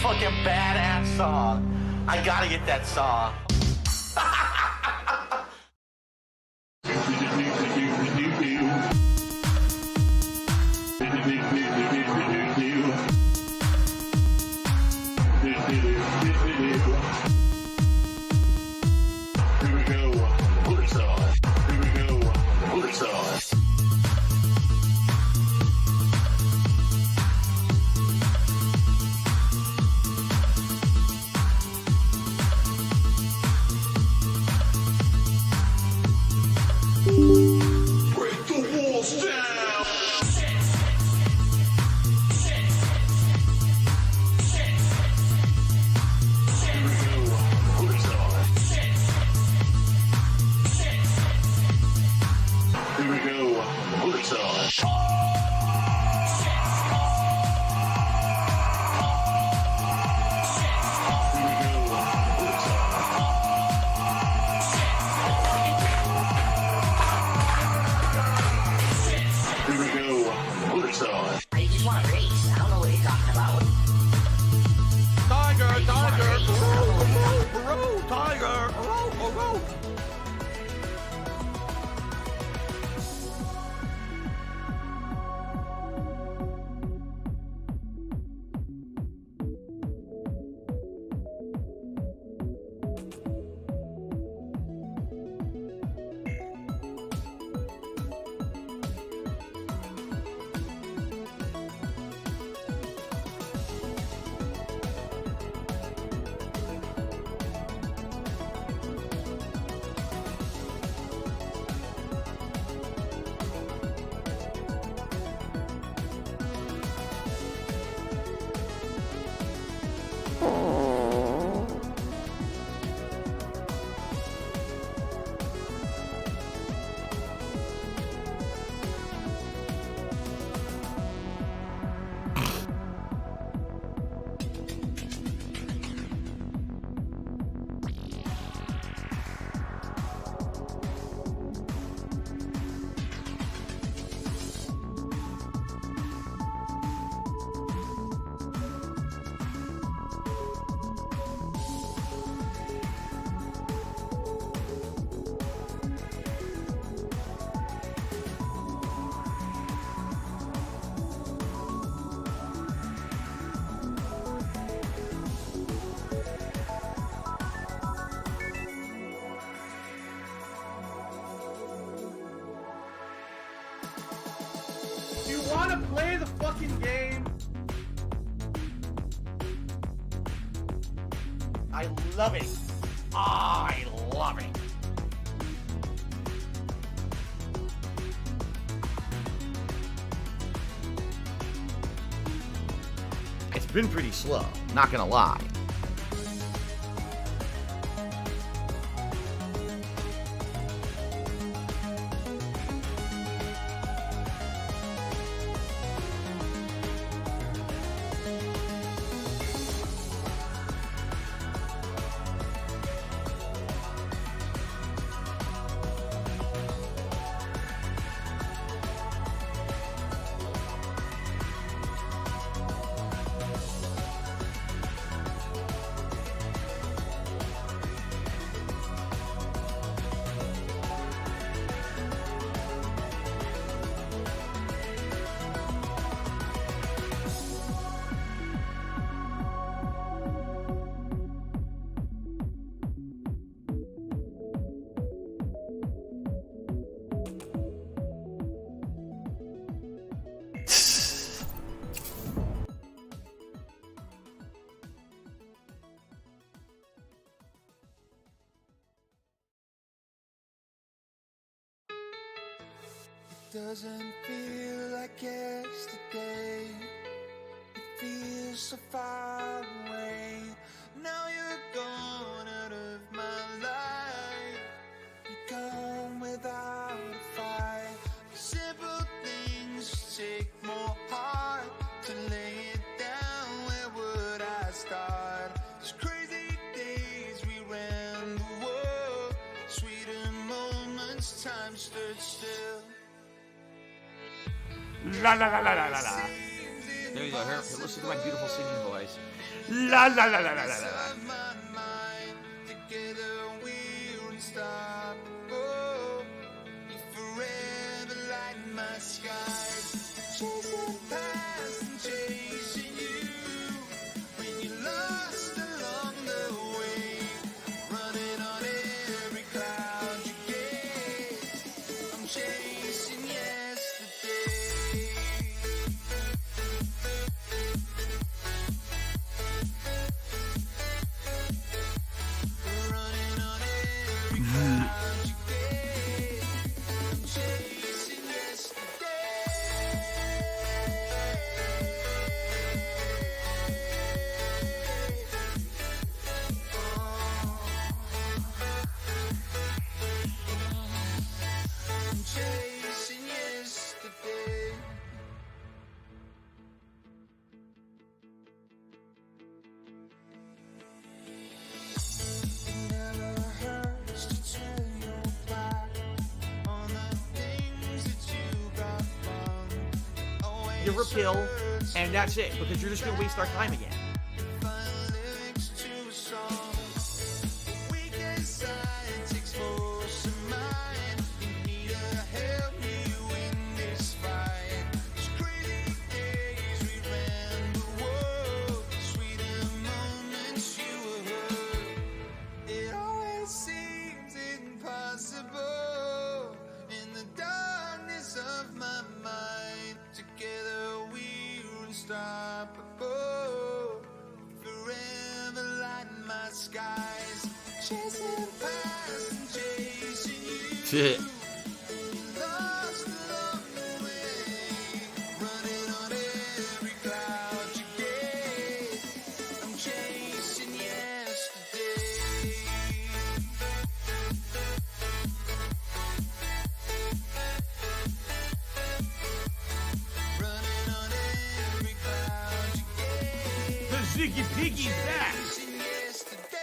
fucking badass song. I gotta get that song. I just want to race. I don't know what you're talking about. Tiger, tiger, tiger. You want to play the fucking game? I love it. I love it. It's been pretty slow, not gonna lie. Doesn't feel like yesterday. It feels so far away. Now you're gone out of my life. You're gone without a fight. Simple things take more heart to lay it down. Where would I start? These crazy days we ran the world. Sweeter moments, time stood still. La la la la la la la. Seems There you go. Here, listen to my beautiful singing voice. La la la la la la la. Together we're unstoppable. You forever light my skies. Chasing past and chasing you. When you're lost along the way. Running on every cloud you get. I'm chasing yesterday. Running on every cloud you get. I'm chasing I'm chasing yesterday. It never hurts to tell your back on the things that you got wrong. Always Give her a pill, hurts and that's it, because you're just gonna waste our time again. to find lyrics to a song. Weekend side takes force of mind. You need to help you in this fight. Those crazy days we ran the world. Sweeter moments you were hurt. It always seems impossible in the darkness of my mind. Together we're unstoppable. Forever lighting my skies. Chasing past and chasing you. Shit. Lost along the way. Running on every cloud you get. I'm chasing yesterday. Running on every cloud you get. The Ziggy Piggy's back. Chasing yesterday.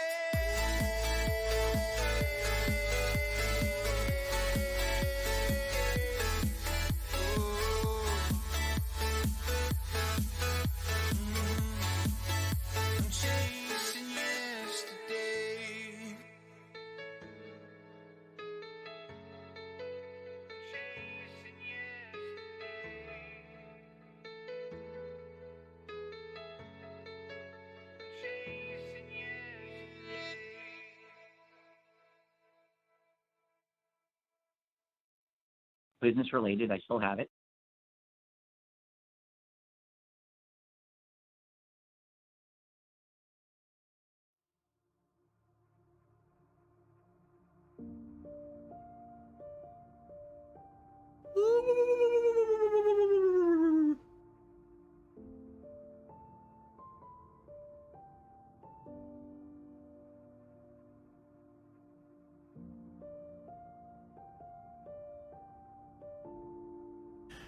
I'm chasing yesterday. Business related, I still have it.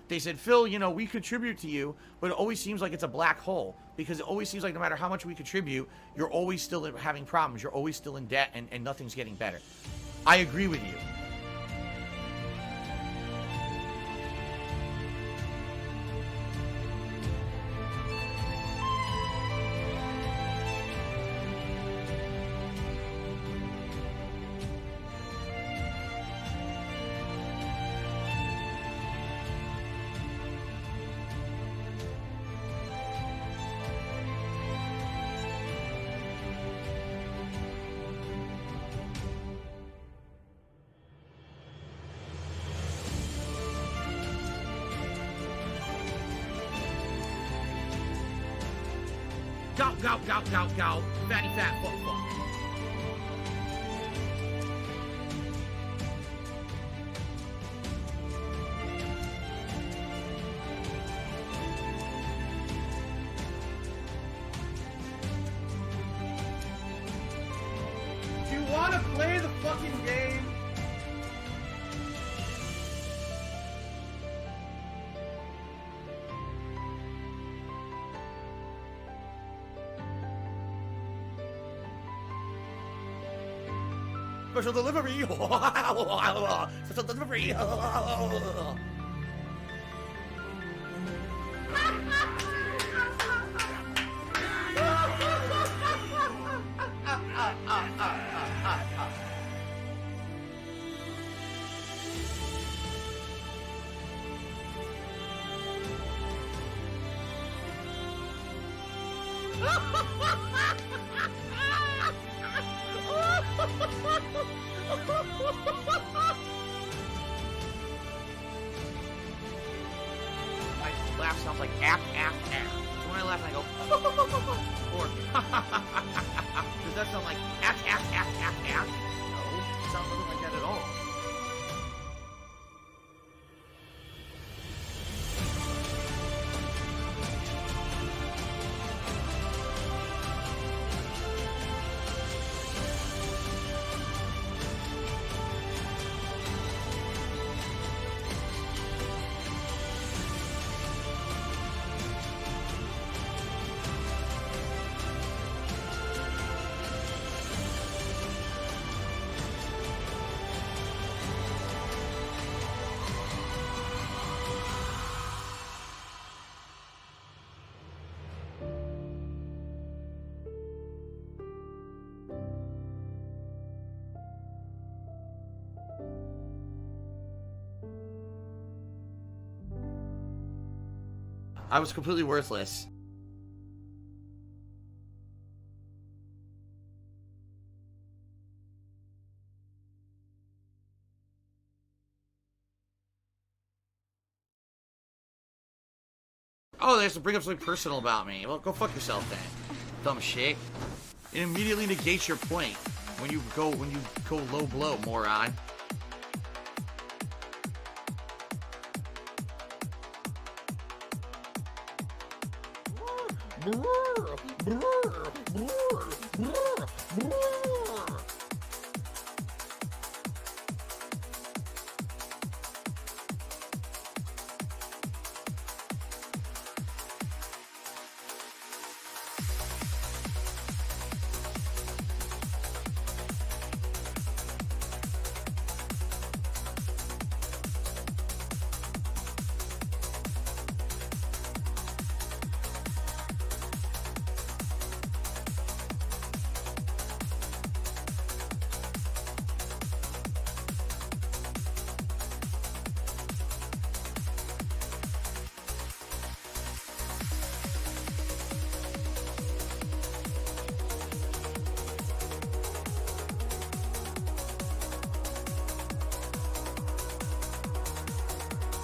They said, Phil, you know, we contribute to you, but it always seems like it's a black hole, because it always seems like no matter how much we contribute, you're always still having problems. You're always still in debt, and nothing's getting better. I agree with you. Gout, gout, gout, gout, gout. Fatty fat fuck fuck. Do you want to play the fucking game? Special delivery. Special delivery. My laugh sounds like app, app, app. So when I laugh, I go, or, does that sound like app, app, app, app, app? No, it sounds nothing like that at all. I was completely worthless. Oh, they have to bring up something personal about me. Well, go fuck yourself then. Dumb shit. It immediately negates your point when you go low blow, moron.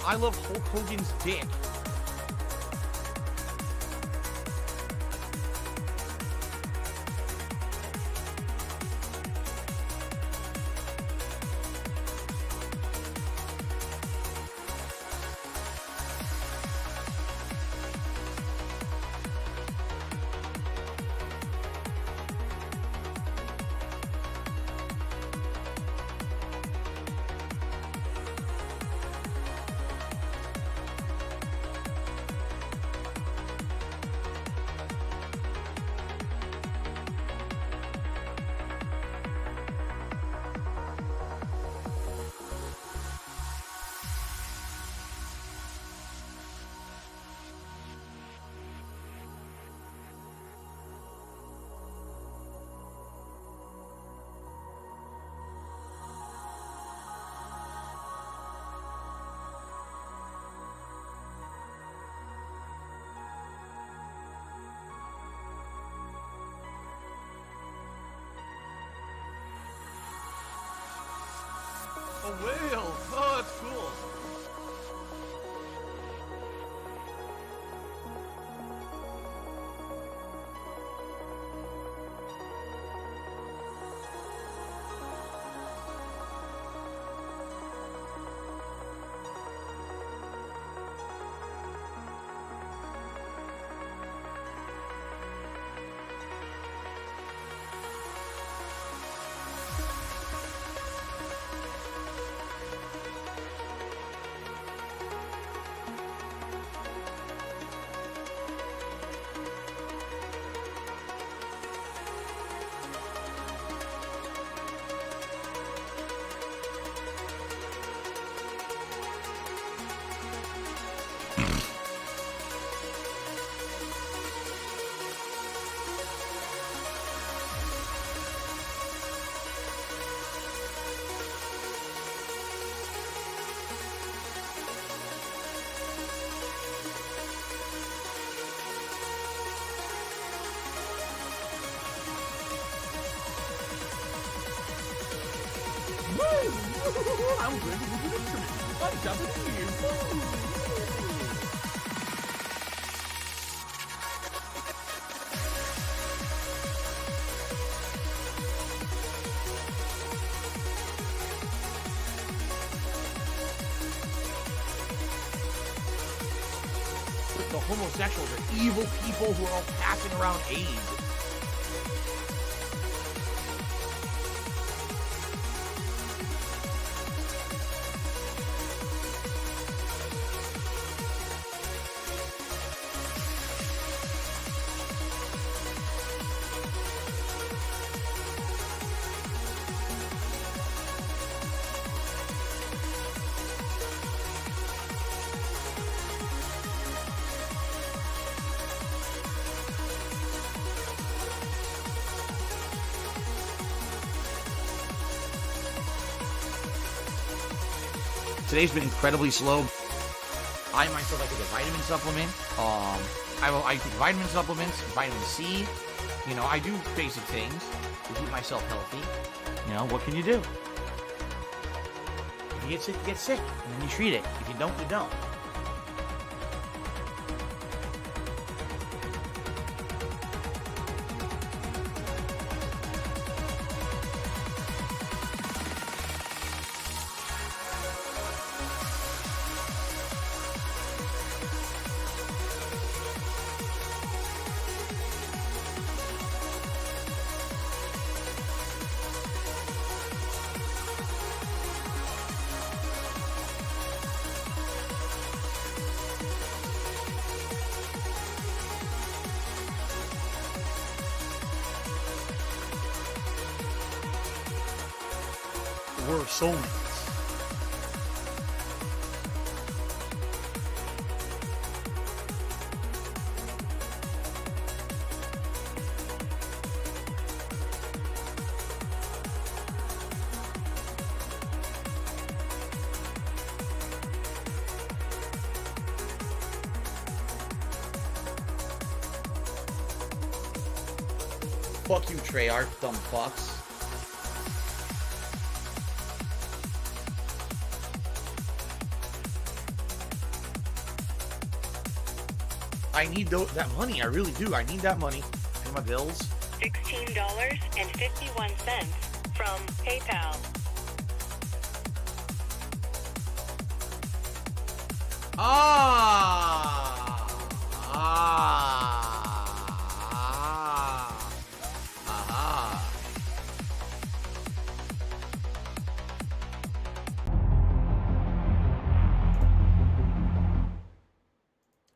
I love Hulk Hogan's dick. A whale! Oh, that's cool. I'm going to move an instrument. I'm jumping in. The homosexuals are evil people who are all passing around AIDS. Today's been incredibly slow. I myself, I take a vitamin supplement. I take vitamin supplements, vitamin C. You know, I do basic things to keep myself healthy. You know, what can you do? If you get sick, you get sick, and then you treat it. If you don't, you don't. We're soulmates. Fuck you, Treyarch, dumb fucks. I need that money. I really do. I need that money. Pay my bills. $16.51 from PayPal.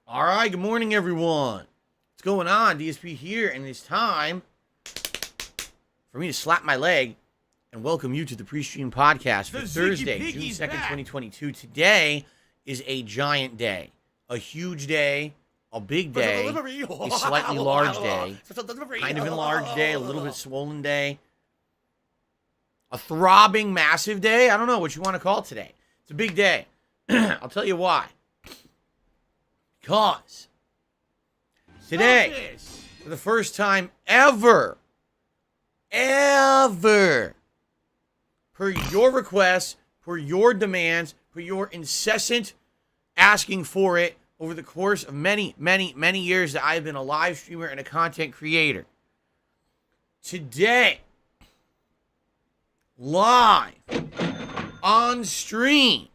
All right, good morning, everyone. What's going on? DSP here, and it's time for me to slap my leg and welcome you to the pre-stream podcast for Thursday, June 2nd, 2022. Today is a giant day, a huge day, a big day, a slightly large day, kind of enlarged day, a little bit swollen day, a throbbing, massive day. I don't know what you want to call it today. It's a big day. I'll tell you why. Because today, for the first time ever, per your requests, per your demands, per your incessant asking for it over the course of many, many, many years that I've been a live streamer and a content creator. Today, live on stream,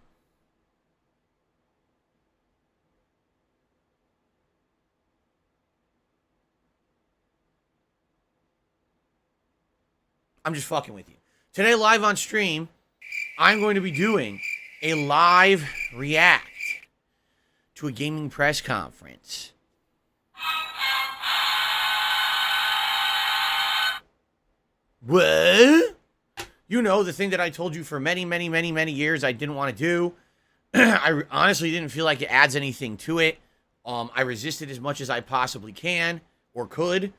I'm just fucking with you. Today, live on stream, I'm going to be doing a live react to a gaming press conference. What? You know, the thing that I told you for many, many, many, many years I didn't want to do. I honestly didn't feel like it adds anything to it. I resisted as much as I possibly can or could.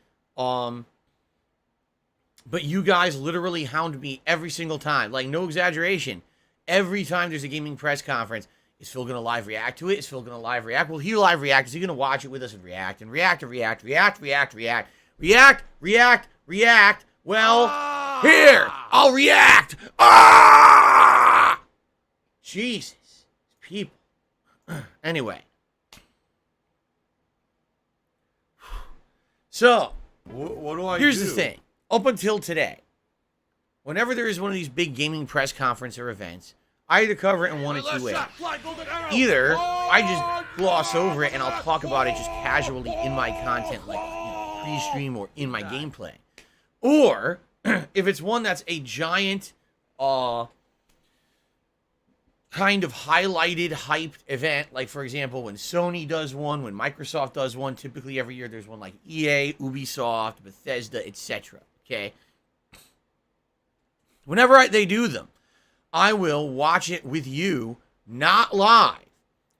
But you guys literally hound me every single time. Like, no exaggeration. Every time there's a gaming press conference, is Phil going to live react to it? Is Phil going to live react? Will he live react? Is he going to watch it with us and react? And react and react, react, react, react, react, react, react. Well, here, I'll react. Ah! Jesus. People. Anyway. So, What do I here's do? the thing. Up until today, whenever there is one of these big gaming press conference or events, I either cover it in one of two ways. Either I just gloss over it and I'll talk about it just casually in my content, like pre-stream or in my gameplay. Or, if it's one that's a giant, kind of highlighted, hyped event, like for example, when Sony does one, when Microsoft does one, typically every year there's one like EA, Ubisoft, Bethesda, etc. Okay? Whenever they do them, I will watch it with you, not live.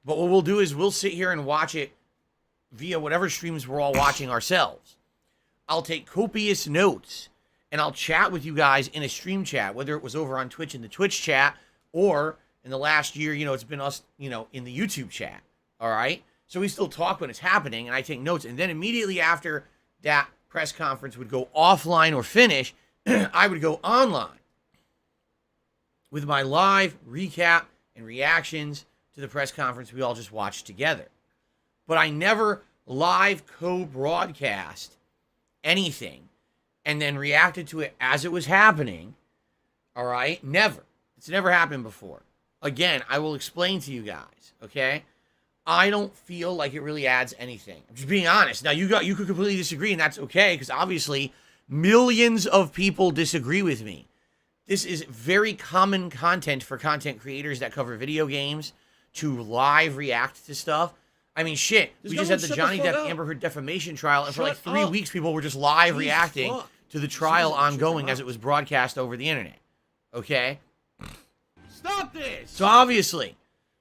But what we'll do is we'll sit here and watch it via whatever streams we're all watching ourselves. I'll take copious notes, and I'll chat with you guys in a stream chat, whether it was over on Twitch in the Twitch chat, or in the last year, it's been us, in the YouTube chat. All right? So we still talk when it's happening, and I take notes. And then immediately after that press conference would go offline or finish, I would go online with my live recap and reactions to the press conference we all just watched together. But I never live co-broadcast anything and then reacted to it as it was happening. All right? Never. It's never happened before. Again, I will explain to you guys, okay? I don't feel like it really adds anything. I'm just being honest. Now, you could completely disagree, and that's okay, because obviously millions of people disagree with me. This is very common content for content creators that cover video games to live react to stuff. I mean, shit. We just had the Johnny Depp Amber Heard defamation trial, and for like 3 weeks, people were just live reacting to the trial ongoing as it was broadcast over the internet. Okay? Stop this! So obviously,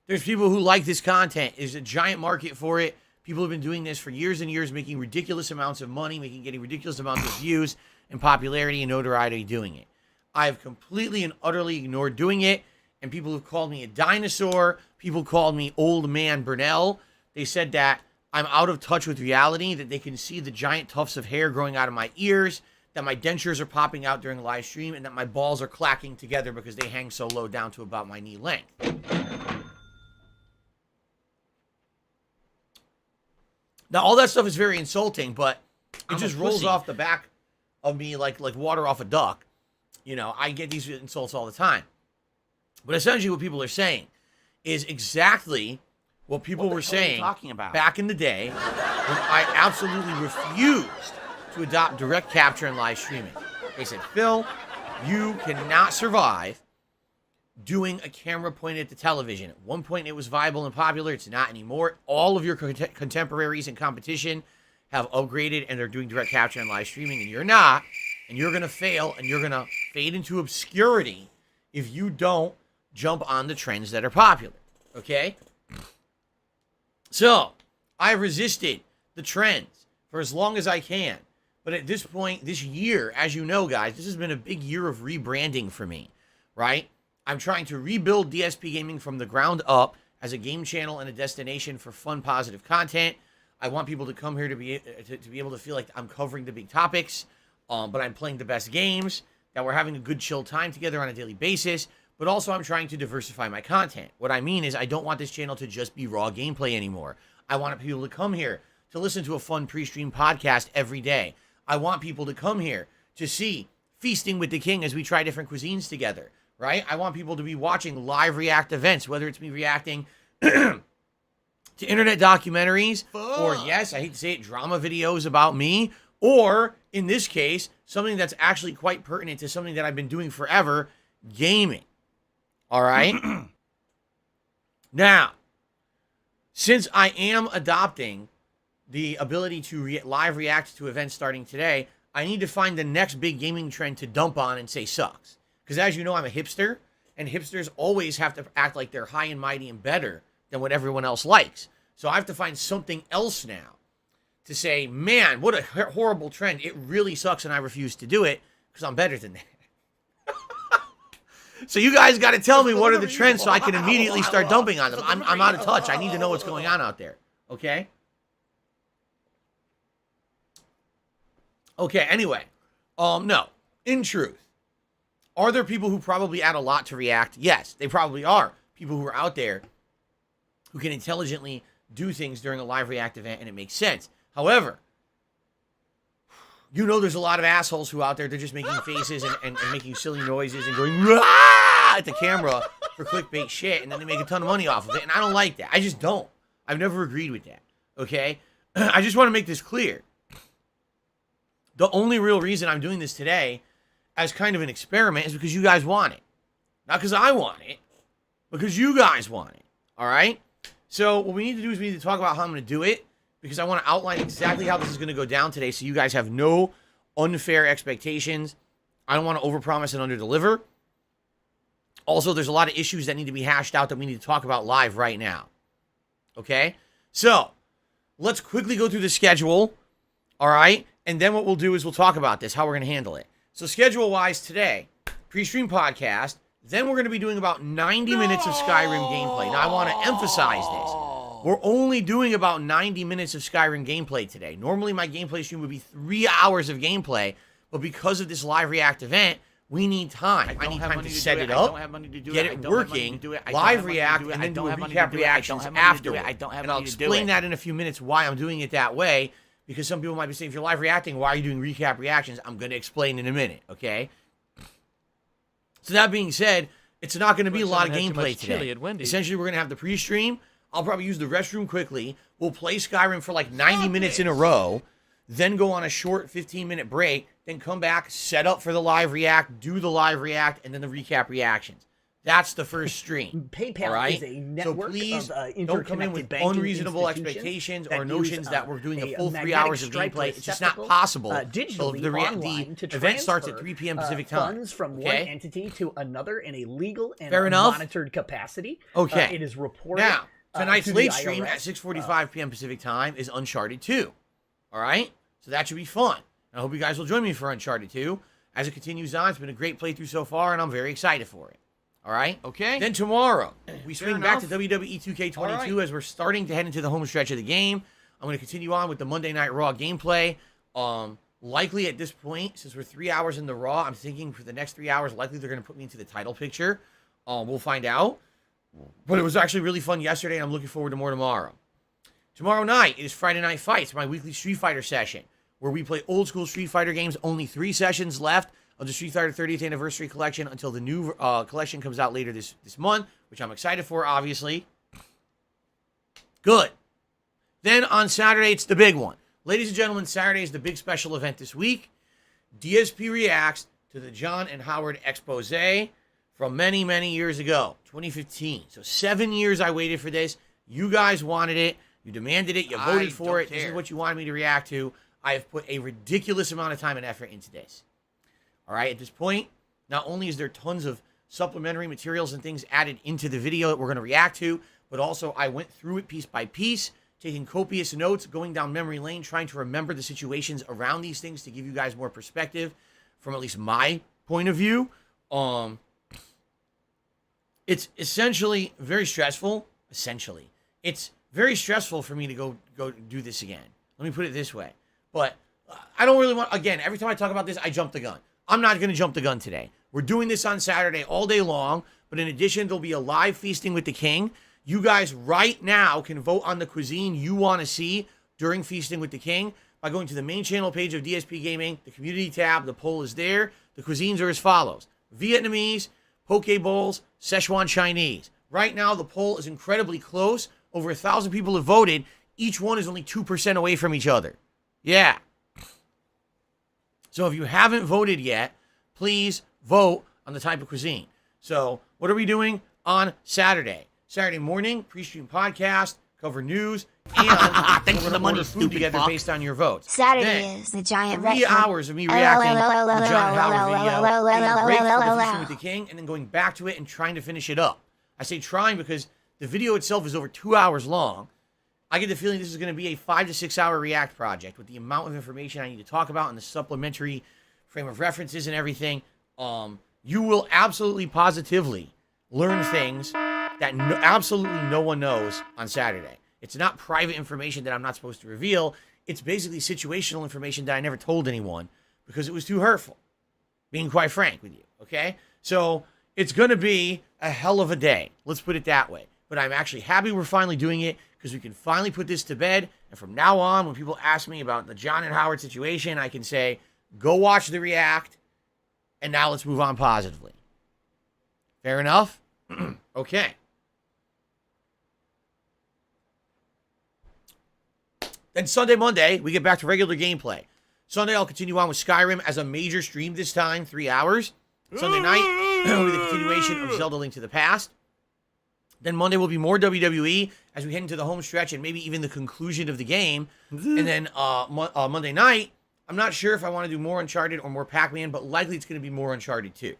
there's people who like this content. There's a giant market for it. People have been doing this for years and years, making ridiculous amounts of money, getting ridiculous amounts of views and popularity and notoriety doing it. I've completely and utterly ignored doing it, and people have called me a dinosaur. People called me old man Burnell. They said that I'm out of touch with reality, that they can see the giant tufts of hair growing out of my ears, that my dentures are popping out during a live stream, and that my balls are clacking together because they hang so low down to about my knee length. Now, all that stuff is very insulting, but it just rolls off the back of me like water off a duck. I get these insults all the time. But essentially what people are saying is exactly what people were saying talking about? back in the day when I absolutely refused to adopt direct capture and live streaming. They said, Phil, you cannot survive doing a camera pointed at the television. At one point it was viable and popular. It's not anymore. All of your contemporaries in competition have upgraded and they're doing direct capture and live streaming, and you're not. And you're going to fail, and you're going to fade into obscurity if you don't jump on the trends that are popular, okay? So, I've resisted the trends for as long as I can. But at this point, this year, as you know, guys, this has been a big year of rebranding for me, right? I'm trying to rebuild DSP Gaming from the ground up as a game channel and a destination for fun, positive content. I want people to come here to be able to feel like I'm covering the big topics. But I'm playing the best games, that we're having a good chill time together on a daily basis, but also I'm trying to diversify my content. What I mean is I don't want this channel to just be raw gameplay anymore. I want people to come here to listen to a fun pre-stream podcast every day. I want people to come here to see Feasting with the King as we try different cuisines together, right? I want people to be watching live react events, whether it's me reacting to internet documentaries, or yes, I hate to say it, drama videos about me, or, in this case, something that's actually quite pertinent to something that I've been doing forever, gaming. All right? Now, since I am adopting the ability to live react to events starting today, I need to find the next big gaming trend to dump on and say sucks. Because as you know, I'm a hipster, and hipsters always have to act like they're high and mighty and better than what everyone else likes. So I have to find something else now to say, man, what a horrible trend. It really sucks, and I refuse to do it because I'm better than that. So you guys got to tell me what are the trends so I can immediately start dumping on them. I'm out of touch. I need to know what's going on out there. Okay? Okay, anyway. No. In truth, are there people who probably add a lot to react? Yes, they probably are. people who are out there who can intelligently do things during a live react event, and it makes sense. However, you know there's a lot of assholes who out there, they're just making faces and making silly noises and going "Rah!" at the camera for clickbait shit, and then they make a ton of money off of it, and I don't like that. I just don't. I've never agreed with that, okay? I just want to make this clear. The only real reason I'm doing this today as kind of an experiment is because you guys want it. Not because I want it, because you guys want it, all right? So what we need to do is we need to talk about how I'm going to do it, because I want to outline exactly how this is going to go down today so you guys have no unfair expectations. I don't want to overpromise and underdeliver. Also, there's a lot of issues that need to be hashed out that we need to talk about live right now. Okay? So, let's quickly go through the schedule, all right? And then what we'll do is we'll talk about this, how we're going to handle it. So, schedule-wise today, pre-stream podcast, then we're going to be doing about 90 minutes of Skyrim gameplay. Now, I want to emphasize this. We're only doing about 90 minutes of Skyrim gameplay today. Normally, my gameplay stream would be 3 hours of gameplay, but because of this live react event, we need time. I need time to set it up, get it working, live react, and then do a recap reactions after. And I'll explain that in a few minutes why I'm doing it that way, because some people might be saying, if you're live reacting, why are you doing recap reactions? I'm going to explain in a minute, okay? So that being said, it's not going to be a lot of gameplay today. Essentially, we're going to have the pre-stream. I'll probably use the restroom quickly. We'll play Skyrim for like 90 minutes in a row, then go on a short 15-minute break, then come back, set up for the live react, do the live react, and then the recap reactions. That's the first stream. PayPal is a network so please of don't come in with unreasonable expectations or notions that we're doing a full 3 hours of gameplay. It's just not possible. Digitally the event starts at 3 p.m. Pacific time. Funds from one entity to another in a legal and Fair enough. monitored capacity. Okay. It is reported. Now, tonight's to late the stream IRS. at 6:45 p.m. Pacific time is Uncharted 2. All right? So that should be fun. I hope you guys will join me for Uncharted 2. As it continues on, it's been a great playthrough so far, and I'm very excited for it. All right? Okay. Then tomorrow, we swing back to enough. WWE 2K22 All as we're starting to head into the home stretch of the game. I'm going to continue on with the Monday Night Raw gameplay. Likely at this point, since we're 3 hours in the Raw, I'm thinking for the next 3 hours, likely they're going to put me into the title picture. We'll find out. But it was actually really fun yesterday, and I'm looking forward to more tomorrow. Tomorrow night is Friday Night Fights, my weekly Street Fighter session, where we play old school Street Fighter games. Only 3 sessions left of the Street Fighter 30th Anniversary Collection until the new collection comes out later this month, which I'm excited for, obviously. Good. Then on Saturday, it's the big one. Ladies and gentlemen, Saturday is the big special event this week. DSP reacts to the John and Howard expose from many, many years ago, 2015. So 7 years I waited for this. You guys wanted it. You demanded it. You voted for it. This is what you wanted me to react to. I have put a ridiculous amount of time and effort into this. All right, at this point, not only is there tons of supplementary materials and things added into the video that we're going to react to, but also I went through it piece by piece, taking copious notes, going down memory lane, trying to remember the situations around these things to give you guys more perspective from at least my point of view. It's essentially very stressful. It's very stressful for me to go do this again. Let me put it this way. But I don't really want, again, every time I talk about this, I jump the gun. I'm not going to jump the gun today. We're doing this on Saturday all day long, but in addition, there'll be a live Feasting with the King. You guys right now can vote on the cuisine you want to see during Feasting with the King by going to the main channel page of DSP Gaming, the community tab. The poll is there. The cuisines are as follows: Vietnamese, poke bowls, Szechuan Chinese. Right now, the poll is incredibly close. Over 1,000 people have voted. Each one is only 2% away from each other. Yeah. So if you haven't voted yet, please vote on the type of cuisine. So what are we doing on Saturday? Saturday morning, pre-stream podcast, cover news, and Thanks for the money, food stupid together fuck. based on your votes. Saturday Then, is the giant 3 hours of me reacting to the John Howard video, taking a break from the Feasting with the King, and then going back to it and trying to finish it up. I say trying because the video itself is over 2 hours long. I get the feeling this is going to be a 5 to 6 hour react project with the amount of information I need to talk about and the supplementary frame of references and everything. You will absolutely positively learn things that absolutely no one knows on Saturday. It's not private information that I'm not supposed to reveal. It's basically situational information that I never told anyone because it was too hurtful, being quite frank with you, okay? So it's going to be a hell of a day. Let's put it that way. But I'm actually happy we're finally doing it because we can finally put this to bed. And from now on, when people ask me about the John and Howard situation, I can say, go watch the React. And now let's move on positively. Fair enough? Okay. Then Sunday, Monday, we get back to regular gameplay. Sunday, I'll continue on with Skyrim as a major stream this time, 3 hours. Sunday night, will be the continuation of Zelda Link to the Past. Then Monday will be more WWE as we head into the home stretch and maybe even the conclusion of the game. And then Monday night, I'm not sure if I want to do more Uncharted or more Pac-Man, but likely it's going to be more Uncharted 2.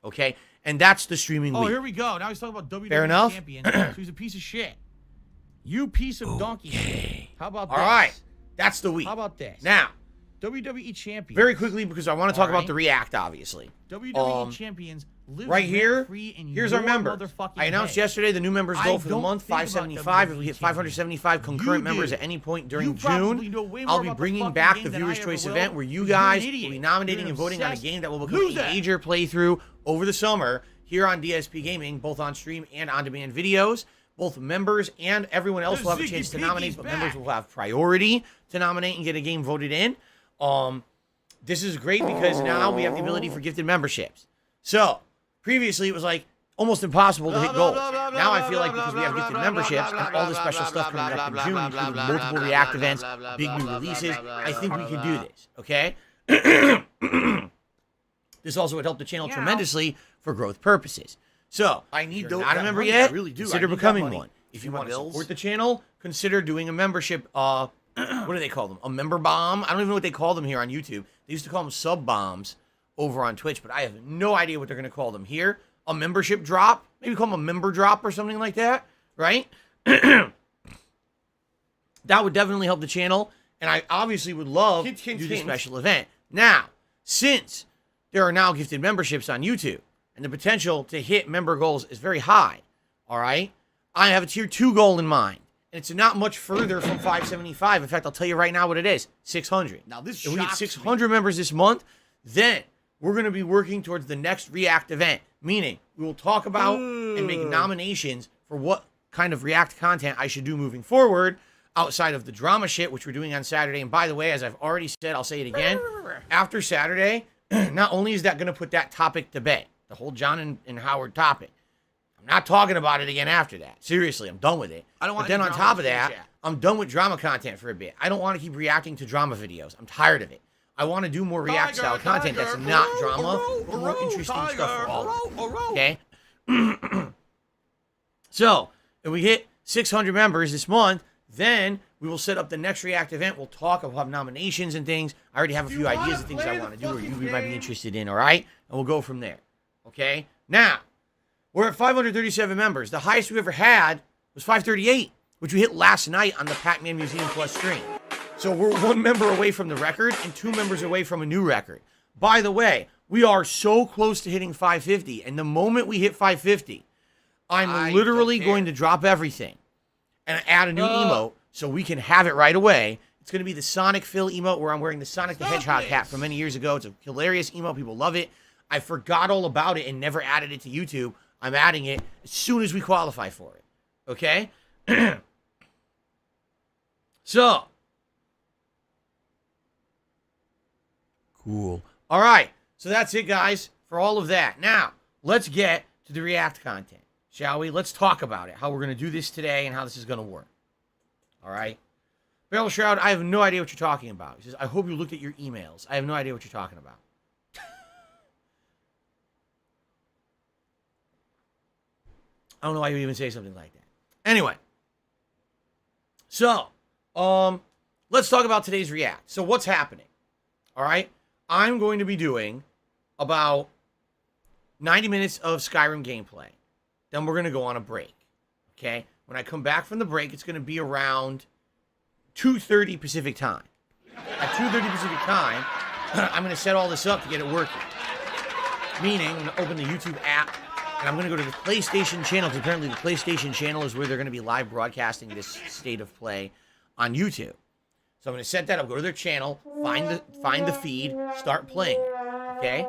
Okay? And that's the streaming week. Oh, here we go. Now he's talking about WWE Fair enough? champion. So he's a piece of shit. You piece of donkey shit. How about this? All right. That's the week. How about this? Now, WWE champion. very quickly, because I want to talk All right. about the React, obviously. WWE champions live Right here, free in here's your our members. motherfucking I announced head. yesterday the new members I goal for the don't month, think about 575. If we hit WWE 575 concurrent You members do. at any point during You probably June, know way more I'll be about the bringing fucking back game the than I Viewers' ever Choice will, event where you because you're an guys will idiot. be nominating You're and voting on a obsessed game that will become a loser. major playthrough over the summer here on DSP Gaming, both on stream and on-demand videos. Both members and everyone else The will have a Ziggy chance to Piggy's nominate, but members back. will have priority to nominate and get a game voted in. This is great because now we have the ability for gifted memberships. So, previously it was like almost impossible to hit goals. Now I feel like because we have gifted memberships and all the special stuff coming up in June, including multiple React events, big new releases, I think we can do this, okay? This also would help the channel tremendously for growth purposes. So, I need if you're those- not a that member money, yet, I really do. consider I need that becoming money. one. If you My want to bills. support the channel, consider doing a membership, what do they call them? A member bomb? I don't even know what they call them here on YouTube. They used to call them sub bombs over on Twitch, but I have no idea what they're going to call them here. A membership drop? Maybe call them a member drop or something like that, right? That would definitely help the channel, and I obviously would love to do the special event. Now, since there are now gifted memberships on YouTube, and the potential to hit member goals is very high, all right? I have a tier 2 goal in mind, and it's not much further from 575. In fact, I'll tell you right now what it is, 600. Now, this If we get shocks 600 members this month, then we're going to be working towards the next React event, meaning we will talk about and make nominations for what kind of React content I should do moving forward outside of the drama shit, which we're doing on Saturday. And by the way, as I've already said, I'll say it again, after Saturday, not only is that going to put that topic to bed, the whole John and Howard topic, I'm not talking about it again after that. Seriously, I'm done with it. I don't want But then any on drama top of in the that, chat. I'm done with drama content for a bit. I don't want to keep reacting to drama videos. I'm tired of it. I want to do more React style content that's not drama, more interesting stuff for all of us. Okay? So, if we hit 600 members this month, then we will set up the next React event. We'll talk, we'll have nominations and things. I already have a few ideas of things I want to do or you might be interested in, all right? And we'll go from there. Okay? Now, we're at 537 members. The highest we ever had was 538, which we hit last night on the Pac-Man Museum Plus stream. So we're 1 member away from the record and 2 members away from a new record. By the way, we are so close to hitting 550, and the moment we hit 550, I'm literally going to drop everything and add a new emote so we can have it right away. It's going to be the Sonic Phil emote where I'm wearing the Sonic the Hedgehog hat from many years ago. It's a hilarious emote. People love it. I forgot all about it and never added it to YouTube. I'm adding it as soon as we qualify for it. Okay? So. Cool. All right. So that's it, guys, for all of that. Now, let's get to the React content, shall we? Let's talk about it, how we're going to do this today and how this is going to work. All right? Barrel Shroud, I have no idea what you're talking about. He says, I hope you looked at your emails. I have no idea what you're talking about. I don't know why you would even say something like that. Anyway. So, let's talk about today's React. So what's happening? All right? I'm going to be doing about 90 minutes of Skyrim gameplay. Then we're going to go on a break. Okay? When I come back from the break, it's going to be around 2:30 Pacific time. At 2:30 Pacific time, I'm going to set all this up to get it working. Meaning, I'm going to open the YouTube app, and I'm going to go to the PlayStation channel, because apparently the PlayStation channel is where they're going to be live broadcasting this state of play on YouTube. So I'm going to set that up, go to their channel, find the feed, start playing it, okay?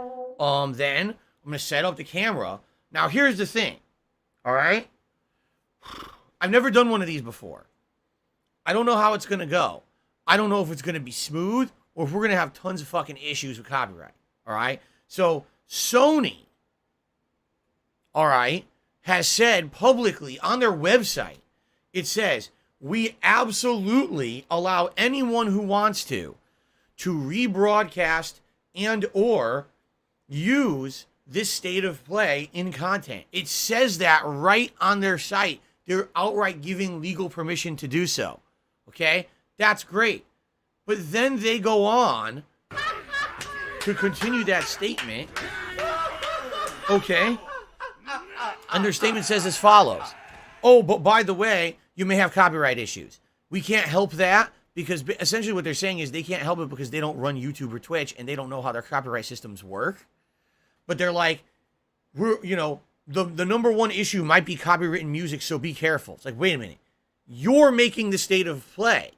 Then I'm going to set up the camera Now, here's the thing. All right? I've never done one of these before. I don't know how it's going to go. I don't know if it's going to be smooth or if we're going to have tons of fucking issues with copyright. All right? So, Sony, all right, has said publicly on their website, it says, we absolutely allow anyone who wants to rebroadcast and or use this state of play in content. It says that right on their site. They're outright giving legal permission to do so. Okay? That's great. But then they go on to continue that statement. Okay? And their statement says as follows. Oh, but by the way, you may have copyright issues. We can't help that because essentially what they're saying is they can't help it because they don't run YouTube or Twitch and they don't know how their copyright systems work. But they're like, the number one issue might be copywritten music, so be careful. It's like, wait a minute. You're making the state of play,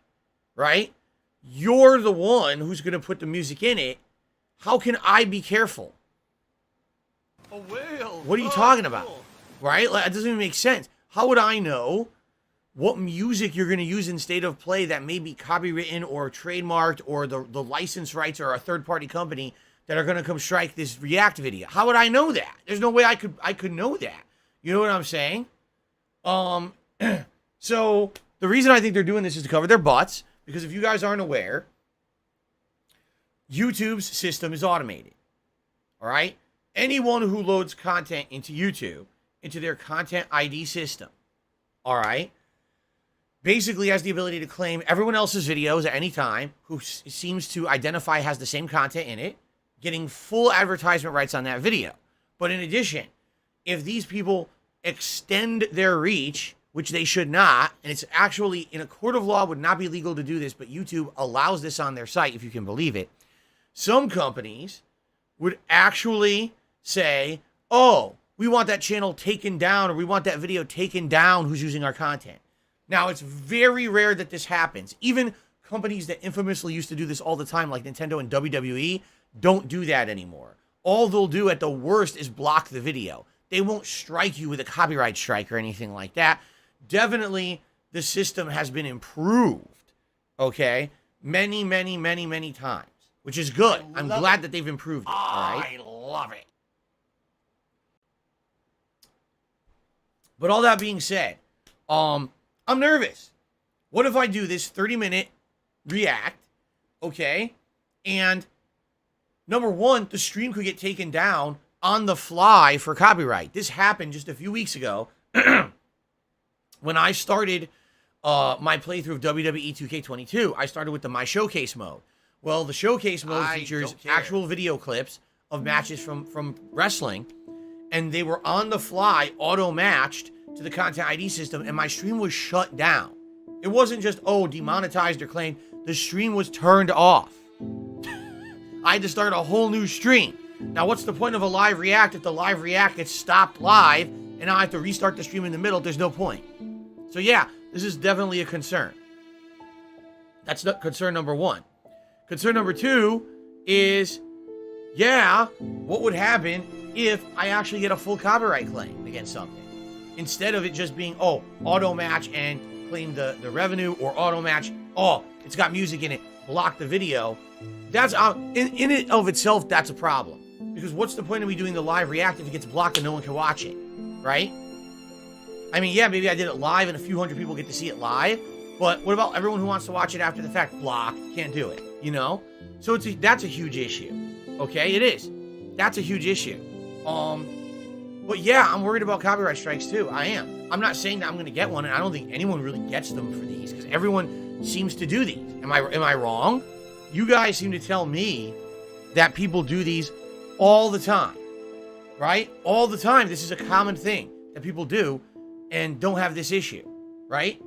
right? You're the one who's going to put the music in it. How can I be careful? A whale. What are you talking about? Right? Like, it doesn't even make sense. How would I know what music you're going to use in state of play that may be copywritten or trademarked or the license rights are a third-party company that are going to come strike this React video? How would I know that? There's no way I could know that. You know what I'm saying? So the reason I think they're doing this is to cover their butts, because if you guys aren't aware, YouTube's system is automated. All right? Anyone who loads content into YouTube, into their content ID system, all right, basically has the ability to claim everyone else's videos at any time who seems to identify has the same content in it, getting full advertisement rights on that video. But in addition, if these people extend their reach, which they should not, and it's actually in a court of law would not be legal to do this, but YouTube allows this on their site, if you can believe it, some companies would actually say, oh, we want that channel taken down, or we want that video taken down who's using our content. Now, it's very rare that this happens. Even companies that infamously used to do this all the time, like Nintendo and WWE, don't do that anymore. All they'll do at the worst is block the video. They won't strike you with a copyright strike or anything like that. Definitely, the system has been improved, okay? Many, many, many, many times, which is good. I'm glad that they've improved it, all right? I love it. But all that being said, I'm nervous. What if I do this 30-minute react, okay? And number one, the stream could get taken down on the fly for copyright. This happened just a few weeks ago when I started my playthrough of WWE 2K22. I started with the My Showcase mode. Well, the Showcase mode features actual video clips of matches from wrestling, and they were on the fly auto-matched to the Content ID system, and my stream was shut down. It wasn't just, oh, demonetized or claimed. The stream was turned off. I had to start a whole new stream. Now, what's the point of a live react if the live react gets stopped live and now I have to restart the stream in the middle? There's no point. So, yeah, this is definitely a concern. That's not concern number one. Concern number two is, yeah, what would happen if I actually get a full copyright claim against something? Instead of it just being, oh, auto match and claim the revenue, or auto match, oh, it's got music in it, block the video. That's in it of itself, that's a problem. Because what's the point of me doing the live react if it gets blocked and no one can watch it, right? I mean, yeah, maybe I did it live and a few hundred people get to see it live, but what about everyone who wants to watch it after the fact? Block, can't do it, you know? So that's a huge issue, okay? It is. That's a huge issue. But yeah, I'm worried about copyright strikes too. I am. I'm not saying that I'm going to get one, and I don't think anyone really gets them for these, because everyone seems to do these. Am I wrong? You guys seem to tell me that people do these all the time, right? All the time. This is a common thing that people do and don't have this issue, right?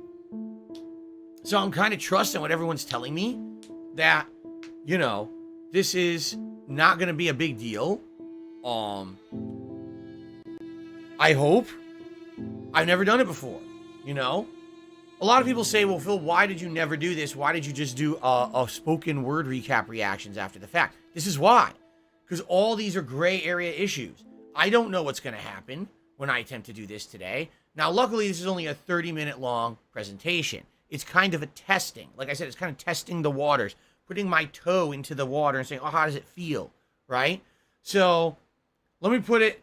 So I'm kind of trusting what everyone's telling me, that, you know, this is not going to be a big deal. I hope. I've never done it before, you know? A lot of people say, well, Phil, why did you never do this? Why did you just do a spoken word recap reactions after the fact? This is why. Because all these are gray area issues. I don't know what's going to happen. when I attempt to do this today. Now, luckily, this is only a 30-minute long presentation. It's kind of a testing. Like I said, it's kind of testing the waters, putting my toe into the water and saying, oh, how does it feel, right? So let me put it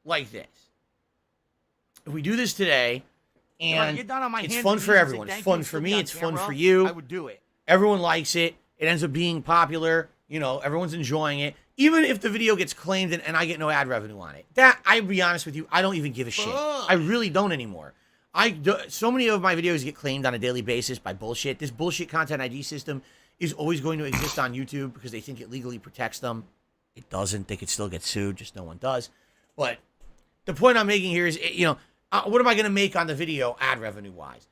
like this. If we do this today, and it's fun for everyone. It's fun for me. It's fun for you. I would do it. Everyone likes it. It ends up being popular. You know, everyone's enjoying it. Even if the video gets claimed and I get no ad revenue on it. That, I'll be honest with you, I don't even give a shit. I really don't anymore. So many of my videos get claimed on a daily basis by bullshit. This bullshit content ID system is always going to exist on YouTube because they think it legally protects them. It doesn't. They could still get sued, just no one does. But the point I'm making here is, you know, what am I going to make on the video ad revenue-wise?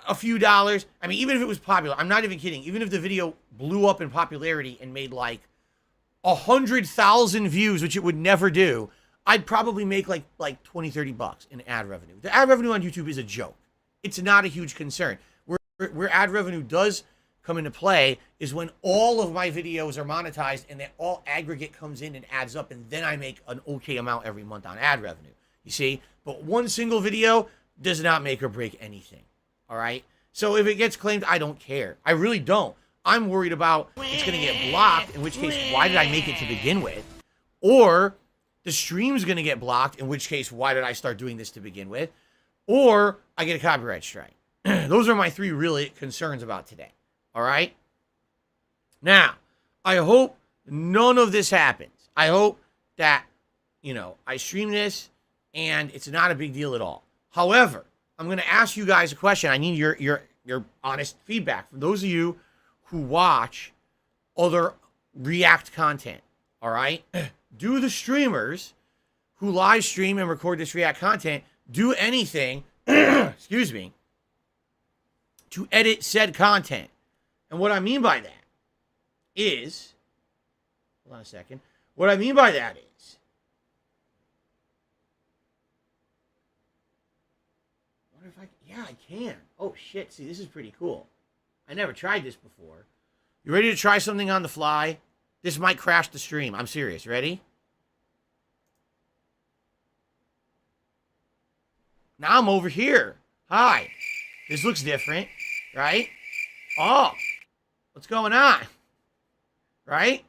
A few dollars. I mean, even if it was popular, I'm not even kidding. Even if the video blew up in popularity and made like 100,000 views, which it would never do, I'd probably make like $20-30 in ad revenue. The ad revenue on YouTube is a joke. It's not a huge concern. Where ad revenue does come into play is when all of my videos are monetized and that all aggregate comes in and adds up, and then I make an okay amount every month on ad revenue. You see? But one single video does not make or break anything. All right? So if it gets claimed, I don't care. I really don't. I'm worried about it's going to get blocked, in which case, why did I make it to begin with? Or the stream's going to get blocked, in which case, why did I start doing this to begin with? Or I get a copyright strike. Those are my three really concerns about today. All right? Now, I hope none of this happens. I hope that, you know, I stream this and it's not a big deal at all. However, I'm going to ask you guys a question. I need your honest feedback. For those of you who watch other React content, all right? Do the streamers who live stream and record this React content do anything, excuse me, to edit said content? And what I mean by that is, hold on a second. What I mean by that is, I wonder if yeah, I can. Oh shit, see, this is pretty cool. I never tried this before. You ready to try something on the fly? This might crash the stream. I'm serious. Ready? Now I'm over here. Hi. This looks different, right? Oh. What's going on? Right?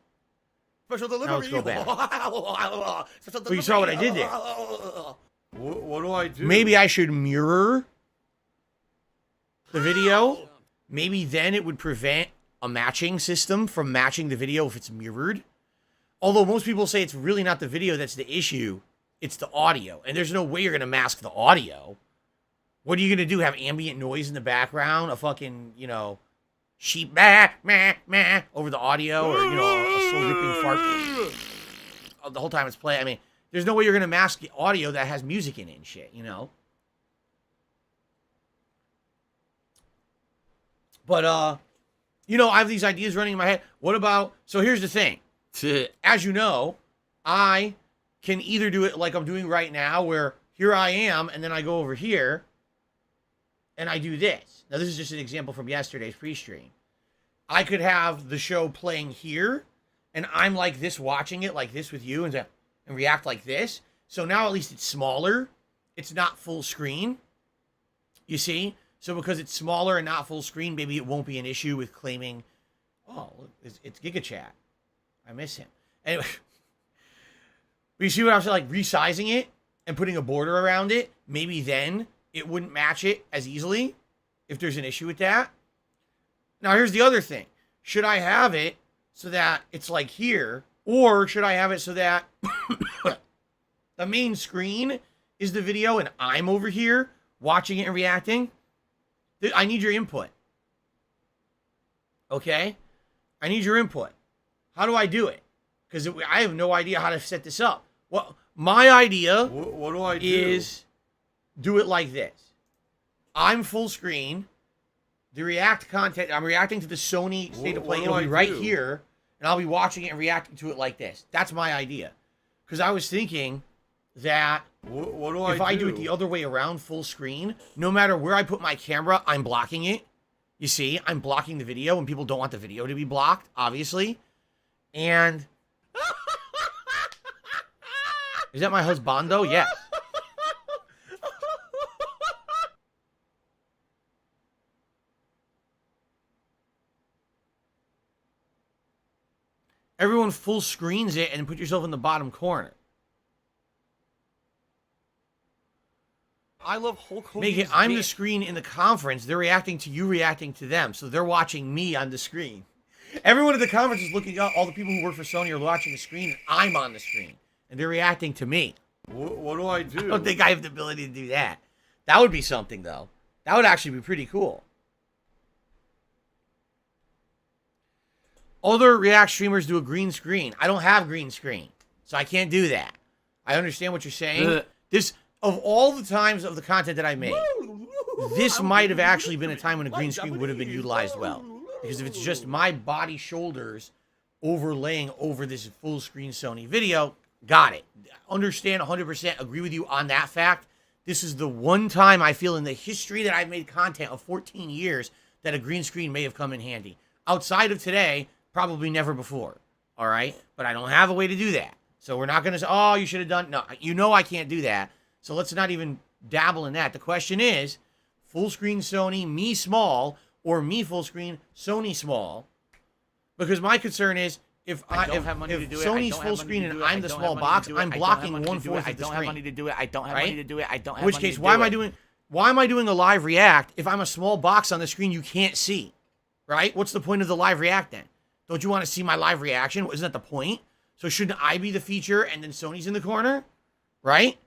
Special delivery. Now let's go back. Well, you saw what I did there. What do I do? Maybe I should mirror the video. Maybe then it would prevent a matching system from matching the video if it's mirrored. Although most people say it's really not the video that's the issue. It's the audio. And there's no way you're going to mask the audio. What are you going to do? Have ambient noise in the background? A fucking, you know, sheep meh over the audio? Or, you know, a soul-ripping fart the whole time it's playing? I mean, there's no way you're going to mask the audio that has music in it and shit, you know? But, you know, I have these ideas running in my head. What about, so here's the thing. As you know, I can either do it like I'm doing right now, where here I am, and then I go over here, and I do this. Now, this is just an example from yesterday's pre-stream. I could have the show playing here, and I'm like this, watching it like this with you, and react like this. So now at least it's smaller. It's not full screen. You see? So because it's smaller and not full screen, maybe it won't be an issue with claiming, oh, it's GigaChat. I miss him. Anyway, but you see what I'm saying? Like resizing it and putting a border around it, maybe then it wouldn't match it as easily if there's an issue with that. Now, here's the other thing. Should I have it so that it's like here, or should I have it so that the main screen is the video and I'm over here watching it and reacting? I need your input. Okay? I need your input. How do I do it? Because I have no idea how to set this up. Well, my idea what do I do? Is do it like this. I'm full screen. The React content, I'm reacting to the Sony State of Play. It'll be right here, and I'll be watching it and reacting to it like this. That's my idea. Because I was thinking that if I do it the other way around, full screen, no matter where I put my camera, I'm blocking it. You see, I'm blocking the video, and people don't want the video to be blocked, obviously. And Is that my husbando? Yes. Everyone full screens it and put yourself in the bottom corner. I love Hulk Hogan. Make it, I'm the screen in the conference. They're reacting to you reacting to them. So they're watching me on the screen. Everyone at the conference is looking up. All the people who work for Sony are watching the screen, and I'm on the screen. And they're reacting to me. What do I do? I don't think I have the ability to do that. That would be something, though. That would actually be pretty cool. Other React streamers do a green screen. I don't have green screen, so I can't do that. I understand what you're saying. This, of all the times of the content that I made, this might have actually been a time when a green screen would have been utilized well. Because if it's just my body shoulders overlaying over this full screen Sony video, got it. Understand 100%, agree with you on that fact. This is the one time I feel in the history that I've made content of 14 years that a green screen may have come in handy. Outside of today, probably never before. All right? But I don't have a way to do that. So we're not going to say, oh, you should have done. No, you know I can't do that. So let's not even dabble in that. The question is, full screen Sony, me small, or me full screen, Sony small. Because my concern is, if Sony's full screen and I'm the small box, I'm blocking 1/4 of the screen. I don't have money to do it. I don't have money to do it. I don't have In which money case, to why do am I it. doing? Why am I doing a live react if I'm a small box on the screen you can't see? Right? What's the point of the live react then? Don't you want to see my live reaction? Isn't that the point? So shouldn't I be the feature and then Sony's in the corner? Right?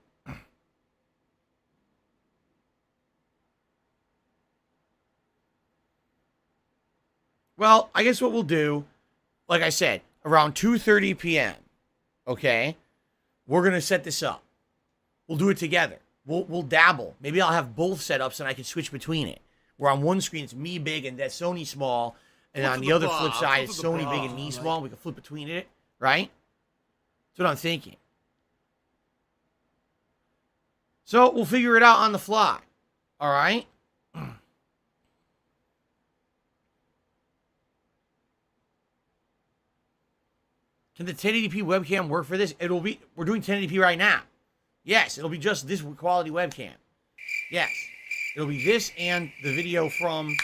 Well, I guess what we'll do, like I said, around 2:30 p.m., okay, we're going to set this up. We'll do it together. We'll dabble. Maybe I'll have both setups and I can switch between it. Where on one screen it's me big and that's Sony small, and on the other flip side it's Sony big and me small. We can flip between it, right? That's what I'm thinking. So we'll figure it out on the fly, all right? Can the 1080p webcam work for this? It'll be, we're doing 1080p right now. Yes, it'll be just this quality webcam. Yes, it'll be this and the video from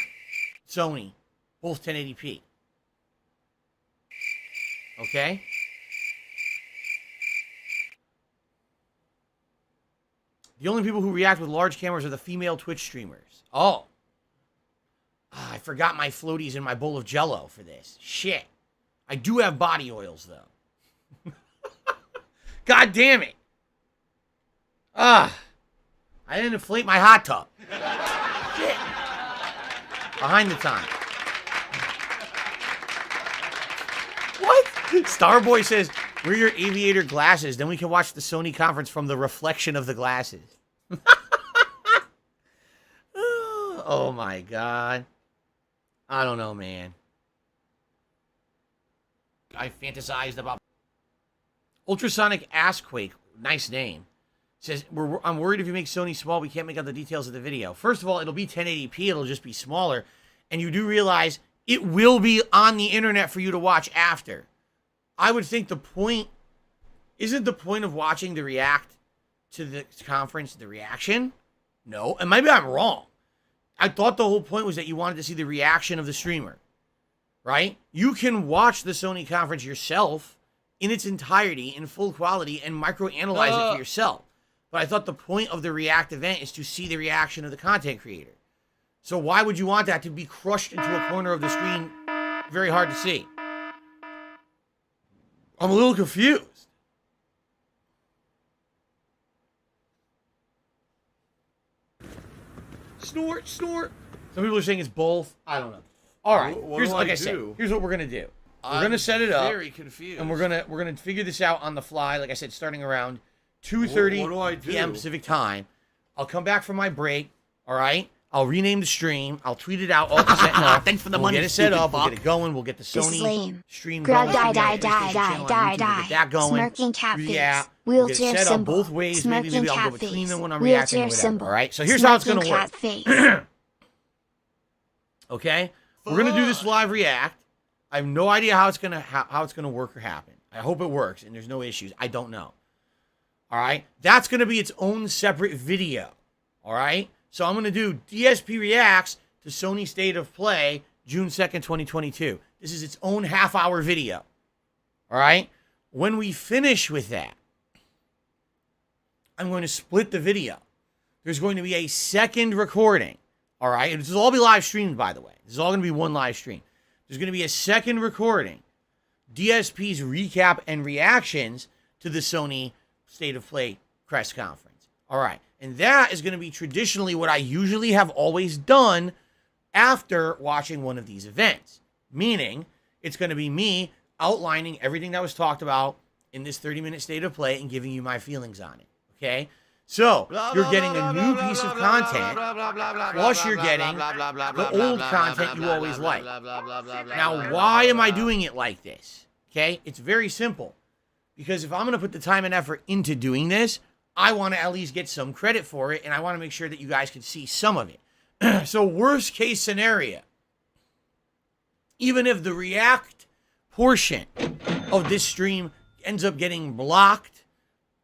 Sony, both 1080p. Okay? The only people who react with large cameras are the female Twitch streamers. Oh. I forgot my floaties in my bowl of Jell-O for this. Shit. I do have body oils, though. God damn it. I didn't inflate my hot tub. Shit. Behind the time. What? Starboy says, wear your aviator glasses, then we can watch the Sony conference from the reflection of the glasses. Oh my God. I don't know, man. I fantasized about Ultrasonic Assquake, nice name, says, I'm worried if you make Sony small, we can't make out the details of the video. First of all, it'll be 1080p, it'll just be smaller, and you do realize it will be on the internet for you to watch after. I would think the point, isn't the point of watching the react to the conference the reaction? No, and maybe I'm wrong. I thought the whole point was that you wanted to see the reaction of the streamer. Right? You can watch the Sony conference yourself in its entirety, in full quality, and micro-analyze it for yourself. But I thought the point of the React event is to see the reaction of the content creator. So why would you want that to be crushed into a corner of the screen? Very hard to see. I'm a little confused. Snort, snort. Some people are saying it's both. I don't know. All right, here's like I said. Here's what we're gonna do. We're gonna set it up. Very confused. And we're gonna figure this out on the fly. Like I said, starting around 2:30 p.m. Pacific time. I'll come back from my break. All right. I'll rename the stream. I'll tweet it out. All Thanks for the money. We'll get it set up. We'll get it going. We'll get the Sony stream going. Die. Get that going. Smirking cat face. Yeah. Wheelchair we'll get it set symbol. up both ways. Smirking Maybe I'll cat go between face. them when I'm Wheelchair reacting. Whatever. symbol. All right. So here's how it's gonna Smirking work. cat face. Okay. We're gonna do this live react. I have no idea how it's gonna work or happen. I hope it works and there's no issues. I don't know. All right. That's going to be its own separate video. All right. So I'm going to do DSP Reacts to Sony State of Play June 2nd, 2022. This is its own half-hour video. All right. When we finish with that, I'm going to split the video. There's going to be a second recording. All right. And this will all be live streamed, by the way. This is all going to be one live stream. There's going to be a second recording. DSP's recap and reactions to the Sony State of Play press conference. All right. And that is going to be traditionally what I usually have always done after watching one of these events. Meaning, it's going to be me outlining everything that was talked about in this 30-minute State of Play and giving you my feelings on it. Okay? So, you're getting a new piece of content, plus you're getting the old content you always like. Now, why am I doing it like this? Okay? It's very simple. Because if I'm going to put the time and effort into doing this, I want to at least get some credit for it, and I want to make sure that you guys can see some of it. So, worst case scenario, even if the React portion of this stream ends up getting blocked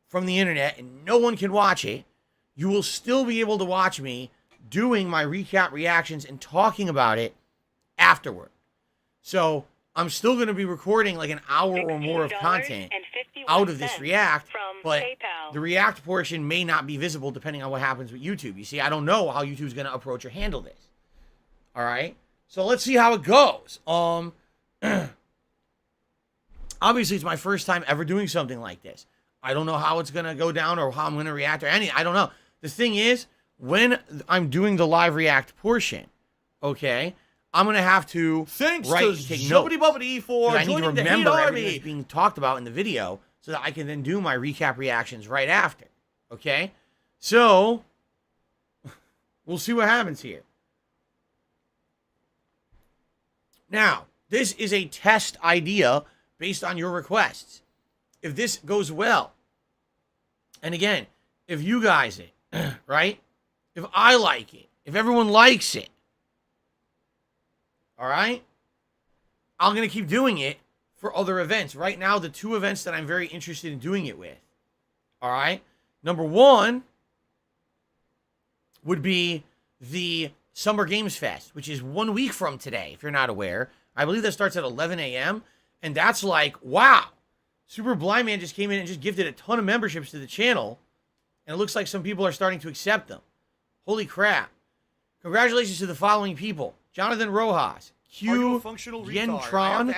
from the internet and no one can watch it, you will still be able to watch me doing my recap reactions and talking about it afterward. So I'm still going to be recording like an hour or more of content out of this React, but the React portion may not be visible depending on what happens with YouTube. You see, I don't know how YouTube's going to approach or handle this. All right? So let's see how it goes. Obviously, it's my first time ever doing something like this. I don't know how it's going to go down or how I'm going to react or I don't know. The thing is, when I'm doing the live react portion, okay, I'm going to have to take notes. For I need to remember everything that's being talked about in the video so that I can then do my recap reactions right after. Okay? So, we'll see what happens here. Now, this is a test idea based on your requests. If this goes well, and again, if you guys it, right? If I like it, if everyone likes it, all right? I'm going to keep doing it for other events. Right now, the two events that I'm very interested in doing it with, all right? Number one would be the Summer Games Fest, which is 1 week from today, if you're not aware. I believe that starts at 11 a.m., and that's like, wow. Super Blind Man just came in and just gifted a ton of memberships to the channel, and it looks like some people are starting to accept them. Holy crap. Congratulations to the following people. Jonathan Rojas, Q, Yentron,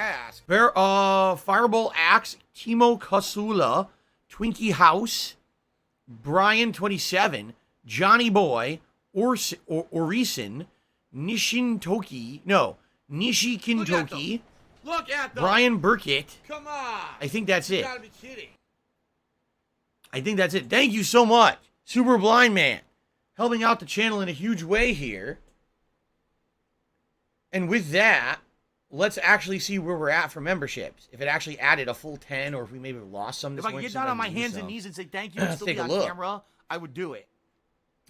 Fireball Axe, Timo Kasula, Twinkie House, Brian27, Johnny Boy, Orison, Nishintoki, Look at them. Brian Burkett. Come on. I think that's it. You gotta be kidding. I think that's it. Thank you so much, Super Blind Man, helping out the channel in a huge way here. And with that, let's actually see where we're at for memberships. If it actually added a full 10, or if we maybe lost some. If I could get down on my hands and knees and say thank you and still be on camera, I would do it.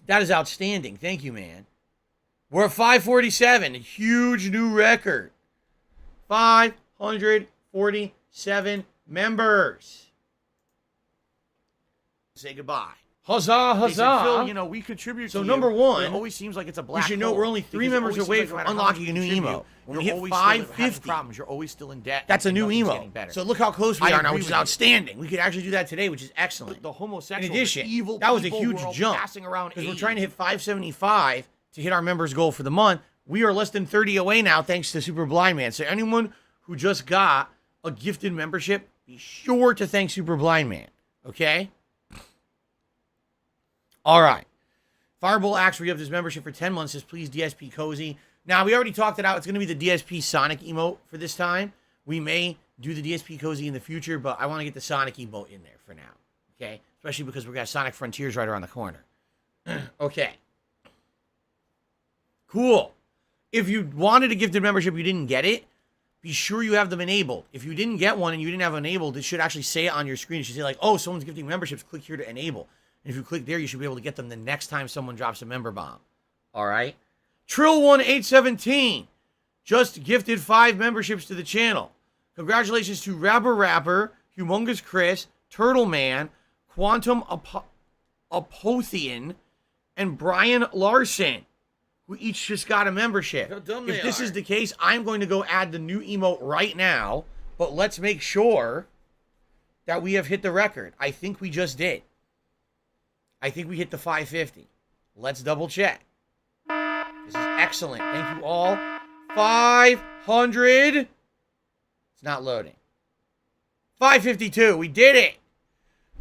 That is outstanding. Thank you, man. We're at 547. A huge new record. 547 members. Say goodbye. Huzzah, huzzah. Phil, you know, we contribute so to number you, one, it always seems like it's a black you should know hole, we're only 3 members away from unlocking a new emote. When we hit 550, problems. You're always still in debt. That's a new emote. So look how close we are now, which is outstanding. We could actually do that today, which is excellent. The homosexual, in addition, evil that was a huge jump because we're trying to hit 575 to hit our members goal for the month. We are less than 30 away now, thanks to Super Blind Man. So anyone who just got a gifted membership, be sure to thank Super Blind Man. Okay? All right. Fireball Axe, where you have this membership for 10 months, says, please, DSP Cozy. Now, we already talked it out. It's going to be the DSP Sonic emote for this time. We may do the DSP Cozy in the future, but I want to get the Sonic emote in there for now. Okay? Especially because we've got Sonic Frontiers right around the corner. Okay. Cool. If you wanted a gifted membership, you didn't get it, be sure you have them enabled. If you didn't get one and you didn't have it enabled, it should actually say it on your screen. It should say like, oh, someone's gifting memberships. Click here to enable. And if you click there, you should be able to get them the next time someone drops a member bomb. All right? Trill1817 just gifted 5 memberships to the channel. Congratulations to Rapper, Humongous Chris, Turtle Man, Quantum Apothian, and Brian Larson, who each just got a membership. How dumb If they this are. is the case, I'm going to go add the new emote right now, but let's make sure that we have hit the record. I think we just did. I think we hit the 550. Let's double check. This is excellent. Thank you all. 500. It's not loading. 552. We did it.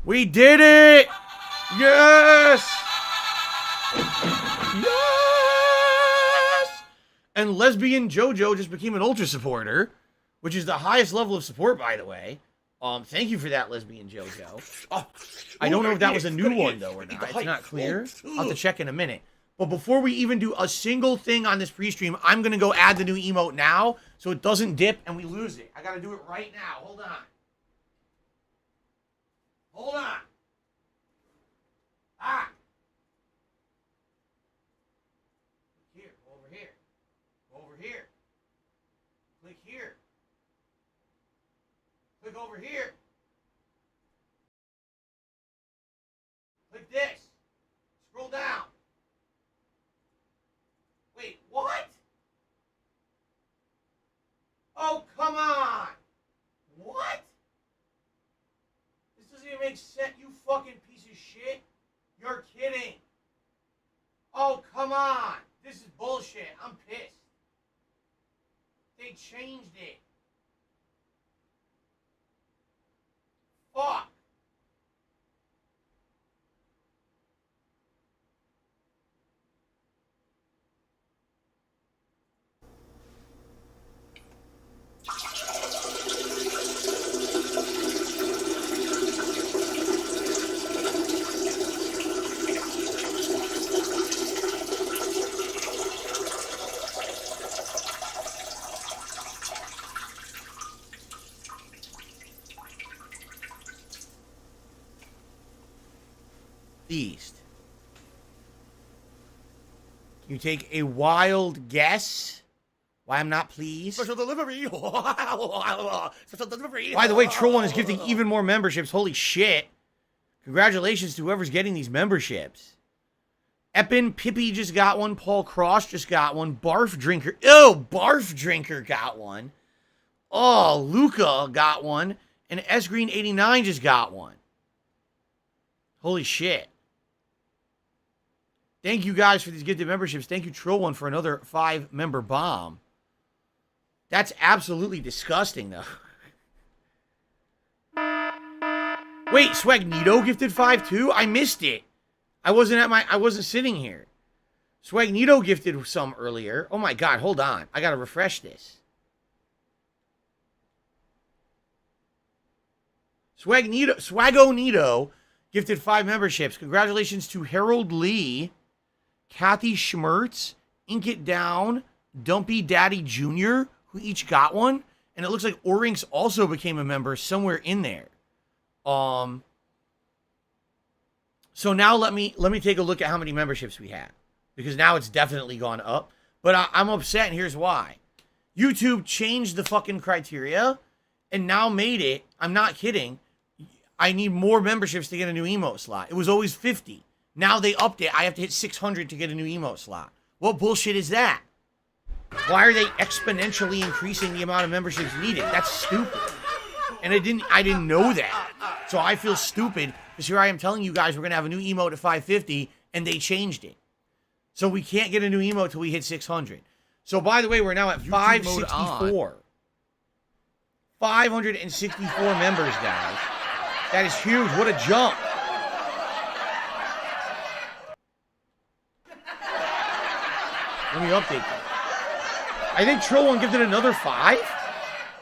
We did it. Yes. Yes. And Lesbian JoJo just became an ultra supporter, which is the highest level of support, by the way. Thank you for that, Lesbian JoJo. Oh, I don't know if that was a new one, though, or not. It's not clear. I'll have to check in a minute. But before we even do a single thing on this pre-stream, I'm going to go add the new emote now so it doesn't dip and we lose it. I got to do it right now. Hold on. Hold on. Ah. Here. Go over here. Go over here. Click here. Click over here. Click this. Scroll down. Wait, what? Oh, come on. What? This doesn't even make sense, you fucking piece of shit. You're kidding. Oh, come on. This is bullshit. I'm pissed. They changed it. Fuck. East. Can you take a wild guess why I'm not pleased? Special delivery. Special delivery. By the way, Troll One is gifting even more memberships. Holy shit. Congratulations to whoever's getting these memberships. Eppin Pippi just got one. Paul Cross just got one. Barf Drinker. Oh, Barf Drinker got one. Oh, Luca got one. And S Green 89 just got one. Holy shit. Thank you guys for these gifted memberships. Thank you, Troll One, for another 5-member bomb. That's absolutely disgusting, though. Wait, Swagnito gifted 5 too? I missed it. I wasn't sitting here. Swagnito gifted some earlier. Oh my god, hold on. I gotta refresh this. Swagonito gifted 5 memberships. Congratulations to Harold Lee, Kathy Schmertz, Ink It Down, Dumpy Daddy Jr., who each got one. And it looks like Orinks also became a member somewhere in there. So now let me take a look at how many memberships we have, because now it's definitely gone up. But I'm upset, and here's why. YouTube changed the fucking criteria and now made it, I'm not kidding, I need more memberships to get a new emote slot. It was always 50. Now they upped it. I have to hit 600 to get a new emote slot. What bullshit is that? Why are they exponentially increasing the amount of memberships needed? That's stupid. And I didn't know that. So I feel stupid because here I am telling you guys we're going to have a new emote at 550 and they changed it. So we can't get a new emote till we hit 600. So by the way, we're now at 564. 564 members, guys. That is huge. What a jump. Let me update that. I think Troll One gifted another 5.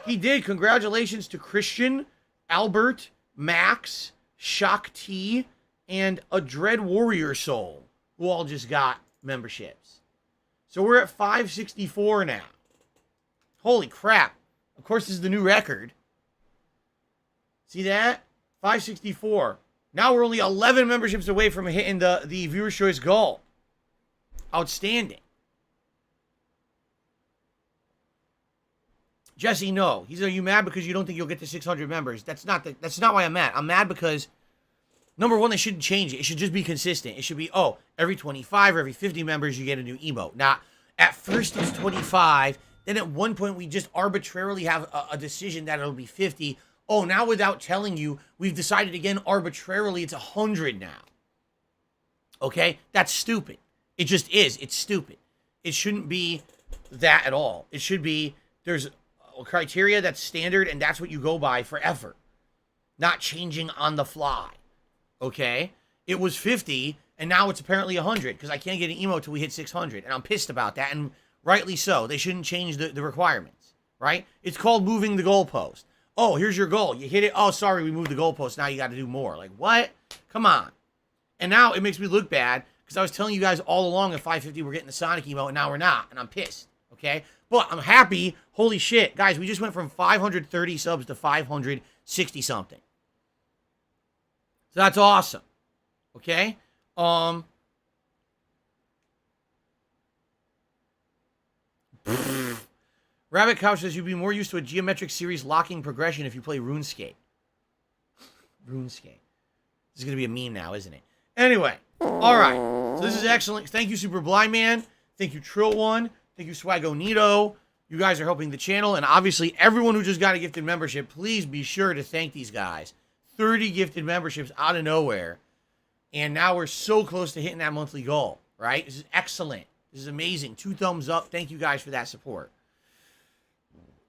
He did. Congratulations to Christian, Albert, Max, Shock T, and a Dread Warrior Soul, who all just got memberships. So we're at 564 now. Holy crap. Of course, this is the new record. See that? 564. Now we're only 11 memberships away from hitting the Viewer's Choice goal. Outstanding. Jesse, no. He's, are you mad because you don't think you'll get to 600 members? That's not why I'm mad. I'm mad because Number one, they shouldn't change it. It should just be consistent. It should be, oh, every 25 or every 50 members, you get a new emote. Now, at first it's 25. Then at one point, we just arbitrarily have a decision that it'll be 50. Oh, now without telling you, we've decided again arbitrarily it's 100 now. Okay? That's stupid. It just is. It's stupid. It shouldn't be that at all. It should be, there's a criteria that's standard, and that's what you go by forever. Not changing on the fly. Okay? It was 50, and now it's apparently 100, because I can't get an emote till we hit 600, and I'm pissed about that, and rightly so. They shouldn't change the requirements, right? It's called moving the goalpost. Oh, here's your goal. You hit it. Oh, sorry, we moved the goalpost. Now you got to do more. Like, what? Come on. And now it makes me look bad, because I was telling you guys all along at 550 we're getting the Sonic emote, and now we're not, and I'm pissed, okay? But I'm happy. Holy shit. Guys, we just went from 530 subs to 560-something. So that's awesome. Okay? Rabbit Cow says you'd be more used to a geometric series locking progression if you play RuneScape. RuneScape. This is going to be a meme now, isn't it? Anyway. Alright. So this is excellent. Thank you, Super Blind Man. Thank you, Trill1. Thank you, Swagonito. You guys are helping the channel. And obviously, everyone who just got a gifted membership, please be sure to thank these guys. 30 gifted memberships out of nowhere. And now we're so close to hitting that monthly goal, right? This is excellent. This is amazing. 2 thumbs up. Thank you guys for that support.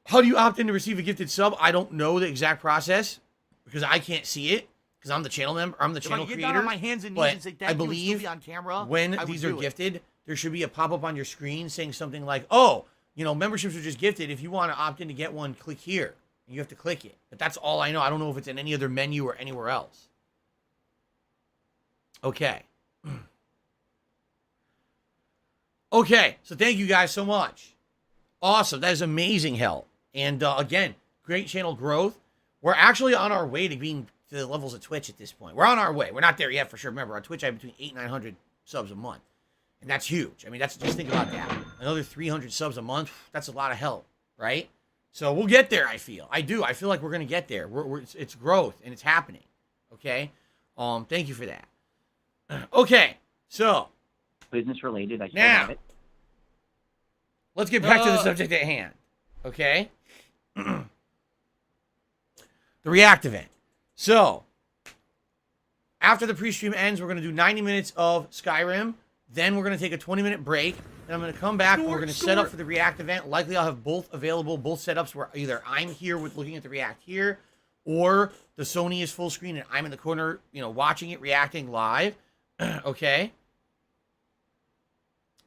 How do you opt in to receive a gifted sub? I don't know the exact process because I can't see it because I'm the channel member. I'm the channel creator. Get down on my hands and knees and say thank I you believe and still be on camera, when these are gifted, there should be a pop-up on your screen saying something like, oh, you know, memberships are just gifted. If you want to opt in to get one, click here. You have to click it. But that's all I know. I don't know if it's in any other menu or anywhere else. Okay. Okay. So thank you guys so much. Awesome. That is amazing help. And again, great channel growth. We're actually on our way to being to the levels of Twitch at this point. We're on our way. We're not there yet for sure. Remember, on Twitch, I have between 800 and 900 subs a month. And that's huge. I mean, that's just think about that. Another 300 subs a month. That's a lot of help, right? So we'll get there, I feel. I do. I feel like we're going to get there. It's growth, and it's happening. Okay? Thank you for that. Okay. So. Business related. I still now, have it. Let's get back to the subject at hand. Okay? The React event. So, after the pre-stream ends, we're going to do 90 minutes of Skyrim. Then we're going to take a 20-minute break. Then I'm going to come back and we're going to set up for the React event. Likely I'll have both available, both setups where either I'm here with looking at the React here, or the Sony is full screen and I'm in the corner, you know, watching it, reacting live. Okay?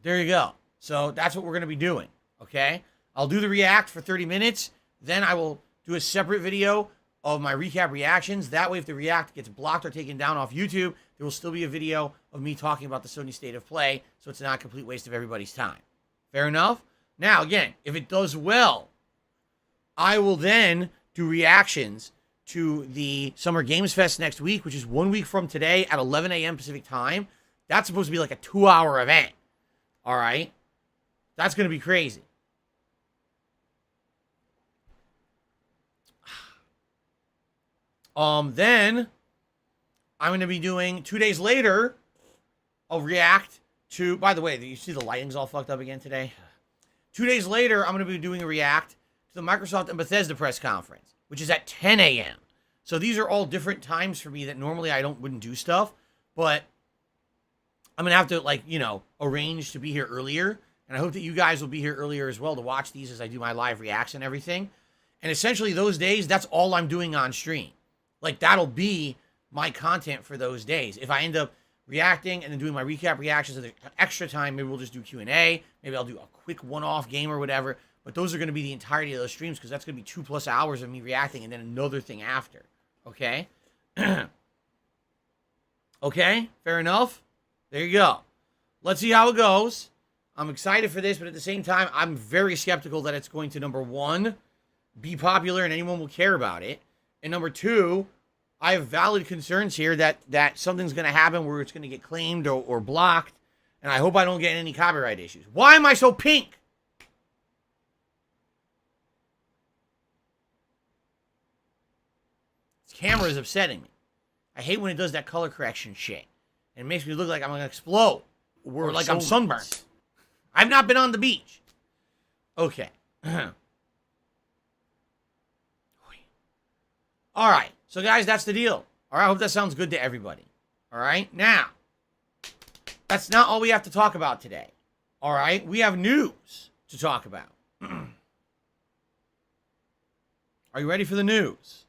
There you go. So that's what we're going to be doing. Okay? I'll do the React for 30 minutes. Then I will do a separate video of my recap reactions. That way, if the React gets blocked or taken down off YouTube, there will still be a video of me talking about the Sony State of Play, so it's not a complete waste of everybody's time. Fair enough? Now, again, if it does well, I will then do reactions to the Summer Games Fest next week, which is 1 week from today at 11 a.m. Pacific time. That's supposed to be like a 2-hour event. All right? That's going to be crazy. Then I'm going to be doing 2 days later, I'll react to, by the way, you see the lighting's all fucked up again today? 2 days later, I'm going to be doing a react to the Microsoft and Bethesda press conference, which is at 10 a.m. So these are all different times for me that normally I wouldn't do stuff, but I'm going to have to, like, you know, arrange to be here earlier. And I hope that you guys will be here earlier as well to watch these as I do my live reacts and everything. And essentially those days, that's all I'm doing on stream. Like, that'll be my content for those days. If I end up reacting and then doing my recap reactions at the extra time, maybe we'll just do Q&A. Maybe I'll do a quick one-off game or whatever. But those are going to be the entirety of those streams because that's going to be 2+ hours of me reacting and then another thing after. Okay? Okay? Fair enough? There you go. Let's see how it goes. I'm excited for this, but at the same time, I'm very skeptical that it's going to, number one, be popular and anyone will care about it. And number two, I have valid concerns here that something's going to happen where it's going to get claimed or blocked. And I hope I don't get any copyright issues. Why am I so pink? This camera is upsetting me. I hate when it does that color correction shit. It makes me look like I'm gonna explode. Or like I'm sunburned. I've not been on the beach. Okay. All right. So, guys, that's the deal. All right. I hope that sounds good to everybody. All right. Now, that's not all we have to talk about today. All right. We have news to talk about. Are you ready for the news?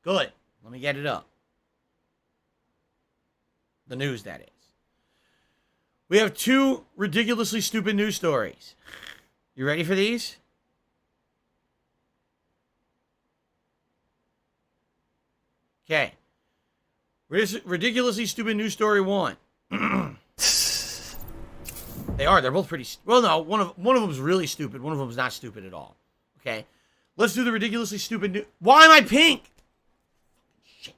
Good. Let me get it up. The news, that is. We have 2 ridiculously stupid news stories. You ready for these? Okay. Ridiculously stupid news story 1. They are. They're both pretty... Well, no. One of them is really stupid. One of them is not stupid at all. Okay. Let's do the ridiculously stupid news... Why am I pink? Shit.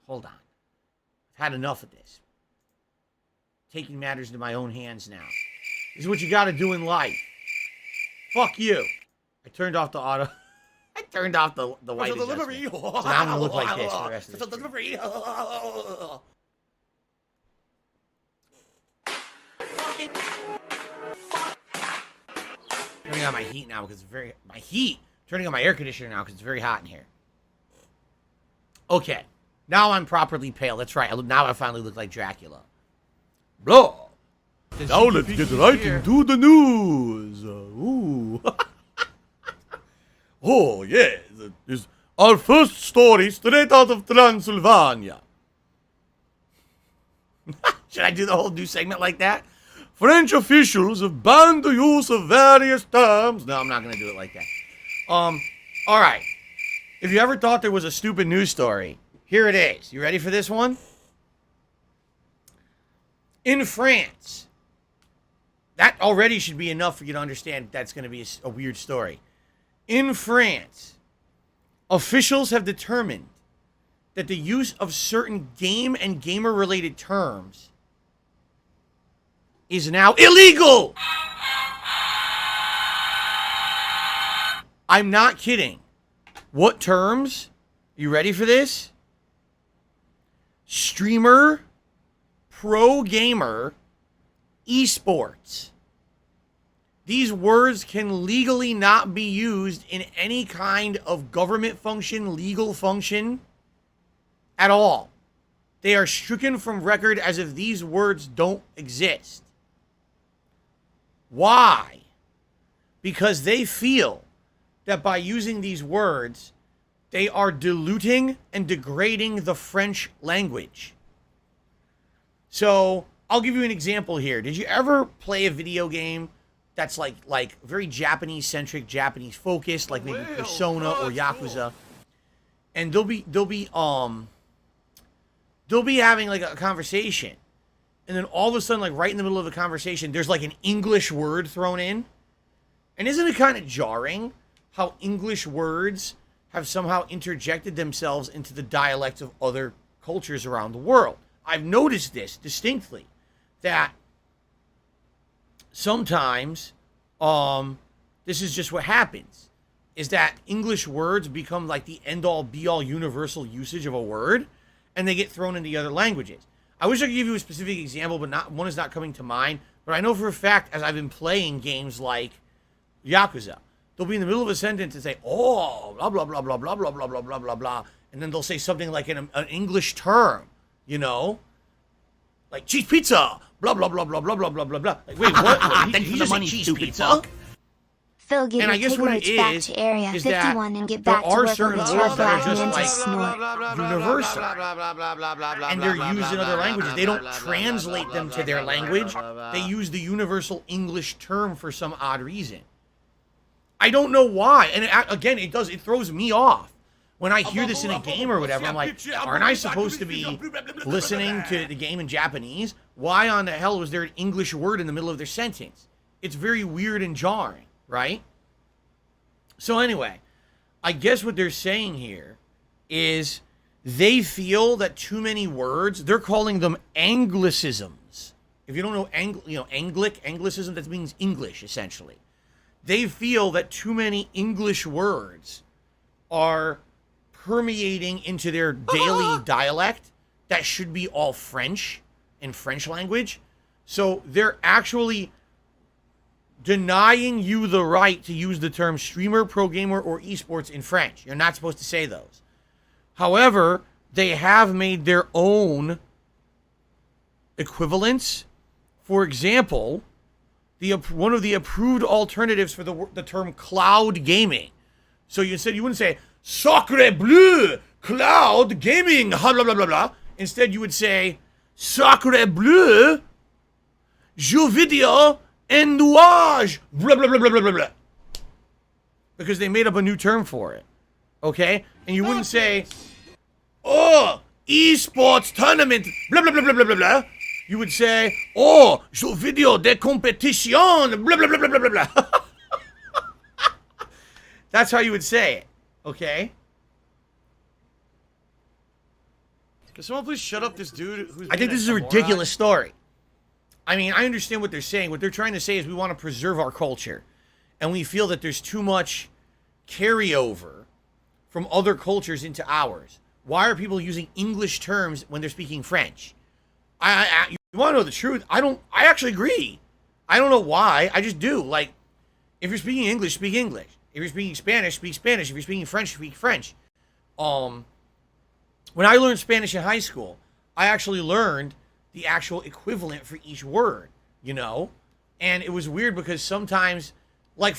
Hold on. I've had enough of this. Taking matters into my own hands now. This is what you gotta do in life. Fuck you. I turned off the auto... I turned off the white adjustment. So now I'm gonna look like this for the rest of the delivery. Turning on my heat now because it's very... Turning on my air conditioner now because it's very hot in here. Okay. Now I'm properly pale. That's right. Now I finally look like Dracula. Blah. Now let's get right into the news. Ooh. Oh, yes. It's our first story straight out of Transylvania. Should I do the whole new segment like that? French officials have banned the use of various terms. No, I'm not going to do it like that. All right. If you ever thought there was a stupid news story, here it is. You ready for this one? In France, that already should be enough for you to understand that's going to be a weird story. In France, officials have determined that the use of certain game and gamer-related terms is now illegal. I'm not kidding. What terms? You ready for this? Streamer, pro gamer, esports. These words can legally not be used in any kind of government function, legal function at all. They are stricken from record as if these words don't exist. Why? Because they feel that by using these words, they are diluting and degrading the French language. So, I'll give you an example here. Did you ever play a video game that's like very Japanese-centric, Japanese-focused, like maybe Persona or Yakuza? And they'll be having like a conversation, and then all of a sudden, like right in the middle of the conversation, there's like an English word thrown in. And isn't it kind of jarring how English words have somehow interjected themselves into the dialects of other cultures around the world? I've noticed this distinctly, that sometimes this is just what happens, is that English words become like the end-all, be-all universal usage of a word, and they get thrown into other languages. I wish I could give you a specific example, but one is not coming to mind. But I know for a fact, as I've been playing games like Yakuza, they'll be in the middle of a sentence and say, oh, blah, blah, blah, blah, blah, blah, blah, blah, blah, blah, blah. And then they'll say something like an English term, you know? Like cheese pizza, blah, blah, blah, blah, blah, blah, blah, blah, blah. Like, wait, what? Thank you for the money, stupid fuck. Phil, get and I your guess what it back is to Area is 51 that and get there back to are work certain with words your that are just black like snort. universal, and they're used in other languages. They don't translate them to their language. They use the universal English term for some odd reason. I don't know why. And again, it throws me off. When I hear this in a game or whatever, I'm like, aren't I supposed to be listening to the game in Japanese? Why on the hell was there an English word in the middle of their sentence? It's very weird and jarring, right? So anyway, I guess what they're saying here is they feel that too many words, they're calling them Anglicisms. If you don't know Anglicism, that means English, essentially. They feel that too many English words are permeating into their daily dialect that should be all French and French language. So they're actually denying you the right to use the term streamer, pro gamer, or esports in French. You're not supposed to say those. However, they have made their own equivalents. For example, one of the approved alternatives for the term cloud gaming. So you wouldn't say Sacre bleu, cloud gaming, blah blah blah blah. Instead, you would say Sacre bleu, jeux vidéo and nuage, blah blah blah blah blah blah blah. Because they made up a new term for it. Okay? And you wouldn't say, oh, esports tournament, blah blah blah blah blah blah blah. You would say, oh, jeux vidéo de compétition, blah blah blah blah blah blah. That's how you would say it. Okay? Can someone please shut up this dude who's... I think this is a ridiculous story. I mean, I understand what they're saying. What they're trying to say is we want to preserve our culture. And we feel that there's too much carryover from other cultures into ours. Why are people using English terms when they're speaking French? You want to know the truth? I actually agree. I don't know why. I just do. Like, if you're speaking English, speak English. If you're speaking Spanish, speak Spanish. If you're speaking French, speak French. When I learned Spanish in high school, I actually learned the actual equivalent for each word, you know? And it was weird because sometimes, like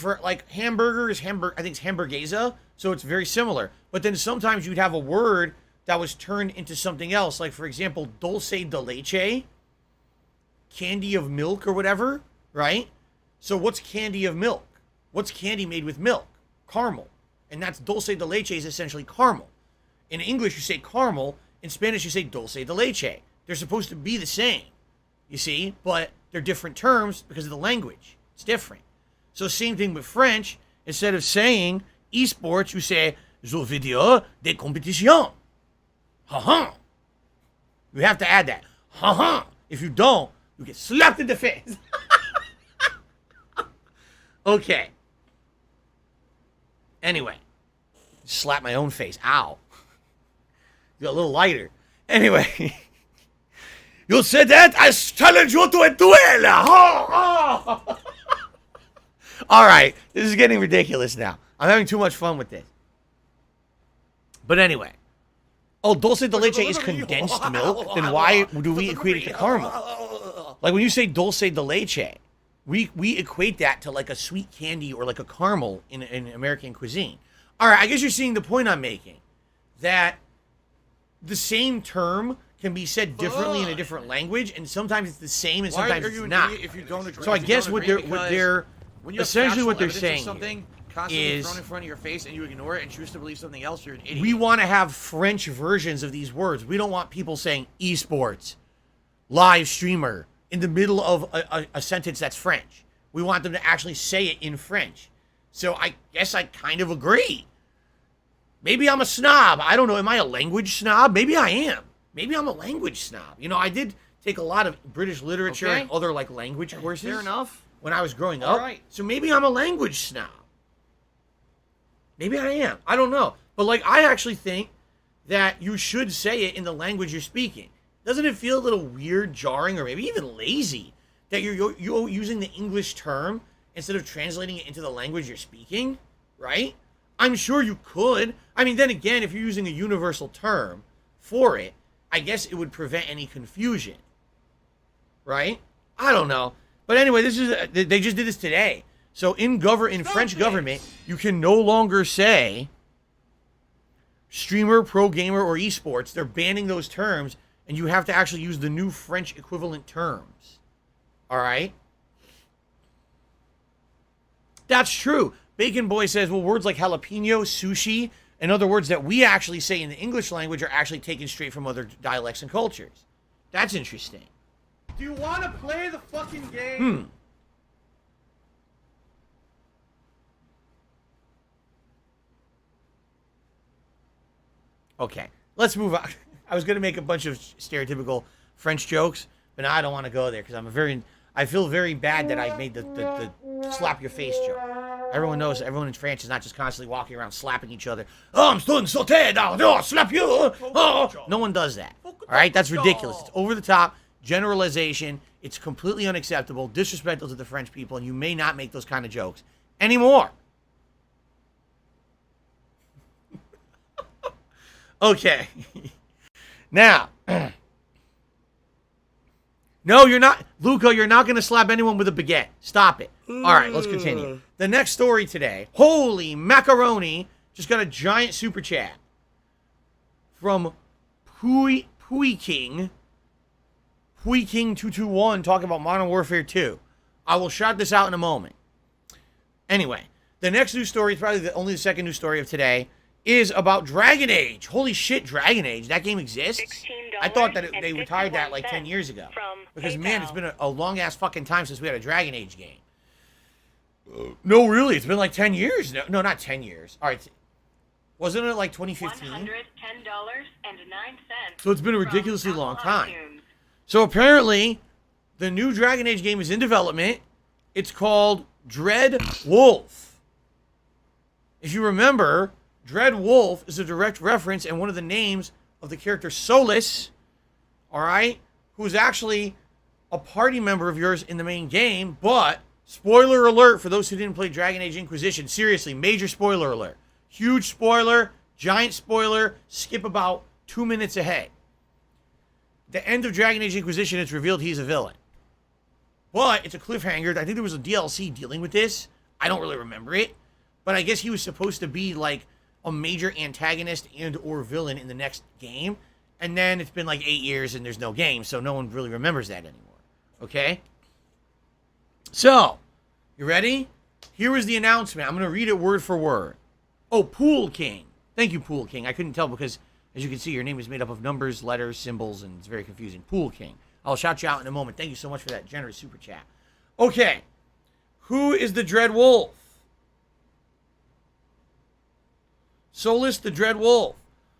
hamburgers, I think it's hamburguesa, so it's very similar. But then sometimes you'd have a word that was turned into something else. Like, for example, dulce de leche, candy of milk or whatever, right? So what's candy of milk? What's candy made with milk? Caramel. And that's dulce de leche is essentially caramel. In English, you say caramel. In Spanish, you say dulce de leche. They're supposed to be the same, you see? But they're different terms because of the language. It's different. So same thing with French. Instead of saying esports, you say jeux vidéo de compétition. Ha-ha. You have to add that. Ha-ha. If you don't, you get slapped in the face. Okay. Anyway. Slap my own face. Ow. You're a little lighter. Anyway. You said that? I challenge you to a duel. Oh, oh. All right. This is getting ridiculous now. I'm having too much fun with this. But anyway. Oh, dulce de leche is condensed milk? Then why do we equate it to caramel? Like when you say dulce de leche, we equate that to like a sweet candy or like a caramel in American cuisine. All right, I guess you're seeing the point I'm making. That the same term can be said differently in a different language, and sometimes it's the same and sometimes it's not. If you don't agree, so I guess what they're essentially what they're saying something constantly is thrown in front of your face and you ignore it and choose to believe something else, you're an idiot. we want to have French versions of these words. We don't want people saying esports, live streamer in the middle of a sentence that's French. We want them to actually say it in French. So I guess I kind of agree. Maybe I'm a snob. I don't know. Am I a language snob? Maybe I am. Maybe I'm a language snob. You know, I did take a lot of British literature and other like language courses. Fair enough. When I was growing up. Right. So maybe I'm a language snob. Maybe I am. I don't know. But like, I actually think that you should say it in the language you're speaking. Doesn't it feel a little weird, jarring, or maybe even lazy that you're using the English term instead of translating it into the language you're speaking? Right? I'm sure you could. I mean, then again, if you're using a universal term for it, I guess it would prevent any confusion. Right? I don't know. But anyway, they just did this today. So in French government, you can no longer say streamer, pro gamer, or esports. They're banning those terms, and you have to actually use the new French equivalent terms. All right? That's true. Bacon Boy says, well, words like jalapeno, sushi, and other words that we actually say in the English language are actually taken straight from other dialects and cultures. That's interesting. Do you want to play the fucking game? Okay, let's move on. I was going to make a bunch of stereotypical French jokes, but now I don't want to go there because I feel very bad that I made the slap your face joke. Everyone knows everyone in France is not just constantly walking around slapping each other. Oh, I'm still sauté now. Oh, I'll slap you. Oh. No one does that. All right? That's ridiculous. It's over the top. Generalization. It's completely unacceptable, disrespectful to the French people, and you may not make those kind of jokes anymore. Okay. Now, no, you're not, Luca, you're not going to slap anyone with a baguette. Stop it. All right, let's continue. The next story today, holy macaroni, just got a giant super chat from Pui King 221 talking about Modern Warfare 2. I will shout this out in a moment. Anyway, the next news story, probably only the second news story of today, is about Dragon Age. Holy shit, Dragon Age. That game exists? I thought that they retired that like 10 years ago. Because, man, it's been a long-ass fucking time since we had a Dragon Age game. No, really. It's been like 10 years. No, not 10 years. All right. Wasn't it like 2015? $110.09. So it's been a ridiculously long time. So apparently, the new Dragon Age game is in development. It's called Dread Wolf. If you remember, Dread Wolf is a direct reference and one of the names of the character Solus, all right, who is actually a party member of yours in the main game, but spoiler alert for those who didn't play Dragon Age Inquisition. Seriously, major spoiler alert. Huge spoiler, giant spoiler, skip about 2 minutes ahead. The end of Dragon Age Inquisition, it's revealed he's a villain. But it's a cliffhanger. I think there was a DLC dealing with this. I don't really remember it. But I guess he was supposed to be like a major antagonist and or villain in the next game. And then it's been like 8 years and there's no game, so no one really remembers that anymore. Okay? So, you ready? Here is the announcement. I'm going to read it word for word. Oh, Pool King. Thank you, Pool King. I couldn't tell because, as you can see, your name is made up of numbers, letters, symbols, and it's very confusing. Pool King. I'll shout you out in a moment. Thank you so much for that generous super chat. Okay. Who is the Dread Wolf? Solus the Dread Wolf.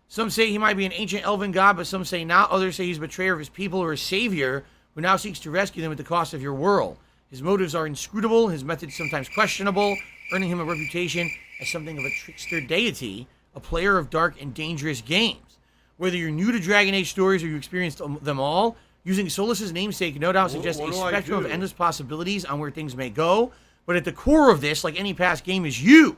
Some say he might be an ancient elven god, but some say not. Others say he's a betrayer of his people or a savior who now seeks to rescue them at the cost of your world. His motives are inscrutable, his methods sometimes questionable, earning him a reputation as something of a trickster deity, a player of dark and dangerous games. Whether you're new to Dragon Age stories or you experienced them all, using Solus's namesake no doubt suggests a spectrum of endless possibilities on where things may go, but at the core of this, like any past game, is you.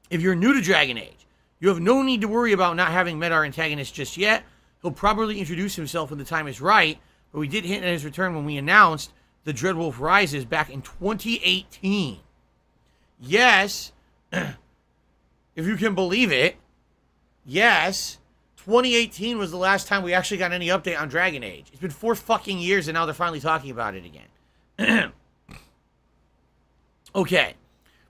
If you're new to Dragon Age, you have no need to worry about not having met our antagonist just yet. He'll probably introduce himself when the time is right, but we did hint at his return when we announced the Dreadwolf Rises back in 2018. Yes, if you can believe it, yes, 2018 was the last time we actually got any update on Dragon Age. It's been 4 fucking years and now they're finally talking about it again. Okay.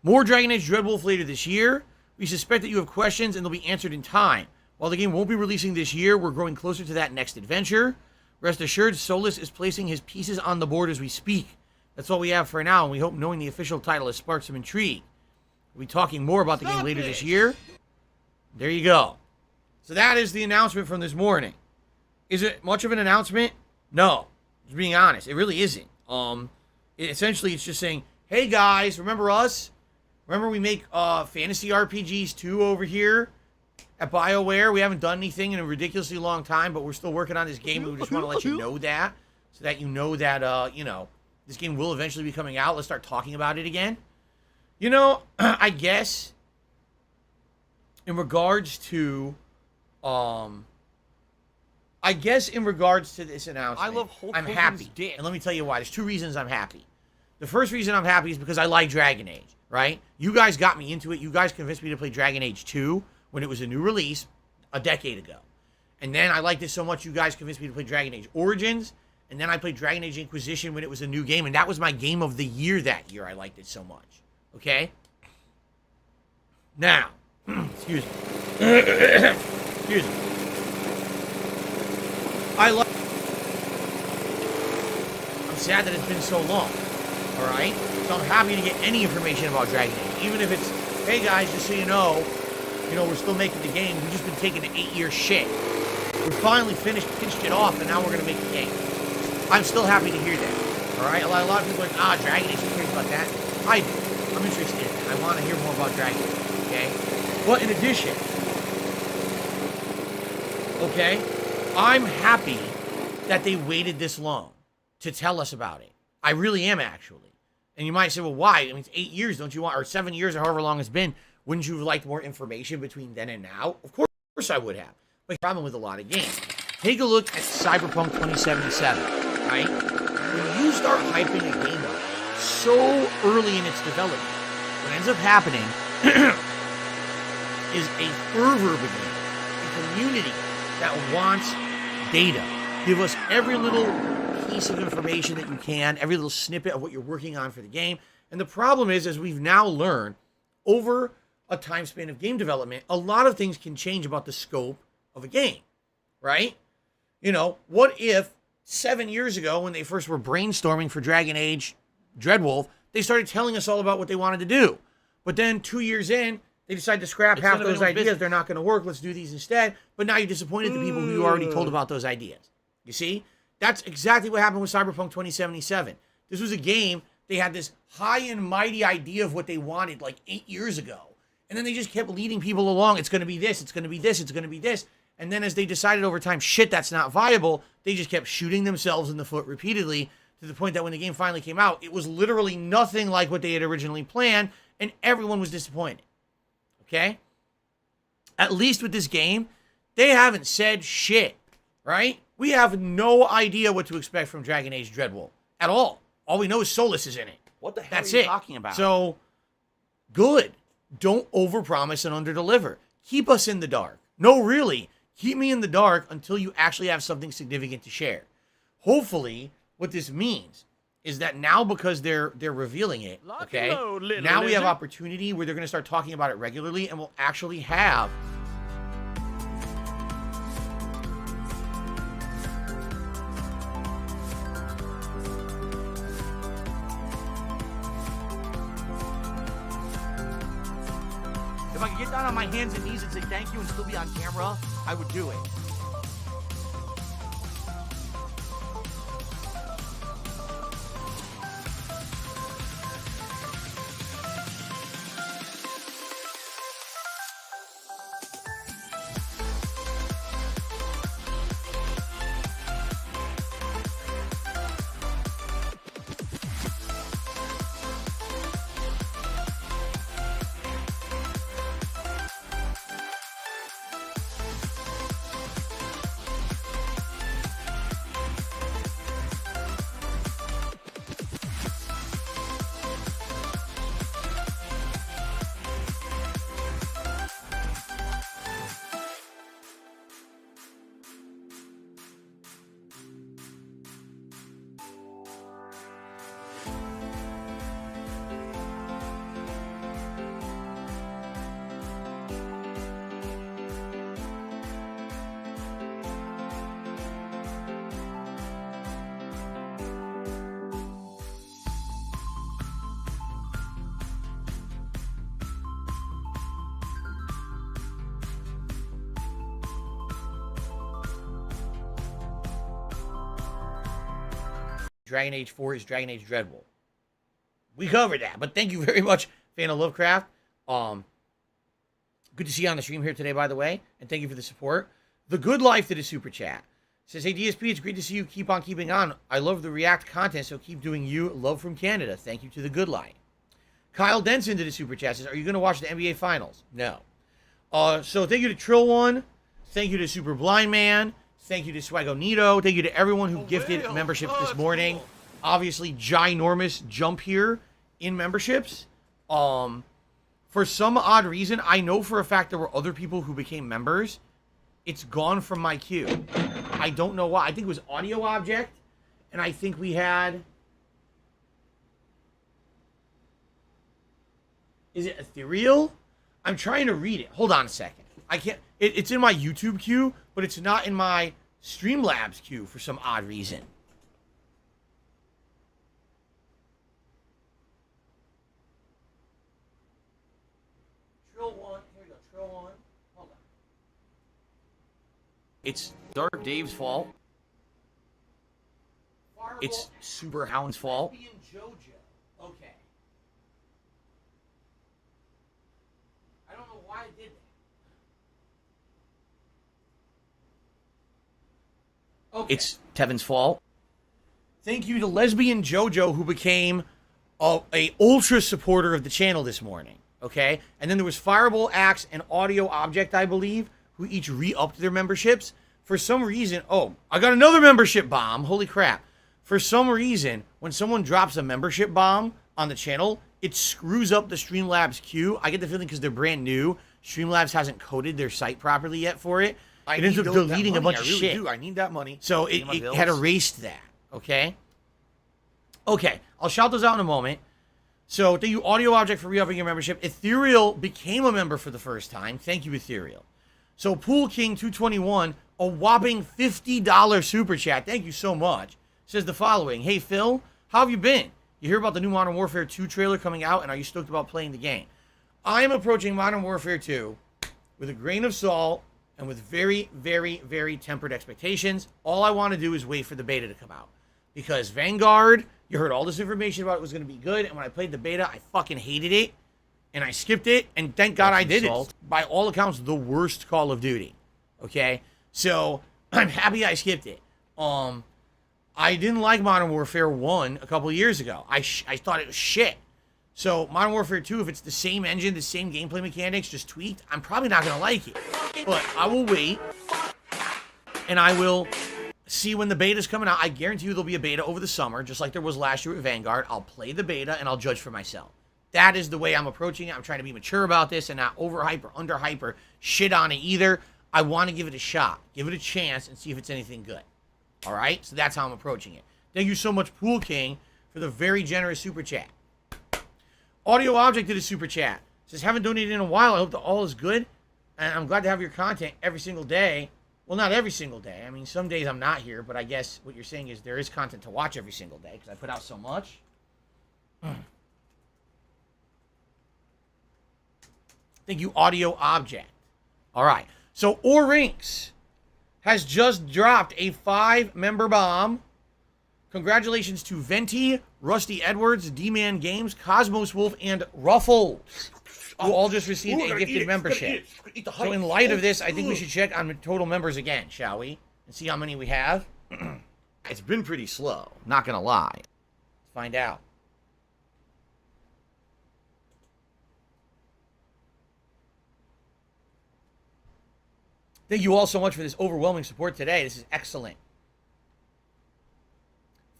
More Dragon Age Dreadwolf later this year. We suspect that you have questions and they'll be answered in time. While the game won't be releasing this year, we're growing closer to that next adventure. Rest assured, Solus is placing his pieces on the board as we speak. That's all we have for now, and we hope knowing the official title has sparked some intrigue. We'll be talking more about the game later this year. There you go. So that is the announcement from this morning. Is it much of an announcement? No. Just being honest, it really isn't. Essentially, it's just saying, hey guys, remember us? Remember we make fantasy RPGs too over here at BioWare? We haven't done anything in a ridiculously long time, but we're still working on this game. We just want to let you know that, so that you know that, you know, this game will eventually be coming out. Let's start talking about it again. You know, I guess in regards to, this announcement, I'm happy. And let me tell you why. There's 2 reasons I'm happy. The first reason I'm happy is because I like Dragon Age, right? You guys got me into it. You guys convinced me to play Dragon Age 2 when it was a new release a decade ago. And then I liked it so much, you guys convinced me to play Dragon Age Origins. And then I played Dragon Age Inquisition when it was a new game. And that was my game of the year that year. I liked it so much. Okay? Now, excuse me. Excuse me. I'm sad that it's been so long. Alright? So I'm happy to get any information about Dragon Age. Even if it's, hey guys, just so you know, we're still making the game. We've just been taking an 8-year shit. We finally pinched it off, and now we're going to make the game. I'm still happy to hear that. Alright? A lot of people are like, Dragon Age, who cares about that? I do. I'm interested. I want to hear more about Dragon Age, okay? But in addition, okay, I'm happy that they waited this long to tell us about it. I really am, actually. And you might say, well, why? I mean, it's 8 years, don't you want, or 7 years, or however long it's been. Wouldn't you have liked more information between then and now? Of course I would have. But the problem with a lot of games. Take a look at Cyberpunk 2077, right? When you start hyping a game up so early in its development, what ends up happening is a fervor begins, a community that wants data. Give us every little piece of information that you can, every little snippet of what you're working on for the game. And the problem is, as we've now learned, over a time span of game development, a lot of things can change about the scope of a game, right? You know, what if 7 years ago, when they first were brainstorming for Dragon Age Dreadwolf, they started telling us all about what they wanted to do. But then 2 years in, they decided to scrap half those ideas. Business. They're not going to work. Let's do these instead. But now you're disappointed the people who you already told about those ideas. You see? That's exactly what happened with Cyberpunk 2077. This was a game, they had this high and mighty idea of what they wanted like 8 years ago. And then they just kept leading people along. It's going to be this, it's going to be this, it's going to be this. And then as they decided over time, shit, that's not viable, they just kept shooting themselves in the foot repeatedly to the point that when the game finally came out, it was literally nothing like what they had originally planned, and everyone was disappointed. Okay? At least with this game, they haven't said shit, right? We have no idea what to expect from Dragon Age Dreadwolf at all. All we know is Solus is in it. What the hell That's are you it. talking about? So, good. Don't overpromise and underdeliver. Keep us in the dark. No, really. Keep me in the dark until you actually have something significant to share. Hopefully, what this means is that now, because they're revealing it, okay, now we have opportunity where they're going to start talking about it regularly, and we'll actually have if I could get down on my hands and knees and say thank you and still be on camera, I would do it. Dragon Age 4 is Dragon Age Dreadwolf. We covered that, but thank you very much, fan of Lovecraft. Good to see you on the stream here today, by the way, and thank you for the support. The Good Life did a super chat. Says, hey, DSP, it's great to see you keep on keeping on. I love the React content, so keep doing you. Love from Canada. Thank you to The Good Life. Kyle Denson did a super chat. Says, are you going to watch the NBA Finals? No. So thank you to Trill One. Thank you to Super Blind Man. Thank you to Swagonito. Thank you to everyone who gifted memberships this morning. Obviously, ginormous jump here in memberships. For some odd reason, I know for a fact there were other people who became members. It's gone from my queue. I don't know why. I think it was Audio Object, and I think we had... Is it Ethereal? I'm trying to read it. Hold on a second. I can't... It's in my YouTube queue, but it's not in my Streamlabs queue for some odd reason. Trill One. Here we go. Trill One. Hold on. It's Dark Dave's fault. It's Super Hound's fault. Okay. did that. Okay. It's Tevin's fault. Thank you to Lesbian JoJo, who became a ultra supporter of the channel this morning. Okay? And then there was Fireball Axe and Audio Object, I believe, who each re-upped their memberships. For some reason, oh, I got another membership bomb. Holy crap. For some reason, when someone drops a membership bomb on the channel, it screws up the Streamlabs queue. I get the feeling because they're brand new, Streamlabs hasn't coded their site properly yet for it. It ends up deleting a bunch of shit. I need that money. So it had erased that, okay? Okay, I'll shout those out in a moment. So thank you, Audio Object, for re-upping your membership. Ethereal became a member for the first time. Thank you, Ethereal. So Pool King 221, a whopping $50 super chat. Thank you so much. Says the following. Hey, Phil, how have you been? You hear about the new Modern Warfare 2 trailer coming out, and are you stoked about playing the game? I am approaching Modern Warfare 2 with a grain of salt and with very, very, very tempered expectations. All I want to do is wait for the beta to come out. Because Vanguard, you heard all this information about it was going to be good, and when I played the beta, I fucking hated it, and I skipped it, and thank God I did it. By all accounts, the worst Call of Duty. Okay? So, I'm happy I skipped it. I didn't like Modern Warfare 1 a couple of years ago. I thought it was shit. So, Modern Warfare 2, if it's the same engine, the same gameplay mechanics, just tweaked, I'm probably not going to like it. But I will wait, and I will see when the beta's coming out. I guarantee you there'll be a beta over the summer, just like there was last year with Vanguard. I'll play the beta, and I'll judge for myself. That is the way I'm approaching it. I'm trying to be mature about this and not overhype or underhype or shit on it either. I want to give it a shot, give it a chance, and see if it's anything good. All right? So that's how I'm approaching it. Thank you so much, Pool King, for the very generous super chat. Audio Object did a super chat. Says, haven't donated in a while. I hope that all is good. And I'm glad to have your content every single day. Well, not every single day. I mean, some days I'm not here, but I guess what you're saying is there is content to watch every single day because I put out so much. Thank you, Audio Object. All right. So, Orinks has just dropped a 5-member bomb. Congratulations to Venti, Rusty Edwards, D-Man Games, Cosmos Wolf, and Ruffles, who all just received a gifted membership. So in light of this, I think we should check on total members again, shall we? And see how many we have. It's been pretty slow, not gonna lie. Let's find out. Thank you all so much for this overwhelming support today. This is excellent.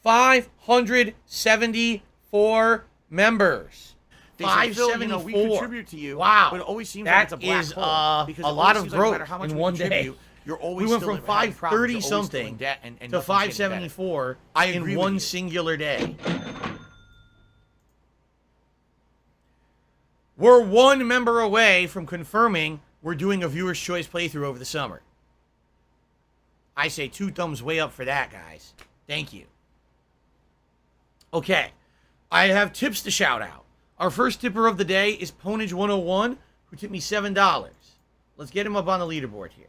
574 members. 574. We contribute to you. Wow. But it always seems like it's a black hole. Because a lot of growth in one day. You're always we went from 530 something to 574 in one singular day. We're one member away from confirming we're doing a viewer's choice playthrough over the summer. I say 2 thumbs way up for that, guys. Thank you. Okay, I have tips to shout out. Our first tipper of the day is Ponage101, who tipped me $7. Let's get him up on the leaderboard here.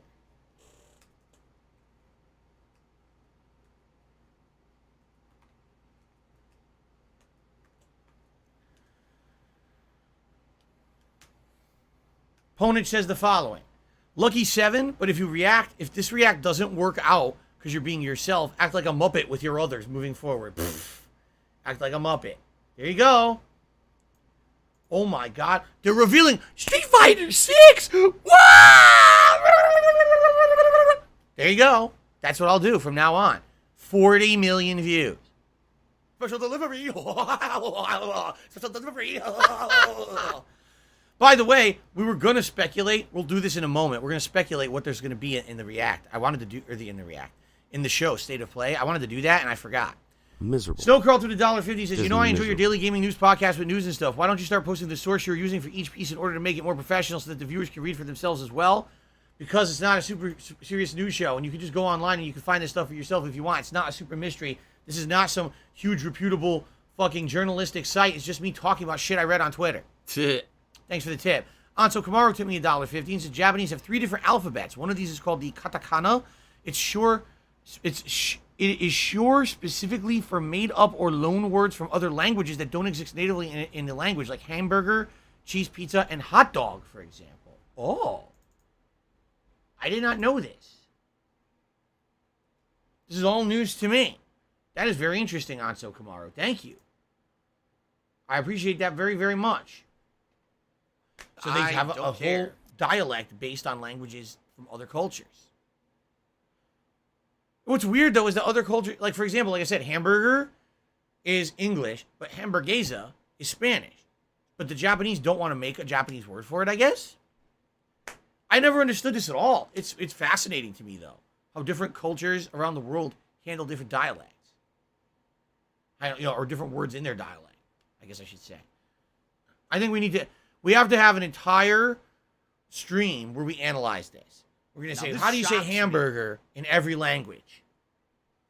Ponage says the following. Lucky 7, but if this react doesn't work out because you're being yourself, act like a Muppet with your others moving forward. Act like a Muppet. There you go. Oh my God. They're revealing Street Fighter 6! Wow! There you go. That's what I'll do from now on. 40 million views. Special delivery. Special delivery. By the way, we were going to speculate. We'll do this in a moment. We're going to speculate what there's going to be in the React. I wanted to do, or in the show, State of Play. I wanted to do that, and I forgot. Miserable. Snowcrawl to the $1.50 says, you know I enjoy your daily gaming news podcast with news and stuff. Why don't you start posting the source you're using for each piece in order to make it more professional so that the viewers can read for themselves as well? Because it's not a super serious news show, and you can just go online and you can find this stuff for yourself if you want. It's not a super mystery. This is not some huge, reputable, fucking journalistic site. It's just me talking about shit I read on Twitter. Thanks for the tip. Anso Kamaru tipped me $1.50 and said Japanese have 3 different alphabets. One of these is called the katakana. It is sure specifically for made-up or loan words from other languages that don't exist natively in the language, like hamburger, cheese pizza, and hot dog, for example. Oh. I did not know this. This is all news to me. That is very interesting, Anso Kamaru. Thank you. I appreciate that very, very much. So they have a whole dialect based on languages from other cultures. What's weird, though, is the other culture... Like, for example, like I said, hamburger is English, but hamburguesa is Spanish. But the Japanese don't want to make a Japanese word for it, I guess. I never understood this at all. It's fascinating to me, though, how different cultures around the world handle different dialects. Or different words in their dialect, I guess I should say. I think we have to have an entire stream where we analyze this. We're going to say, how do you say hamburger in every language?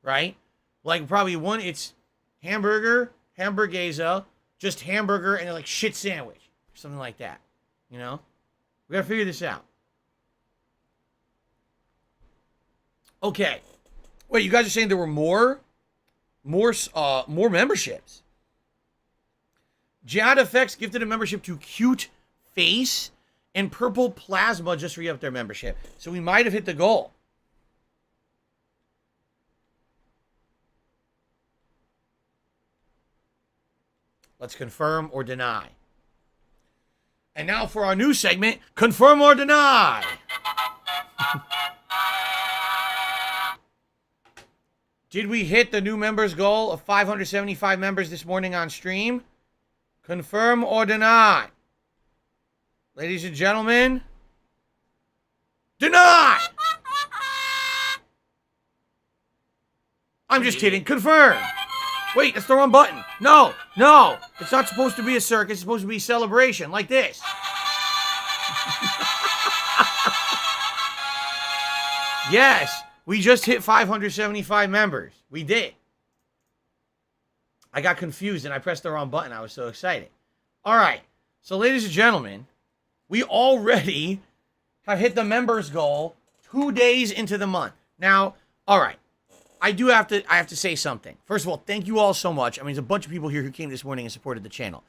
Right? Like, probably one, it's hamburger, hamburguesa, just hamburger, and then like shit sandwich. Or something like that. You know? We got to figure this out. Okay. Wait, you guys are saying there were more memberships. Jad Effects gifted a membership to Cute Face, and Purple Plasma just re-upped their membership. So we might have hit the goal. Let's confirm or deny. And now for our new segment, Confirm or Deny. Did we hit the new members goal of 575 members this morning on stream? Confirm or deny? Ladies and gentlemen, deny! I'm just kidding. Confirm. Wait, that's the wrong button. No. It's not supposed to be a circus. It's supposed to be a celebration like this. Yes. We just hit 575 members. We did. I got confused and I pressed the wrong button. I was so excited. All right. So, ladies and gentlemen, we already have hit the members goal 2 days into the month. Now, all right. I have to say something. First of all, thank you all so much. I mean, there's a bunch of people here who came this morning and supported the channel.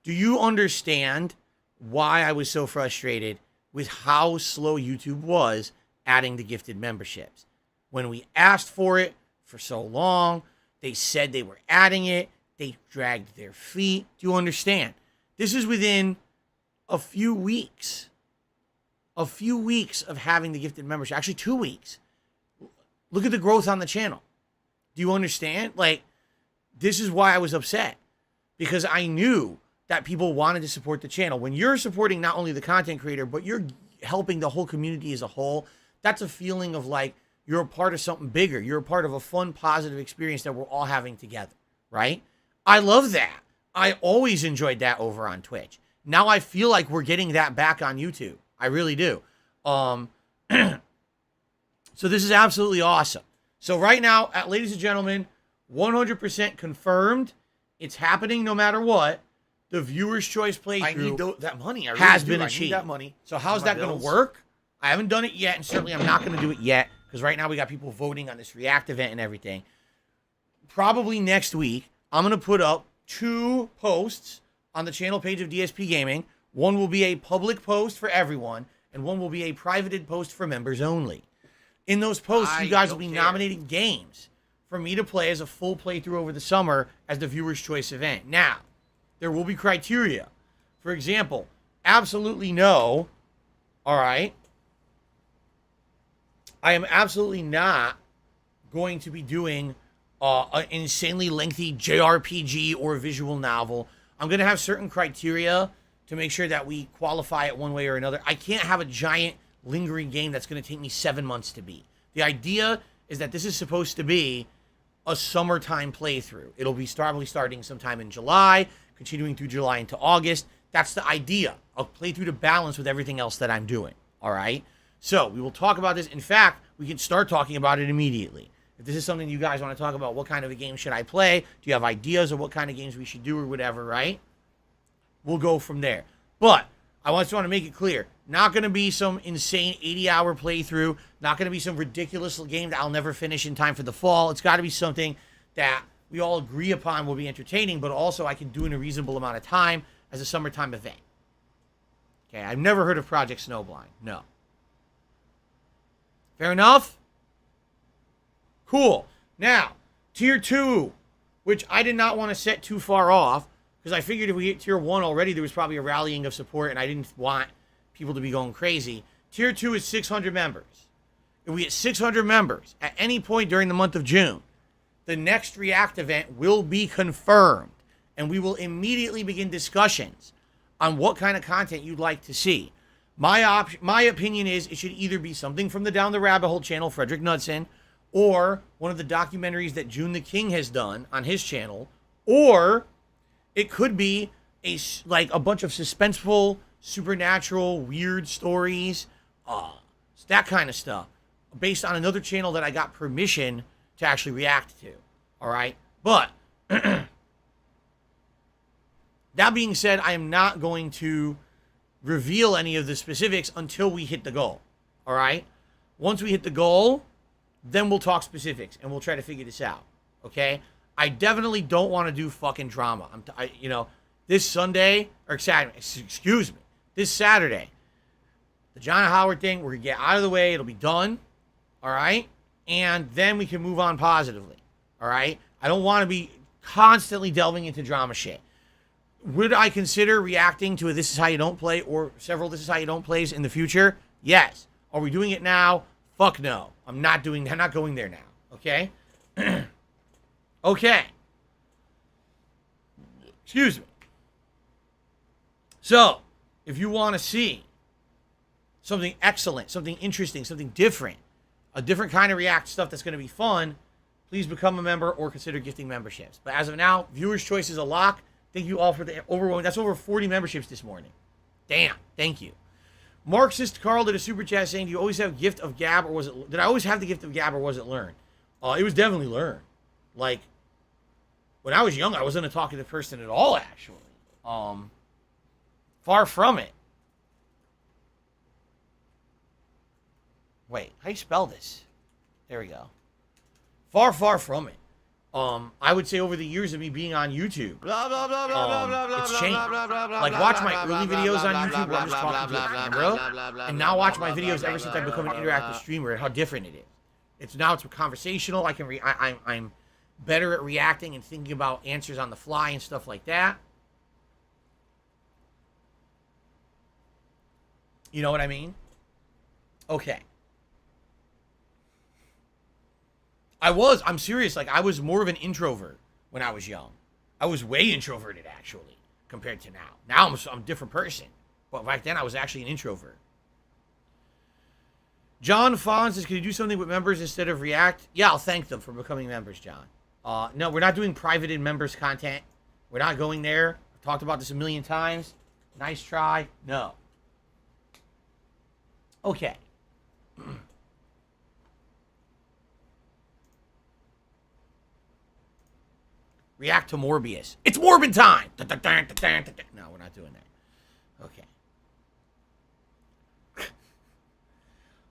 Do you understand why I was so frustrated with how slow YouTube was adding the gifted memberships? When we asked for it for so long, they said they were adding it. They dragged their feet. Do you understand? This is within a few weeks. A few weeks of having the gifted membership. Actually, 2 weeks. Look at the growth on the channel. Do you understand? Like, this is why I was upset. Because I knew that people wanted to support the channel. When you're supporting not only the content creator, but you're helping the whole community as a whole, that's a feeling of like, you're a part of something bigger. You're a part of a fun, positive experience that we're all having together, right? I love that. I always enjoyed that over on Twitch. Now I feel like we're getting that back on YouTube. I really do. So this is absolutely awesome. So right now, ladies and gentlemen, 100% confirmed. It's happening no matter what. The viewer's choice playthrough I need that money. I really has do. been I achieved. need that money. So how's that going to work? I haven't done it yet, and certainly I'm not going to do it yet. Because right now we got people voting on this React event and everything. Probably next week, I'm going to put up 2 posts on the channel page of DSP Gaming. One will be a public post for everyone, and one will be a privated post for members only. In those posts, you guys will be nominating games for me to play as a full playthrough over the summer as the viewer's choice event. Now, there will be criteria. For example, absolutely no. All right. I am absolutely not going to be doing an insanely lengthy JRPG or visual novel. I'm going to have certain criteria to make sure that we qualify it one way or another. I can't have a giant lingering game that's going to take me 7 months to beat. The idea is that this is supposed to be a summertime playthrough. It'll be probably starting sometime in July, continuing through July into August. That's the idea. I'll play through to balance with everything else that I'm doing. All right? So we will talk about this. In fact, we can start talking about it immediately. If this is something you guys want to talk about, what kind of a game should I play? Do you have ideas of what kind of games we should do or whatever, right? We'll go from there. But I just want to make it clear. Not going to be some insane 80-hour playthrough. Not going to be some ridiculous game that I'll never finish in time for the fall. It's got to be something that we all agree upon will be entertaining, but also I can do in a reasonable amount of time as a summertime event. Okay, I've never heard of Project Snowblind. No. Fair enough? Cool. Now, Tier 2, which I did not want to set too far off, because I figured if we hit Tier 1 already, there was probably a rallying of support, and I didn't want people to be going crazy. Tier 2 is 600 members. If we hit 600 members at any point during the month of June, the next React event will be confirmed, and we will immediately begin discussions on what kind of content you'd like to see. My opinion is it should either be something from the Down the Rabbit Hole channel, Frederick Knudsen, or one of the documentaries that June the King has done on his channel, or it could be like a bunch of suspenseful, supernatural, weird stories, that kind of stuff, based on another channel that I got permission to actually react to. All right? But that being said, I am not going to reveal any of the specifics until we hit the goal. All right? Once we hit the goal, then we'll talk specifics and we'll try to figure this out. Okay? I definitely don't want to do fucking drama. This Sunday, or Saturday, excuse me, this Saturday, the John Howard thing, we're going to get out of the way. It'll be done. All right? And then we can move on positively. All right? I don't want to be constantly delving into drama shit. Would I consider reacting to a This Is How You Don't Play or several This Is How You Don't Plays in the future? Yes. Are we doing it now? Fuck no. I'm not going there now. Okay? Okay. Excuse me. So, if you want to see something excellent, something interesting, something different, a different kind of React stuff that's going to be fun, please become a member or consider gifting memberships. But as of now, viewer's choice is a lock. Thank you all for the overwhelming. That's over 40 memberships this morning. Damn. Thank you. Marxist Carl did a super chat saying, "Do you always have gift of gab, or was it? Did I always have the gift of gab, or was it learned?" It was definitely learned. Like when I was young, I wasn't a talkative person at all. Actually, far from it. Wait, how do you spell this? There we go. Far from it. I would say over the years of me being on YouTube, it's changed. Like, watch my early videos on YouTube where I'm just talking to a camera, and now watch my videos ever since I've become an interactive streamer and how different it is. It's conversational. I'm better at reacting and thinking about answers on the fly and stuff like that. You know what I mean? Okay. I'm serious. Like, I was more of an introvert when I was young. I was way introverted, actually, compared to now. Now I'm a different person. But back then, I was actually an introvert. John Fons says, "Can you do something with members instead of React?" Yeah, I'll thank them for becoming members, John. No, we're not doing privated members content. We're not going there. I've talked about this a million times. Nice try. No. Okay. React to Morbius. It's Morbin time! No, we're not doing that. Okay.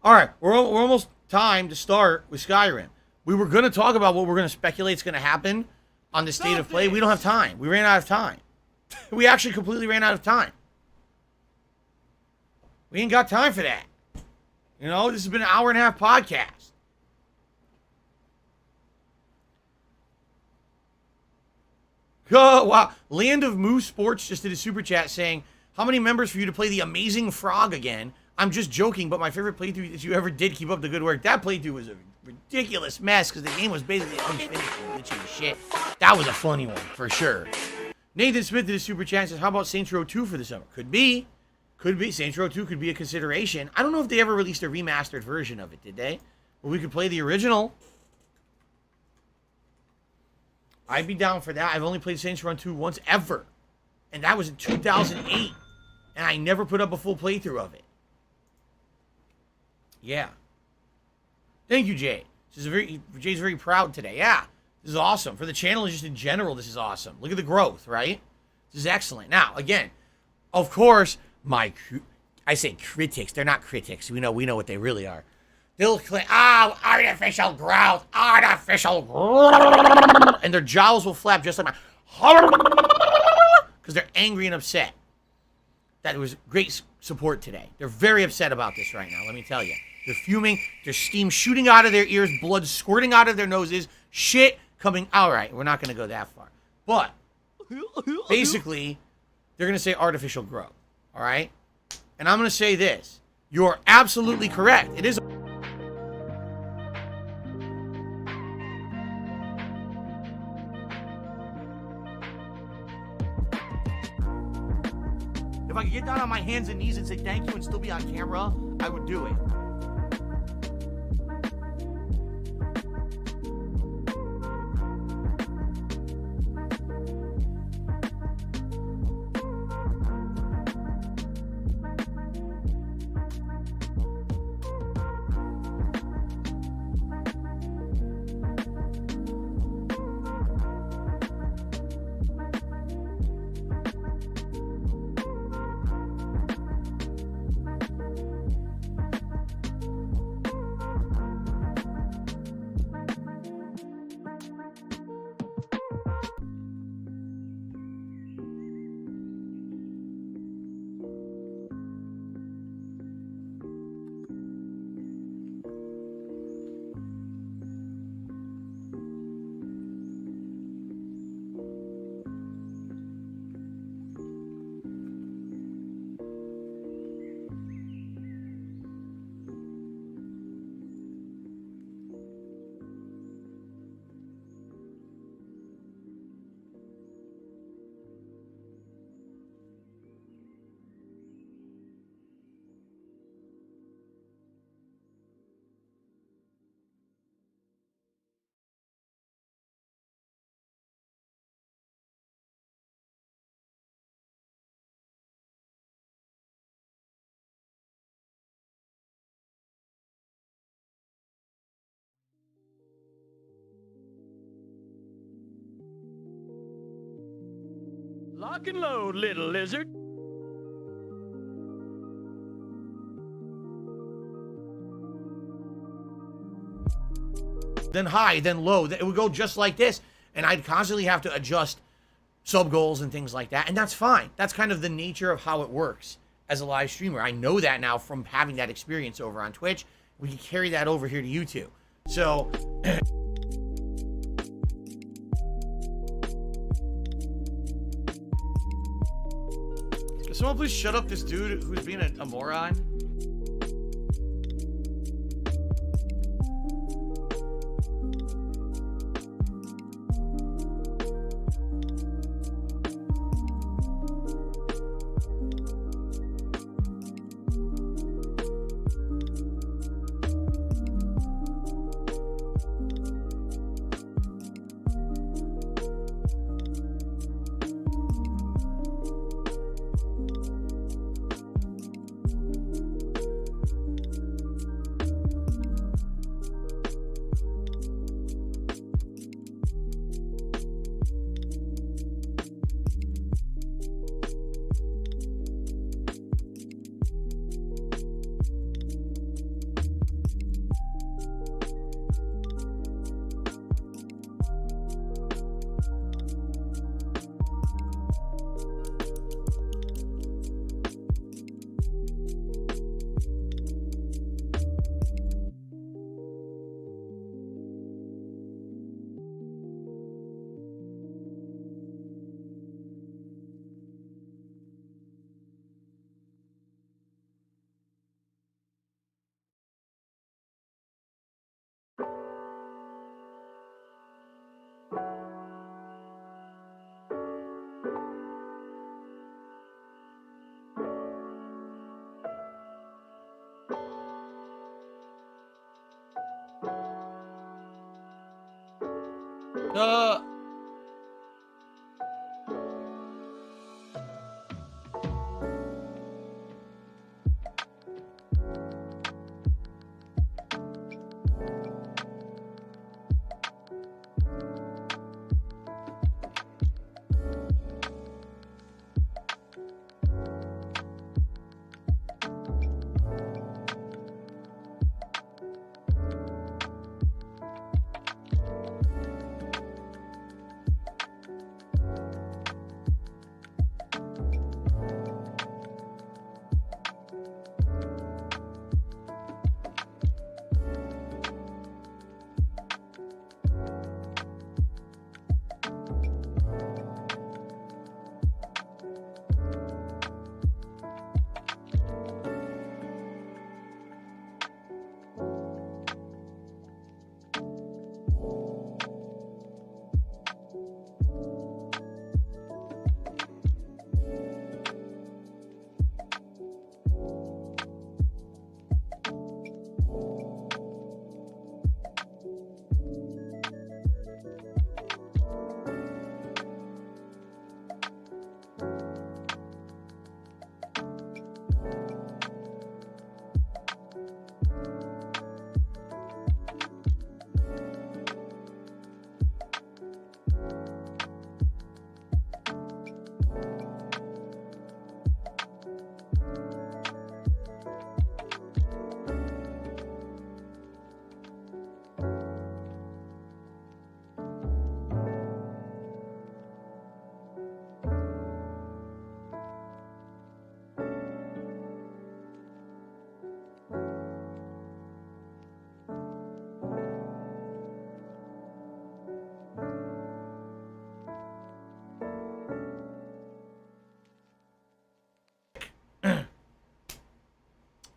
Alright, we're almost time to start with Skyrim. We were going to talk about what we're going to speculate is going to happen on the state of play. We don't have time. We ran out of time. We actually completely ran out of time. We ain't got time for that. You know, this has been an hour and a half podcast. Oh, wow. Land of Moose Sports just did a super chat saying, "How many members for you to play the Amazing Frog again? I'm just joking, but my favorite playthrough that you ever did. Keep up the good work." That playthrough was a ridiculous mess because the game was basically unfinished and glitchy as shit. That was a funny one, for sure. Nathan Smith did a super chat and says, "How about Saints Row 2 for the summer?" Could be. Could be. Saints Row 2 could be a consideration. I don't know if they ever released a remastered version of it, did they? But we could play the original. I'd be down for that. I've only played Saints Row 2 once ever. And that was in 2008. And I never put up a full playthrough of it. Yeah. Thank you, Jay. Jay's very proud today. Yeah. This is awesome. For the channel, just in general, this is awesome. Look at the growth, right? This is excellent. Now, again, of course, I say critics. They're not critics. We know what they really are. They'll claim, artificial growth, and their jowls will flap just like my, because they're angry and upset. That it was great support today. They're very upset about this right now, let me tell you. They're fuming. There's steam shooting out of their ears, blood squirting out of their noses, shit coming. All right, we're not going to go that far. But basically, they're going to say artificial growth. All right? And I'm going to say this. You're absolutely correct. It is. If I could get down on my hands and knees and say thank you and still be on camera, I would do it. Lock and load, little lizard. Then high, then low. It would go just like this. And I'd constantly have to adjust sub goals and things like that. And that's fine. That's kind of the nature of how it works as a live streamer. I know that now from having that experience over on Twitch. We can carry that over here to YouTube. So... Can someone please shut up this dude who's being a moron?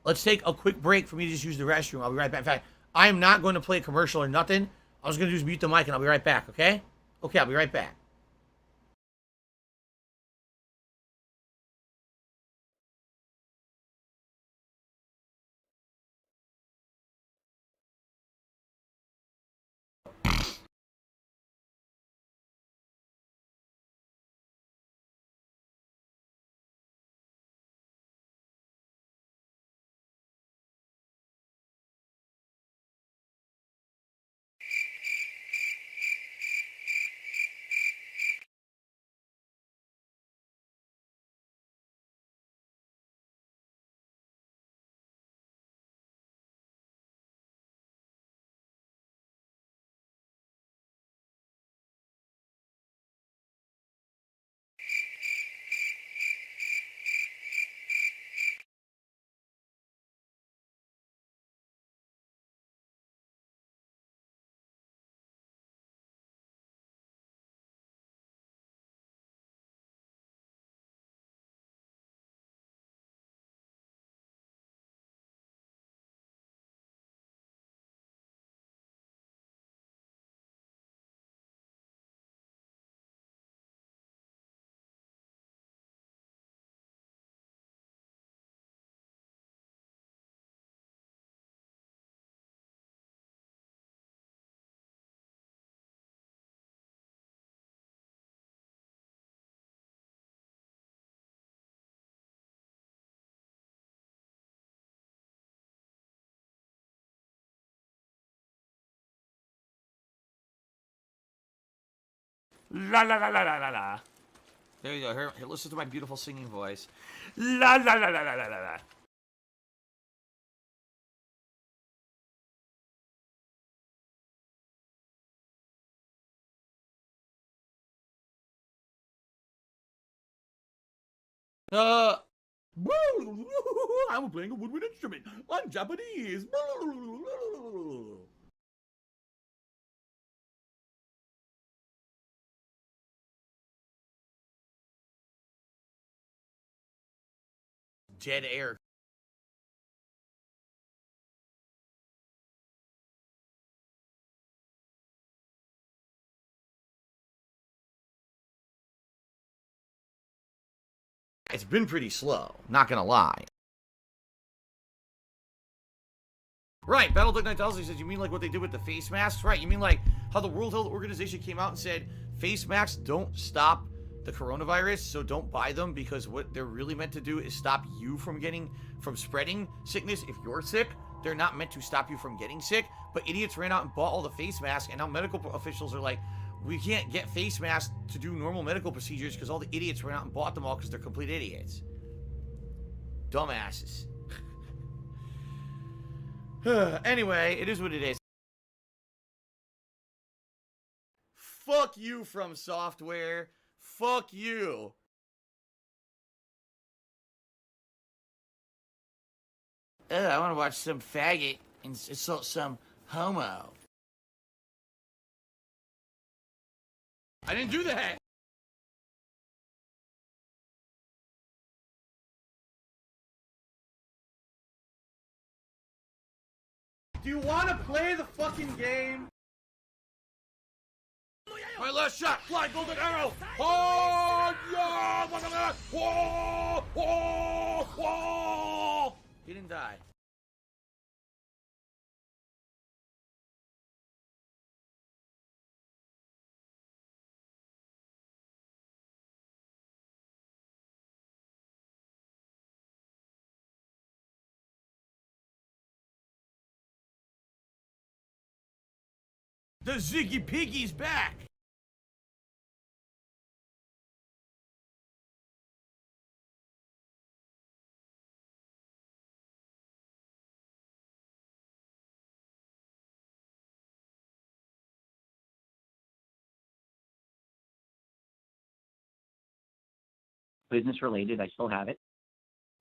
Let's take a quick break for me to just use the restroom. I'll be right back. In fact, I am not going to play a commercial or nothing. I was going to just mute the mic and I'll be right back, okay? Okay, I'll be right back. La la la la la la la. There you go. Here, listen to my beautiful singing voice. La la la la la la la. I'm playing a woodwind instrument. I'm Japanese. Dead air. It's been pretty slow, not gonna lie. Right, Battletech 9000 says, you mean like what they did with the face masks? Right, you mean like how the World Health Organization came out and said, face masks don't stop the coronavirus, so don't buy them, because what they're really meant to do is stop you from spreading sickness. If you're sick, they're not meant to stop you from getting sick. But idiots ran out and bought all the face masks, and now medical officials are like, we can't get face masks to do normal medical procedures because all the idiots ran out and bought them all because they're complete idiots. Dumbasses. Anyway, it is what it is. Fuck you, From Software. Fuck you. I want to watch some faggot insult some homo. I didn't do that. Do you want to play the fucking game? My last shot, fly golden arrow. Oh, yeah! Whoa, whoa, whoa! He didn't die. The Ziggy Piggy's back! Business related, I still have it.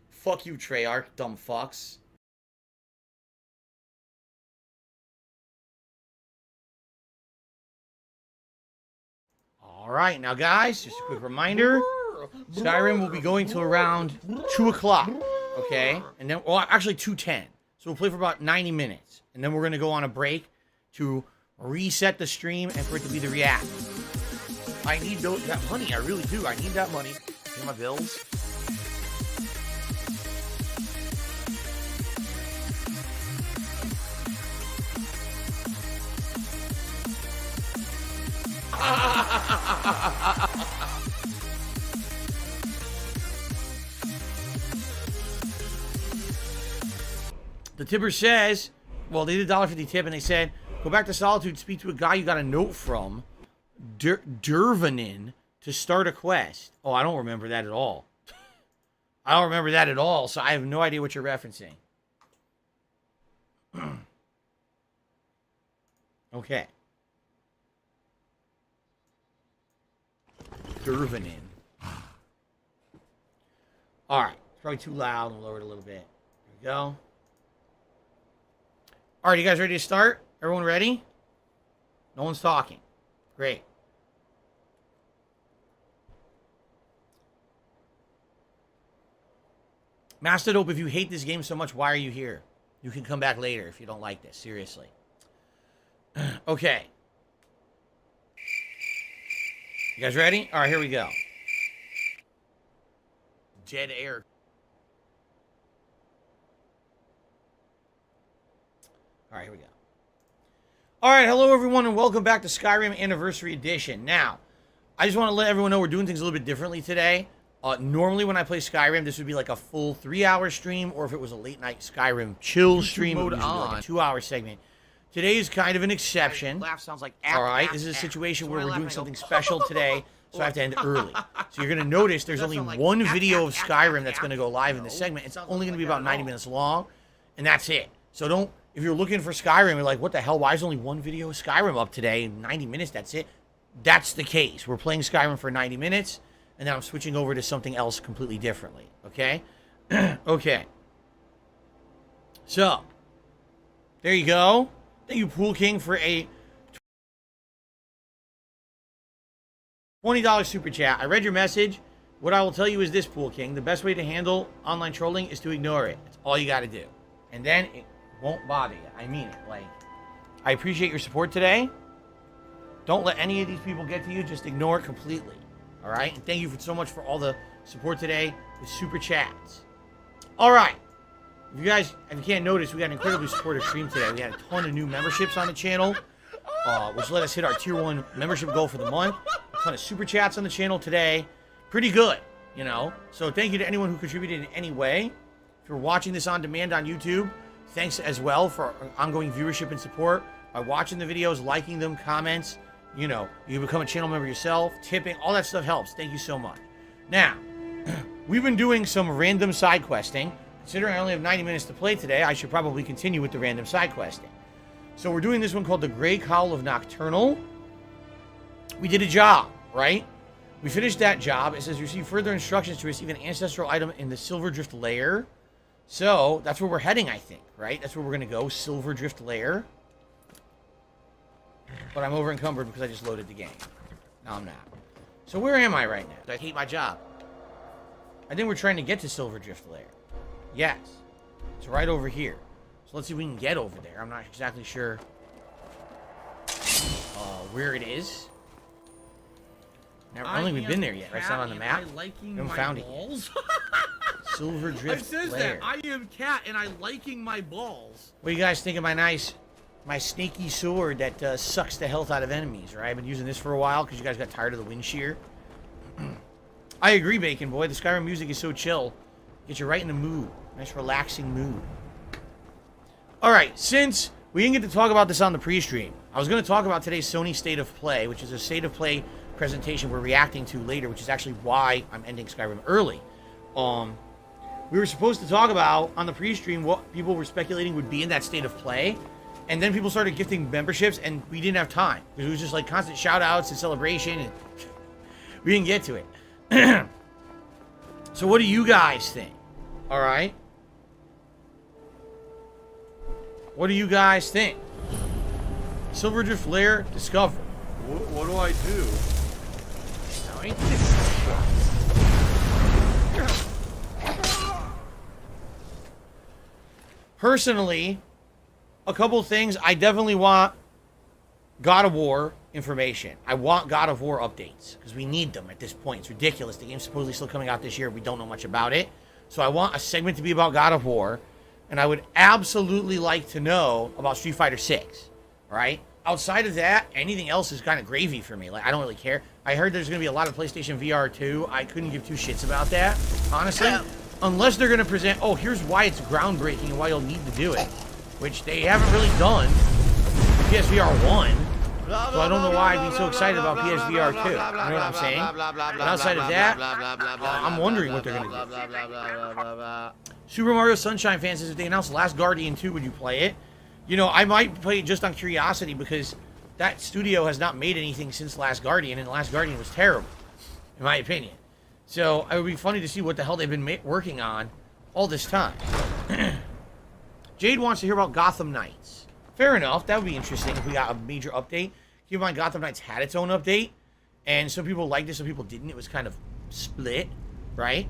Fuck you, Treyarch, dumb fucks. Alright, now guys, just a quick reminder. Skyrim will be going till around 2 o'clock. Okay? And then, well, actually 210. So we'll play for about 90 minutes. And then we're going to go on a break to reset the stream and for it to be the react. I need that money. I really do. I need that money. Pay my bills. The tipper says, well, they did $1.50 tip, and they said, go back to Solitude, speak to a guy you got a note from, Dervanin, to start a quest. Oh, I don't remember that at all. I don't remember that at all, so I have no idea what you're referencing. Okay. Dervanin. Alright. It's probably too loud. I'll lower it a little bit. There we go. Alright, you guys ready to start? Everyone ready? No one's talking. Great. Master Dope, if you hate this game so much, why are you here? You can come back later if you don't like this. Seriously. Okay. You guys ready? Alright, here we go. Dead air. Alright, here we go. Alright, hello everyone and welcome back to Skyrim Anniversary Edition. Now, I just want to let everyone know we're doing things a little bit differently today. Normally when I play Skyrim, this would be like a full 3-hour stream, or if it was a late night Skyrim chill stream, it would be like a 2-hour segment. Today is kind of an exception. Laugh sounds like Alright, this is a situation where we're doing something special today, so I have to end early. So you're going to notice there's only one video of Skyrim that's going to go live in this segment. It's only going to be about 90 minutes long, and that's it. So don't, if you're looking for Skyrim, you're like, what the hell, why is only one video of Skyrim up today? 90 minutes, that's it? That's the case. We're playing Skyrim for 90 minutes, and then I'm switching over to something else completely differently, okay? Okay. So, there you go. Thank you, Pool King, for a $20 super chat. I read your message. What I will tell you is this, Pool King. The best way to handle online trolling is to ignore it. That's all you got to do. And then it won't bother you. I mean it. Like, I appreciate your support today. Don't let any of these people get to you. Just ignore it completely. All right? And thank you so much for all the support today with super chats. All right. If you guys, if you can't notice, we got an incredibly supportive stream today. We had a ton of new memberships on the channel, which let us hit our tier 1 membership goal for the month. A ton of super chats on the channel today. Pretty good, you know. So thank you to anyone who contributed in any way. If you're watching this on demand on YouTube, thanks as well for ongoing viewership and support by watching the videos, liking them, comments. You know, you become a channel member yourself, tipping, all that stuff helps. Thank you so much. Now, we've been doing some random side questing. Considering I only have 90 minutes to play today, I should probably continue with the random side questing. So we're doing this one called the Grey Cowl of Nocturnal. We did a job, right? We finished that job. It says receive further instructions to receive an ancestral item in the Silverdrift Lair. So that's where we're heading, I think, right? That's where we're going to go, Silverdrift Lair. But I'm over encumbered because I just loaded the game. No, I'm not. So where am I right now? I hate my job. I think we're trying to get to Silverdrift Lair. Yes. It's right over here. So let's see if we can get over there. I'm not exactly sure where it is. Now, I don't think we've been there yet. Right? It's not on the map. We haven't found it yet. Silverdrift Lair. It says that. I am Cat, and I liking my balls. What do you guys think of my snaky sword that sucks the health out of enemies, right? I've been using this for a while because you guys got tired of the wind shear. I agree, Bacon Boy. The Skyrim music is so chill. Gets you right in the mood. Nice relaxing mood. Alright, since we didn't get to talk about this on the pre-stream, I was going to talk about today's Sony State of Play, which is a State of Play presentation we're reacting to later, which is actually why I'm ending Skyrim early. We were supposed to talk about, on the pre-stream, what people were speculating would be in that State of Play, and then people started gifting memberships, and we didn't have time. Because it was just like constant shout-outs and celebration, and we didn't get to it. So what do you guys think? Alright? What do you guys think? Silverdrift Lair discovered. What do I do? Personally, a couple things. I definitely want God of War information. I want God of War updates because we need them at this point. It's ridiculous. The game's supposedly still coming out this year. We don't know much about it. So I want a segment to be about God of War. And I would absolutely like to know about Street Fighter 6. All right? Outside of that, anything else is kind of gravy for me. Like, I don't really care. I heard there's going to be a lot of PlayStation VR 2. I couldn't give two shits about that, honestly. Unless they're going to present, oh, here's why it's groundbreaking and why you'll need to do it. Which they haven't really done with PSVR 1. So I don't know why I'd be so excited about PSVR 2. You know what I'm saying? But outside of that, I'm wondering what they're going to do. Super Mario Sunshine fan says, if they announced Last Guardian 2, would you play it? You know, I might play it just on curiosity because that studio has not made anything since Last Guardian, and Last Guardian was terrible, in my opinion. So it would be funny to see what the hell they've been working on all this time. Jade wants to hear about Gotham Knights. Fair enough. That would be interesting if we got a major update. Keep in mind, Gotham Knights had its own update, and some people liked it, some people didn't. It was kind of split, right?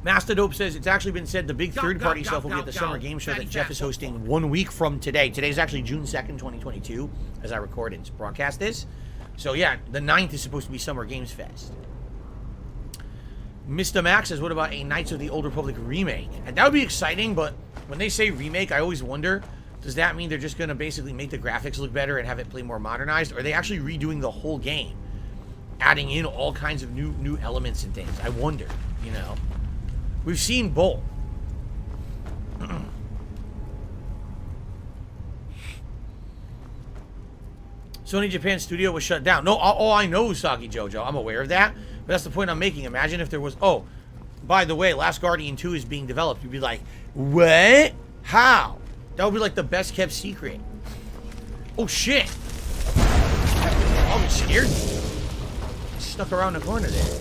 Master Dope says it's actually been said the big third-party stuff will be at the summer game show that Jeff is hosting 1 week from today. Today's actually June 2nd, 2022, as I record and broadcast this. So yeah, the 9th is supposed to be Summer Games Fest. Mr. Max says, what about a Knights of the Old Republic remake? And that would be exciting, but when they say remake, I always wonder, does that mean they're just going to basically make the graphics look better and have it play more modernized? Or are they actually redoing the whole game? Adding in all kinds of new elements and things? I wonder, you know. We've seen both. Sony Japan Studio was shut down. No, I know Usagi Jojo. I'm aware of that. But that's the point I'm making. Imagine if there was... Oh, by the way, Last Guardian 2 is being developed. You'd be like, what? How? That would be like the best kept secret. Oh, shit. Oh, it scared me. Stuck around the corner there.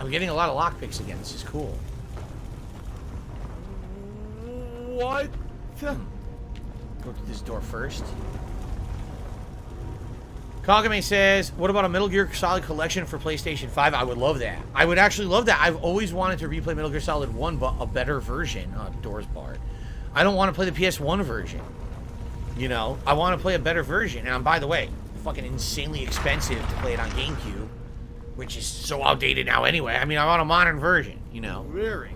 I'm getting a lot of lockpicks again. This is cool. What? Go through this door first. Kagame says, what about a Metal Gear Solid collection for PlayStation 5? I would love that. I would actually love that. I've always wanted to replay Metal Gear Solid 1, but a better version. Doors barred. I don't want to play the PS1 version. You know, I want to play a better version. And by the way, fucking insanely expensive to play it on GameCube, which is so outdated now anyway. I mean, I want a modern version, you know. Very.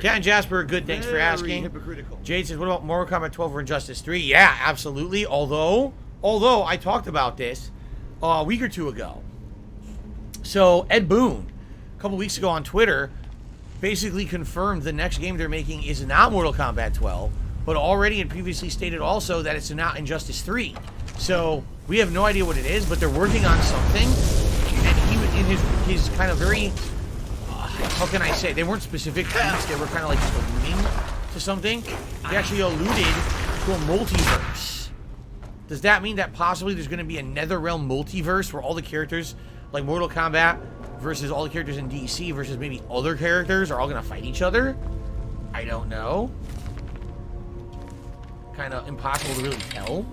Cat and Jasper, good, thanks for asking. Hypocritical. Jade says, what about Mortal Kombat 12 or Injustice 3? Yeah, absolutely. Although I talked about this a week or two ago. So Ed Boon, a couple weeks ago on Twitter, basically confirmed the next game they're making is not Mortal Kombat 12, but already had previously stated also that it's not Injustice 3. So we have no idea what it is, but they're working on something. And he, in his kind of very, how can I say, they weren't specific tweets, they were kind of like just alluding to something. He actually alluded to a multiverse. Does that mean that possibly there's going to be a NetherRealm multiverse where all the characters, like Mortal Kombat versus all the characters in DC versus maybe other characters are all going to fight each other? I don't know. Kind of impossible to really tell.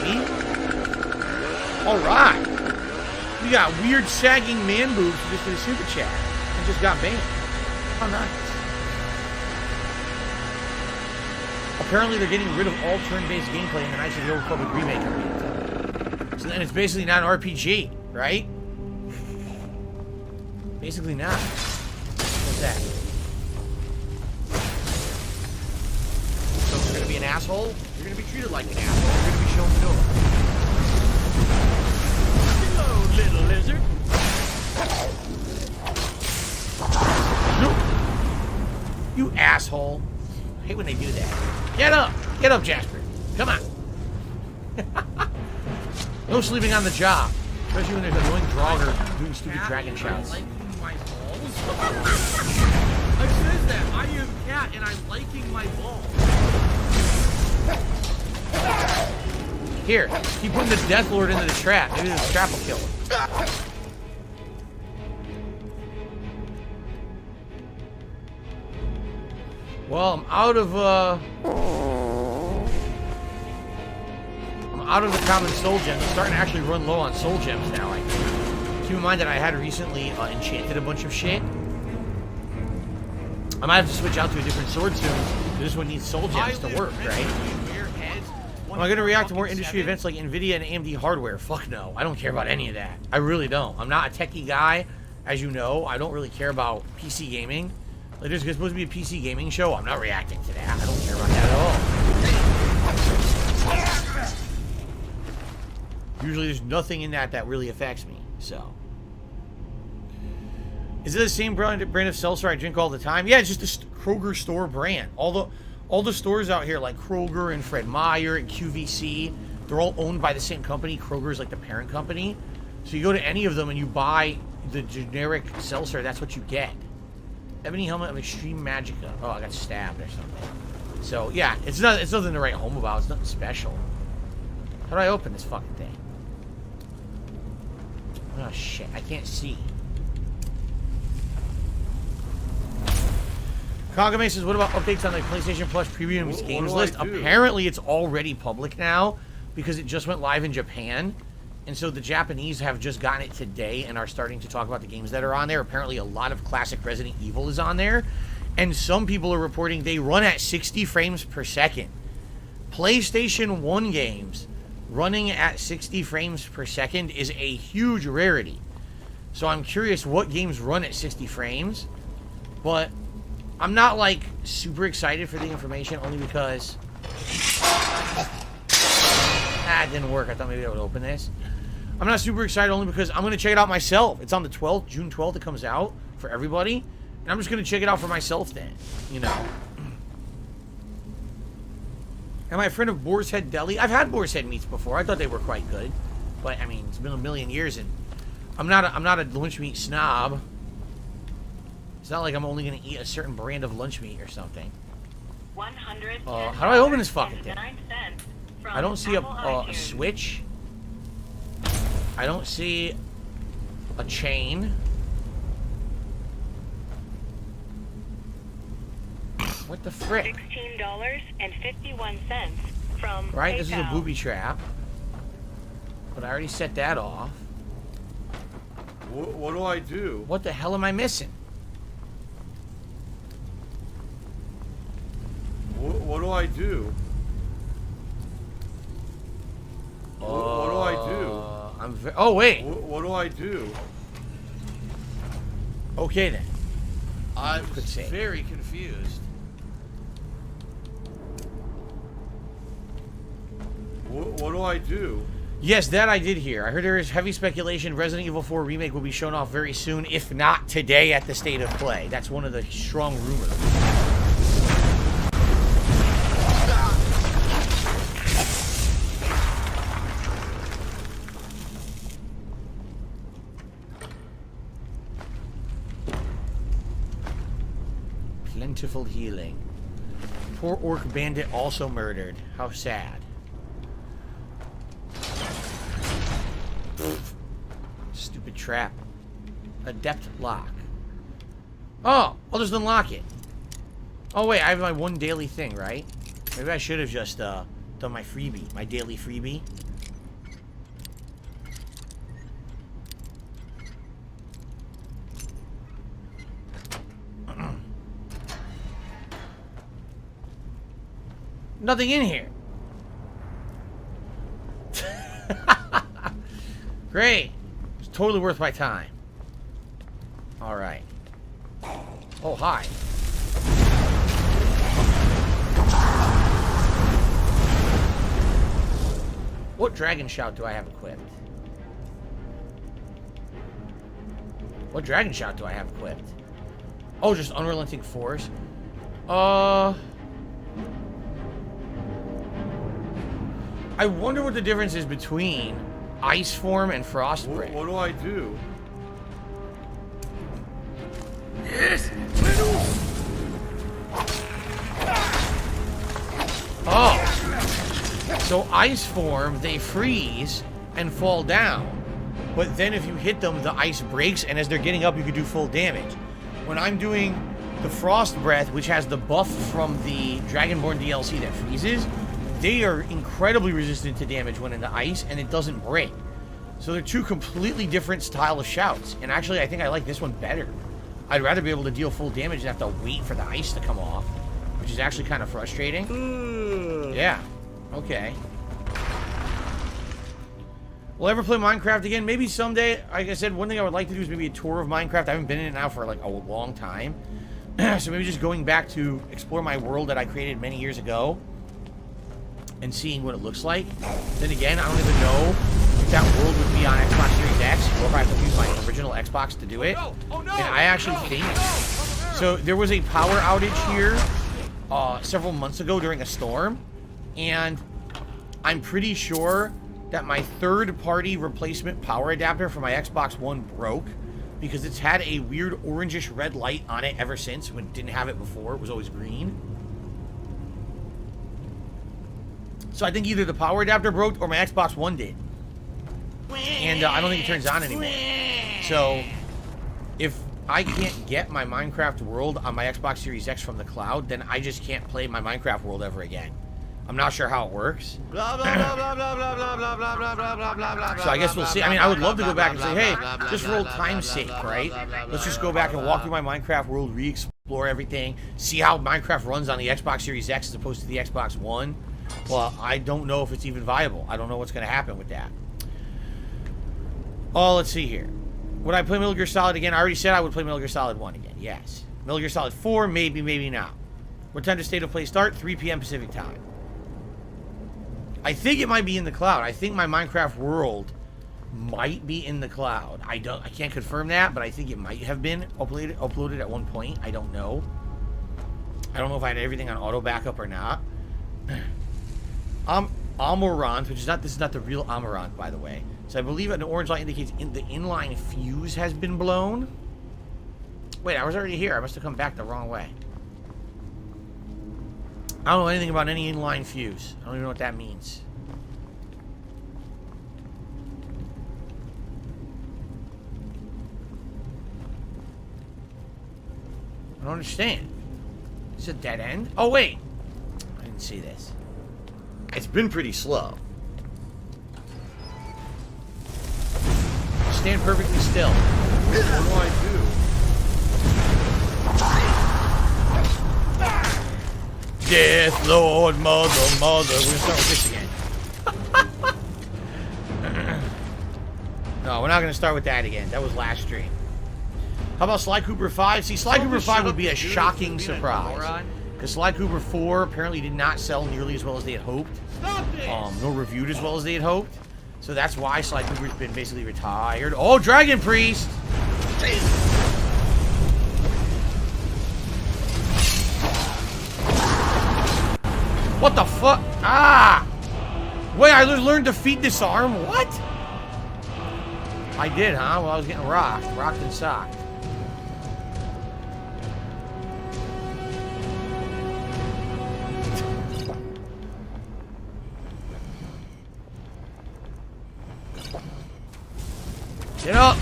Maybe. Alright. We got weird sagging man boobs just for the super chat. And just got banned. How nice. Apparently they're getting rid of all turn-based gameplay in the Knights of the Old Republic remake. So then it's basically not an RPG, right? Basically not. What's that? So if you're gonna be an asshole, you're gonna be treated like an asshole. You're gonna be shown the door. Hello, little lizard. You asshole. I hate when they do that. Get up! Get up, Jasper. Come on. No sleeping on the job. Especially when there's annoying Draugr doing stupid dragon shots. Liking my balls? I says that. I am Cat and I'm liking my balls. Here, keep putting the Death Lord into the trap. Maybe the trap will kill him. I'm out of the common soul gems. I'm starting to actually run low on soul gems now. I think. Keep in mind that I had recently enchanted a bunch of shit. I might have to switch out to a different sword soon. This one needs soul gems to work, right? Am I going to react to more industry events like NVIDIA and AMD hardware? Fuck no. I don't care about any of that. I really don't. I'm not a techie guy. As you know, I don't really care about PC gaming. Like, there's supposed to be a PC gaming show. I'm not reacting to that. I don't care about that at all. Usually there's nothing in that that really affects me, so. Is it the same brand of seltzer I drink all the time? Yeah, it's just a Kroger store brand. All the stores out here, like Kroger and Fred Meyer and QVC, they're all owned by the same company. Kroger's like the parent company. So you go to any of them and you buy the generic seltzer, that's what you get. Ebony helmet of extreme magicka. Oh, I got stabbed or something. So yeah, it's nothing to write home about. It's nothing special. How do I open this fucking thing? Oh shit, I can't see. Kagame says, what about updates on the PlayStation Plus Premium Games list? Apparently it's already public now because it just went live in Japan. And so the Japanese have just gotten it today and are starting to talk about the games that are on there. Apparently a lot of classic Resident Evil is on there. And some people are reporting they run at 60 frames per second. PlayStation 1 games running at 60 frames per second is a huge rarity. So I'm curious what games run at 60 frames. But I'm not, like, super excited for the information only because... it didn't work. I thought maybe I would open this. I'm not super excited only because I'm going to check it out myself. It's on the 12th, June 12th it comes out for everybody. And I'm just going to check it out for myself then, you know. Am I a friend of Boar's Head Deli? I've had Boar's Head meats before. I thought they were quite good. But, I mean, it's been a million years and I'm not a lunch meat snob. It's not like I'm only going to eat a certain brand of lunch meat or something. How do I open this fucking thing? I don't see a switch. I don't see a chain. What the frick? $16.51 from Right, PayPal. this is a booby trap. But I already set that off. What do I do? What the hell am I missing? What do I do? What do I do? Oh, wait. What do I do? Okay, then. I'm very confused. What do I do? Yes, that I did hear. I heard there is heavy speculation Resident Evil 4 Remake will be shown off very soon, if not today at the State of Play. That's one of the strong rumors. Plentiful healing. Poor Orc Bandit also murdered. How sad. Stupid trap. Adept lock. Oh, I'll just unlock it. Oh wait, I have my one daily thing, right? Maybe I should have just done my freebie, my daily freebie. Nothing in here. Great. It's totally worth my time. Alright. Oh, hi. What dragon shout do I have equipped? What dragon shout do I have equipped? Oh, just unrelenting force. I wonder what the difference is between ice form and frost breath. What do I do? Yes. Oh. So ice form, they freeze and fall down. But then if you hit them, the ice breaks, and as they're getting up, you can do full damage. When I'm doing the frost breath, which has the buff from the Dragonborn DLC that freezes, they are incredibly resistant to damage when in the ice, and it doesn't break. So they're two completely different style of shouts. And actually, I think I like this one better. I'd rather be able to deal full damage than have to wait for the ice to come off, which is actually kind of frustrating. Yeah. Okay. Will I ever play Minecraft again? Maybe someday. Like I said, one thing I would like to do is maybe a tour of Minecraft. I haven't been in it now for like a long time. So maybe just going back to explore my world that I created many years ago and seeing what it looks like. Then again, I don't even know if that world would be on Xbox Series X or if I have to use my original Xbox to do it. And I actually think... So there was a power outage here several months ago during a storm. And I'm pretty sure that my third-party replacement power adapter for my Xbox One broke because it's had a weird orangish red light on it ever since, when it didn't have it before. It was always green. So I think either the power adapter broke or my Xbox One did. And I don't think it turns on anymore. So if I can't get my Minecraft world on my Xbox Series X from the cloud, then I just can't play my Minecraft world ever again. I'm not sure how it works. So I guess we'll see. I mean, I would love to go back and say, hey, just for old time's sake, right? Let's just go back and walk through my Minecraft world, re-explore everything, see how Minecraft runs on the Xbox Series X as opposed to the Xbox One. Well, I don't know if it's even viable. I don't know what's going to happen with that. Oh, let's see here. Would I play Metal Gear Solid again? I already said I would play Metal Gear Solid 1 again. Yes. Metal Gear Solid 4, maybe, maybe not. What time does State of Play start? 3 p.m. Pacific time. I think it might be in the cloud. I think my Minecraft world might be in the cloud. I can't confirm that, but I think it might have been uploaded at one point. I don't know. I don't know if I had everything on auto backup or not. Amaranth, which is not, this is not the real Amaranth, by the way. So I believe an orange light indicates the inline fuse has been blown. Wait, I was already here. I must have come back the wrong way. I don't know anything about any inline fuse. I don't even know what that means. I don't understand. Is it a dead end? Oh, wait. I didn't see this. It's been pretty slow. Stand perfectly still. What do I do? Death Lord, mother. We're gonna start with this again. No, we're not gonna start with that again. That was last stream. How about Sly Cooper 5? See, Sly Cooper 5 would be a shocking surprise. Because Sly Cooper 4 apparently did not sell nearly as well as they had hoped. Nor reviewed as well as they had hoped. So that's why Sly Cooper's been basically retired. Oh, Dragon Priest! What the fuck? Ah! Wait, I learned defeat disarm? What? I did, huh? Well, I was getting rocked and socked. Get up!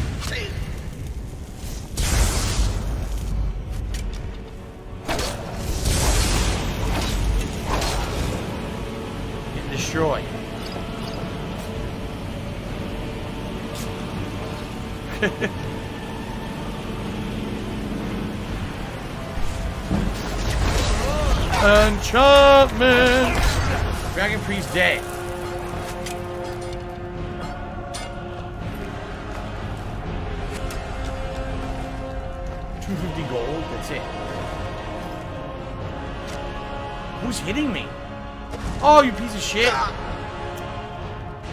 Getting destroyed. Enchantment! Dragon Priest dead. 250 gold, that's it. Who's hitting me? Oh, you piece of shit. How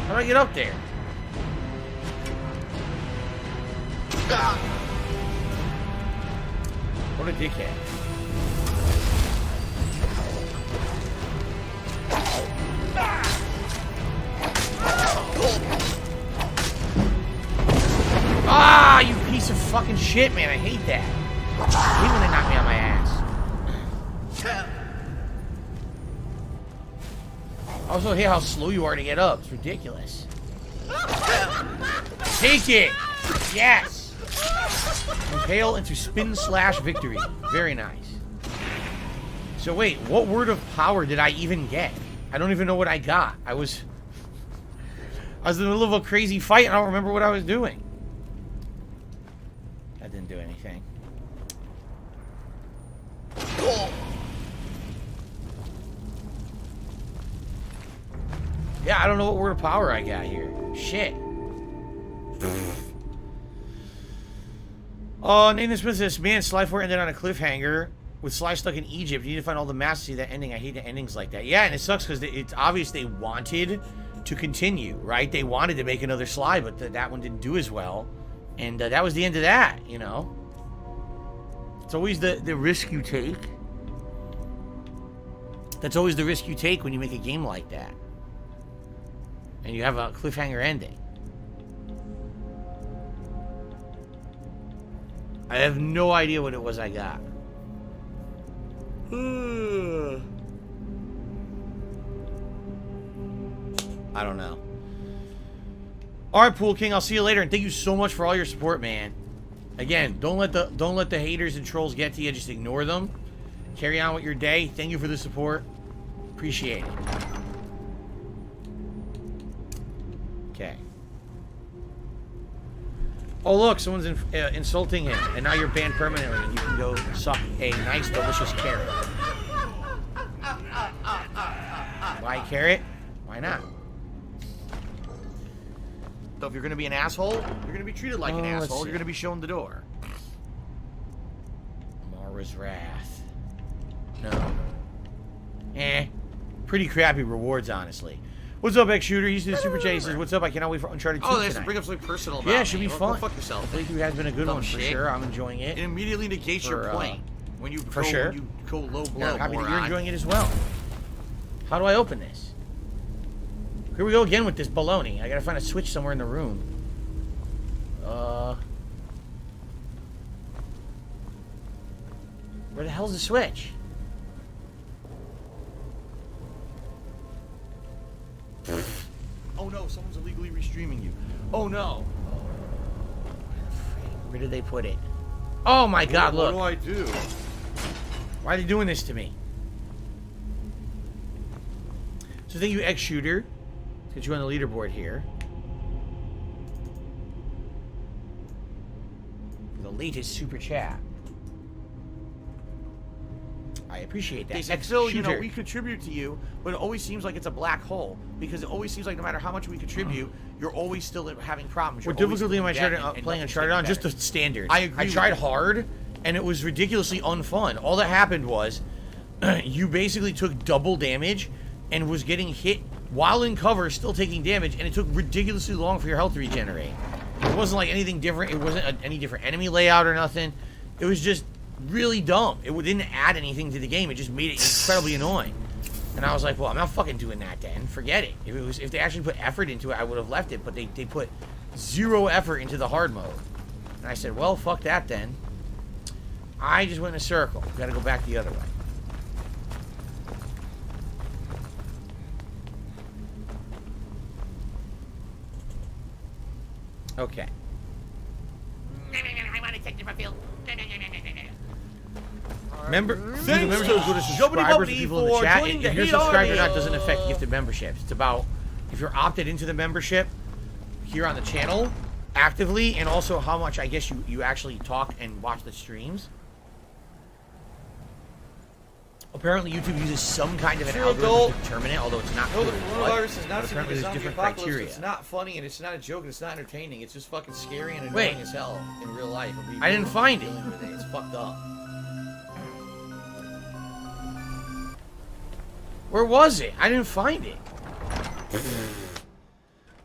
do I get up there? What a dickhead. Ah, you piece of fucking shit, man. I hate that. I hate when they knock me on my ass. I also hate how slow you are to get up. It's ridiculous. Take it! Yes! Impale into spin slash victory. Very nice. So wait, what word of power did I even get? I don't even know what I got. I was in the middle of a crazy fight and I don't remember what I was doing. That didn't do anything. Oh. Yeah, I don't know what word of power I got here. Shit. Oh, Nathan Smith says, man, Sly 4 ended on a cliffhanger with Sly stuck in Egypt. You need to find all the masks to see that ending. I hate the endings like that. Yeah, and it sucks because it's obvious they wanted to continue, right? They wanted to make another Sly, but that one didn't do as well. And that was the end of that, you know? It's always the risk you take. That's always the risk you take when you make a game like that. And you have a cliffhanger ending. I have no idea what it was I got. I don't know. Alright, Pool King, I'll see you later, and thank you so much for all your support, man. Again, don't let the haters and trolls get to you, just ignore them. Carry on with your day. Thank you for the support. Appreciate it. Okay. Oh, look, someone's insulting him, and now you're banned permanently, and you can go suck a nice, delicious carrot. Why carrot? Why not? So if you're going to be an asshole, you're going to be treated like an asshole. You're going to be shown the door. Mara's Wrath. No. Pretty crappy rewards, honestly. What's up, X-Shooter? He's the Super Chat. He says, what's up? I cannot wait for Uncharted 2 tonight. Oh, they bring up something personal about Yeah, it should be fun. Go fuck yourself. I think it has been a good one for sure. I'm enjoying it. It immediately negates your point. When you for go, sure. When you go low blow, Yeah, I'm happy that you're enjoying it as well. How do I open this? Here we go again with this baloney. I gotta find a switch somewhere in the room. Where the hell's the switch? Oh no, someone's illegally restreaming you. Oh no. Where did they put it? Oh my god, look. What do I do? Why are they doing this to me? So thank you, X-Shooter. Let's get you on the leaderboard here. The latest super chat. I appreciate that. They said, Phil, you know, we contribute to you, but it always seems like it's a black hole. Because it always seems like no matter how much we contribute, you're always still having problems. What difficulty am I playing Uncharted on? Just the standard. I agree. I tried hard, and it was ridiculously unfun. All that happened was, you basically took double damage, and was getting hit while in cover, still taking damage, and it took ridiculously long for your health to regenerate. It wasn't like anything different. It wasn't any different enemy layout or nothing. It was just really dumb. It didn't add anything to the game. It just made it incredibly annoying. And I was like, well, I'm not fucking doing that then. Forget it. If they actually put effort into it, I would have left it. But they put zero effort into the hard mode. And I said, well, fuck that then. I just went in a circle. Gotta go back the other way. Okay. I want to take the reveal. Remember, the members go to subscribers, people in the chat. If you're subscribed or not doesn't affect gifted memberships. It's about if you're opted into the membership here on the channel actively, and also how much I guess you actually talk and watch the streams. Apparently, YouTube uses some kind of an algorithm to determine it, although it's not clear what. But apparently, there's different criteria. It's not funny and it's not a joke and it's not entertaining. It's just fucking scary and annoying as hell in real life. I didn't find it. It's fucked up. Where was it? I didn't find it.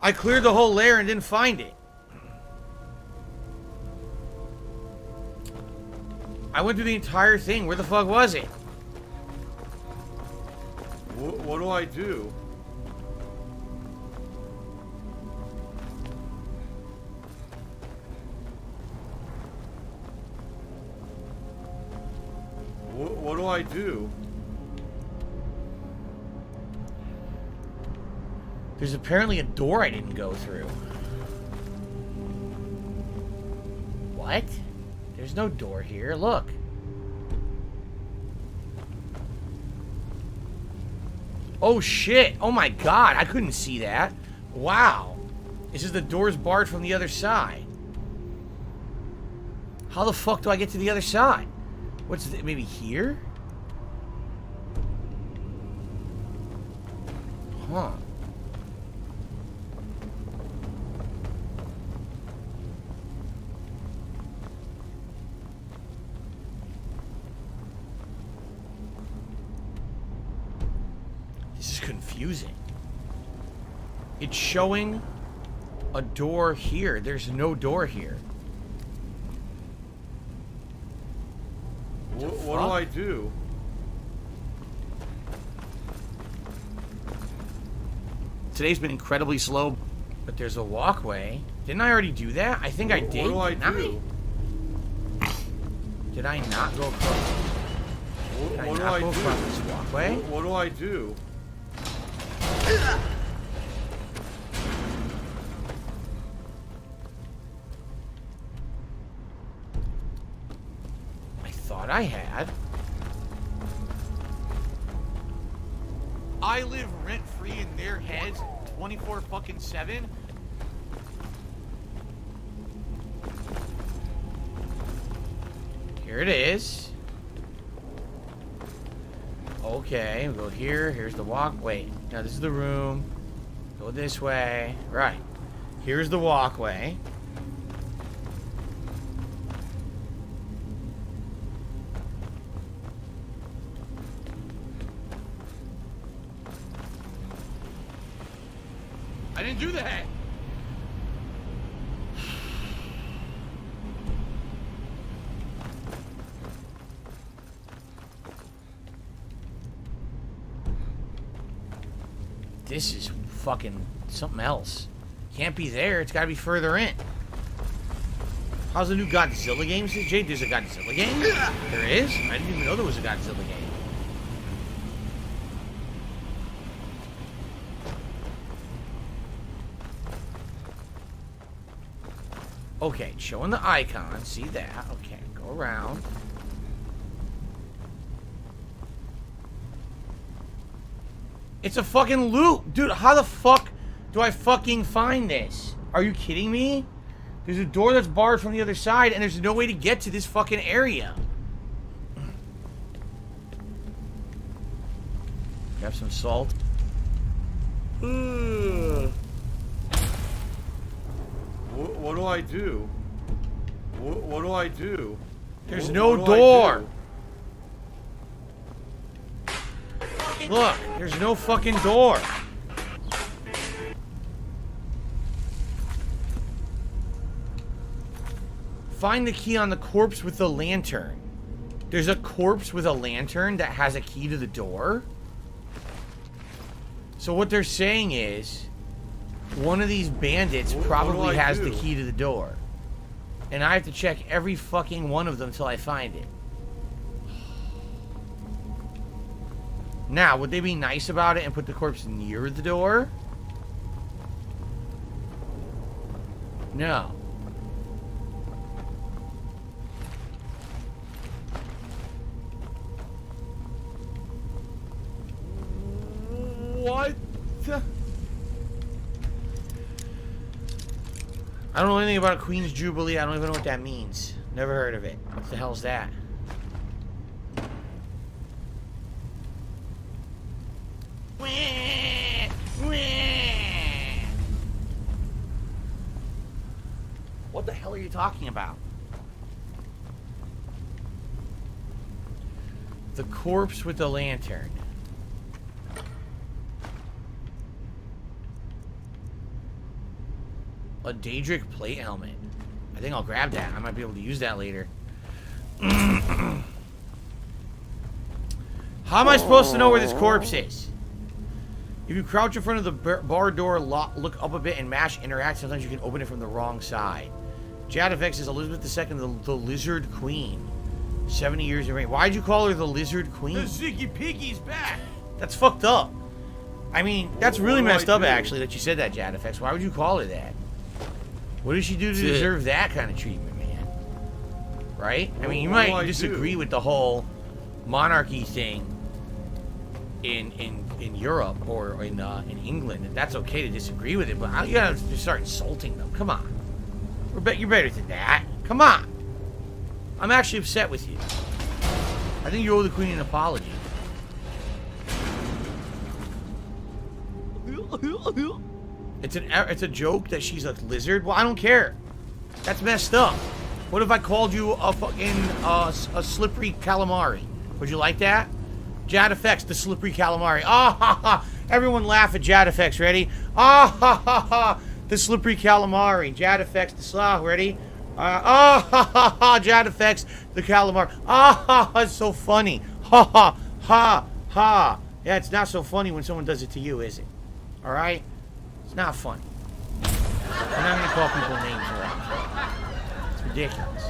I cleared the whole layer and didn't find it. I went through the entire thing. Where the fuck was it? What do I do? What do I do? There's apparently a door I didn't go through. What? There's no door here. Look. Oh shit! Oh my god! I couldn't see that. Wow. This is the door's barred from the other side. How the fuck do I get to the other side? What's the, maybe here? Huh. This is confusing. It's showing a door here. There's no door here. What do I do? Today's been incredibly slow, but there's a walkway. Didn't I already do that? I think I did. What do I do? Did I not go across? What do I do? This walkway? What do I do? I thought I had. I live rent-free in their heads 24 fucking 7. Here it is. Okay, we'll go here. Here's the walkway. Now this is the room. Go this way. Right. Here's the walkway. I didn't do that. This is fucking something else. Can't be there. It's got to be further in. How's the new Godzilla game? Says Jade, there's a Godzilla game? There is? I didn't even know there was a Godzilla game. Okay, showing the icon. See that? Okay, go around. It's a fucking loop. Dude, how the fuck do I fucking find this? Are you kidding me? There's a door that's barred from the other side, and there's no way to get to this fucking area. Grab some salt. What do I do? What do I do? There's no door. Look, there's no fucking door. Find the key on the corpse with the lantern. There's a corpse with a lantern that has a key to the door. So what they're saying is, one of these bandits probably has the key to the door. And I have to check every fucking one of them until I find it. Now, would they be nice about it and put the corpse near the door? No. What the? I don't know anything about a Queen's Jubilee. I don't even know what that means. Never heard of it. What the hell's that? What the hell are you talking about? The corpse with the lantern. A Daedric plate helmet. I think I'll grab that. I might be able to use that later. How am I supposed to know where this corpse is? If you crouch in front of the bar door, look up a bit and mash interact, sometimes you can open it from the wrong side. Jadafex is Elizabeth II, the Lizard Queen. 70 years in reign. Why'd you call her the Lizard Queen? The Ziggy Piggy's back. That's fucked up. I mean, that's really messed up, actually, that you said that, Jadafex. Why would you call her that? What did she do to deserve that kind of treatment, man? Right? I mean, you might disagree with the whole monarchy thing in in Europe or in England, and that's okay to disagree with it, but you gotta just start insulting them. Come on. You're better than that. Come on. I'm actually upset with you. I think you owe the Queen an apology. It's a joke that she's a lizard? Well, I don't care. That's messed up. What if I called you a fucking a slippery calamari? Would you like that? Jad Effects, the slippery calamari. Ah ha ha! Everyone laugh at Jad Effects. Ready? Ah ha ha ha! The slippery calamari. Jad Effects, the slaw. Ready? Ah ha ha ha! Jad Effects, the calamari. Ah ha ha! It's so funny. Ha ha ha ha! Yeah, it's not so funny when someone does it to you, is it? All right? It's not funny. I'm not gonna call people names around. It's ridiculous.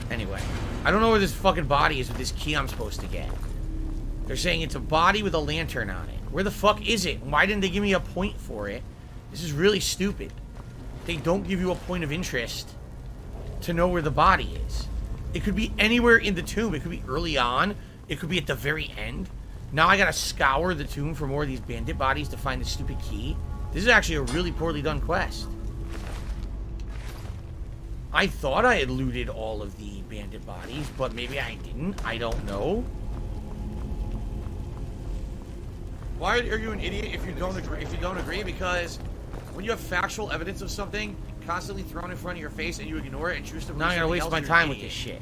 Anyway, I don't know where this fucking body is with this key I'm supposed to get. They're saying it's a body with a lantern on it. Where the fuck is it? Why didn't they give me a point for it? This is really stupid. They don't give you a point of interest to know where the body is. It could be anywhere in the tomb. It could be early on. It could be at the very end. Now I gotta scour the tomb for more of these bandit bodies to find the stupid key. This is actually a really poorly done quest. I thought I had looted all of the bandit bodies, but maybe I didn't. I don't know. Why are you an idiot if you don't agree? If you don't agree, because when you have factual evidence of something constantly thrown in front of your face and you ignore it and choose to now I'm gonna waste my time with this shit.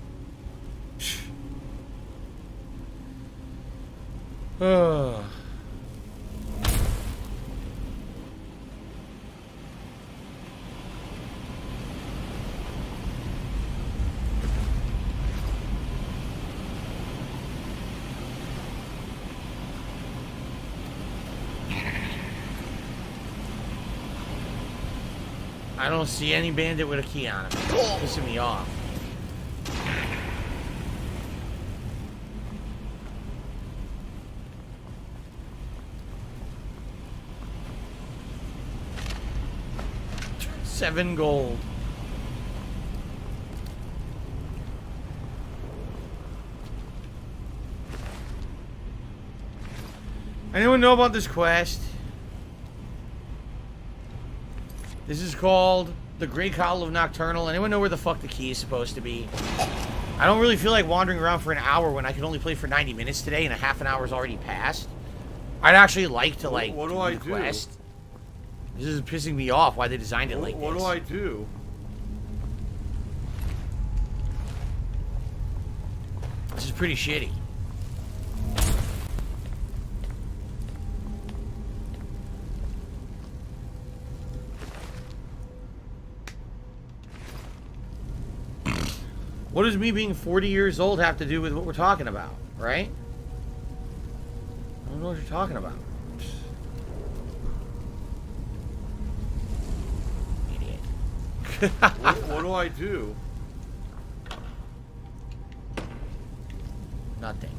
I don't see any bandit with a key on him. It's pissing me off. $7 gold. Anyone know about this quest? This is called the Great Cowl of Nocturnal. Anyone know where the fuck the key is supposed to be? I don't really feel like wandering around for an hour when I can only play for 90 minutes today and a half an hour's already passed. I'd actually like to, like, what do I the quest. This is pissing me off why they designed it like this. What do I do? This is pretty shitty. What does me being 40 years old have to do with what we're talking about, right? I don't know what you're talking about. Idiot. What do I do? Nothing.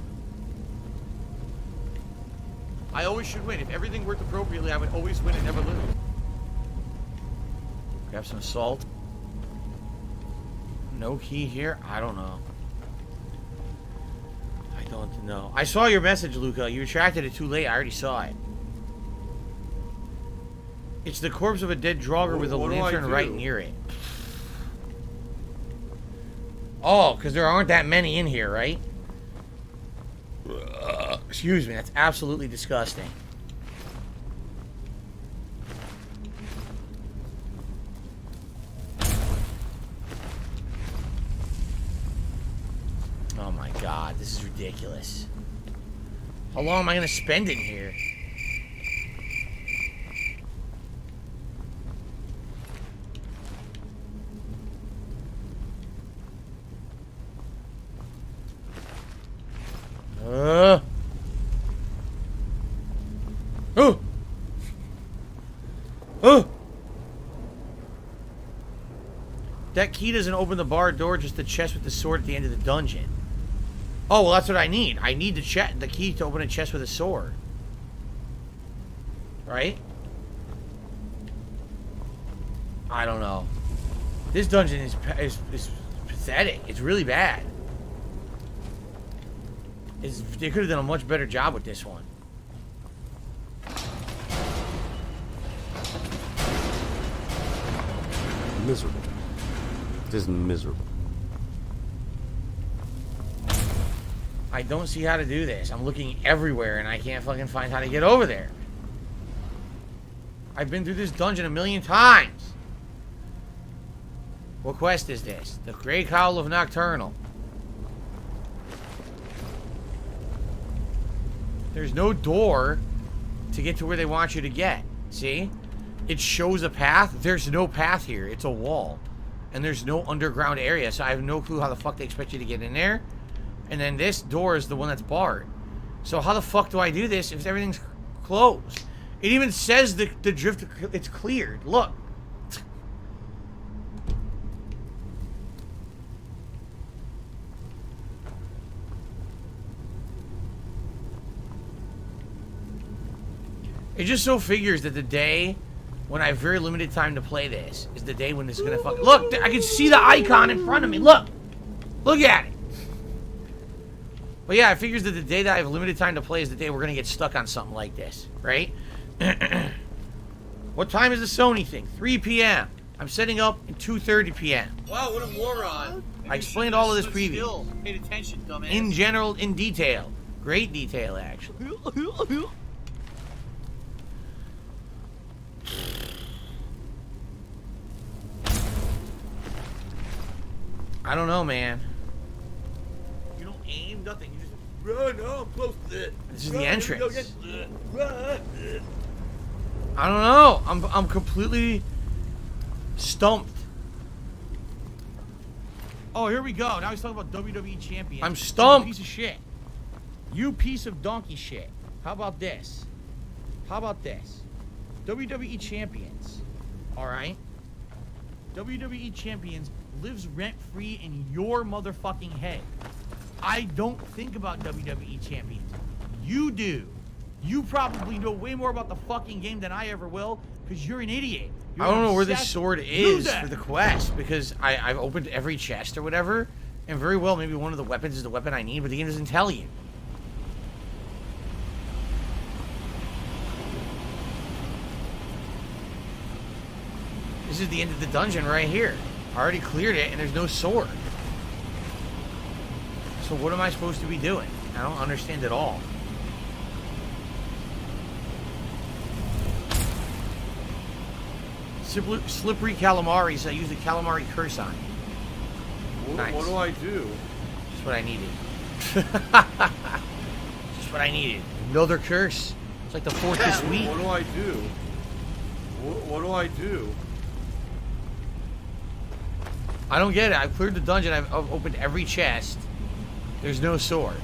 I always should win. If everything worked appropriately, I would always win and never lose. Grab some salt. No key here? I don't know. I don't know. I saw your message, Luca. You retracted it too late. I already saw it. It's the corpse of a dead Draugr with a lantern right near it. Oh, because there aren't that many in here, right? Excuse me. That's absolutely disgusting. Oh my god, this is ridiculous. How long am I gonna spend in here? That key doesn't open the bar door, just the chest with the sword at the end of the dungeon. Oh, well, that's what I need. I need the key to open a chest with a sword. Right? I don't know. This dungeon is pathetic. It's really bad. They could have done a much better job with this one. Miserable. It is miserable. I don't see how to do this. I'm looking everywhere and I can't fucking find how to get over there. I've been through this dungeon a million times. What quest is this? The Grey Cowl of Nocturnal. There's no door to get to where they want you to get. See? It shows a path. There's no path here. It's a wall. And there's no underground area, so I have no clue how the fuck they expect you to get in there. And then this door is the one that's barred. So how the fuck do I do this if everything's closed? It even says the drift, it's cleared. Look. It just so figures that the day when I have very limited time to play this is the day when this is gonna fuck. Look, I can see the icon in front of me. Look. Look at it. But yeah, it figures that the day that I have limited time to play is the day we're gonna get stuck on something like this, right? What time is the Sony thing? 3 p.m. I'm setting up at 2:30 p.m. Wow, what a moron. I explained all of this previously. Paid attention, dumbass. In general, in detail. Great detail, actually. I don't know, man. You don't aim, nothing. You just run. Oh, I'm close to it. This is the entrance. I don't know. I'm completely stumped. Oh, here we go. Now he's talking about WWE champion. I'm stumped. You piece of shit. You piece of donkey shit. How about this? How about this? WWE champions. All right. WWE champions lives rent-free in your motherfucking head. I don't think about WWE champions. You do. You probably know way more about the fucking game than I ever will, because you're an idiot. You're I don't know where this obsessed sword is loser. for the quest, because I've opened every chest or whatever, and very well maybe one of the weapons is the weapon I need, but the game doesn't tell you. This is the end of the dungeon right here. I already cleared it, and there's no sword. So what am I supposed to be doing? I don't understand at all. Slippery calamari, so I use the calamari curse on you. Nice. What do I do? Just what I needed. Just what I needed. Another curse. It's like the fourth this week. What do I do? What do I do? I don't get it. I've cleared the dungeon. I've opened every chest. There's no sword.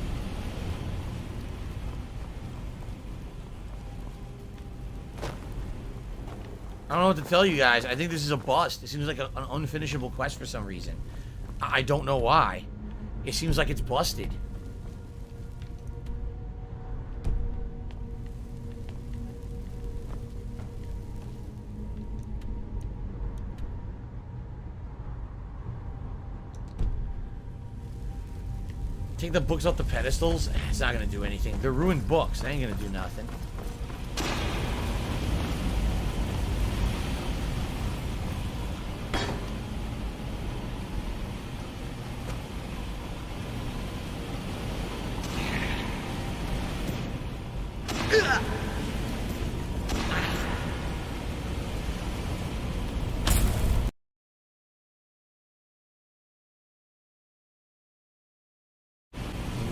I don't know what to tell you guys. I think this is a bust. It seems like an unfinishable quest for some reason. I don't know why. It seems like it's busted. Take the books off the pedestals? It's not gonna do anything. They're ruined books. They ain't gonna do nothing.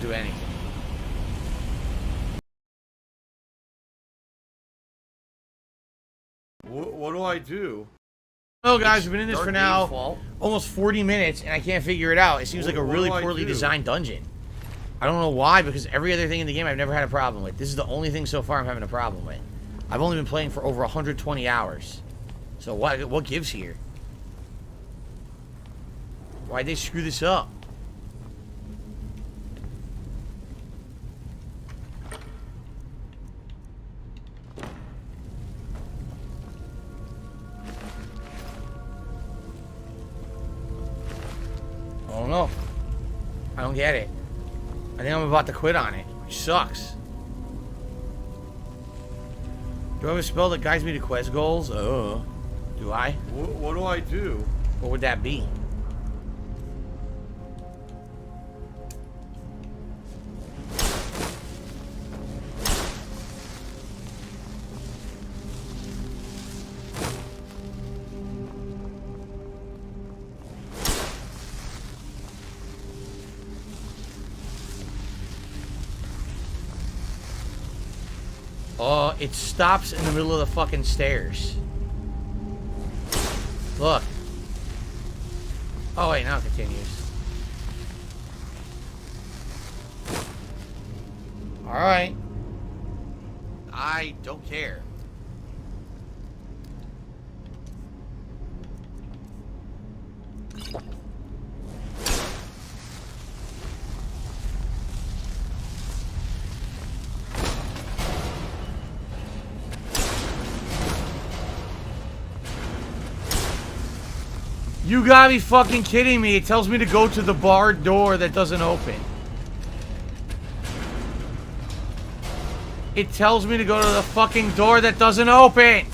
Do anything. What do I do? Well, guys, we've been in this for now almost 40 minutes, and I can't figure it out. It seems like a really poorly designed dungeon. I don't know why, because every other thing in the game I've never had a problem with. This is the only thing so far I'm having a problem with. I've only been playing for over 120 hours. So what gives here? Why'd they screw this up? don't get it. I think I'm about to quit on it, which sucks. Do I have a spell that guides me to quest goals? Do I? What do I do? What would that be? Oh, it stops in the middle of the fucking stairs. Look. Oh, wait, now it continues. Alright. I don't care. You gotta be fucking kidding me. It tells me to go to the barred door that doesn't open. It tells me to go to the fucking door that doesn't open.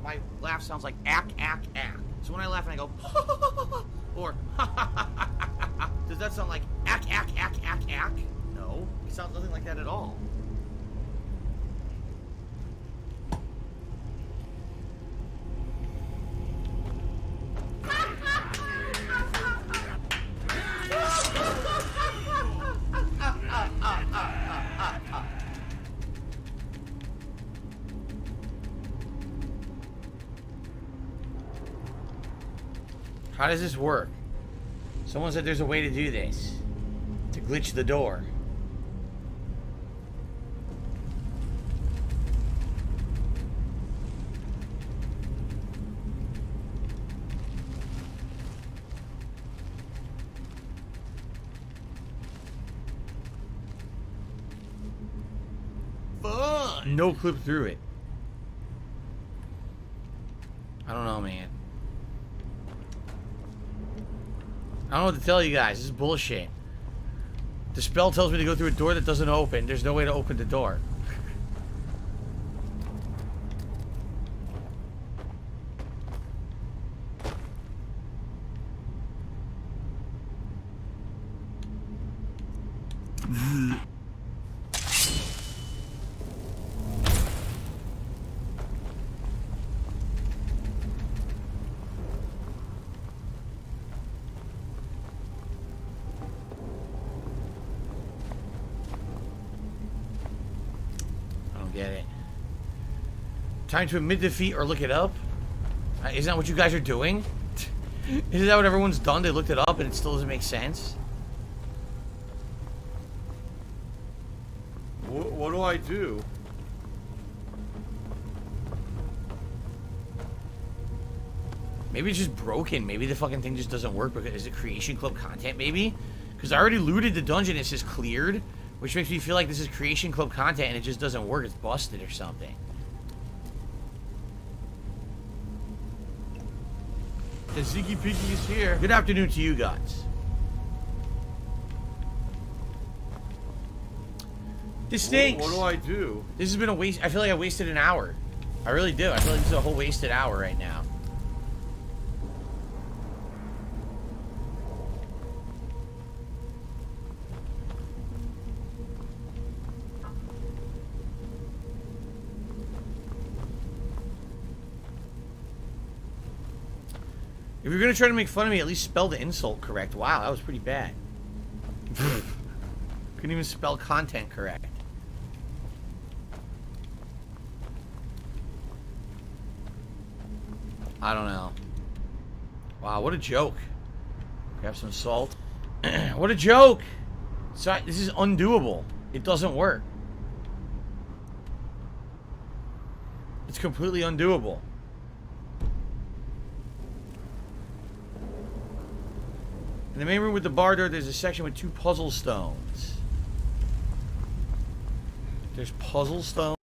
My laugh sounds like ack, ack, ack. So when I laugh and I go, or does that sound like ack, ack, ack, ack, ack? No, it sounds nothing like that at all. How does this work? Someone said there's a way to do this. To glitch the door. Fun! No clip through it. I don't know, man. I don't know what to tell you guys. This is bullshit. The spell tells me to go through a door that doesn't open. There's no way to open the door. Get it. Time to admit defeat or look it up? Isn't that what you guys are doing? Isn't that what everyone's done? They looked it up and it still doesn't make sense? What do I do? Maybe it's just broken. Maybe the fucking thing just doesn't work because is it Creation Club content maybe? Because I already looted the dungeon, it says cleared. Which makes me feel like this is Creation Club content and it just doesn't work. It's busted or something. The Ziggy Piggy is here. Good afternoon to you guys. This stinks. What do I do? This has been a waste. I feel like I wasted an hour. I really do. I feel like this is a whole wasted hour right now. If you're gonna try to make fun of me, at least spell the insult correct. Wow, that was pretty bad. Couldn't even spell content correct. I don't know. Wow, what a joke. Grab some salt. What a joke. So this is undoable. It doesn't work. It's completely undoable. In the main room with the bar door, there's a section with 2 puzzle stones. There's puzzle stones.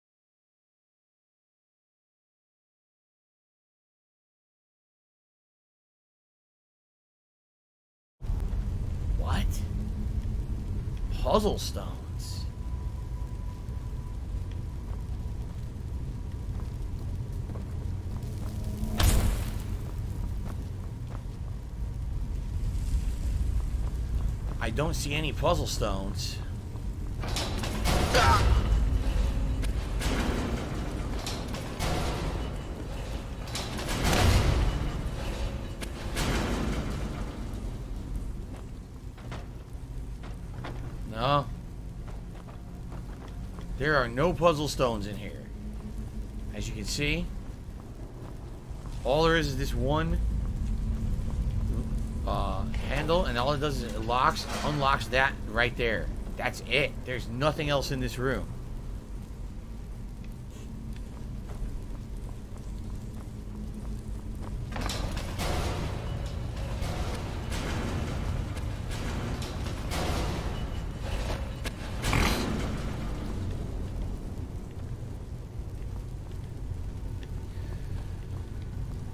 What? Puzzle stones. I don't see any puzzle stones. No. There are no puzzle stones in here. As you can see, all there is this one handle, and all it does is it locks, unlocks that right there. That's it. There's nothing else in this room.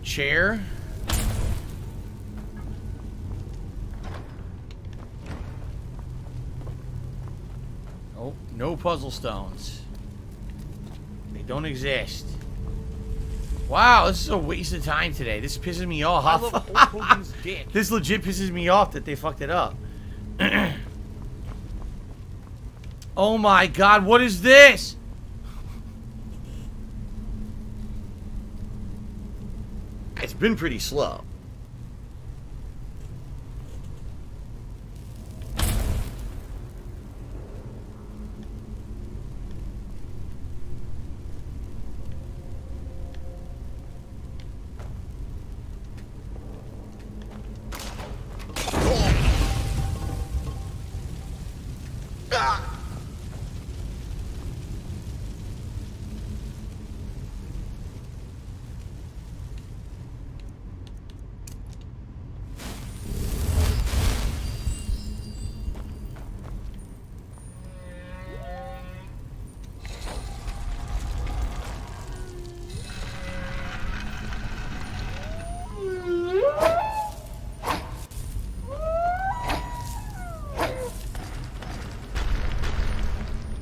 Chair. Oh, no puzzle stones. They don't exist. Wow, this is a waste of time today. This pisses me off. I love Hulk Hogan's dick. This legit pisses me off that they fucked it up. Oh my god, what is this? It's been pretty slow.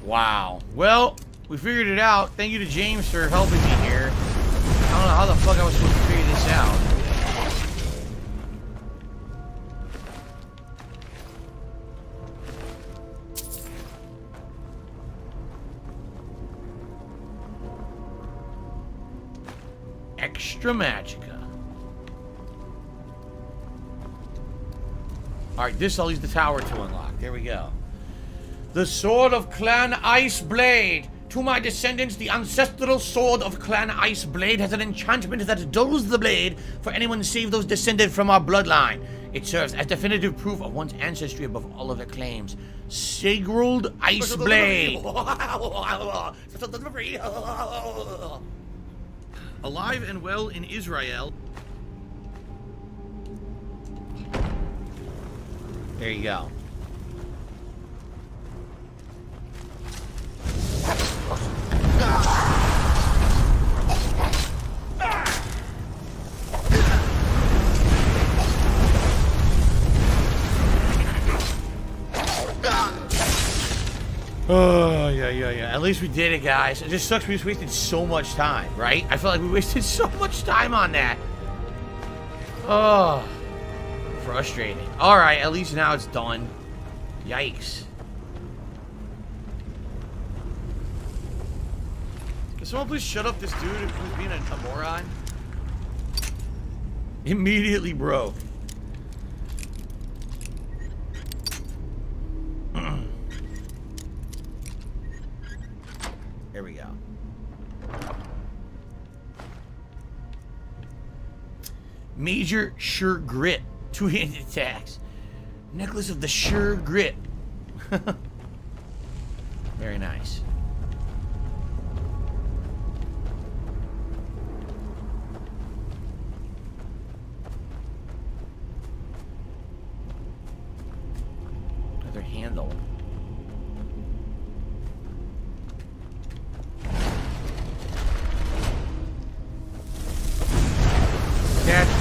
Wow. Well, we figured it out. Thank you to James for helping me here. I don't know how the fuck I was supposed to figure this out. Extra Magica. Alright, this I'll use the tower to unlock. There we go. The sword of Clan Ice Blade. To my descendants, the ancestral sword of Clan Ice Blade has an enchantment that dulls the blade for anyone save those descended from our bloodline. It serves as definitive proof of one's ancestry above all other claims. Sacred Ice Blade. Alive and well in Israel. There you go. Oh, yeah. At least we did it, guys. It just sucks we just wasted so much time, right? I feel like we wasted so much time on that. Oh, frustrating. All right, at least now it's done. Yikes. Can someone please shut up this dude who's being a moron? Immediately broke. There we go. Major Sure Grip. Two-handed attacks. Necklace of the Sure Grip. Very nice.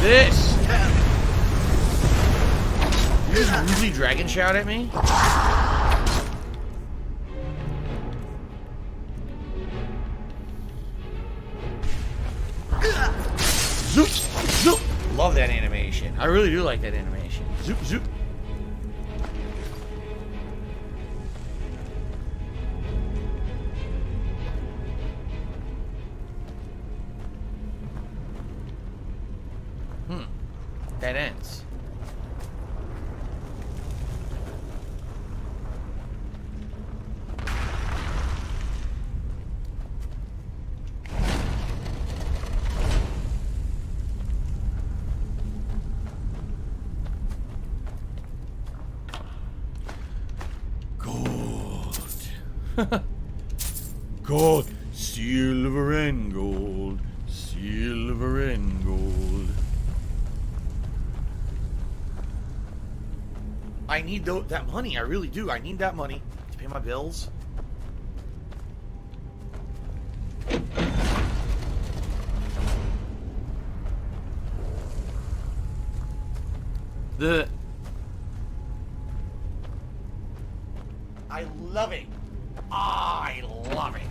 this? You just rudely dragon shout at me? Zoop, zoop. Love that animation. I really do like that animation. Zoop, zoop. That ends. Gold, silver and gold, silver and gold. I need that money. I really do. I need that money to pay my bills. I love it. I love it.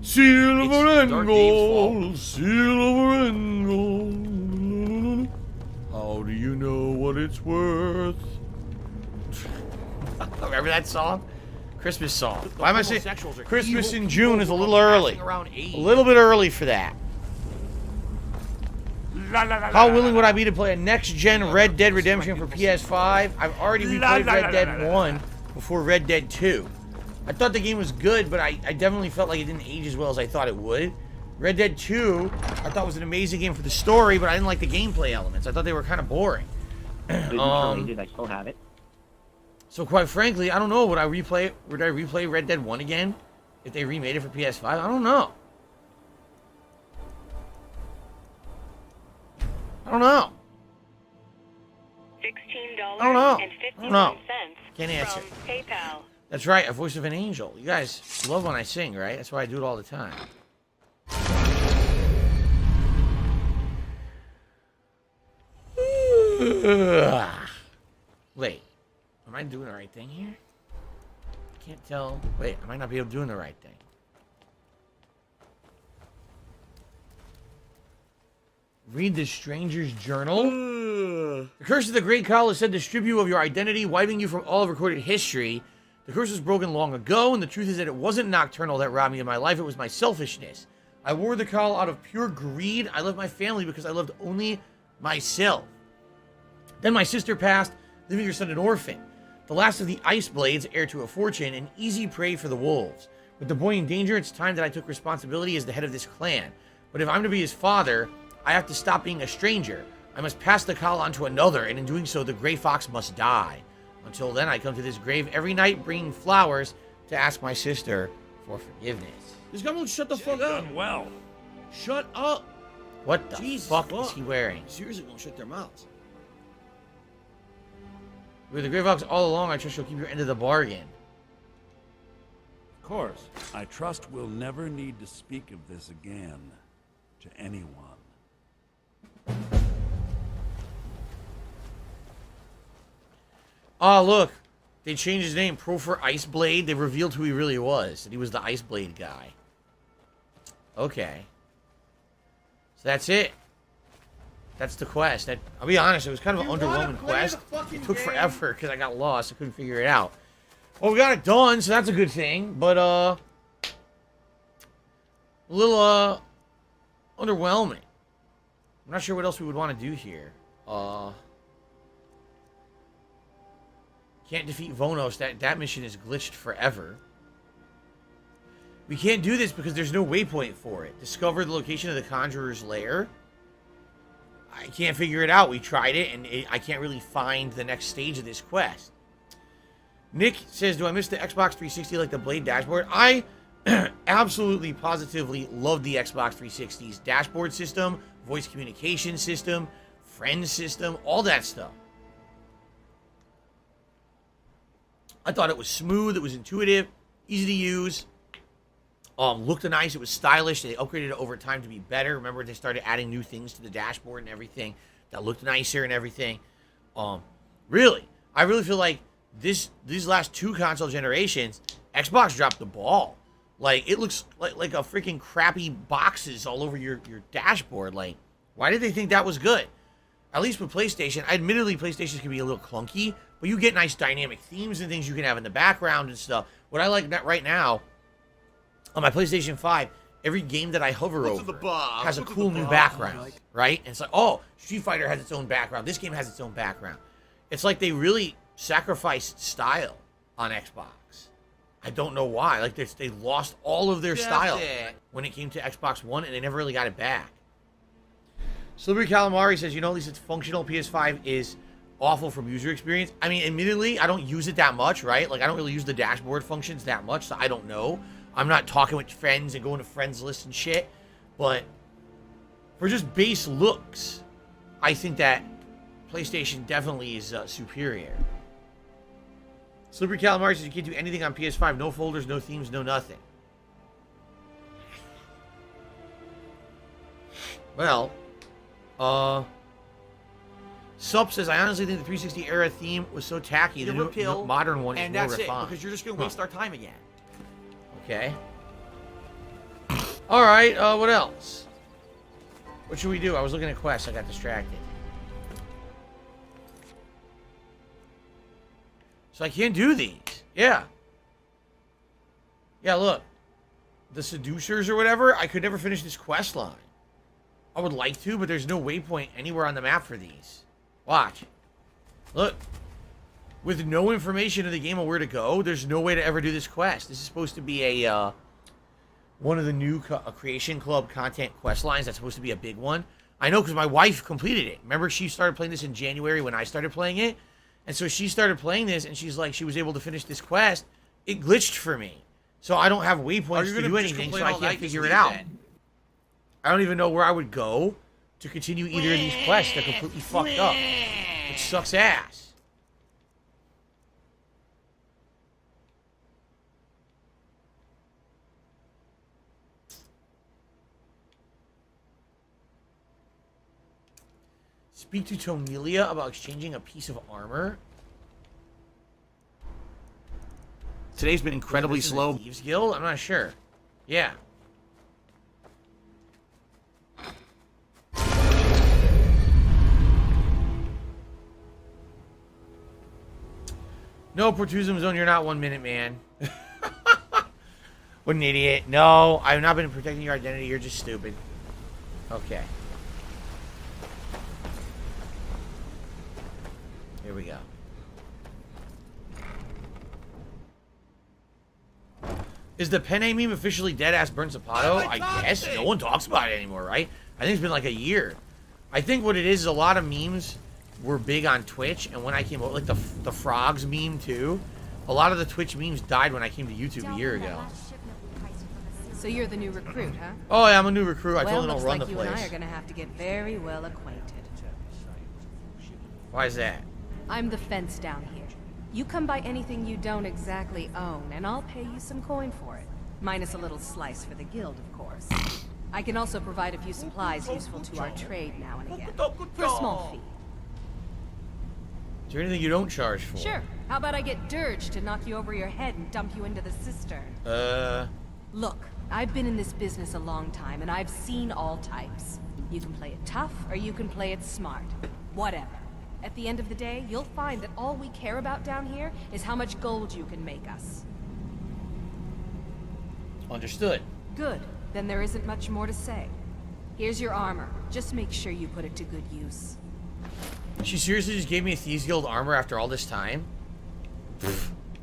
Silver and gold, silver and gold. How do you know what it's worth? Remember that song? Christmas song. Why am I saying Christmas in June is a little early? A little bit early for that. How willing would I be to play a next-gen Red Dead Redemption for PS5? I've already replayed Red Dead 1 before Red Dead 2. I thought the game was good, but I definitely felt like it didn't age as well as I thought it would. Red Dead 2, I thought was an amazing game for the story, but I didn't like the gameplay elements. I thought they were kind of boring. I still have it. So quite frankly, I don't know. Would I replay Red Dead 1 again if they remade it for PS5? I don't know. I don't know. $16 I don't know. and 51 I don't know. cents Can't answer. from PayPal. That's right, a voice of an angel. You guys love when I sing, right? That's why I do it all the time. Wait, am I doing the right thing here? I can't tell. Wait, I might not be doing the right thing. Read the stranger's journal. The curse of the Great Khal is said to strip you of your identity, wiping you from all of recorded history. The curse was broken long ago, and the truth is that it wasn't Nocturnal that robbed me of my life, it was my selfishness. I wore the Khal out of pure greed. I left my family because I loved only myself. Then my sister passed, leaving her son an orphan. The last of the Ice Blades, heir to a fortune, an easy prey for the wolves. With the boy in danger, it's time that I took responsibility as the head of this clan. But if I'm to be his father, I have to stop being a stranger. I must pass the Khal on to another, and in doing so, the Grey Fox must die. Until then, I come to this grave every night bringing flowers to ask my sister for forgiveness. This guy won't shut the fuck up. Well, Shut up. What the Jesus fuck fuck. is he wearing? Seriously, won't shut their mouths. With the Grey Fox all along, I trust you'll keep your end of the bargain. of course. I trust we'll never need to speak of this again to anyone. Oh, look. They changed his name. Pro for Iceblade. They revealed who he really was. That he was the Iceblade guy. Okay. So that's it. That's the quest. I'll be honest, it was kind of an underwhelming quest. It took forever because I got lost. I couldn't figure it out. Well, we got it done, so that's a good thing. But, a little, underwhelming. I'm not sure what else we would want to do here. Can't defeat Vonos. That mission is glitched forever. We can't do this because there's no waypoint for it. Discover the location of the Conjurer's lair. I can't figure it out. We tried it, and I can't really find the next stage of this quest. Nick says, do I miss the Xbox 360 like the Blade dashboard? I absolutely, positively love the Xbox 360's dashboard system, voice communication system, friend system, all that stuff. I thought it was smooth, it was intuitive, easy to use. Looked nice. It was stylish. They upgraded it over time to be better. Remember, they started adding new things to the dashboard and everything that looked nicer and everything. Really, I really feel like these last 2 console generations, Xbox dropped the ball. Like, it looks like a freaking crappy boxes all over your dashboard. Like, why did they think that was good? At least with PlayStation, admittedly, PlayStation can be a little clunky, but you get nice dynamic themes and things you can have in the background and stuff. What I like right now, on my PlayStation 5, every game that I hover over has a cool new background, right? And it's like, oh, Street Fighter has its own background. This game has its own background. It's like they really sacrificed style on Xbox. I don't know why. Like, they lost all of their style when it came to Xbox One, and they never really got it back. Slippery Calamari says, at least it's functional. PS5 is awful from user experience. I mean, admittedly, I don't use it that much, right? Like, I don't really use the dashboard functions that much, so I don't know. I'm not talking with friends and going to friends lists and shit. But for just base looks, I think that PlayStation definitely is superior. Slippery Calamari says you can't do anything on PS5. No folders, no themes, no nothing. Well, Sup says, I honestly think the 360 era theme was so tacky. The new modern one is more refined. And that's it, because you're just going to waste our time again. Okay. Alright, what else? What should we do? I was looking at quests. I got distracted. So I can't do these. Yeah. Yeah, look. The Seducers or whatever, I could never finish this quest line. I would like to, but there's no waypoint anywhere on the map for these. Watch. Look. With no information in the game on where to go, there's no way to ever do this quest. This is supposed to be a one of the new Creation Club content quest lines. That's supposed to be a big one. I know because my wife completed it. Remember, she started playing this in January when I started playing it? And so she started playing this, and she's like, she was able to finish this quest. It glitched for me. So I don't have waypoints to do anything, so I can't figure it out. I don't even know where I would go to continue either of these quests. They're completely fucked up. It sucks ass. Speak to Tomelia about exchanging a piece of armor. Today's been incredibly slow. Thieves Guild? I'm not sure. Yeah. No, Portusum Zone, you're not 1 minute, man. What an idiot. No, I've not been protecting your identity. You're just stupid. Okay. Here we go. Is the Penne meme officially dead-ass burnt Zapato? I guess. No one talks about it anymore, right? I think it's been like a year. I think what it is a lot of memes were big on Twitch, and when I came over, like the frogs meme too. A lot of the Twitch memes died when I came to YouTube a year ago. So you're the new recruit, huh? Oh yeah, I'm a new recruit. I totally don't run the place. You and I are gonna have to get very well acquainted. Why is that? I'm the fence down here. You come by anything you don't exactly own, and I'll pay you some coin for it. Minus a little slice for the guild, of course. I can also provide a few supplies useful to our trade now and again. For a small fee. Is there anything you don't charge for? Sure. How about I get Dirge to knock you over your head and dump you into the cistern? Look, I've been in this business a long time, and I've seen all types. You can play it tough, or you can play it smart. Whatever. At the end of the day, you'll find that all we care about down here is how much gold you can make us. Understood. Good. Then there isn't much more to say. Here's your armor. Just make sure you put it to good use. She seriously just gave me a Thieves Guild armor after all this time?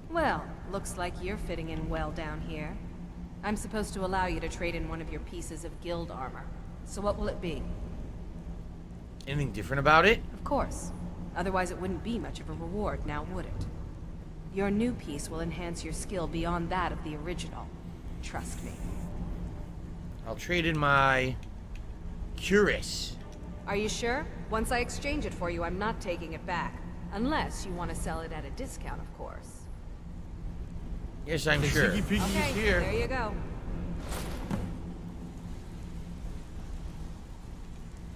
Well, looks like you're fitting in well down here. I'm supposed to allow you to trade in one of your pieces of guild armor. So what will it be? Anything different about it? Of course. Otherwise it wouldn't be much of a reward, now would it? Your new piece will enhance your skill beyond that of the original. Trust me. I'll trade in my Cuirass. Are you sure? Once I exchange it for you, I'm not taking it back. Unless you want to sell it at a discount, of course. Yes, I'm sure. Okay, here. There you go.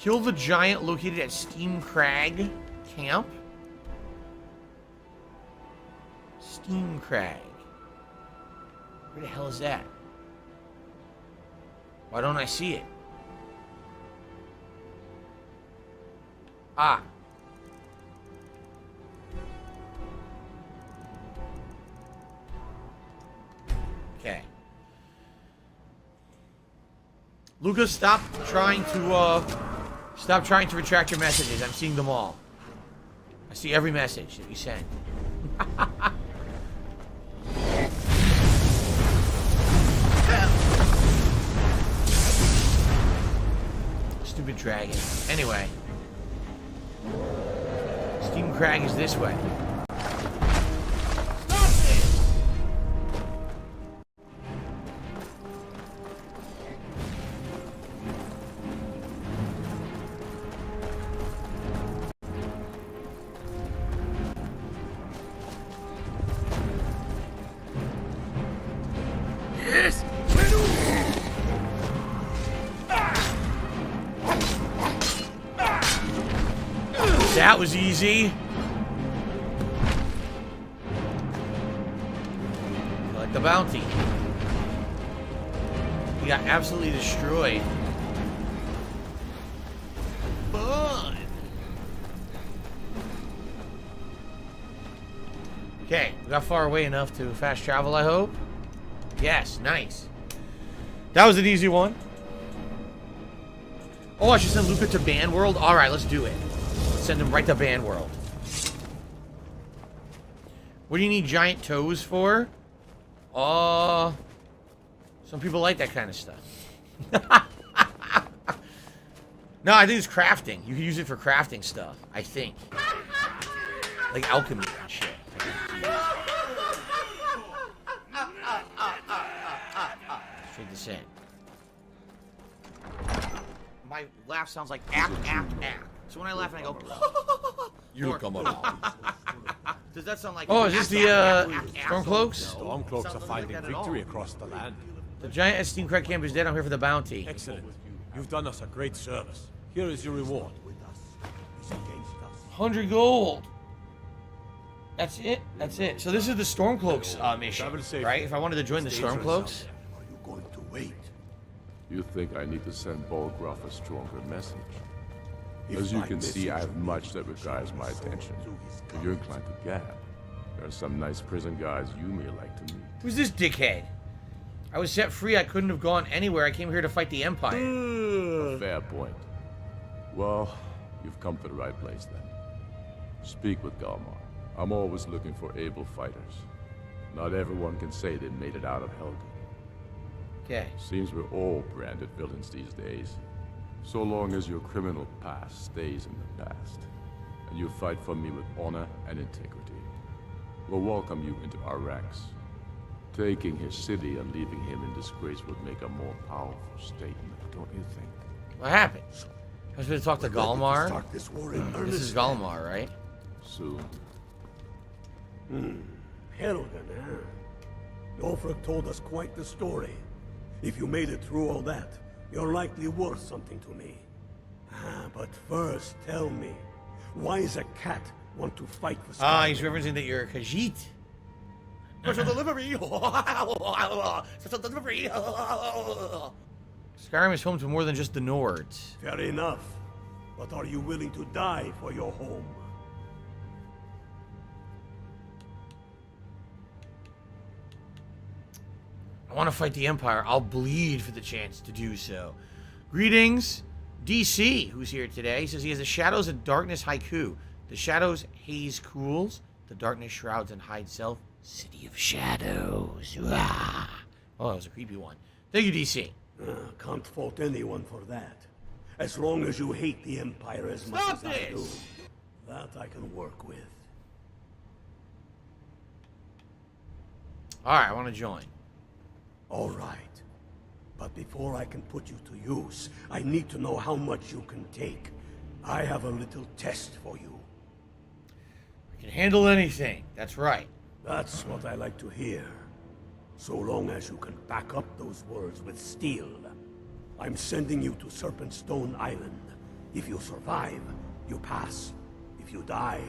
Kill the giant located at Steam Crag Camp. Steam Crag. Where the hell is that? Why don't I see it? Ah. Okay. Lucas, stop trying to retract your messages. I'm seeing them all. I see every message that you send. Stupid dragon. Anyway. Steam Crag is this way. Stop this! Yes! That was easy. Like the bounty. He got absolutely destroyed. Fun. Okay, we got far away enough to fast travel, I hope. Yes, nice. That was an easy one. Oh, I should send Luca to Band World? Alright, let's do it. Send him right to Band World. What do you need giant toes for? Some people like that kind of stuff. No, I think it's crafting. You can use it for crafting stuff, I think. Like alchemy and shit. Straight this in. My laugh sounds like ack, ack, ack. So when I laugh and I go, You come along. does that sound like? Oh, is this the Stormcloaks? Stormcloaks are finding victory across the land. The giant Steam Crag camp is dead. I'm here for the bounty. Excellent. You've done us a great service. Here is your reward. 100 gold. That's it. That's it. So this is the Stormcloaks mission, right? If I wanted to join the Stormcloaks. Are you going to wait? You think I need to send Bolgraf a stronger message? As you can see, I have much that requires my attention. If you're inclined to gab, there are some nice prison guards you may like to meet. Who's this dickhead? I was set free. I couldn't have gone anywhere. I came here to fight the Empire. A fair point. Well, you've come to the right place then. Speak with Galmar. I'm always looking for able fighters. Not everyone can say they made it out of Helgen. Okay. Seems we're all branded villains these days. So long as your criminal past stays in the past, and you fight for me with honor and integrity, we'll welcome you into our ranks. Taking his city and leaving him in disgrace would make a more powerful statement, don't you think? What happened? I was going to talk to Galmar. This is Galmar, right? Soon. Helgen, huh? Ulfric told us quite the story. If you made it through all that, you're likely worth something to me. But first, tell me, why does a cat want to fight for Skyrim? He's referencing that you're a Khajiit. Special delivery! Special delivery! Skyrim is home to more than just the Nords. Fair enough. But are you willing to die for your home? I want to fight the Empire. I'll bleed for the chance to do so. Greetings, DC, who's here today. He says he has the Shadows and Darkness haiku. The shadows haze cools, the darkness shrouds and hides self. City of Shadows. Ah. Oh, that was a creepy one. Thank you, DC. Can't fault anyone for that. As long as you hate the Empire as much as I do. That I can work with. Alright, I want to join. All right. But before I can put you to use, I need to know how much you can take. I have a little test for you. I can handle anything. That's right. That's what I like to hear. So long as you can back up those words with steel. I'm sending you to Serpent Stone Island. If you survive, you pass. If you die,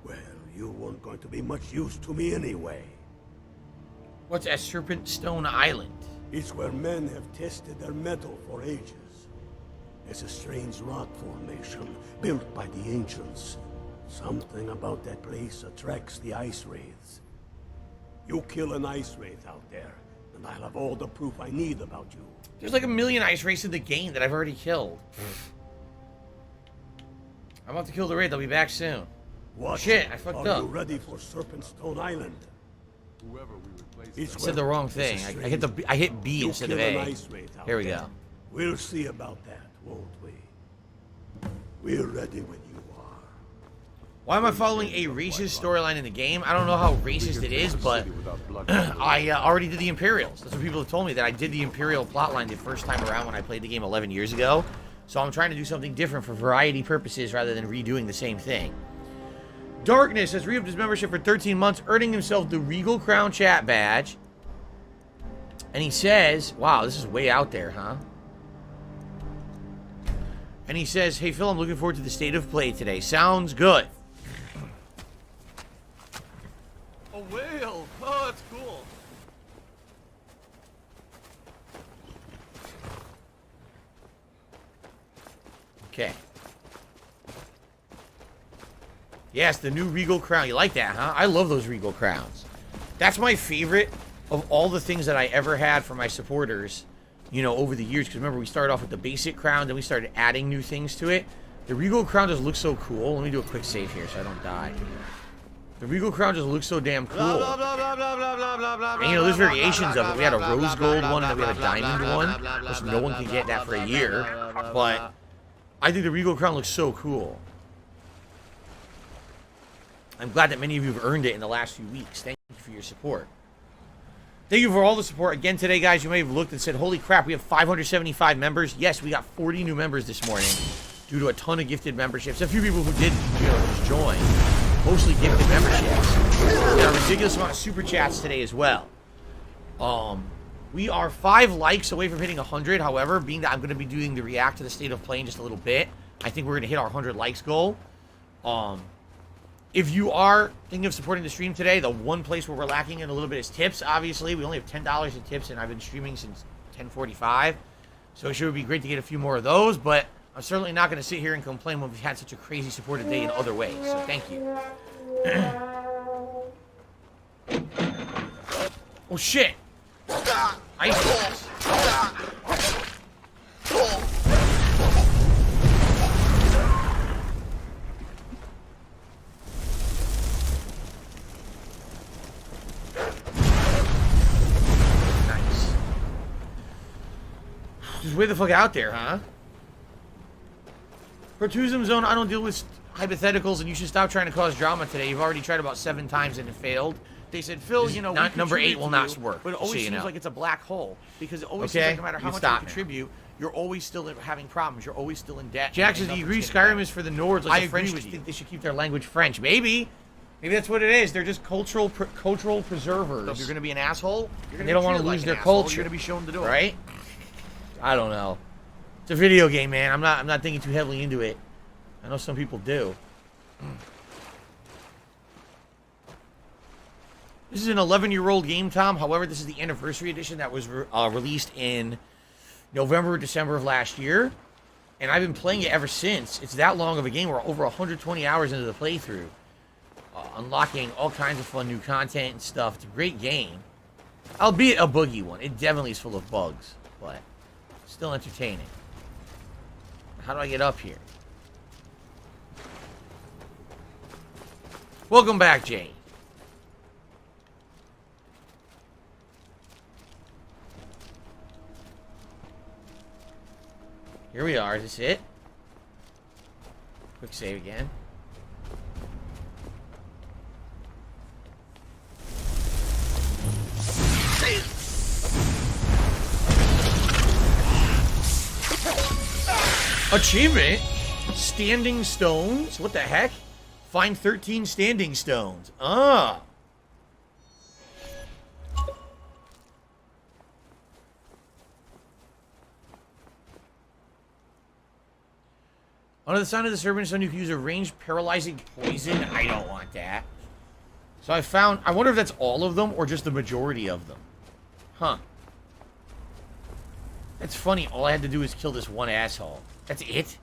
well, you weren't going to be much use to me anyway. What's at Serpent Stone Island? It's where men have tested their metal for ages. It's a strange rock formation built by the ancients. Something about that place attracts the ice wraiths. You kill an ice wraith out there, and I'll have all the proof I need about you. There's like a million ice wraiths in the game that I've already killed. I'm about to kill the wraith. I'll be back soon. What? Shit, I fucked up. Are you ready for Serpent Stone Island? I said the wrong thing. I hit B instead of A. Here we go. We'll see about that, won't we? We're ready when you are. Why am I following a racist storyline in the game? I don't know how racist it is, but I already did the Imperials. That's what people have told me, that I did the Imperial plotline the first time around when I played the game 11 years ago. So I'm trying to do something different for variety purposes rather than redoing the same thing. Darkness has re-upped his membership for 13 months, earning himself the Regal Crown Chat Badge. And he says, wow, this is way out there, huh? And he says, hey, Phil, I'm looking forward to the state of play today. Sounds good. A whale! Oh, that's cool. Okay. Yes, the new Regal Crown. You like that, huh? I love those Regal Crowns. That's my favorite of all the things that I ever had for my supporters, you know, over the years. Because remember, we started off with the basic crown, then we started adding new things to it. The Regal Crown just looks so cool. Let me do a quick save here so I don't die. The Regal Crown just looks so damn cool. And, you know, there's variations of it. We had a rose gold one, and then we had a diamond one. Which no one can get that for a year. But I think the Regal Crown looks so cool. I'm glad that many of you have earned it in the last few weeks. Thank you for your support. Thank you for all the support. Again today, guys, you may have looked and said, holy crap, we have 575 members. Yes, we got 40 new members this morning due to a ton of gifted memberships. A few people who did, you know, just join. Mostly gifted memberships. And a ridiculous amount of super chats today as well. We are 5 likes away from hitting 100. However, being that I'm going to be doing the react to the state of play in just a little bit, I think we're going to hit our 100 likes goal. If you are thinking of supporting the stream today, the one place where we're lacking in a little bit is tips. Obviously, we only have $10 in tips, and I've been streaming since 10:45. So it sure would be great to get a few more of those, but I'm certainly not going to sit here and complain when we've had such a crazy supported day in other ways. So thank you. Oh, shit. Ice. Just way the fuck out there, huh? Pertusum Zone, I don't deal with hypotheticals, and you should stop trying to cause drama today. You've already tried about 7 times and it failed. They said, Phil, you know, number 8 will not work. But it always seems like it's a black hole. Because it always seems like no matter how much you contribute, you're always still having problems. You're always still in debt. Jack says, do you agree Skyrim is for the Nords? Like the French think they should keep their language French. Maybe. Maybe that's what it is. They're just cultural preservers. So if you're going to be an asshole, they don't want to lose their culture. You're going to be shown the door. Right? I don't know. It's a video game, man. I'm not thinking too heavily into it. I know some people do. This is an 11-year-old game, Tom. However, this is the anniversary edition that was released in November or December of last year. And I've been playing it ever since. It's that long of a game. We're over 120 hours into the playthrough. Unlocking all kinds of fun new content and stuff. It's a great game. Albeit a buggy one. It definitely is full of bugs. But still entertaining. How do I get up here? Welcome back, Jay. Here we are. Is this it? Quick save again. Achievement? Standing stones? What the heck? Find 13 standing stones. Ah. Under the sign of the Serpent Sun, you can use a ranged paralyzing poison. I don't want that. So I wonder if that's all of them or just the majority of them. Huh. That's funny. All I had to do is kill this one asshole. That's it?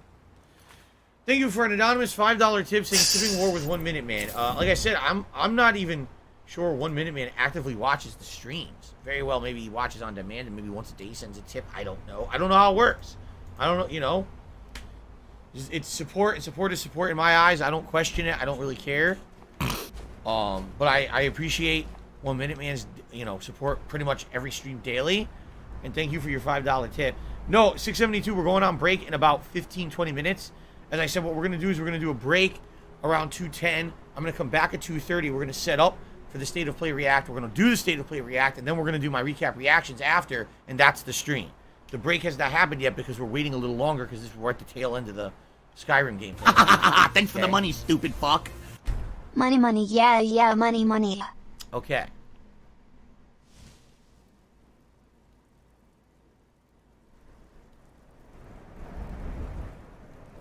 Thank you for an anonymous $5 tip saying tipping war with 1 Minute Man. Like I said, I'm not even sure 1 Minute Man actively watches the streams. Very well, maybe he watches on demand and maybe once a day sends a tip. I don't know. I don't know how it works. I don't know, you know. It's support. Support is support in my eyes. I don't question it. I don't really care. But I appreciate 1 Minute Man's, you know, support pretty much every stream daily. And thank you for your $5 tip. No, 672, we're going on break in about 15-20 minutes. As I said, what we're going to do is we're going to do a break around 2:10. I'm going to come back at 2:30. We're going to set up for the State of Play React. We're going to do the State of Play React, and then we're going to do my recap reactions after, and that's the stream. The break has not happened yet because we're waiting a little longer because we're at the tail end of the Skyrim gameplay. Thanks for the money, stupid fuck. Money, money, yeah, money, money. Okay.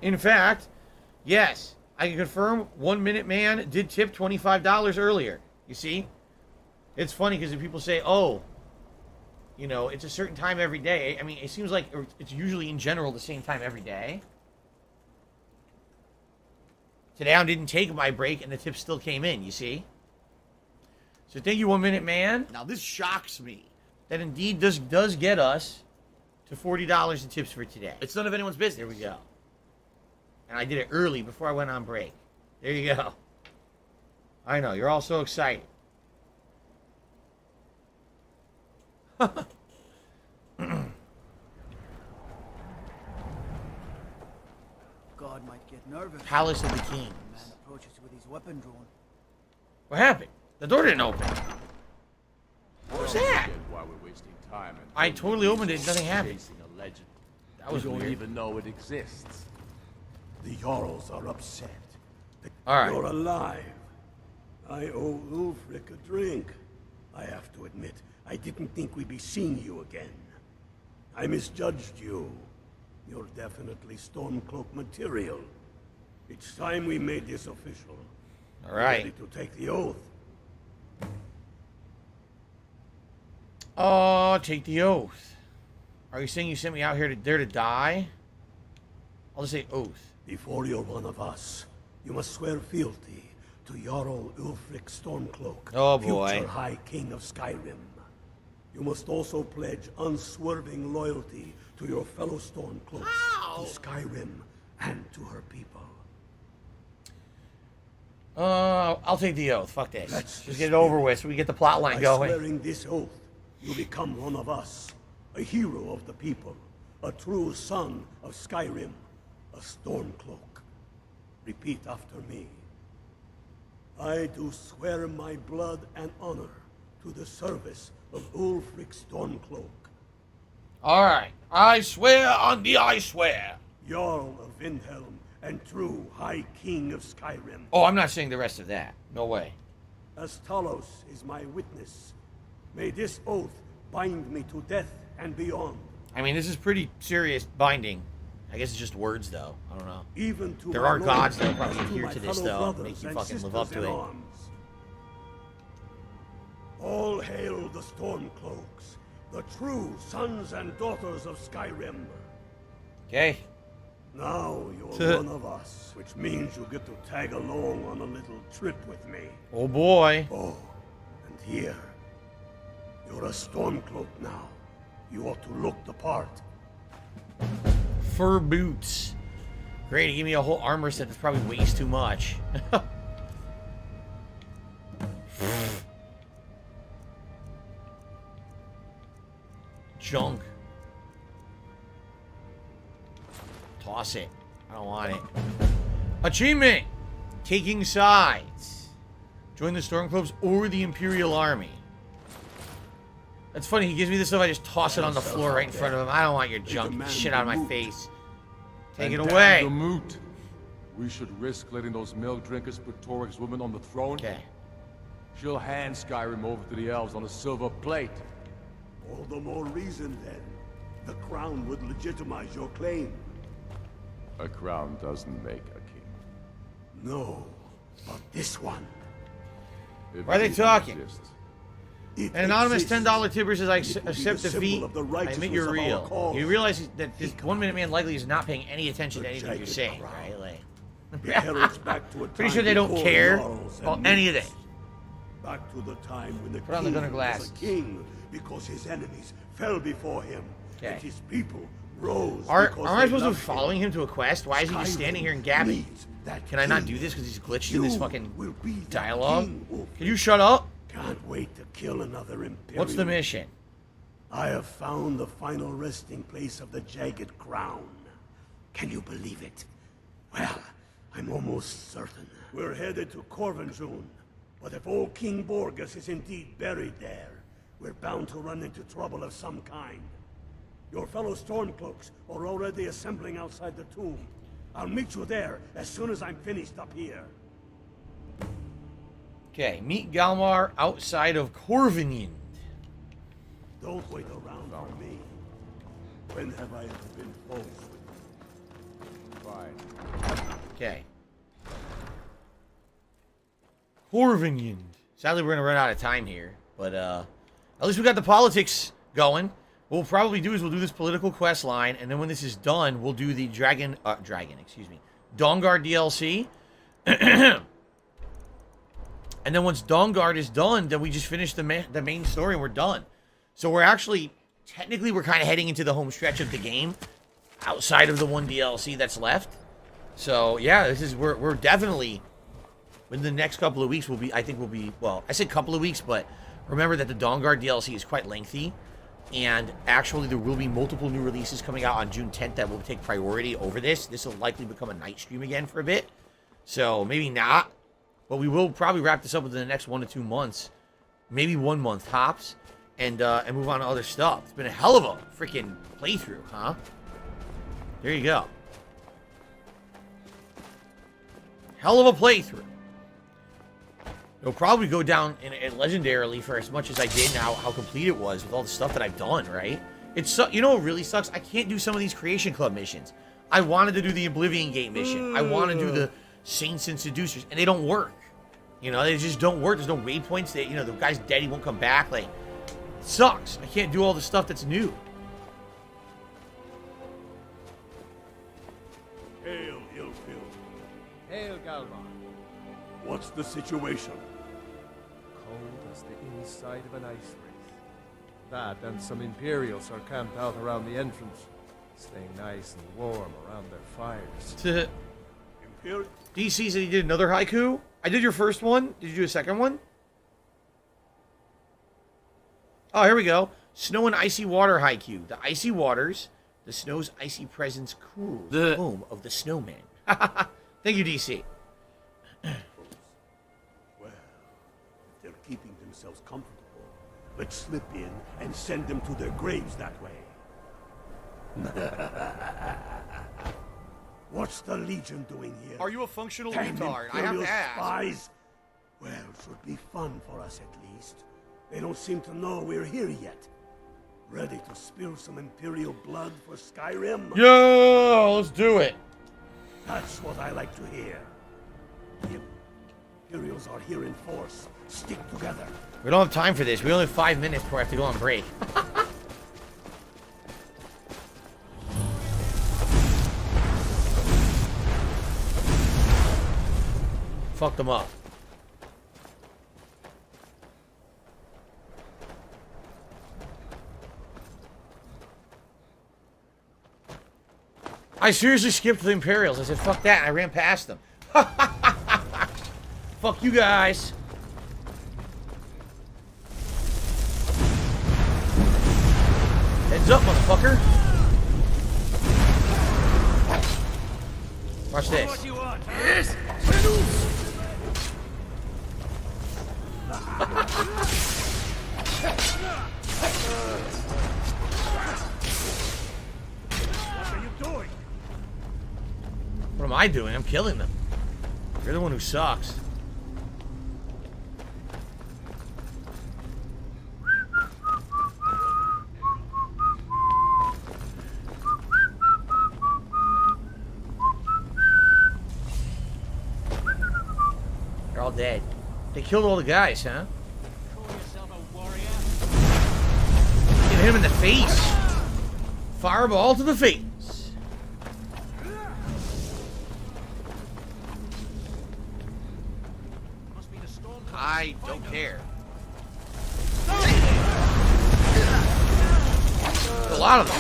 In fact, yes, I can confirm 1 Minute Man did tip $25 earlier. You see? It's funny because if people say, oh, you know, it's a certain time every day. I mean, it seems like it's usually in general the same time every day. Today I didn't take my break and the tip still came in, you see? So thank you, 1 Minute Man. Now this shocks me. That indeed does get us to $40 in tips for today. It's none of anyone's business. There we go. And I did it early before I went on break. There you go. I know, you're all so excited. God might get nervous. Palace of the Kings. Man approaches with his weapon drawn. What happened? The door didn't open. What was that? While we're wasting time and I totally opened it. Nothing happened. chasing a legend. That was we don't weird. even know it exists. The Jarls are upset. All right. You're alive. I owe Ulfric a drink. I have to admit, I didn't think we'd be seeing you again. I misjudged you. You're definitely Stormcloak material. It's time we made this official. All right. Ready to take the oath? Oh, take the oath. Are you saying you sent me out here to die? I'll just say oath. Before you're one of us, you must swear fealty to Jarl Ulfric Stormcloak, Oh, boy. future High King of Skyrim. You must also pledge unswerving loyalty to your fellow Stormcloaks, to Skyrim, and to her people. I'll take the oath. Fuck this. Just get it over with so we get the plot line By going. swearing this oath, you become one of us, a hero of the people, a true son of Skyrim, a Stormcloak. Repeat after me. I do swear my blood and honor to the service of Ulfric Stormcloak. All right. I swear on the I swear. Jarl of Windhelm and true High King of Skyrim. Oh, I'm not saying the rest of that. No way. As Talos is my witness, may this oath bind me to death and beyond. I mean, this is pretty serious binding. I guess it's just words, though. I don't know. Even to there my are Lord gods that will and probably adhere my to this, fellow though. brothers Make you and fucking live up sisters to in it. arms. All hail the Stormcloaks, the true sons and daughters of Skyrim. Okay. Now you're one of us, which means you get to tag along on a little trip with me. Oh boy. Oh, and here, you're a Stormcloak now. You ought to look the part. Fur boots. Great, he gave me a whole armor set that's probably weighs too much. Junk. Toss it. I don't want it. Achievement! Taking sides. Join the Stormcloaks or the Imperial Army. That's funny, he gives me this stuff, I just toss it on the floor right in front of him. I don't want your junk. Get shit out of my face. Take it away. The moot. We should risk letting those milk drinkers put Torik's woman on the throne. Okay. She'll hand Skyrim over to the elves on a silver plate. All the more reason, then. The crown would legitimize your claim. A crown doesn't make a king. No, but this one. Why are they talking? An anonymous $10 tipper says, I accept defeat. I admit you're real. You realize that this 1 Minute Man likely is not paying any attention to anything you're saying, right? Like, pretty sure they don't care about any of this. Back to the time when the Put on the gunner king glass. was a king because his enemies fell before him. Okay. And his people rose. Am because I they supposed to be loved following him to a quest? Why is he just standing here and gabbing? Can I not do this because he's glitched in this fucking dialogue? Can you shut up? Can't wait to kill another Imperial. What's the mission? I have found the final resting place of the Jagged Crown. Can you believe it? Well, I'm almost certain. We're headed to Corvinjune. But if old King Borgus is indeed buried there, we're bound to run into trouble of some kind. Your fellow Stormcloaks are already assembling outside the tomb. I'll meet you there as soon as I'm finished up here. Okay, meet Galmar outside of Corvinjune. Don't wait around for me. When have I ever been close with you? Fine. Okay. Corvinjune. Sadly, we're going to run out of time here. But at least we got the politics going. What we'll probably do is we'll do this political quest line. And then when this is done, we'll do the Dawnguard DLC. And then once Dawnguard is done, then we just finish the main story and we're done. So we're actually, technically, we're kind of heading into the home stretch of the game. Outside of the one DLC that's left. So, yeah, we're definitely... In the next couple of weeks, well, I said couple of weeks, but remember that the Dawnguard DLC is quite lengthy, and actually there will be multiple new releases coming out on June 10th that will take priority over this. This will likely become a night stream again for a bit, so maybe not, but we will probably wrap this up within the next 1 to 2 months, maybe 1 month tops, and move on to other stuff. It's been a hell of a freaking playthrough, huh? There you go. Hell of a playthrough. It'll probably go down in legendarily for as much as I did now, how complete it was with all the stuff that I've done, right? You know what really sucks? I can't do some of these Creation Club missions. I wanted to do the Oblivion Gate mission. I want to do the Saints and Seducers, and they don't work. You know, they just don't work. There's no waypoints. The guy's dead. He won't come back. Like, it sucks. I can't do all the stuff that's new. Hail, Hillfield. Hail, Galmar. What's the situation? Cold as the inside of an ice wraith. That and some Imperials are camped out around the entrance, staying nice and warm around their fires. DC said he did another haiku. I did your first one. Did you do a second one? Oh, here we go. Snow and icy water haiku. The icy waters, the snow's icy presence cool the home of the snowman. Thank you, DC. They're keeping themselves comfortable. Let's slip in and send them to their graves that way. What's the Legion doing here? Are you a functional Damn retard? I have Imperial to ask. Spies? Well, it should be fun for us at least. They don't seem to know we're here yet. Ready to spill some Imperial blood for Skyrim? Yo, let's do it. That's what I like to hear. The Imperials are here in force. Stick together. We don't have time for this. We only have 5 minutes before I have to go on break. Fuck them up. I seriously skipped the Imperials. I said, fuck that, and I ran past them. Fuck you guys. Heads up, motherfucker. Watch this. What you want? Yes. What are you doing? What am I doing? I'm killing them. You're the one who sucks. all dead. They killed all the guys, huh? Hit him in the face. Fireball to the face. I don't care. A lot of them.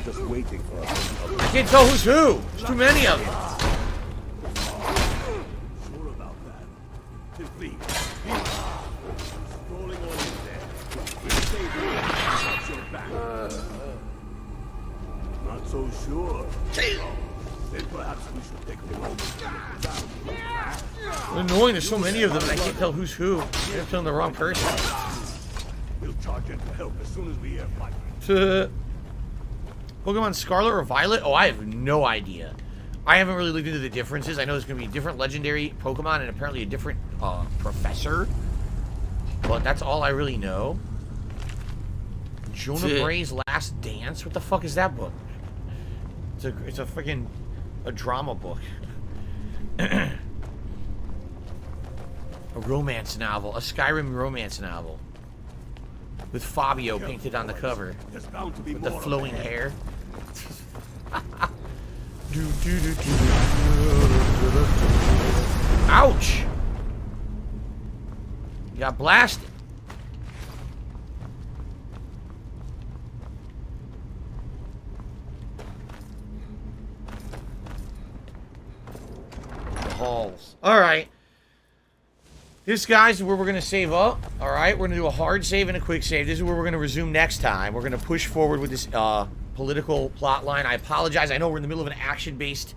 Just waiting for us. I can't tell who's who. There's too many of them. Sure about that. Defeat. Rolling on his dead. We'll save you. Watch your back. Not so sure. Then perhaps we should take the moment to look down. It's annoying. There's so many of them, and I can't tell who's who. I'm killing the wrong person. We'll charge in to help as soon as we hear fighting. Pokemon Scarlet or Violet? Oh, I have no idea. I haven't really looked into the differences. I know there's going to be a different legendary Pokemon and apparently a different professor. But that's all I really know. Jonah Bray's Last Dance? What the fuck is that book? It's a freaking a drama book. A romance novel. A Skyrim romance novel. With Fabio painted on the cover. With the flowing hair. Ouch! You got blasted. The halls. Alright. This, guys, is where we're going to save up. Alright, we're going to do a hard save and a quick save. This is where we're going to resume next time. We're going to push forward with this political plot line. I apologize. I know we're in the middle of an action-based,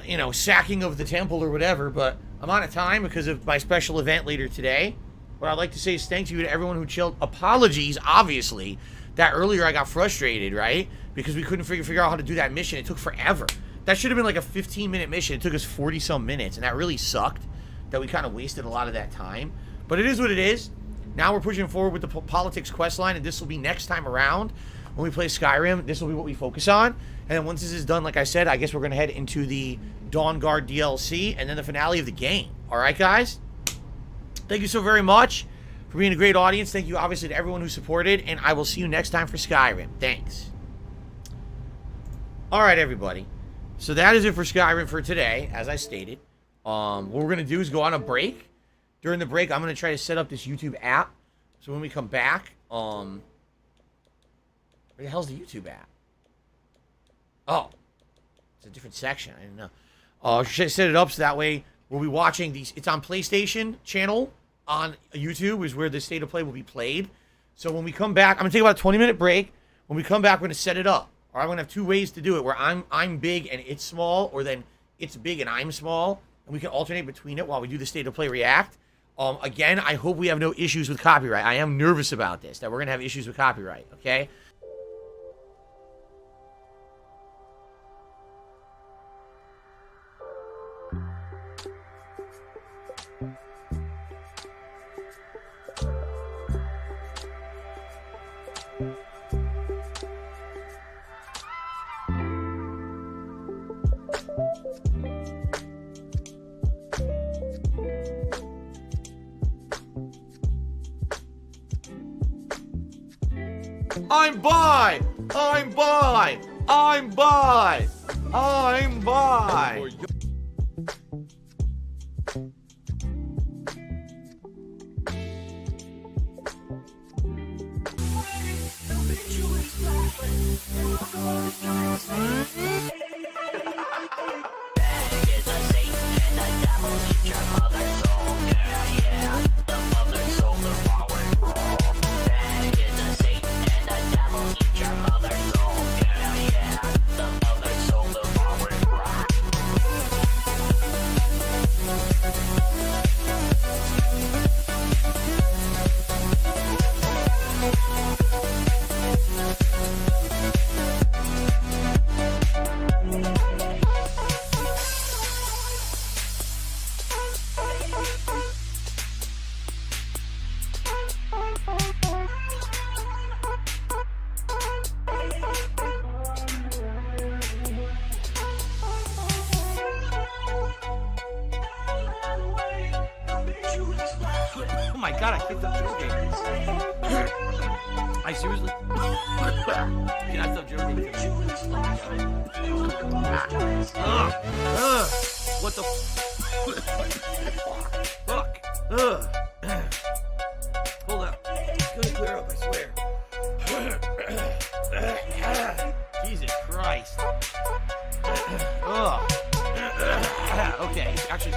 you know, sacking of the temple or whatever, but I'm out of time because of my special event later today. What I'd like to say is thank you to everyone who chilled. Apologies, obviously, that earlier I got frustrated, right? Because we couldn't figure out how to do that mission. It took forever. That should have been like a 15-minute mission. It took us 40-some minutes, and that really sucked. That we kind of wasted a lot of that time. But it is what it is. Now we're pushing forward with the politics quest line, and this will be next time around when we play Skyrim. This will be what we focus on. And then once this is done, like I said, I guess we're going to head into the Dawn Guard DLC and then the finale of the game. Alright, guys? Thank you so very much for being a great audience. Thank you, obviously, to everyone who supported, and I will see you next time for Skyrim. Thanks. Alright, everybody. So that is it for Skyrim for today, as I stated. What we're going to do is go on a break. During the break, I'm going to try to set up this YouTube app. So when we come back, where the hell's the YouTube app? Oh, it's a different section. I didn't know. Should I set it up so that way we'll be watching these. It's on PlayStation channel on YouTube is where the State of Play will be played. So when we come back, I'm going to take about a 20-minute break. When we come back, we're going to set it up. All right, we're going to have two ways to do it, where I'm big and it's small, or then it's big and I'm small. And we can alternate between it while we do the State of Play React. Again, I hope we have no issues with copyright. I am nervous about this, that we're going to have issues with copyright, okay? I'm by! I'm by! I'm by! I'm by! my god, I kicked up Joe game. I seriously. Can I stop joking? What the fuck? Hold up. It's gonna clear up, I swear. Jesus Christ. Okay, actually.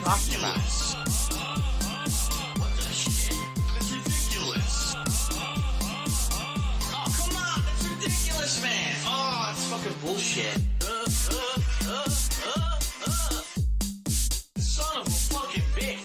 Talking about? What the shit? That's ridiculous. Oh, come on, that's ridiculous, man. Oh, it's fucking bullshit. Son of a fucking bitch.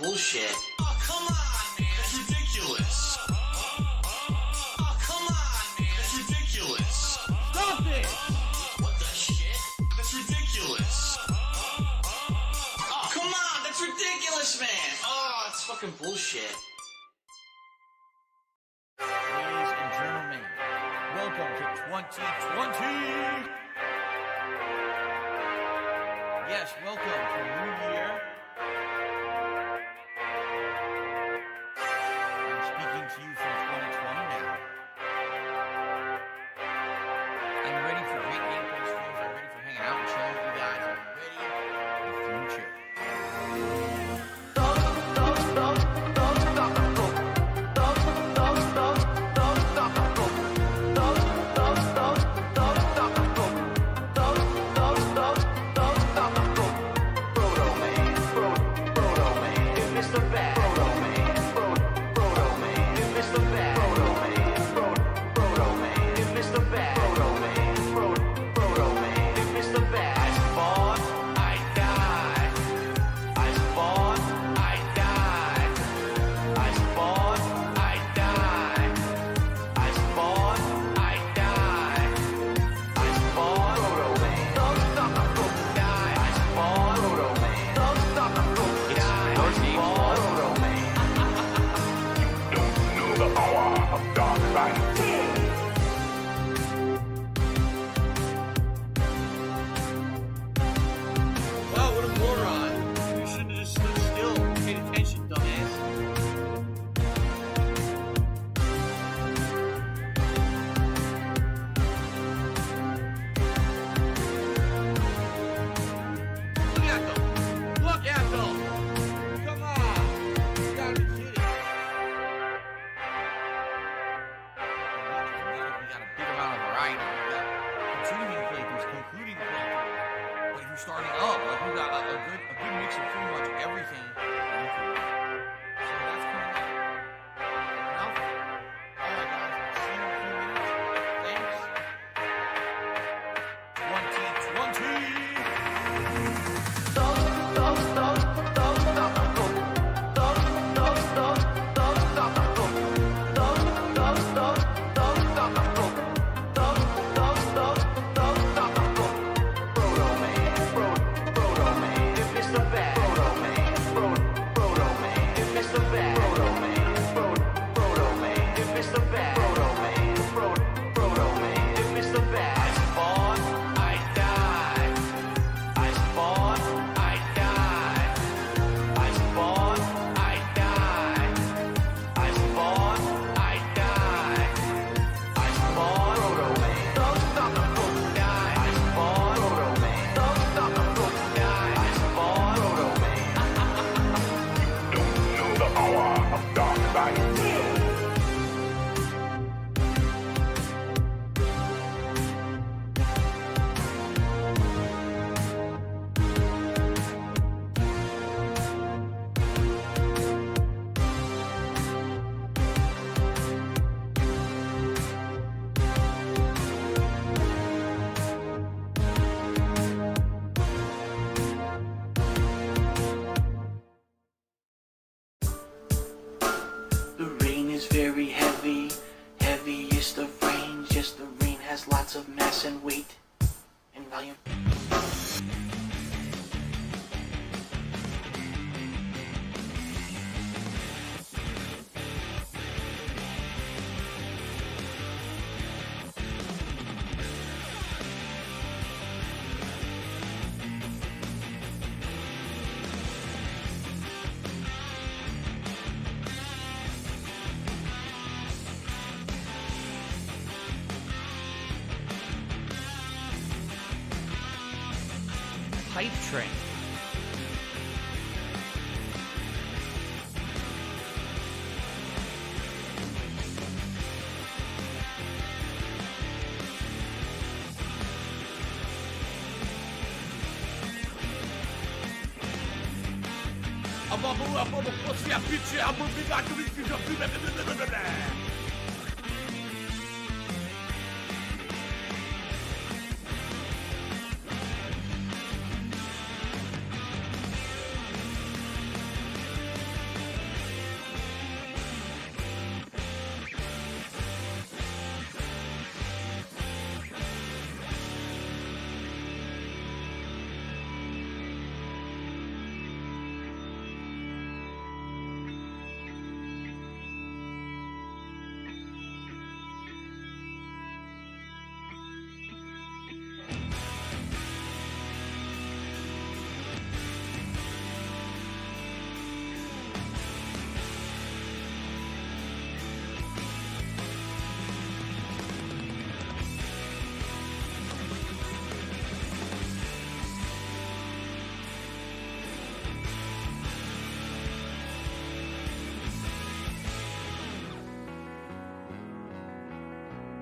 Bullshit. Oh, come on, man. That's ridiculous. Oh, come on, man. That's ridiculous. Stop it! What the shit? That's ridiculous. Oh, come on. That's ridiculous, man. Oh, it's fucking bullshit. Ladies and gentlemen, welcome to 2020. Yes, welcome to New Year. To you from 2020 now. I'm ready for great gameplay streams. I'm ready for hanging out and chilling with you guys. I'm ready for the future. Proto Man. starting up. Like we got a good mix of pretty much everything. So that's coming up. Enough. All right, guys. See you in a few minutes. Thanks. Hype train.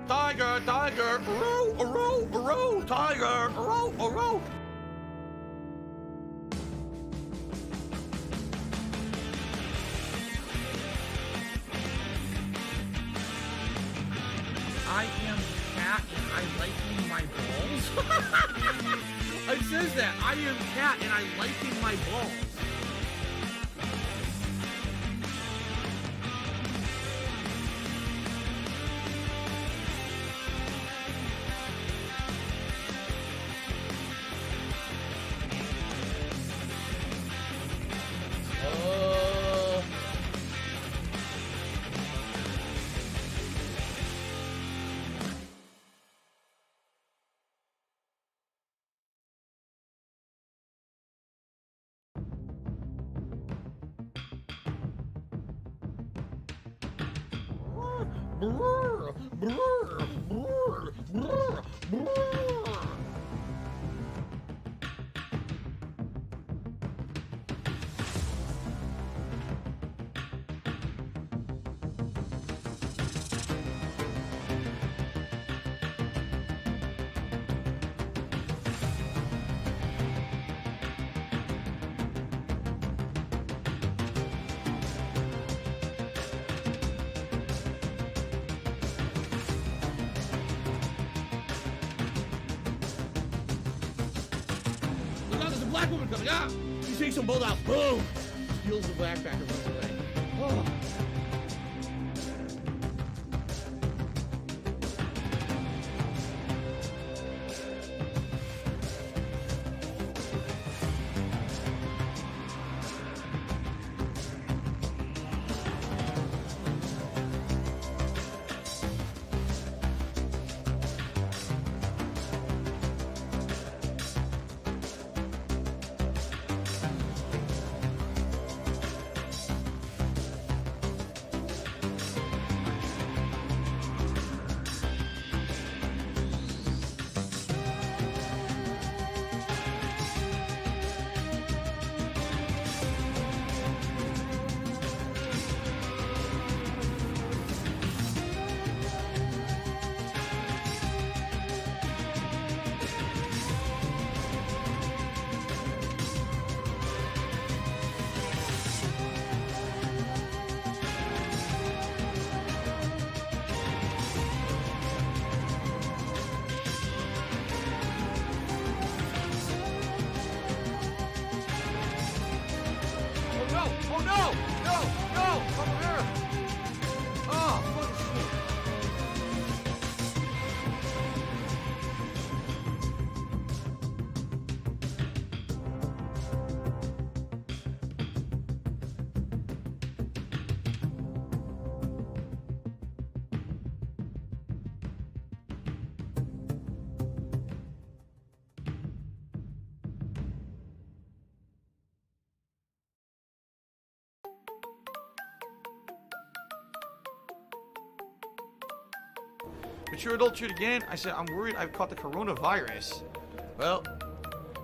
Tiger, tiger, row, row, row, tiger, row, row. I am cat and I liking my balls. It says that I am cat and I liking my balls. black woman coming up. He takes them both out. Boom. Steals the backpack and runs away. Oh. Mature adult treat again. I said, I'm worried I've caught the coronavirus. Well,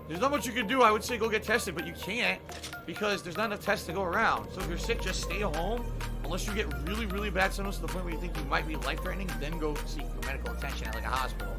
there's not much you can do. I would say go get tested, but you can't because there's not enough tests to go around. So if you're sick, just stay home. Unless you get really, really bad symptoms to the point where you think you might be life-threatening, then go seek medical attention at like a hospital.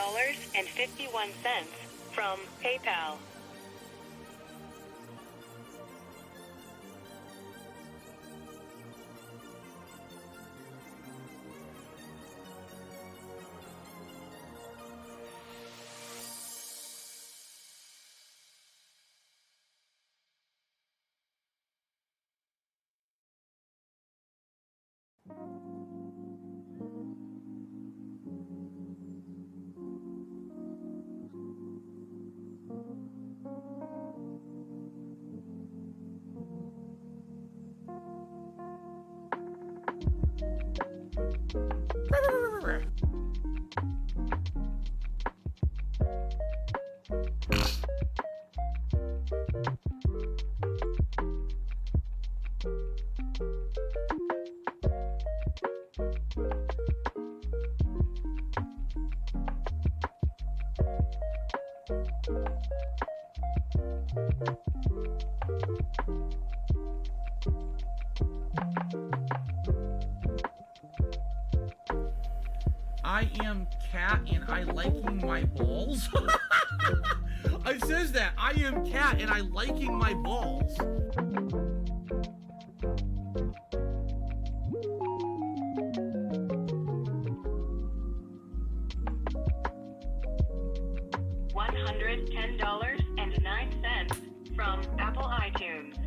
$10.51 from PayPal. I am cat and I liking my balls. It says that. I am cat and I liking my balls. $110.09 from Apple iTunes.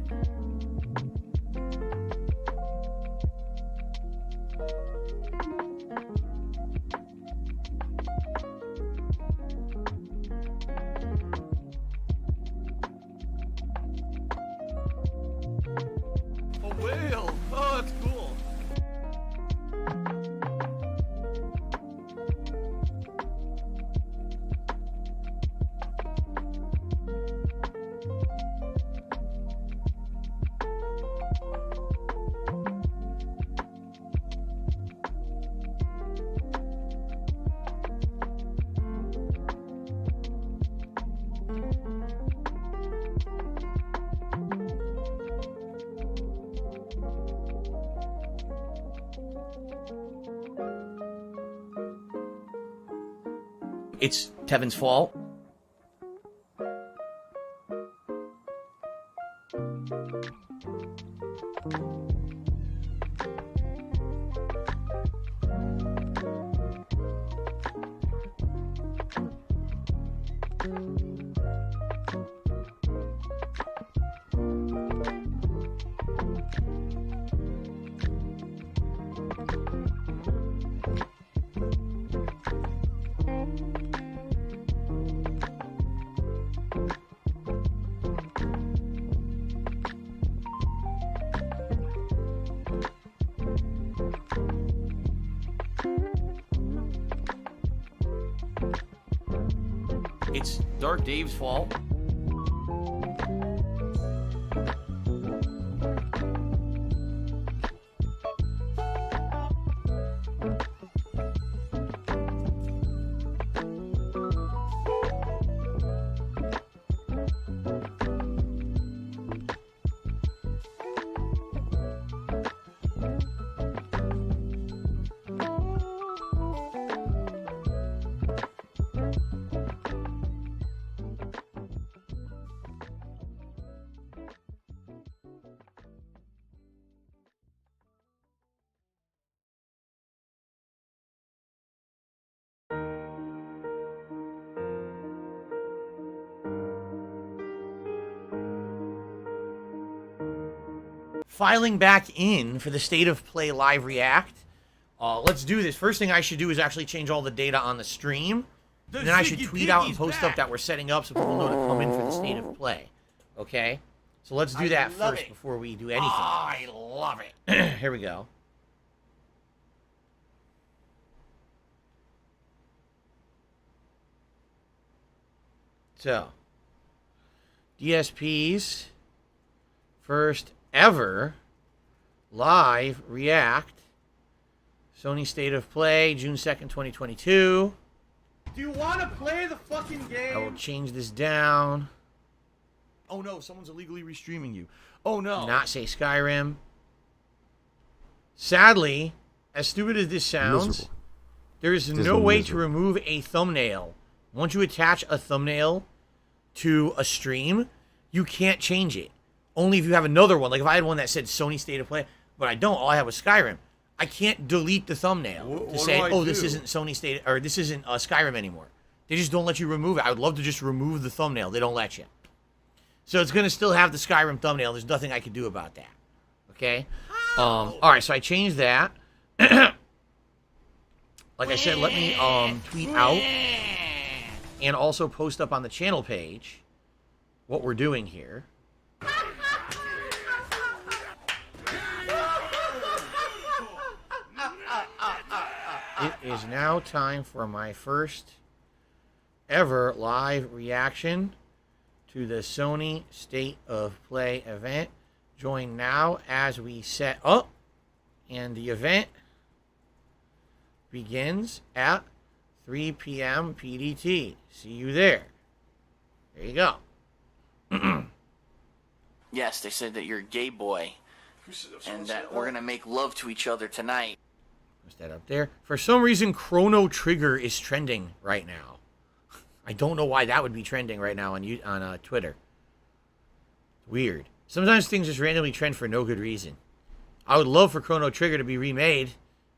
A whale. Oh, that's cool. It's Tevin's fault. It's Dark Dave's fault. Filing back in for the State of Play Live React. Let's do this. First thing I should do is actually change all the data on the stream. And then I should tweet out and post up that we're setting up so people know to come in for the State of Play. Okay? So let's do that first before we do anything. I love it. Here we go. So, DSP's first ever live react Sony State of Play, June 2nd, 2022. Do you want to play the fucking game? I will change this down. Oh no, someone's illegally restreaming you. Oh no. Not say Skyrim. Sadly, as stupid as this sounds, There is no way to remove a thumbnail. Once you attach a thumbnail to a stream, you can't change it. Only if you have another one. Like if I had one that said Sony State of Play, but I don't. All I have was Skyrim. I can't delete the thumbnail to say, oh, this isn't Sony State, or this isn't Skyrim anymore. They just don't let you remove it. I would love to just remove the thumbnail. They don't let you. So it's going to still have the Skyrim thumbnail. There's nothing I can do about that. Okay? All right, so I changed that. Like I said, let me tweet out and also post up on the channel page what we're doing here. It is now time for my first ever live reaction to the Sony State of Play event. Join now as we set up, and the event begins at 3 p.m. PDT. See you there. There you go. Yes, they said that you're a gay boy, and that we're gonna make love to each other tonight. Post that up there. For some reason, Chrono Trigger is trending right now. I don't know why that would be trending right now on Twitter. Weird. Sometimes things just randomly trend for no good reason. I would love for Chrono Trigger to be remade.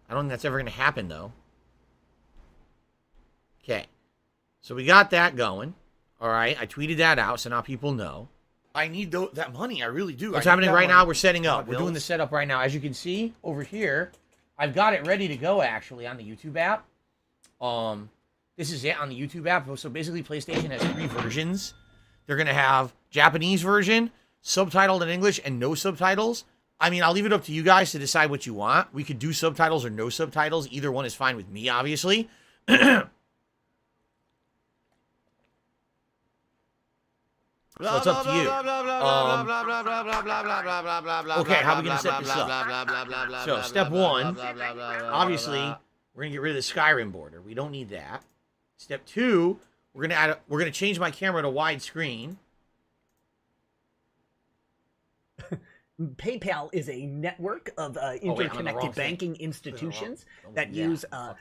I don't think that's ever going to happen, though. Okay. So we got that going. All right. I tweeted that out, so now people know. I need that money. I really do. What's happening right now? We're setting up. We're doing the setup right now. As you can see over here, I've got it ready to go, actually, on the YouTube app. This is it on the YouTube app. So basically, PlayStation has 3 versions. They're going to have Japanese version, subtitled in English, and no subtitles. I mean, I'll leave it up to you guys to decide what you want. We could do subtitles or no subtitles. Either one is fine with me, obviously. So it's up to you. Okay, how are we going to set this up? So, step 1, obviously, we're going to get rid of the Skyrim border. We don't need that. Step 2, we're going to change my camera to widescreen. PayPal is a network of interconnected banking institutions that use a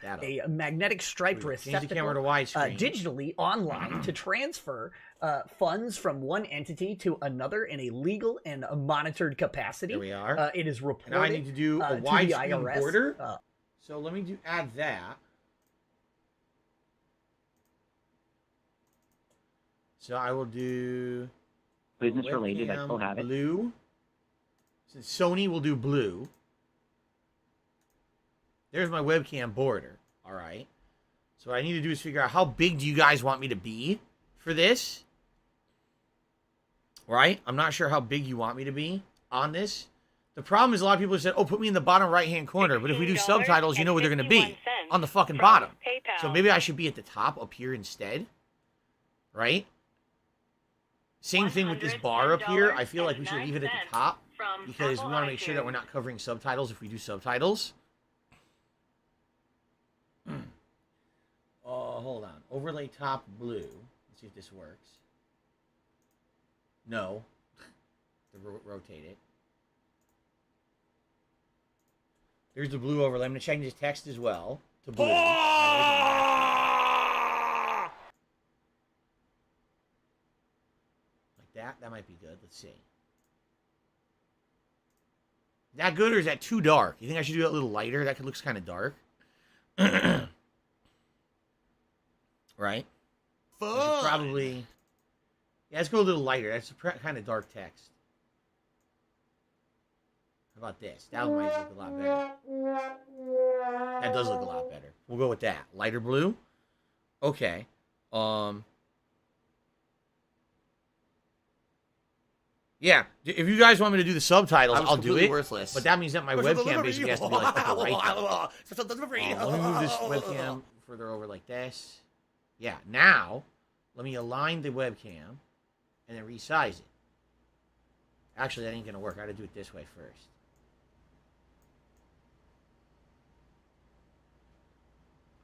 magnetic striped receptacle digitally online to transfer funds from one entity to another in a legal and a monitored capacity. There we are. It is reported now I need to do a widescreen border. So let me add that. So I will do business related. I still have it. Blue. Since Sony will do blue. There's my webcam border. All right. So what I need to do is figure out how big do you guys want me to be for this? Right? I'm not sure how big you want me to be on this. The problem is a lot of people have said, oh, put me in the bottom right-hand corner. But if we do subtitles, you know where they're going to be. On the fucking bottom. PayPal. So maybe I should be at the top up here instead. Right? Same thing with this bar up here. I feel like we should leave it at the top. Because we want to make sure that we're not covering subtitles if we do subtitles. Hold on. Overlay top blue. Let's see if this works. No. Rotate it. There's the blue overlay. I'm going to change this text as well to blue. Like that. That might be good. Let's see. That good, or is that too dark? You think I should do that a little lighter? That looks kind of dark. Right? Probably. Yeah, let's go a little lighter. That's kind of dark text. How about this? That might look a lot better. That does look a lot better. We'll go with that. Lighter blue? Okay. Yeah, if you guys want me to do the subtitles, I'll do it. Worthless. But that means that my webcam basically has to be like upper right there. Let me move this webcam further over like this. Yeah, now let me align the webcam and then resize it. Actually, that ain't gonna work. I gotta do it this way first.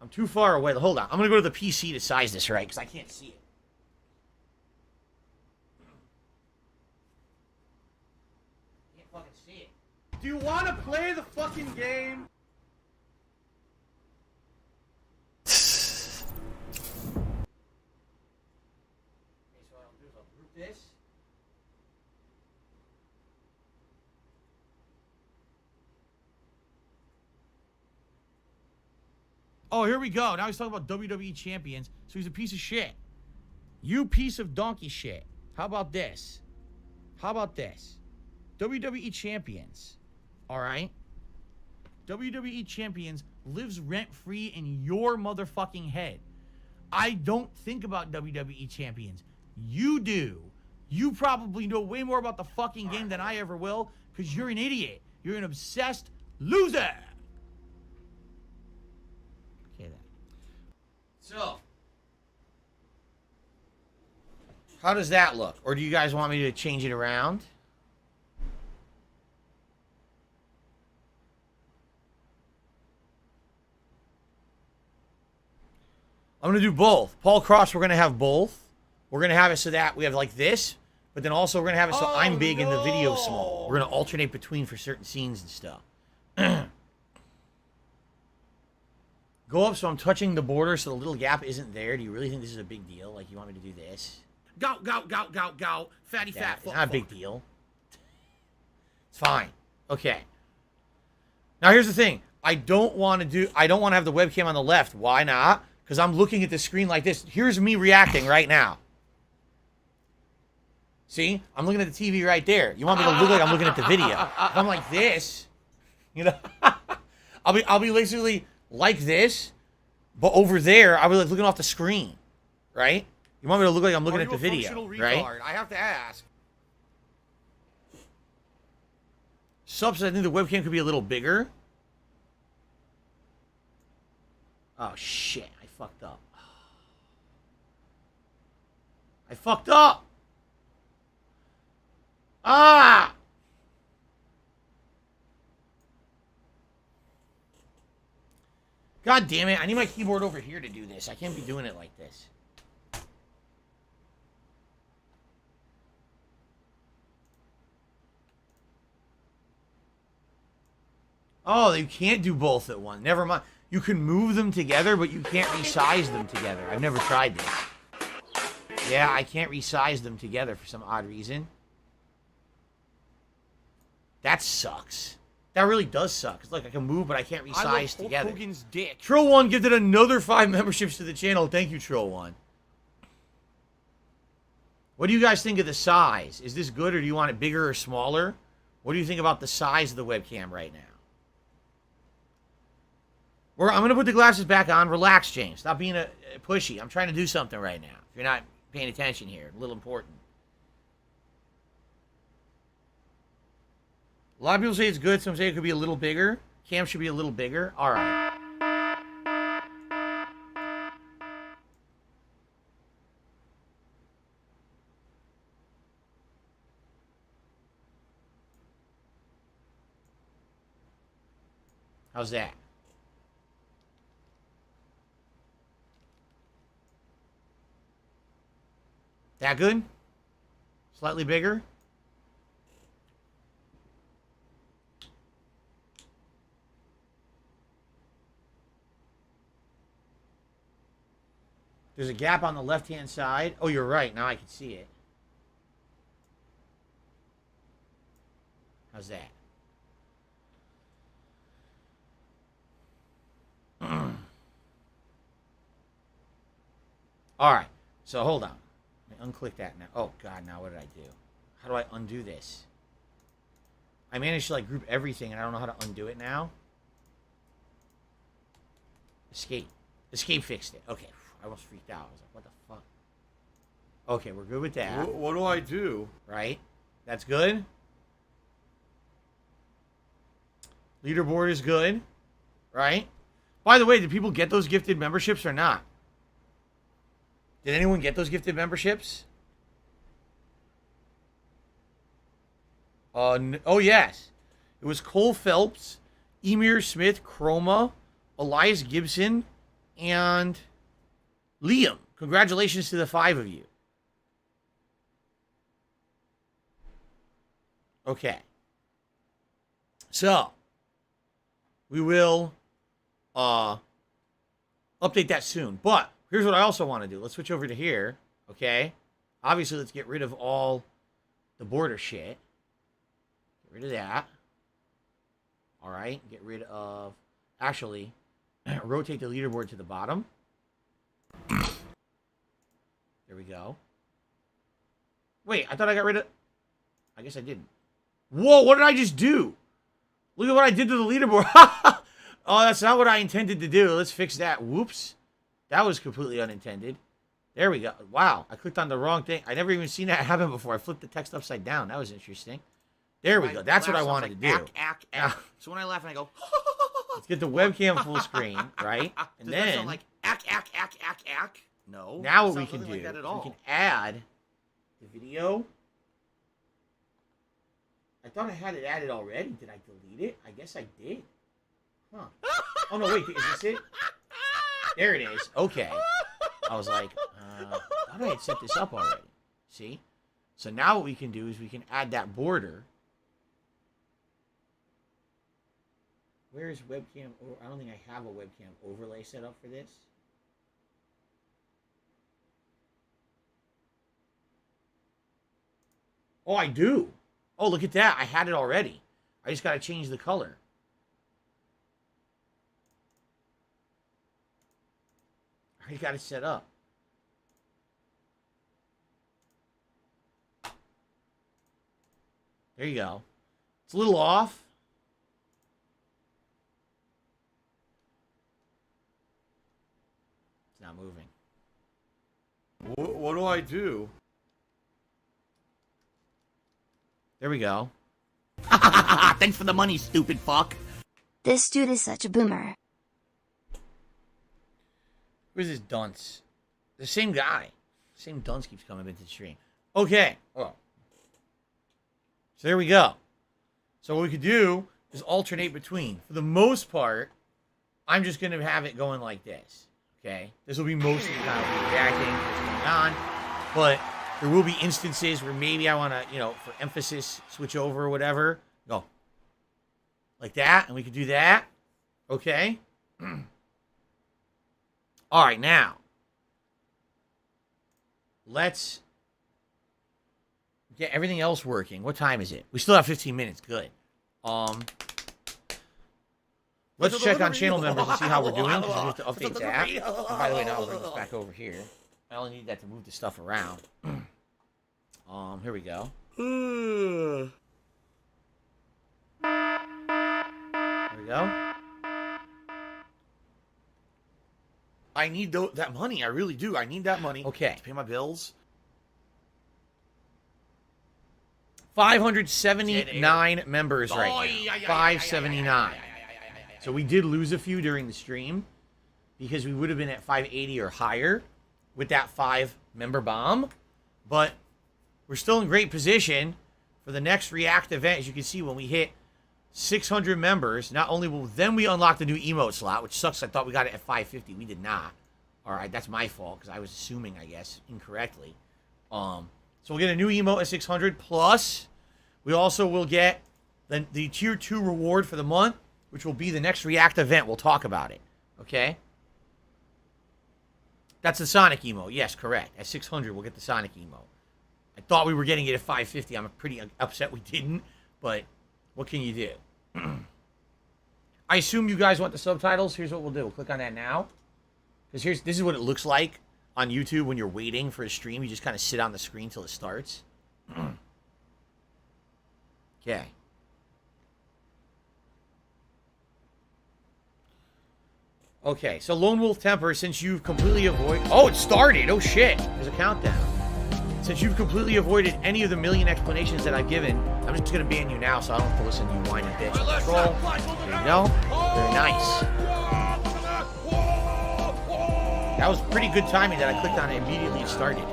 I'm too far away. Hold on. I'm gonna go to the PC to size this right because I can't see it. Do you want to play the fucking game? Oh, here we go. Now he's talking about WWE champions. So he's a piece of shit. You piece of donkey shit. How about this? How about this? WWE champions. All right? WWE champions lives rent-free in your motherfucking head. I don't think about WWE champions. You do. You probably know way more about the fucking game than I ever will because you're an idiot. You're an obsessed loser. Okay, then. So, how does that look? Or do you guys want me to change it around? I'm going to do both. Paul Cross, we're going to have both. We're going to have it so that we have like this, but then also we're going to have it so I'm big and the video small. We're going to alternate between for certain scenes and stuff. Go up so I'm touching the border so the little gap isn't there. Do you really think this is a big deal? Like, you want me to do this? Go. Fatty fat. It's not a big deal. It's fine. Okay. Now, here's the thing. I don't want to have the webcam on the left. Why not? Because I'm looking at the screen like this. Here's me reacting right now. See? I'm looking at the TV right there. You want me to look like I'm looking at the video. If I'm like this, you know, I'll be basically like this, but over there, I'll be like looking off the screen, right? You want me to look like I'm looking at the video, right? I have to ask. Subs, I think the webcam could be a little bigger. Oh, shit. I fucked up. I fucked up! Ah! God damn it. I need my keyboard over here to do this. I can't be doing it like this. Oh, you can't do both at once. Never mind. You can move them together, but you can't resize them together. I've never tried this. Yeah, I can't resize them together for some odd reason. That sucks. That really does suck. It's like I can move, but I can't resize together. Hogan's dick. Trill1 gifted another 5 memberships to the channel. Thank you, Trill1. What do you guys think of the size? Is this good, or do you want it bigger or smaller? What do you think about the size of the webcam right now? I'm going to put the glasses back on. Relax, James. Stop being a pushy. I'm trying to do something right now. If you're not paying attention here, a little important. A lot of people say it's good. Some say it could be a little bigger. Cam should be a little bigger. All right. How's that? That good? Slightly bigger? There's a gap on the left-hand side. Oh, you're right. Now I can see it. How's that? All right. So hold on. Let me unclick that now. Oh, God. Now what did I do? How do I undo this? I managed to, like, group everything, and I don't know how to undo it now. Escape. Escape fixed it. Okay. I almost freaked out. I was like, what the fuck? Okay, we're good with that. What do I do? Right? That's good. Leaderboard is good. Right? By the way, did people get those gifted memberships or not? Did anyone get those gifted memberships? Oh, yes. It was Cole Phelps, Emir Smith, Chroma, Elias Gibson, and Liam. Congratulations to the 5 of you. Okay. So, we will update that soon. But here's what I also want to do. Let's switch over to here. Okay. Obviously, let's get rid of all the border shit. Get rid of that. All right. Get rid of... Actually, Rotate the leaderboard to the bottom. There we go. Wait, I thought I got rid of... I guess I didn't. Whoa, what did I just do? Look at what I did to the leaderboard. Oh, that's not what I intended to do. Let's fix that. Whoops. That was completely unintended. There we go. Wow, I clicked on the wrong thing. I never even seen that happen before. I flipped the text upside down. That was interesting. There we go. That's what I wanted to do. So when I laugh and I go... Let's get the webcam full screen, right? And Does then... that sound like ack? No. Now what we can do, like that at all. we can add the video. I thought I had it added already. Did I delete it? I guess I did. Huh. Oh, no, wait. Is this it? There it is. Okay. I was like, I thought I had set this up already. See? So now what we can do is we can add that border. Where is webcam? I don't think I have a webcam overlay set up for this. Oh, I do. Oh, look at that. I had it already. I just got to change the color. I got it set up. There you go. It's a little off. It's not moving. What do I do? There we go. Thanks for the money, stupid fuck. This dude is such a boomer. Where's this dunce? The same guy. Same dunce keeps coming into the stream. Okay. Oh. So there we go. So what we could do is alternate between. For the most part, I'm just going to have it going like this. Okay? This will be mostly kind of reacting what's going on. But there will be instances where maybe I want to, for emphasis, switch over or whatever. Go. Like that. And we could do that. Okay? All right, now. Let's get everything else working. What time is it? We still have 15 minutes. Good. Let's check on channel members and see how we're doing, because we have to update that. And by the way, now I'll bring this back over here. I only need that to move the stuff around. Here we go. There we go. I need that money. I really do. I need that money. Okay. To pay my bills. 579 members right now. 579. So we did lose a few during the stream because we would have been at 580 or higher with that 5-member bomb. But we're still in great position for the next React event. As you can see, when we hit 600 members, not only will then we unlock the new emote slot, which sucks. I thought we got it at 550. We did not. All right, that's my fault because I was assuming, I guess, incorrectly. So we'll get a new emote at 600. Plus, we also will get the tier 2 reward for the month, which will be the next React event. We'll talk about it. Okay? That's the Sonic emote. Yes, correct. At 600, we'll get the Sonic emote. I thought we were getting it at 550. I'm pretty upset we didn't, but what can you do? I assume you guys want the subtitles. Here's what we'll do. We'll click on that now. Because this is what it looks like on YouTube when you're waiting for a stream. You just kind of sit on the screen till it starts. Okay. Okay, so Lone Wolf Temper, since you've completely avoided... Oh, it started! Oh, shit! There's a countdown. Since you've completely avoided any of the million explanations that I've given, I'm just going to ban you now so I don't have to listen to you whiny bitch. Control. There you go. Very nice. That was pretty good timing that I clicked on it immediately. It started.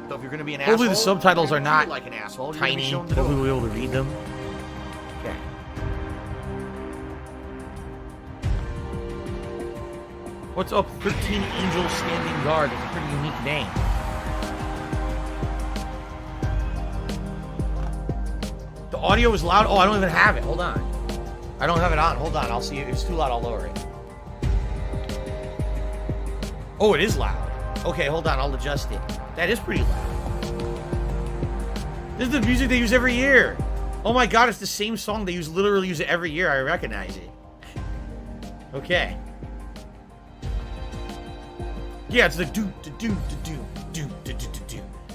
So if you're going to be an asshole... Hopefully the subtitles are not like an asshole. tiny. Hopefully we'll be able to read them. Okay. What's up, 13 Angel Standing Guard? That's a pretty unique name. The audio is loud. Oh, I don't even have it. Hold on. I don't have it on. Hold on. I'll see if it's too loud. I'll lower it. Oh, it is loud. Okay, hold on. I'll adjust it. That is pretty loud. This is the music they use every year. Oh my god, it's the same song. They literally use it every year. I recognize it. Okay. Yeah, it's the do.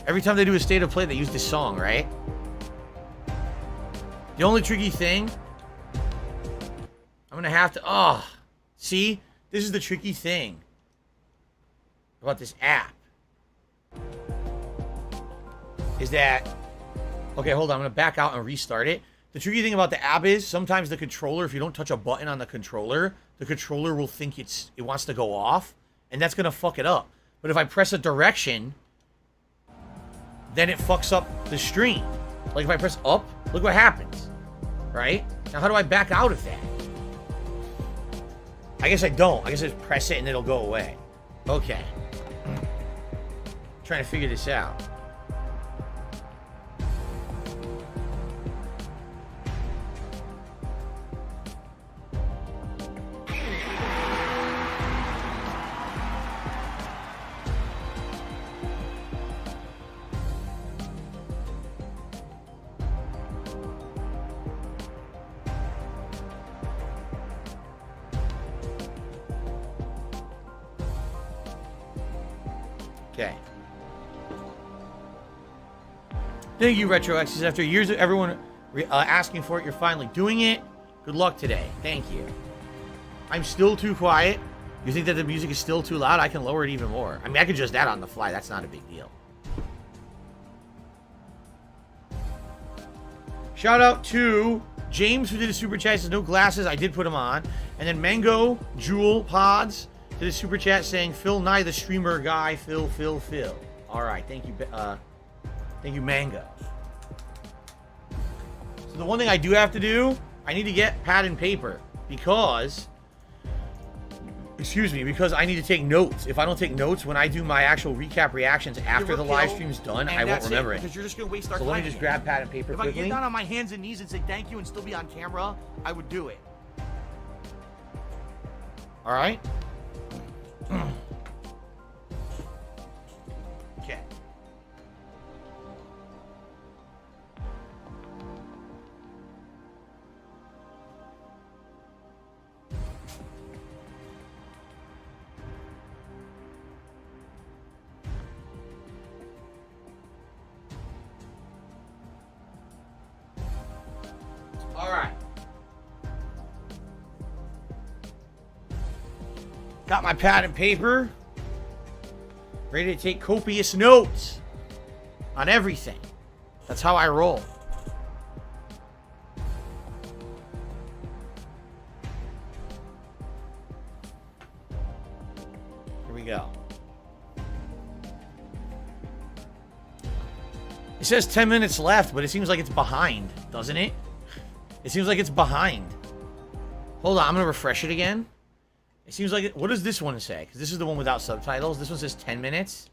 Every time they do a state of play, they use this song, right? The only tricky thing, I'm gonna have to, see? This is the tricky thing about this app. Is that, okay, hold on, I'm gonna back out and restart it. The tricky thing about the app is sometimes the controller, if you don't touch a button on the controller will think it wants to go off, and that's gonna fuck it up. But if I press a direction, then it fucks up the stream. Like if I press up, look what happens, right? Now how do I back out of that? I guess I don't. I guess I just press it and it'll go away. Okay. Trying to figure this out. Okay. Thank you, Retro X's. After years of everyone asking for it, you're finally doing it. Good luck today. Thank you. I'm still too quiet. You think that the music is still too loud? I can lower it even more. I mean, I could adjust that on the fly. That's not a big deal. Shout out to James, who did a super chat. Says no glasses. I did put them on. And then Mango Jewel Pods did a super chat saying Phil Nye, the streamer guy. Phil. All right, thank you, Mango. So the one thing I do have to do, I need to get pad and paper because I need to take notes. If I don't take notes when I do my actual recap reactions after the live stream's done, I won't remember it. Because you're just gonna waste our time. So let me just grab pad and paper quickly. If I get down on my hands and knees and say thank you and still be on camera, I would do it. All right. Okay. All right. Got my pad and paper. Ready to take copious notes on everything. That's how I roll. Here we go. It says 10 minutes left, but it seems like it's behind, doesn't it? It seems like it's behind. Hold on, I'm going to refresh it again. It seems like what does this one say? Because this is the one without subtitles. This one says 10 minutes.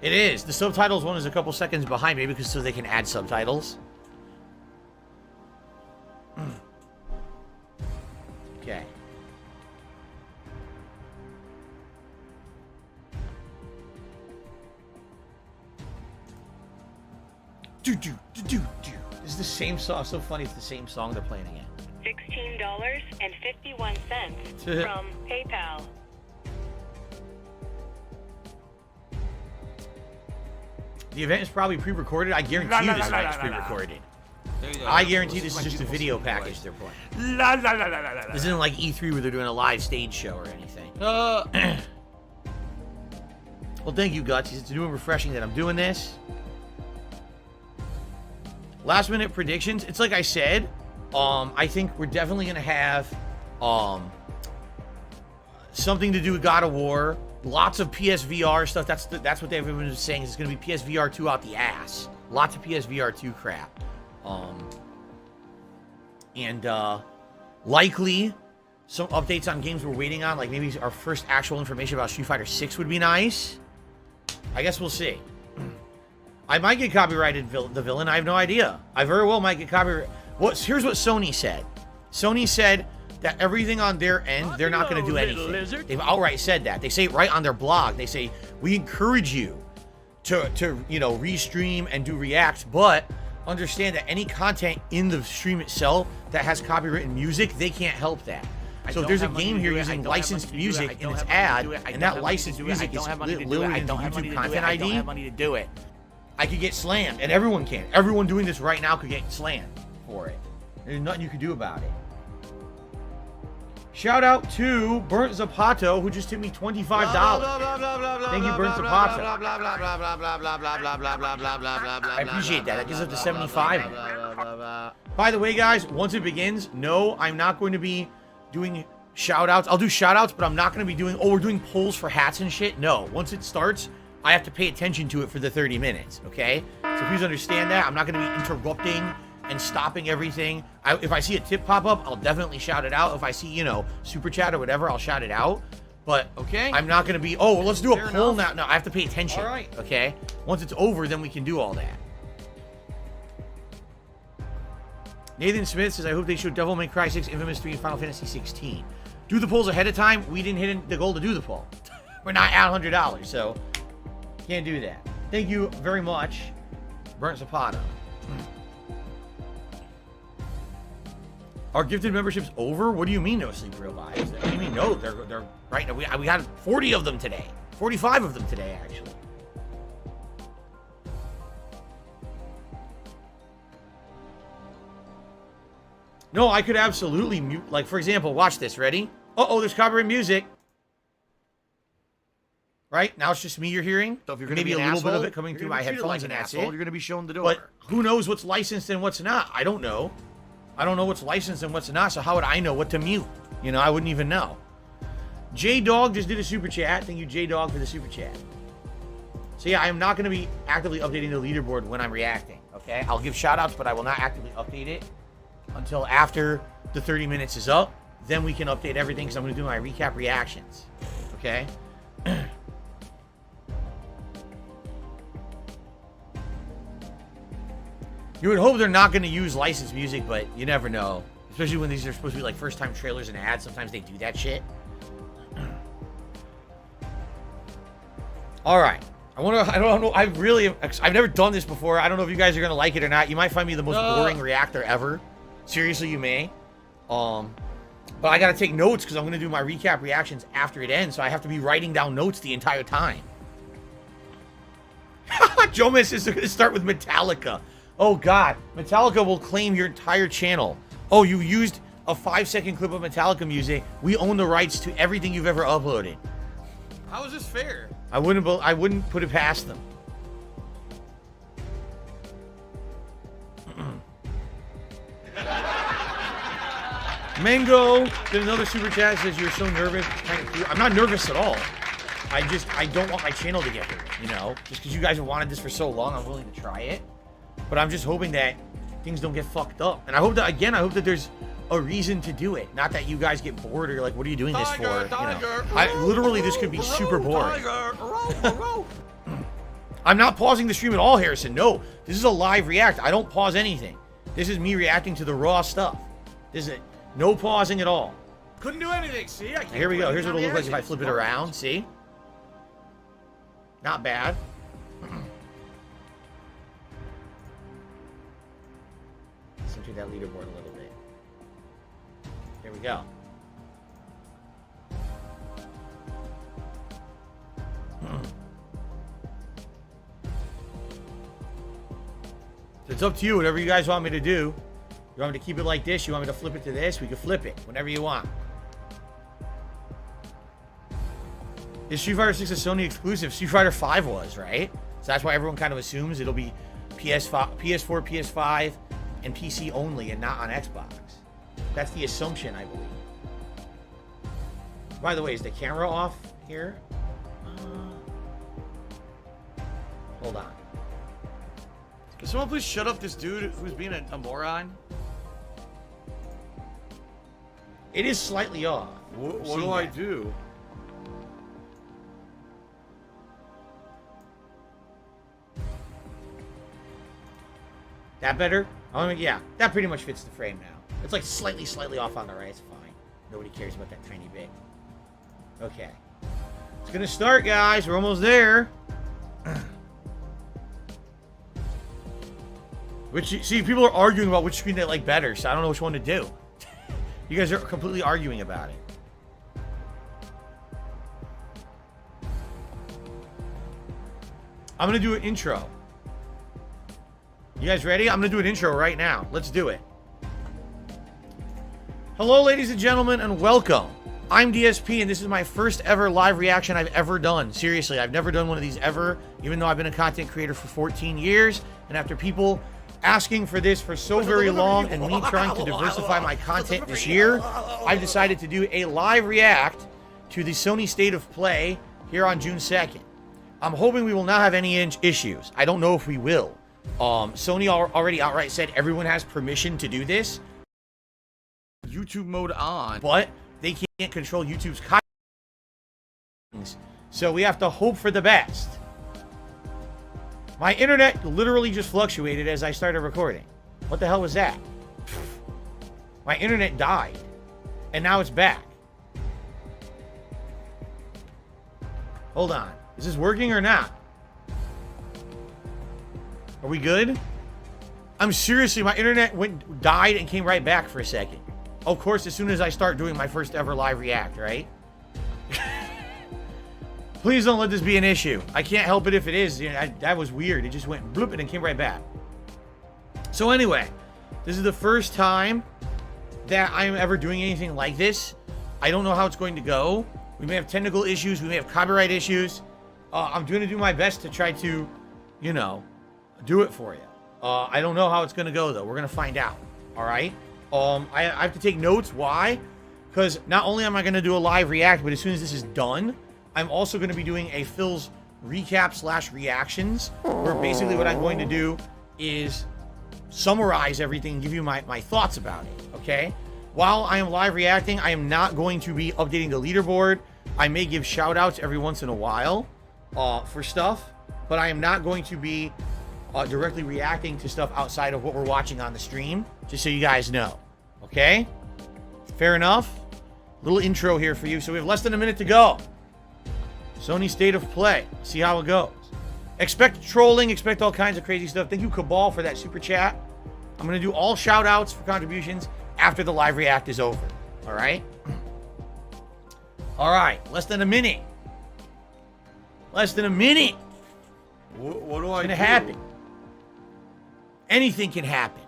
It is. The subtitles one is a couple seconds behind, maybe because so they can add subtitles. Okay. This is the same song. So funny. It's the same song they're playing again. $16.51 from PayPal. The event is probly pre-recorded. I guarantee you this event is pre-recorded. I guarantee this is just a video package they're playing. This isn't like E3 where they're doing a live stage show or anything. Well, thank you, Guts. It's new and refreshing that I'm doing this. Last minute predictions. It's like I said. I think we're definitely gonna have something to do with God of War. Lots of PSVR stuff. That's what everyone was saying. It's gonna be PSVR 2 out the ass. Lots of PSVR 2 crap. And likely some updates on games we're waiting on. Like maybe our first actual information about Street Fighter 6 would be nice. I guess we'll see. I might get copyrighted the villain. I have no idea. I very well might get copyrighted. Here's what Sony said. Sony said that everything on their end, they're not going to do anything. They've outright said that. They say it right on their blog. They say, we encourage you to restream and do reacts, but understand that any content in the stream itself that has copywritten music, they can't help that. So if there's a game here using licensed music in its ad, and that licensed music is loaded into YouTube Content ID, I don't have money to do it. I could get slammed, and everyone can. Everyone doing this right now could get slammed for it. There's nothing you could do about it. Shout out to Burnt Zapato, who just tipped me $25. Thank you, Burnt Zapato. I appreciate that. That gives up to 75. By the way, guys, once it begins, no, I'm not going to be doing shout outs. I'll do shout outs, but I'm not going to be doing, oh, we're doing polls for hats and shit. No, once it starts, I have to pay attention to it for the 30 minutes, okay? So please understand that. I'm not going to be interrupting and stopping everything. If I see a tip pop up, I'll definitely shout it out. If I see, you know, super chat or whatever, I'll shout it out. But okay, I'm not going to be, oh, well, let's do a poll now. No, I have to pay attention. All right. Okay? Once it's over, then we can do all that. Nathan Smith says, I hope they show Devil May Cry 6, Infamous 3, and Final Fantasy 16. Do the polls ahead of time. We didn't hit the goal to do the poll. We're not at $100, so can't do that. Thank you very much, Burnt Zapato. Our gifted membership's over? What do you mean no sleep real lives? What do you mean no? They're right now. We got 40 of them today. 45 of them today, actually. No, I could absolutely mute. Like, for example, watch this. Ready? Uh-oh, there's copyright music. Right? Now it's just me you're hearing. So if you're maybe a little bit of it coming through my headphones and that's it. You're going to be shown the door. But who knows what's licensed and what's not? I don't know. I don't know what's licensed and what's not, so how would I know what to mute? You know, I wouldn't even know. J-Dog just did a super chat. Thank you, J-Dog, for the super chat. So yeah, I am not going to be actively updating the leaderboard when I'm reacting, okay? I'll give shout-outs, but I will not actively update it until after the 30 minutes is up. Then we can update everything, because I'm going to do my recap reactions, okay? You would hope they're not going to use licensed music, but you never know. Especially when these are supposed to be like first-time trailers and ads. Sometimes they do that shit. All right. I don't know. I've never done this before. I don't know if you guys are going to like it or not. You might find me the most boring reactor ever. Seriously, you may. But I got to take notes because I'm going to do my recap reactions after it ends. So I have to be writing down notes the entire time. Jomis is going to start with Metallica. Oh, God. Metallica will claim your entire channel. Oh, you used a 5-second clip of Metallica music. We own the rights to everything you've ever uploaded. How is this fair? I wouldn't put it past them. Mango did another super chat. Says you're so nervous. It's kind of cute. I'm not nervous at all. I don't want my channel to get hurt, you know? Just because you guys have wanted this for so long, I'm willing to try it. But I'm just hoping that things don't get fucked up. And I hope that there's a reason to do it. Not that you guys get bored or you're like, what are you doing this for? Literally, this could be super boring. I'm not pausing the stream at all, Harrison. No, this is a live react. I don't pause anything. This is me reacting to the raw stuff. This is no pausing at all. Couldn't do anything, see? Here we go. Here's what it'll look like if I flip it around. See? Not bad. Into that leaderboard a little bit. There we go. So it's up to you, whatever you guys want me to do. You want me to keep it like this? You want me to flip it to this? We can flip it, whenever you want. Is Street Fighter 6 a Sony exclusive? Street Fighter 5 was, right? So that's why everyone kind of assumes it'll be PS4, PS5, and PC only and not on Xbox. That's the assumption, I believe. By the way, is the camera off here? Hold on. Can someone please shut up this dude who's being a moron? It is slightly off. What do I do? That better? Yeah, that pretty much fits the frame now. It's like slightly off on the right. It's fine. Nobody cares about that tiny bit. Okay. It's gonna start, guys. We're almost there. Which, see, people are arguing about which screen they like better, so I don't know which one to do. You guys are completely arguing about it. I'm gonna do an intro. You guys ready? I'm gonna do an intro right now. Let's do it. Hello, ladies and gentlemen, and welcome. I'm DSP, and this is my first ever live reaction I've ever done. Seriously, I've never done one of these ever, even though I've been a content creator for 14 years. And after people asking for this for so very long and me trying to diversify my content this year, I've decided to do a live react to the Sony State of Play here on June 2nd. I'm hoping we will not have any issues. I don't know if we will. Sony already outright said everyone has permission to do this. YouTube mode on. But they can't control YouTube's content. So we have to hope for the best. My internet literally just fluctuated as I started recording. What the hell was that? My internet died. And now it's back. Hold on. Is this working or not? Are we good? I'm seriously, my internet died and came right back for a second. Of course, as soon as I start doing my first ever live react, right? Please don't let this be an issue. I can't help it if it is. You know, that was weird. It just went bloop and then came right back. So anyway, this is the first time that I'm ever doing anything like this. I don't know how it's going to go. We may have technical issues. We may have copyright issues. I'm going to do my best to try to, you know, do it for you. I don't know how it's going to go, though. We're going to find out. All right? I have to take notes. Why? Because not only am I going to do a live react, but as soon as this is done, I'm also going to be doing a Phil's recap / reactions, where basically what I'm going to do is summarize everything and give you my thoughts about it, okay? While I am live reacting, I am not going to be updating the leaderboard. I may give shout-outs every once in a while for stuff, but I am not going to be directly reacting to stuff outside of what we're watching on the stream, just so you guys know, okay? Fair enough? Little intro here for you. So we have less than a minute to go. Sony State of Play. See how it goes. Expect trolling. Expect all kinds of crazy stuff. Thank you, Cabal, for that super chat. I'm going to do all shout-outs for contributions after the live react is over. All right? All right. Less than a minute. Less than a minute. What do I do? It's going to happen. Anything can happen.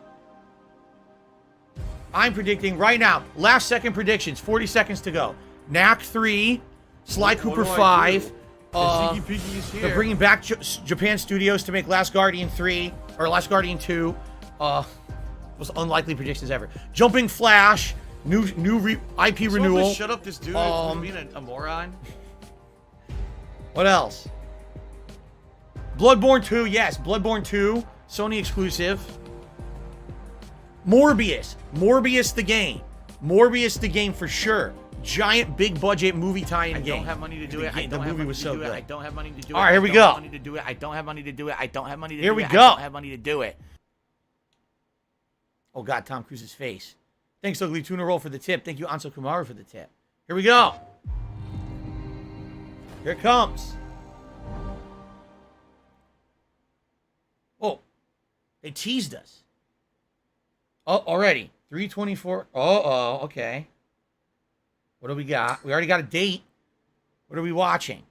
I'm predicting right now, last second predictions, 40 seconds to go. Knack 3, Sly Cooper 5. They're bringing back Japan Studios to make Last Guardian 3, or Last Guardian 2. Most unlikely predictions ever. Jumping Flash, new IP renewal. Shut up, this dude. He's being a moron. What else? Bloodborne 2, yes, Bloodborne 2, Sony exclusive. Morbius the game. Morbius the game for sure. Giant big budget movie tie-in game. I don't have money to do it. I don't have money to do it. I don't have money to do it. All right, here we go. I don't have money to do it. I don't have money to do it. I don't have money to do it. Here we I go. don't have money to do it. Oh God, Tom Cruise's face. Thanks, Ugly Tuna Roll, for the tip. Thank you, Anso Kumaru, for the tip. Here we go. Here it comes. Oh, they teased us. Oh, already. 3/24. Oh, okay. What do we got? We already got a date. What are we watching?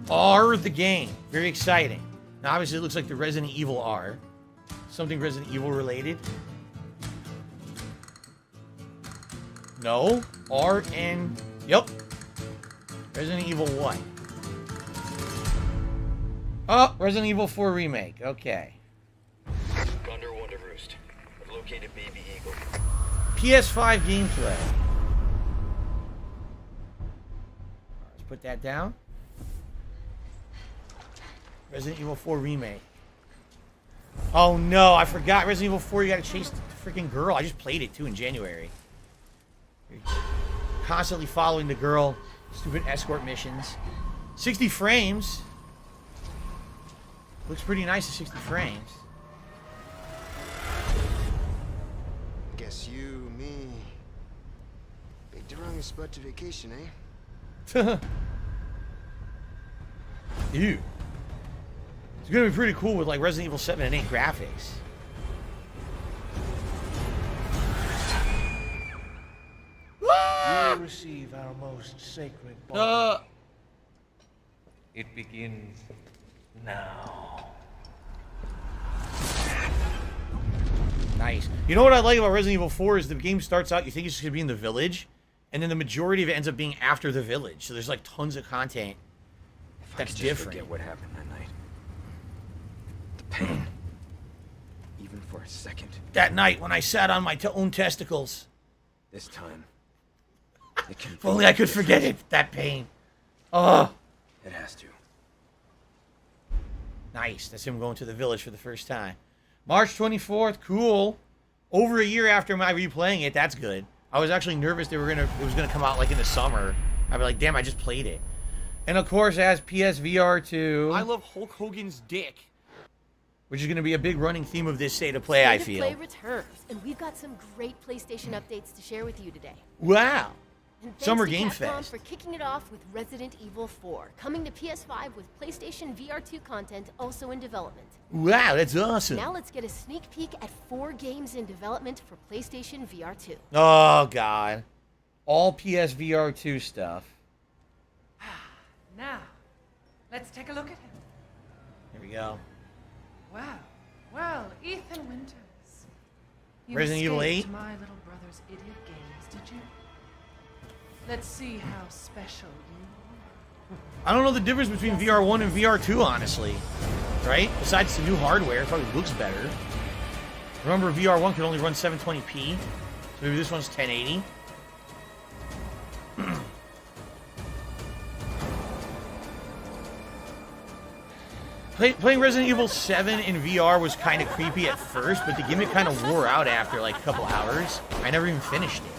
R the game. Very exciting. Now, obviously, it looks like the Resident Evil R. Something Resident Evil related. No. R and... Yep. Resident Evil 1. Oh, Resident Evil 4 Remake. Okay. Condor 1 to roost. I've located Baby Eagle. PS5 gameplay. Let's put that down. Resident Evil 4 Remake. Oh no, I forgot Resident Evil 4, you gotta chase the freaking girl. I just played it too in January. You're constantly following the girl. Stupid escort missions. 60 frames. Looks pretty nice at 60 frames. Guess you, me, picked the wrong spot to vacation, eh? Ew. It's gonna be pretty cool with like Resident Evil 7 and 8 graphics. You receive our most sacred bond. It begins now. Nice. You know what I like about Resident Evil 4 is the game starts out, you think it's just gonna be in the village, and then the majority of it ends up being after the village. So there's like tons of content that's different. Forget what happened that night. The pain. Even for a second. That night when I sat on my own testicles. This time. It can If only I could forget it. That pain. Oh. It has to. Nice. That's him going to the village for the first time. March 24th. Cool. Over a year after my replaying it. That's good. I was actually nervous it was gonna come out like in the summer. I'd be like, damn, I just played it. And of course, it has PSVR 2. I love Hulk Hogan's dick. Which is going to be a big running theme of this state of play, I feel. State of Play returns, and we've got some great PlayStation updates to share with you today. Wow. And thanks Summer to Game Capcom Fest. for kicking it off with Resident Evil 4, coming to PS5 with PlayStation VR2 content also in development. Wow, that's awesome. Now let's get a sneak peek at 4 games in development for PlayStation VR2. Oh, God. All PSVR 2 stuff. Now, let's take a look at him. Here we go. Wow. Well, Ethan Winters. You Resident Evil 8? escaped my little brother's idiot games, did you? Let's see how special you I don't know the difference between VR1 and VR2, honestly. Right? Besides the new hardware, it probably looks better. Remember, VR1 could only run 720p. So maybe this one's 1080. Playing Resident Evil 7 in VR was kind of creepy at first, but the gimmick kind of wore out after like a couple hours. I never even finished it.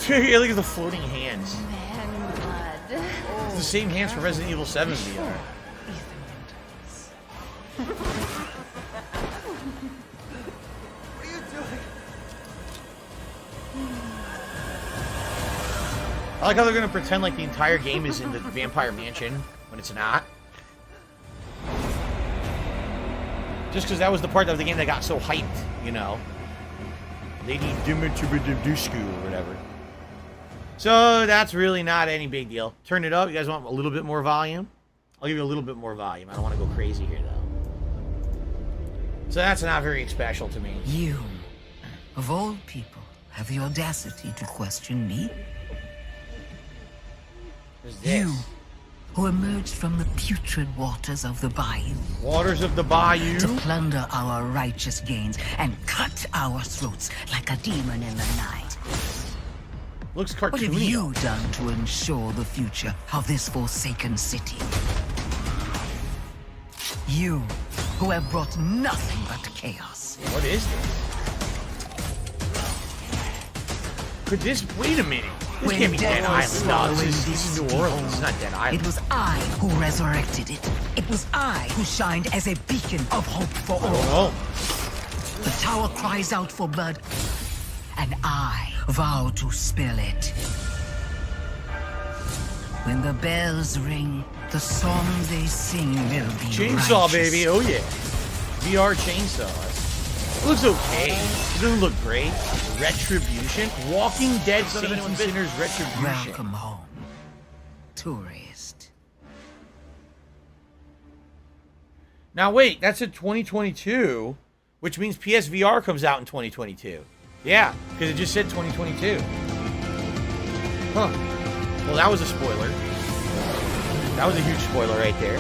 Look at the floating hands. Man, blood. It's the same hands for Resident Evil 7 VR. I like how they're gonna pretend like the entire game is in the Vampire Mansion when it's not. Just because that was the part of the game that got so hyped, you know. Lady Dimitrescu or whatever. So that's really not any big deal. Turn it up. You guys want a little bit more volume? I'll give you a little bit more volume. I don't want to go crazy here though. So that's not very special to me. You, of all people, have the audacity to question me? You, who emerged from the putrid waters of the bayou. Waters of the bayou? To plunder our righteous gains and cut our throats like a demon in the night. Looks cartoony. What have you done to ensure the future of this forsaken city? You, who have brought nothing but chaos. What is this? Could this... Wait a minute. This can't be Dead Island. No, this is New Orleans. It's not Dead Island. It was I who resurrected it. It was I who shined as a beacon of hope for all. The tower cries out for blood, and I vow to spill it. When the bells ring, the song they sing will be Chainsaw, righteous. baby. Oh, yeah. VR chainsaws. It looks okay. It doesn't look great. Retribution? Walking Dead Saints and Sinners Retribution. Welcome home, tourist. Now, wait. That's in 2022, which means PSVR comes out in 2022. Yeah, because it just said 2022. Huh. Well, that was a spoiler. That was a huge spoiler right there.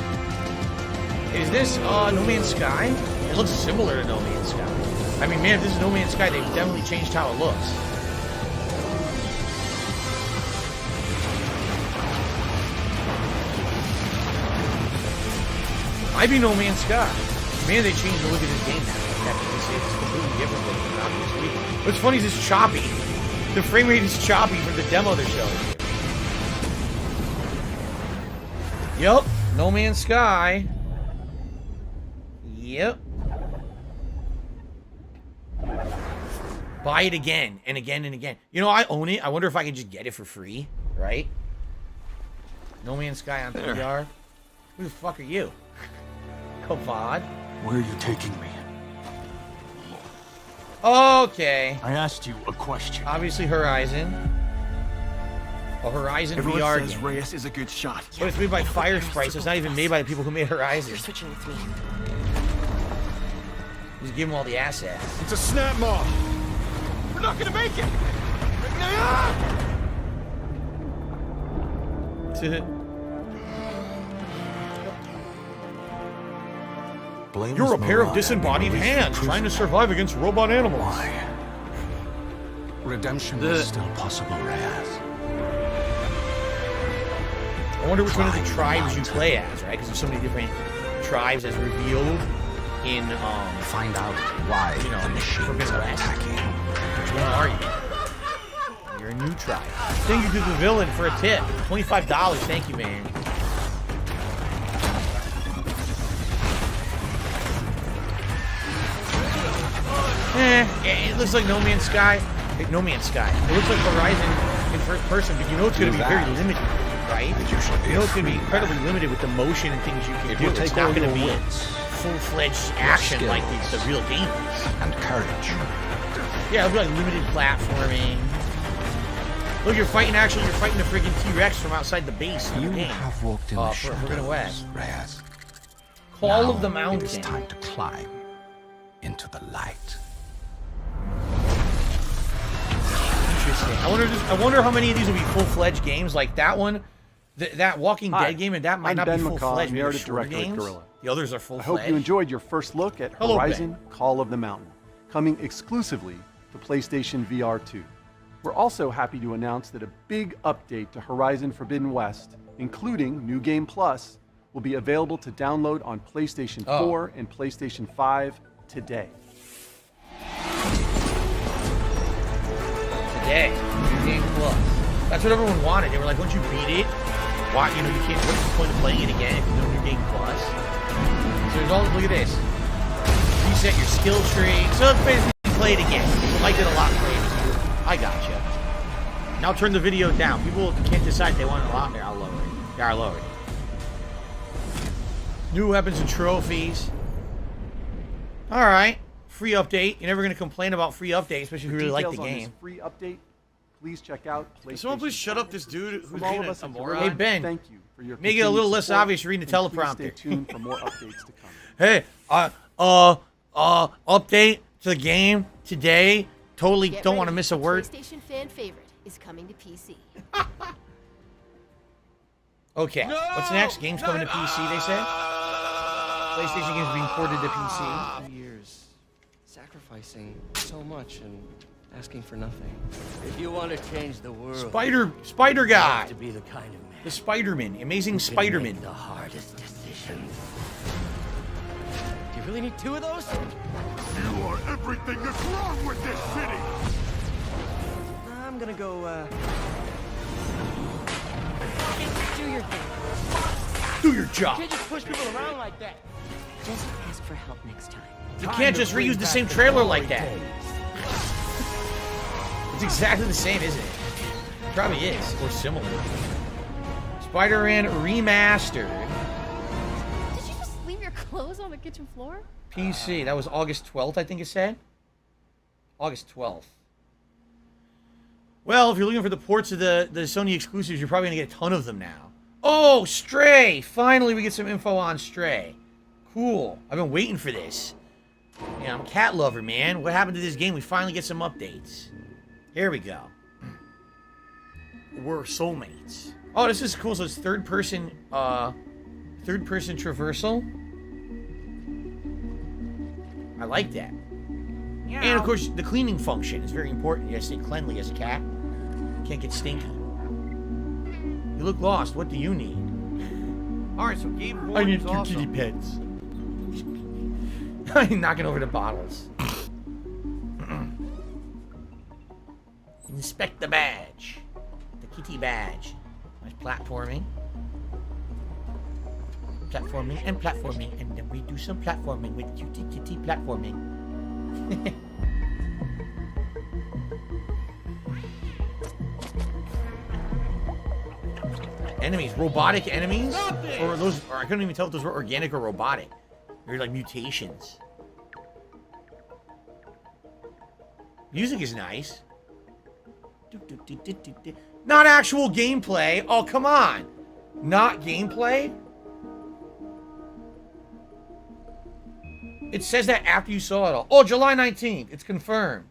Is this No Man's Sky? It looks similar to No Man's Sky. I mean, man, if this is No Man's Sky, they've definitely changed how it looks. Might be No Man's Sky. Man, they changed the look of this game now. It's completely different than obviously. What's funny is it's choppy. The frame rate is choppy for the demo they're showing you. Yep, No Man's Sky. Yep. Buy it again and again and again. You know, I own it. I wonder if I can just get it for free, right? No Man's Sky on VR. Who the fuck are you? Kovad? Where are you taking me? Okay. I asked you a question. Obviously Horizon. A Horizon Everyone VR says game. Reyes is a good shot. But it's made by Fire Sprites. It's not even made by the people who made Horizon. You're switching with me. Just give them all the assets. It's a snap mob. We're not gonna make it. You're a pair of disembodied hands trying to survive against robot animals. Why? Redemption is still possible, Reyes. I wonder which one of the tribes you play as, right? Because there's so many different tribes as revealed in find out why the machines are attacking. Which one are you? You're a new tribe. Thank you to the villain for a tip. $25. Thank you, man. It looks like No Man's Sky. No Man's Sky. It looks like Horizon in first person, but you know it's going to be very limited, right? You know it's going to be incredibly limited with the motion and things you can do. It's not going to be full-fledged action like the real game is. And courage. Yeah, it'll be like limited platforming. Look, you're fighting the freaking T-Rex from outside the base of the game. Have walked in the Forbidden West. Reyes. Call of the Mountain. It's time to climb into the light. Interesting. I wonder how many of these will be full-fledged games like that one. That Walking Dead game, and that might not be full-fledged. Narrative Director at Guerrilla. The others are full-fledged. I hope you enjoyed your first look at Horizon Call of the Mountain, coming exclusively to PlayStation VR 2. We're also happy to announce that a big update to Horizon Forbidden West, including New Game Plus, will be available to download on PlayStation 4 and PlayStation 5 today. Today, New Game Plus. That's what everyone wanted. They were like, once you beat it, why, you know, you can't. What's the point of playing it again if you know New Game Plus? So there's all. Look at this. Reset your skill tree. So it's basically play it again. People liked it a lot. I gotcha. Now turn the video down. People can't decide if they want it a lot. There, I'll lower it. There, I'll lower it. New weapons and trophies. All right. Free update. You're never going to complain about free update, especially if you really like the game. Free update. Please check out PlayStation. Someone please shut up this dude who's being a moron. Hey Ben, thank you for your make it a little less obvious reading the teleprompter. Stay tuned for more updates to come. Hey, update to the game today. Totally don't want to miss a word. PlayStation fan favorite is coming to PC. Okay, what's next? Games coming to PC, they said? PlayStation games being ported to PC. 2 years, sacrificing so much and asking for nothing. If you want to change the world, Spider guy. to be the kind of man. The Spider-Man, amazing Spider-Man. The hardest decisions. Do you really need 2 of those? You are everything that's wrong with this city! I'm gonna go, Do your thing. Do your job. You can't just push people around like that. Just ask for help next time. You can't just reuse the same trailer like that. It's exactly the same, isn't it? It probably is, or similar. Spider-Man Remastered. Did you just leave your clothes on the kitchen floor? PC. That was August 12th, I think it said. August 12th. Well, if you're looking for the ports of the Sony exclusives, you're probably going to get a ton of them now. Oh, Stray! Finally, we get some info on Stray. Cool. I've been waiting for this. Yeah, I'm a cat lover, man. What happened to this game? We finally get some updates. Here we go. We're soulmates. Oh, this is cool. So it's third person traversal. I like that. Yeah. And of course, the cleaning function is very important. You gotta stay cleanly as a cat. Can't get stinky. You look lost. What do you need? Alright, so Game Boy I need is 2 awesome. kitty pets. I'm knocking over the bottles. Inspect the badge. The kitty badge. Nice platforming. Platforming and platforming. And then we do some platforming with cutie kitty platforming. enemies. Robotic enemies? Or those, or I couldn't even tell if those were organic or robotic. They're like mutations. Music is nice. Not actual gameplay. Oh, come on. Not gameplay? It says that after you saw it all. Oh, July 19th. It's confirmed.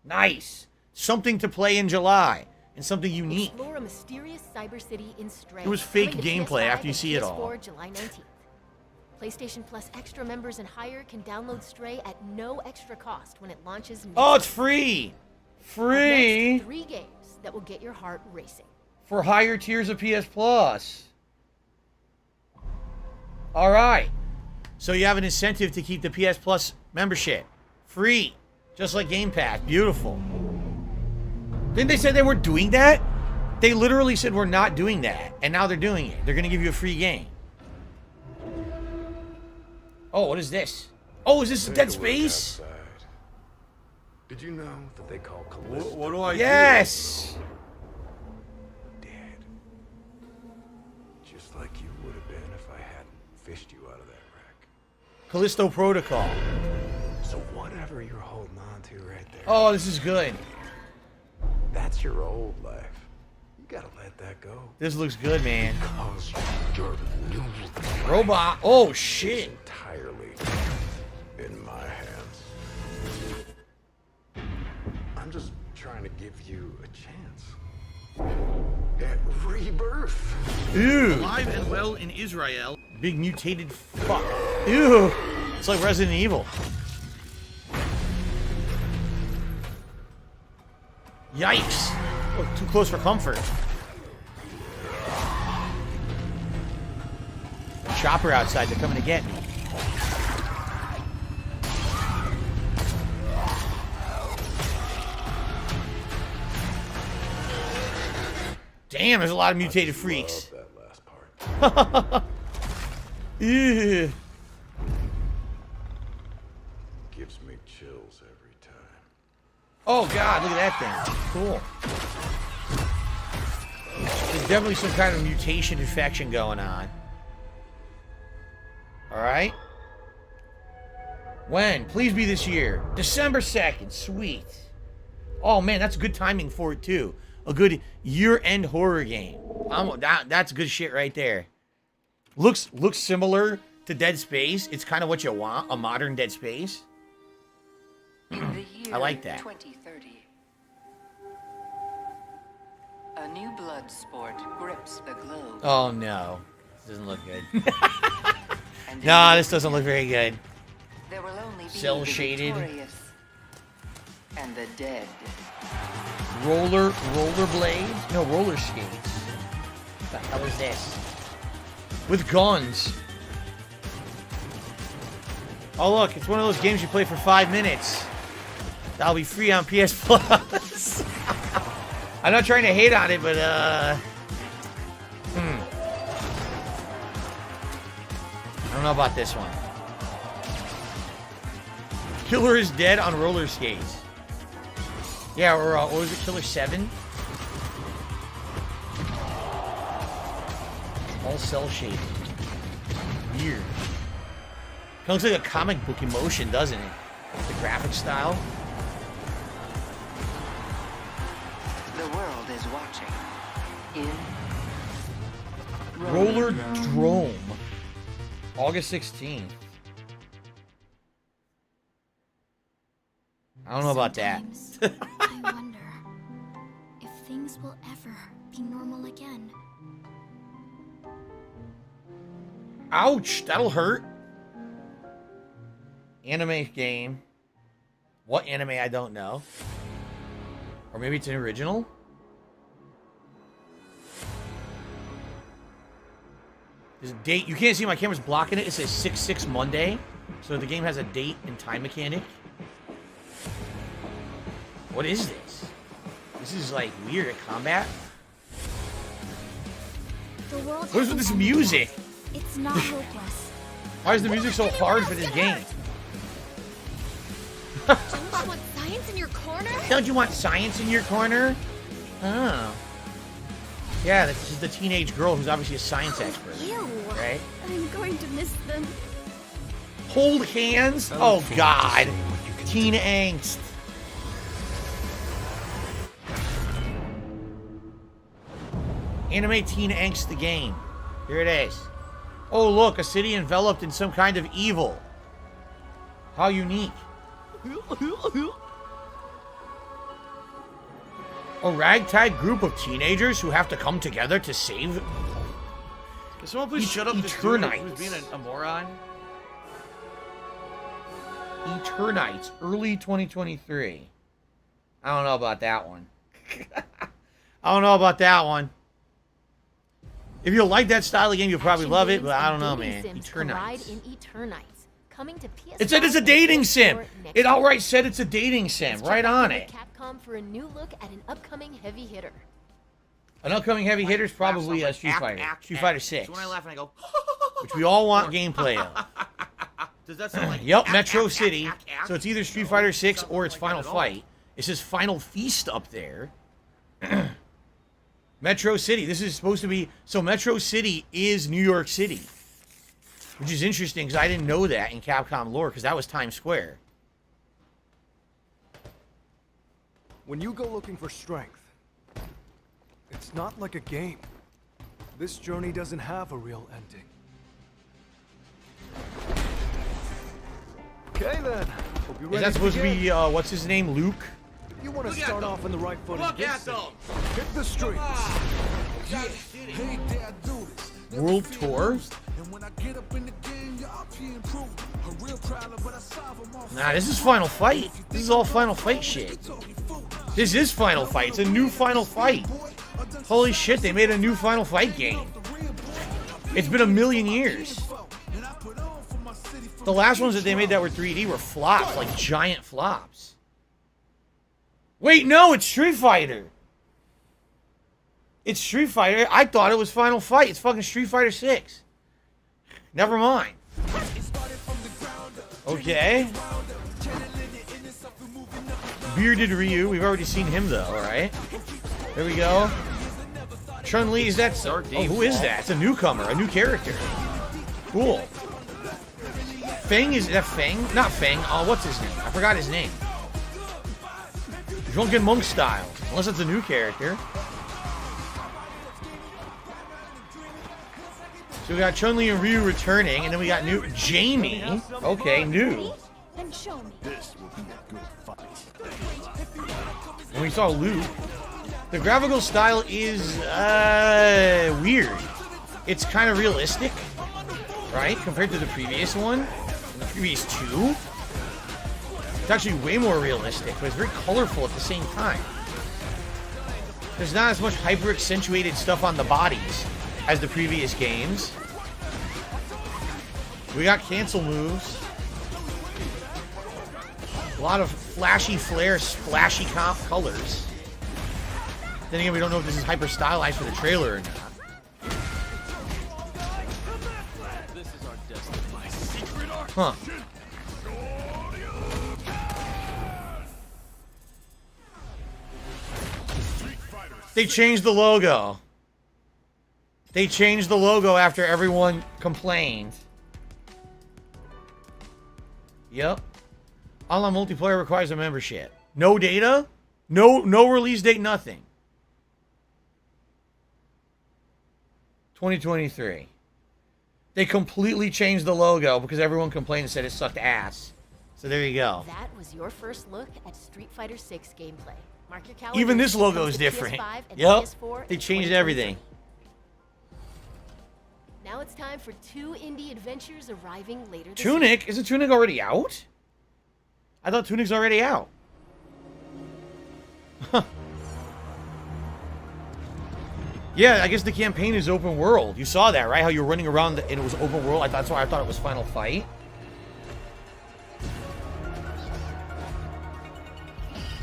Nice. Something to play in July. And something unique. Explore a mysterious cyber city in Stray. It was fake Coming to gameplay PS5 after you see it all. PS4, July 19th. PlayStation Plus extra members and higher can download Stray at no extra cost when it launches next Oh, it's free. Free. Next, 3 games that will get your heart racing. For higher tiers of PS Plus. All right. So you have an incentive to keep the PS Plus membership free, just like Game Pass. Beautiful. Didn't they say they weren't doing that? They literally said we're not doing that, and now they're doing it. They're going to give you a free game. Oh, what is this? Oh, is this Dead Space? Did you know that they call Callisto? What do I do? Yes! Dead. Just like you would have been if I hadn't fished you out of that wreck. Callisto Protocol. So whatever you're holding on to right there. Oh, this is good. That's your old life. You gotta let that go. This looks good, man. Because your new life Robot. Oh, shit. entirely in my hands. I'm just trying to give you a chance. At rebirth. Ew. Alive and well in Israel. Big mutated fuck. Ew. It's like Resident Evil. Yikes. Oh, too close for comfort. Chopper outside. They're coming to get me. Damn, there's a lot of mutated freaks. That last part. Ew. Gives me chills every time. Oh god, look at that thing. Cool. There's definitely some kind of mutation infection going on. Alright. When? Please be this year. December 2nd. Sweet. Oh man, that's good timing for it too. A good year-end horror game. That's good shit right there. Looks similar to Dead Space. It's kind of what you want, a modern Dead Space. I like that. 2030. A new blood sport grips the globe. Oh no. This doesn't look good. No, this doesn't look very good. There will only be Cell the shaded. victorious and the dead. Rollerblades? No, roller skates. What the hell is this? With guns. Oh look, it's one of those games you play for 5 minutes. That'll be free on PS Plus. I'm not trying to hate on it, but I don't know about this one. Killer is dead on roller skates. Yeah, or what was it, Killer 7? All cell shaded. Weird. It looks like a comic book emotion, doesn't it? The graphic style. The world is watching. In Roller Drome. August 16th. I don't know about that. I wonder if things will ever be normal again. Ouch, that'll hurt. Anime game. What anime? I don't know. Or maybe it's an original? There's a date. You can't see my camera's blocking it. It says 6/6 Monday. So the game has a date and time mechanic. What is this? This is like weird combat. The world What is with this music? It's not hopeless. Why is the music so hard for this game? Don't you want science in your corner? Don't you want science in your corner? Oh. Yeah, this is the teenage girl who's obviously a science expert. Ew. Right? I'm going to miss them. Hold hands? Oh, God. Teen angst. Anime Teen Angst the game. Here it is. Oh, look, a city enveloped in some kind of evil. How unique. A ragtag group of teenagers who have to come together to save... Can someone please shut up this dude who's being a moron? Eternites, early 2023. I don't know about that one. I don't know about that one. If you like that style of game, you'll probably love it, but I don't know, man. Eternites. In Eternites. Coming to PS5 It said it's a dating sim. It outright said it's a dating sim. Right on it. Capcom for a new look at an upcoming heavy hitter. An upcoming heavy hitter is probably Street Fighter. Street Fighter 6. So when I laugh and I go, which we all want gameplay of. does that sound like? Yep, Metro City. So it's either Street Fighter 6 or it's Final Fight. It says Final Feast up there. Metro City. This is supposed to be... So Metro City is New York City. Which is interesting, because I didn't know that in Capcom lore, because that was Times Square. When you go looking for strength, it's not like a game. This journey doesn't have a real ending. Okay then. Hope you're ready. Is that supposed to be, what's his name, Luke? You want to start off on the right foot. Look at them. Hit the streets. World Tour? Nah, this is Final Fight. This is all Final Fight shit. This is Final Fight. It's a new Final Fight. Holy shit, they made a new Final Fight game. It's been a million years. The last ones that they made that were 3D were flops, like giant flops. Wait, no, it's Street Fighter. It's Street Fighter. I thought it was Final Fight. It's fucking Street Fighter 6. Never mind. Okay. Bearded Ryu. We've already seen him, though, alright? There we go. Chun-Li, is that... Oh, who is that? It's a newcomer, a new character. Cool. Feng, is that Feng? Not Feng. Oh, what's his name? I forgot his name. Drunken Monk style. Unless it's a new character. So we got Chun-Li and Ryu returning, and then we got new Jamie. Okay, new. Then show me. This will be a good fight. And we saw Luke. The graphical style is weird. It's kind of realistic, right? Compared to the previous one, and the previous two. It's actually way more realistic, but it's very colorful at the same time. There's not as much hyper accentuated stuff on the bodies as the previous games. We got cancel moves. A lot of flashy flare, splashy colors. Then again, we don't know if this is hyper stylized for the trailer or not. This is our destiny. My secret art. Huh. They changed the logo. They changed the logo after everyone complained. Yep. Online multiplayer requires a membership. No data? No release date, nothing. 2023. They completely changed the logo because everyone complained and said it sucked ass. So there you go. That was your first look at Street Fighter 6 gameplay. Mark your calendar. Even this logo is different. Yep. They changed everything. Now it's time for 2 indie adventures arriving later this Tunic? year. Isn't Tunic already out? I thought Tunic's already out. Huh. Yeah, I guess the campaign is open world. You saw that, right? How you were running around and it was open world. That's why I thought it was Final Fight.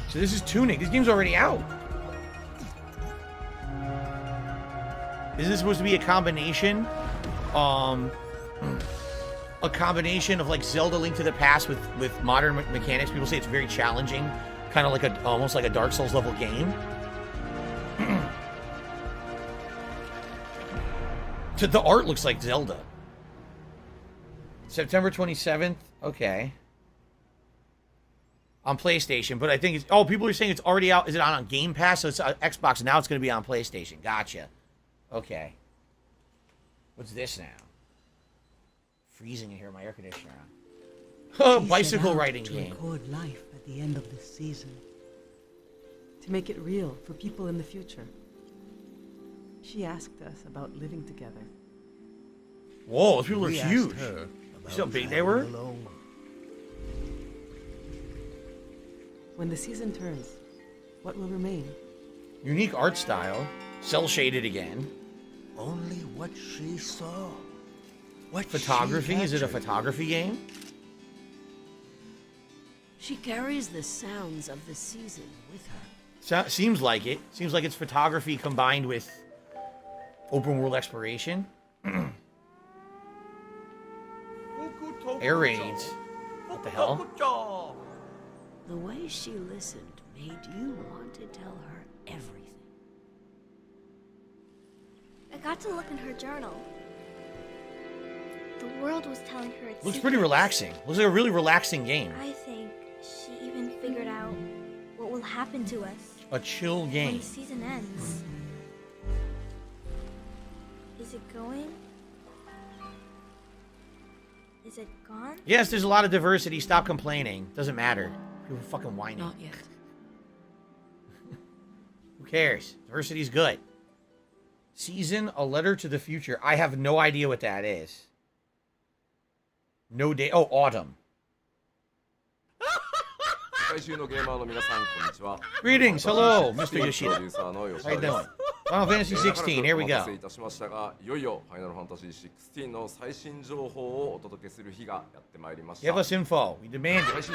So this is Tunic. This game's already out. Is this supposed to be a combination? A combination of like Zelda Link to the Past with modern mechanics. People say it's very challenging, kind of like almost like a Dark Souls level game. The art looks like Zelda. September 27th. Okay. On PlayStation, but I think it's... Oh, people are saying it's already out. Is it on Game Pass? So it's Xbox. Now it's going to be on PlayStation. Gotcha. Okay. What's this now? Freezing in here. My air conditioner on. Oh, bicycle riding game. Record life at the end of this season. To make it real for people in the future. She asked us about living together. Whoa, those people are huge. You see how big they were? When the season turns, what will remain? Unique art style. Cell shaded again. Only what she saw. What photography? Is it a photography game? She carries the sounds of the season with her. Seems like it. Seems like it's photography combined with open world exploration. Air raids. What the hell? The way she listened made you want to tell her everything. I got to look in her journal. The world was telling her its Looks pretty relaxing. Looks like a really relaxing game. I think she even figured out what will happen to us. A chill game. When the season ends. Is it going? Is it gone? Yes, there's a lot of diversity. Stop complaining. Doesn't matter. People fucking whining. Not yet. Who cares? Diversity's good. Season, A Letter to the Future. I have no idea what that is. No day. Oh, autumn. Greetings. Hello, Mr. Yoshida. How you doing? Final Fantasy 16. Here we go. Give us info. We demand it.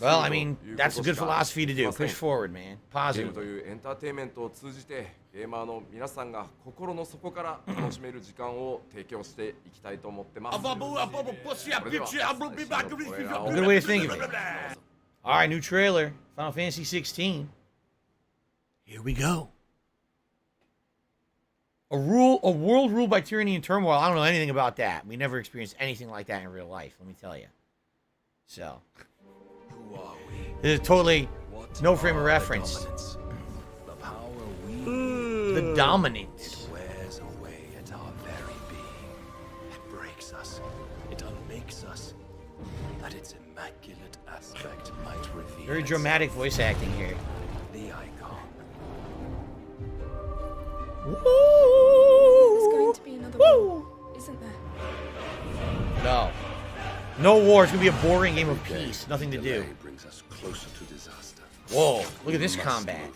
Well, I mean, that's a good philosophy to do. Push forward, man. Positive. Good way to think of it. Alright, new trailer. Final Fantasy 16. Here we go. A world ruled by tyranny and turmoil. I don't know anything about that. We never experienced anything like that in real life, let me tell you. So, this is totally no frame of reference. The dominance. It wears away at our very being. It breaks us. It unmakes us. That its immaculate aspect might reveal. Very dramatic voice acting here. The icon. There's going to be another war, isn't there? No. No war. It's going to be a boring game of peace. Nothing to do. Brings us closer to disaster. Whoa. Look at this combat.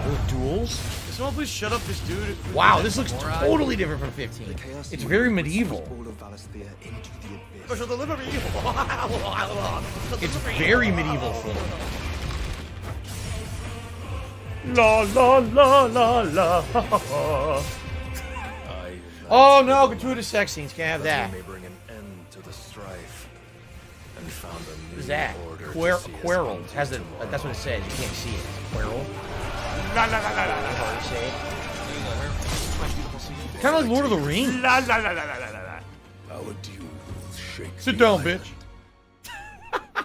Those duels? Can someone please shut up this dude? Wow, this looks totally different from 15. It's very medieval. Special delivery. It's very medieval form. La la la la la. Oh no, gratuitous sex scenes. Can't have that. What is that? Quirrell. Has the, that's what it says. You can't see it. Quirrell. La la la la la la. Kind of like Lord of the Rings. La la la la la la la. Our duel will shake. Sit down, bitch.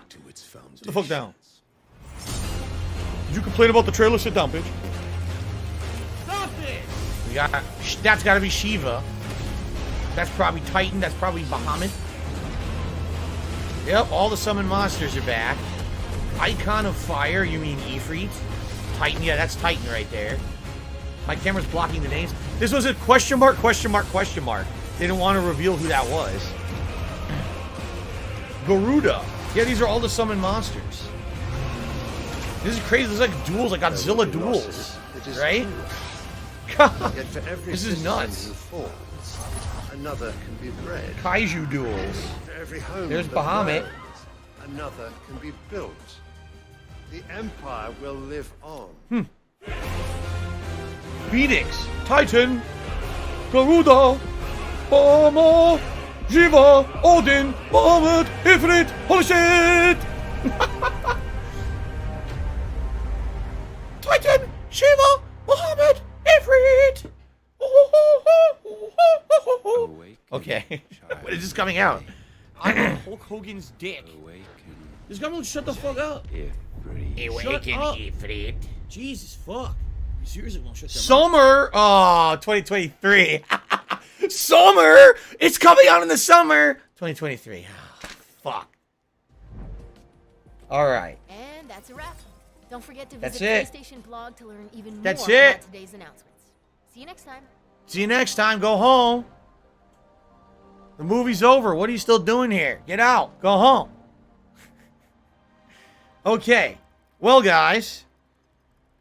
To its foundation. Sit the fuck down. Did you complain about the trailer? Sit down, bitch. Stop it! We got. That's got to be Shiva. That's probably Titan. That's probably Bahamut. Yep, all the summoned monsters are back. Icon of Fire, you mean Ifrit? Titan, yeah, that's Titan right there. My camera's blocking the names. This was a question mark, question mark, question mark. They didn't want to reveal who that was. Garuda. Yeah, these are all the summoned monsters. This is crazy. This is like duels, like Godzilla duels. Right? God, this is nuts. Another can be bred. Kaiju duels. Every home There's Bahamut. Another can be built. The Empire will live on. Phoenix, Titan, Garuda, Bama, Shiva, Odin, Bahamut, Ifrit, holy shit! Titan, Shiva, Bahamut, Ifrit! Okay. When is this coming out? I'm Hulk Hogan's dick. This guy won't shut the fuck up. Awaken, Ifrit. Jesus fuck. Seriously, won't shut the Summer! Oh, 2023. Summer! It's coming out in the summer! 2023. Oh, fuck. Alright. And that's a wrap. Don't forget to That's visit it. PlayStation blog to learn even more That's it. about today's announcements. See you next time. See you next time. Go home. The movie's over. What are you still doing here? Get out. Go home. Okay. Well, guys,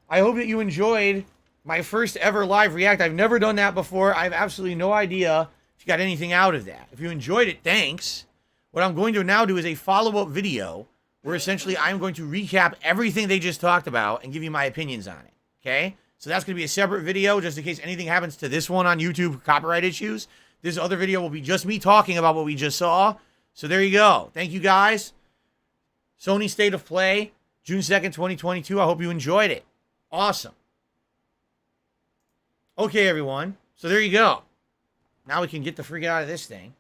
I hope that you enjoyed my first ever live react. I've never done that before. I have absolutely no idea if you got anything out of that. If you enjoyed it, thanks. What I'm going to now do is a follow-up video where essentially I'm going to recap everything they just talked about and give you my opinions on it. Okay? So that's going to be a separate video just in case anything happens to this one on YouTube, copyright issues. This other video will be just me talking about what we just saw. So there you go. Thank you, guys. Sony State of Play, June 2nd, 2022. I hope you enjoyed it. Awesome. Okay, everyone. So there you go. Now we can get the freak out of this thing.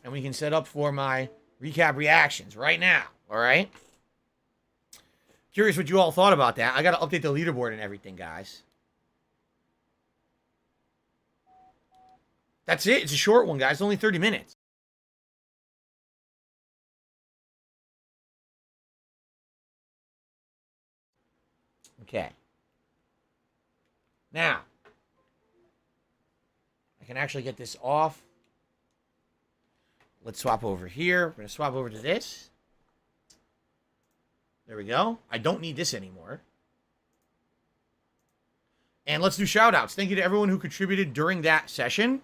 And we can set up for my recap reactions right now. All right? Curious what you all thought about that. I got to update the leaderboard and everything, guys. That's it. It's a short one, guys. Only 30 minutes. Okay. Now, I can actually get this off. Let's swap over here. We're going to swap over to this. There we go. I don't need this anymore. And let's do shout-outs. Thank you to everyone who contributed during that session.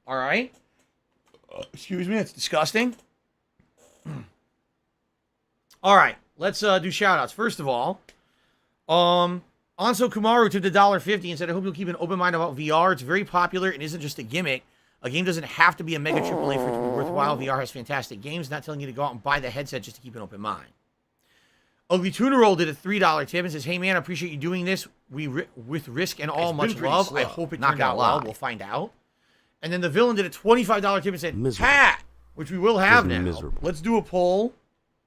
All right. Excuse me. That's disgusting. All right. Let's do shout-outs. First of all, Anso Kumaru tipped $1.50 and said, I hope you'll keep an open mind about VR. It's very popular and isn't just a gimmick. A game doesn't have to be a mega AAA for it to be worthwhile. VR has fantastic games. Not telling you to go out and buy the headset just to keep an open mind. Ugly Tuna Roll did a $3 tip and says, hey, man, I appreciate you doing this. With risk and all, much love. Slow. I hope it turned out well. We'll find out. And then the Villain did a $25 tip and said, miserable. Hat, which we will have now. Miserable. Let's do a poll,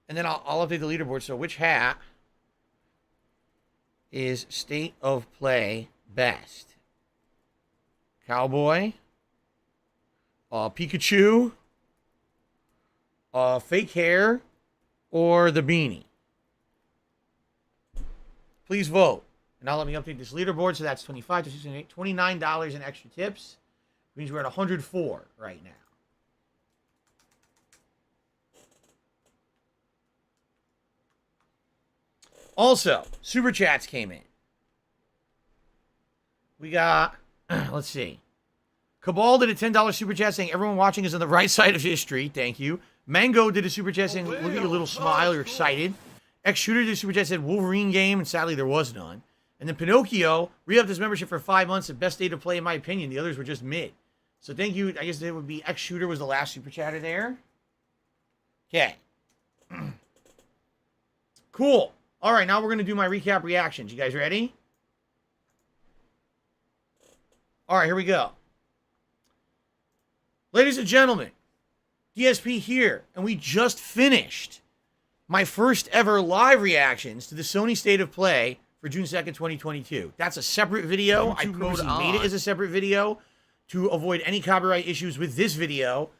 and then I'll update the leaderboard. So which hat is State of Play best? Cowboy, Pikachu, fake hair, or the beanie? Please vote. And now let me update this leaderboard. So that's $25 to $68, $29 in extra tips. Means we're at 104 right now. Also, Super Chats came in. We got, let's see. Cabal did a $10 Super Chat saying everyone watching is on the right side of history. Thank you. Mango did a Super Chat saying, look at your little smile. You're excited. X-Shooter did a Super Chat said Wolverine game, and sadly there was none. And then Pinocchio re-upped his membership for 5 months. The best State of Play in my opinion. The others were just mid. So thank you. I guess it would be X-Shooter was the last Super Chatter there. Okay. Cool. All right, now we're going to do my recap reactions. You guys ready? All right, here we go. Ladies and gentlemen, DSP here, and we just finished my first ever live reactions to the Sony State of Play for June 2nd, 2022. That's a separate video. I purposely made it as a separate video to avoid any copyright issues with this video.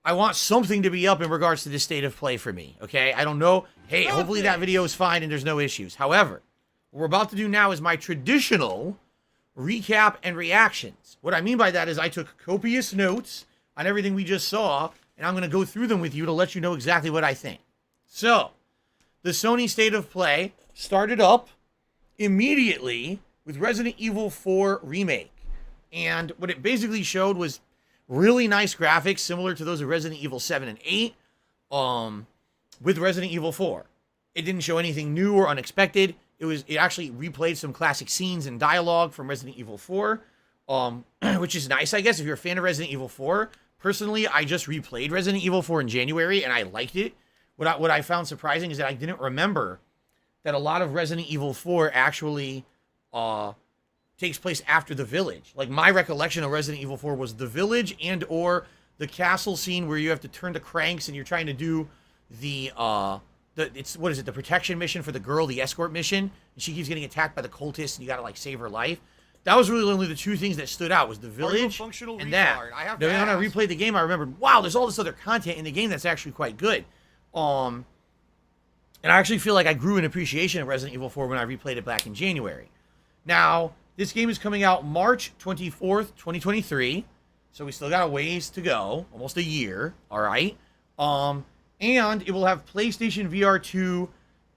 I want something to be up in regards to this State of Play for me, okay? I don't know. Hey, hopefully that video is fine and there's no issues. However, what we're about to do now is my traditional recap and reactions. What I mean by that is I took copious notes on everything we just saw, and I'm going to go through them with you to let you know exactly what I think. So, the Sony State of Play started up immediately with Resident Evil 4 Remake. And what it basically showed was really nice graphics, similar to those of Resident Evil 7 and 8, with Resident Evil 4. It didn't show anything new or unexpected. It actually replayed some classic scenes and dialogue from Resident Evil 4, which is nice, I guess, if you're a fan of Resident Evil 4. Personally, I just replayed Resident Evil 4 in January, and I liked it. What I found surprising is that I didn't remember that a lot of Resident Evil 4 actually takes place after the village. Like, my recollection of Resident Evil 4 was the village and or the castle scene where you have to turn the cranks and you're trying to do the protection mission for the girl, the escort mission, and she keeps getting attacked by the cultists and you gotta like save her life. That was really only the two things that stood out, was the village and that. Then when I replayed the game, I remembered, wow, there's all this other content in the game that's actually quite good. And I actually feel like I grew an appreciation of Resident Evil 4 when I replayed it back in January. Now, this game is coming out March 24th, 2023. So we still got a ways to go, almost a year, all right? And it will have PlayStation VR 2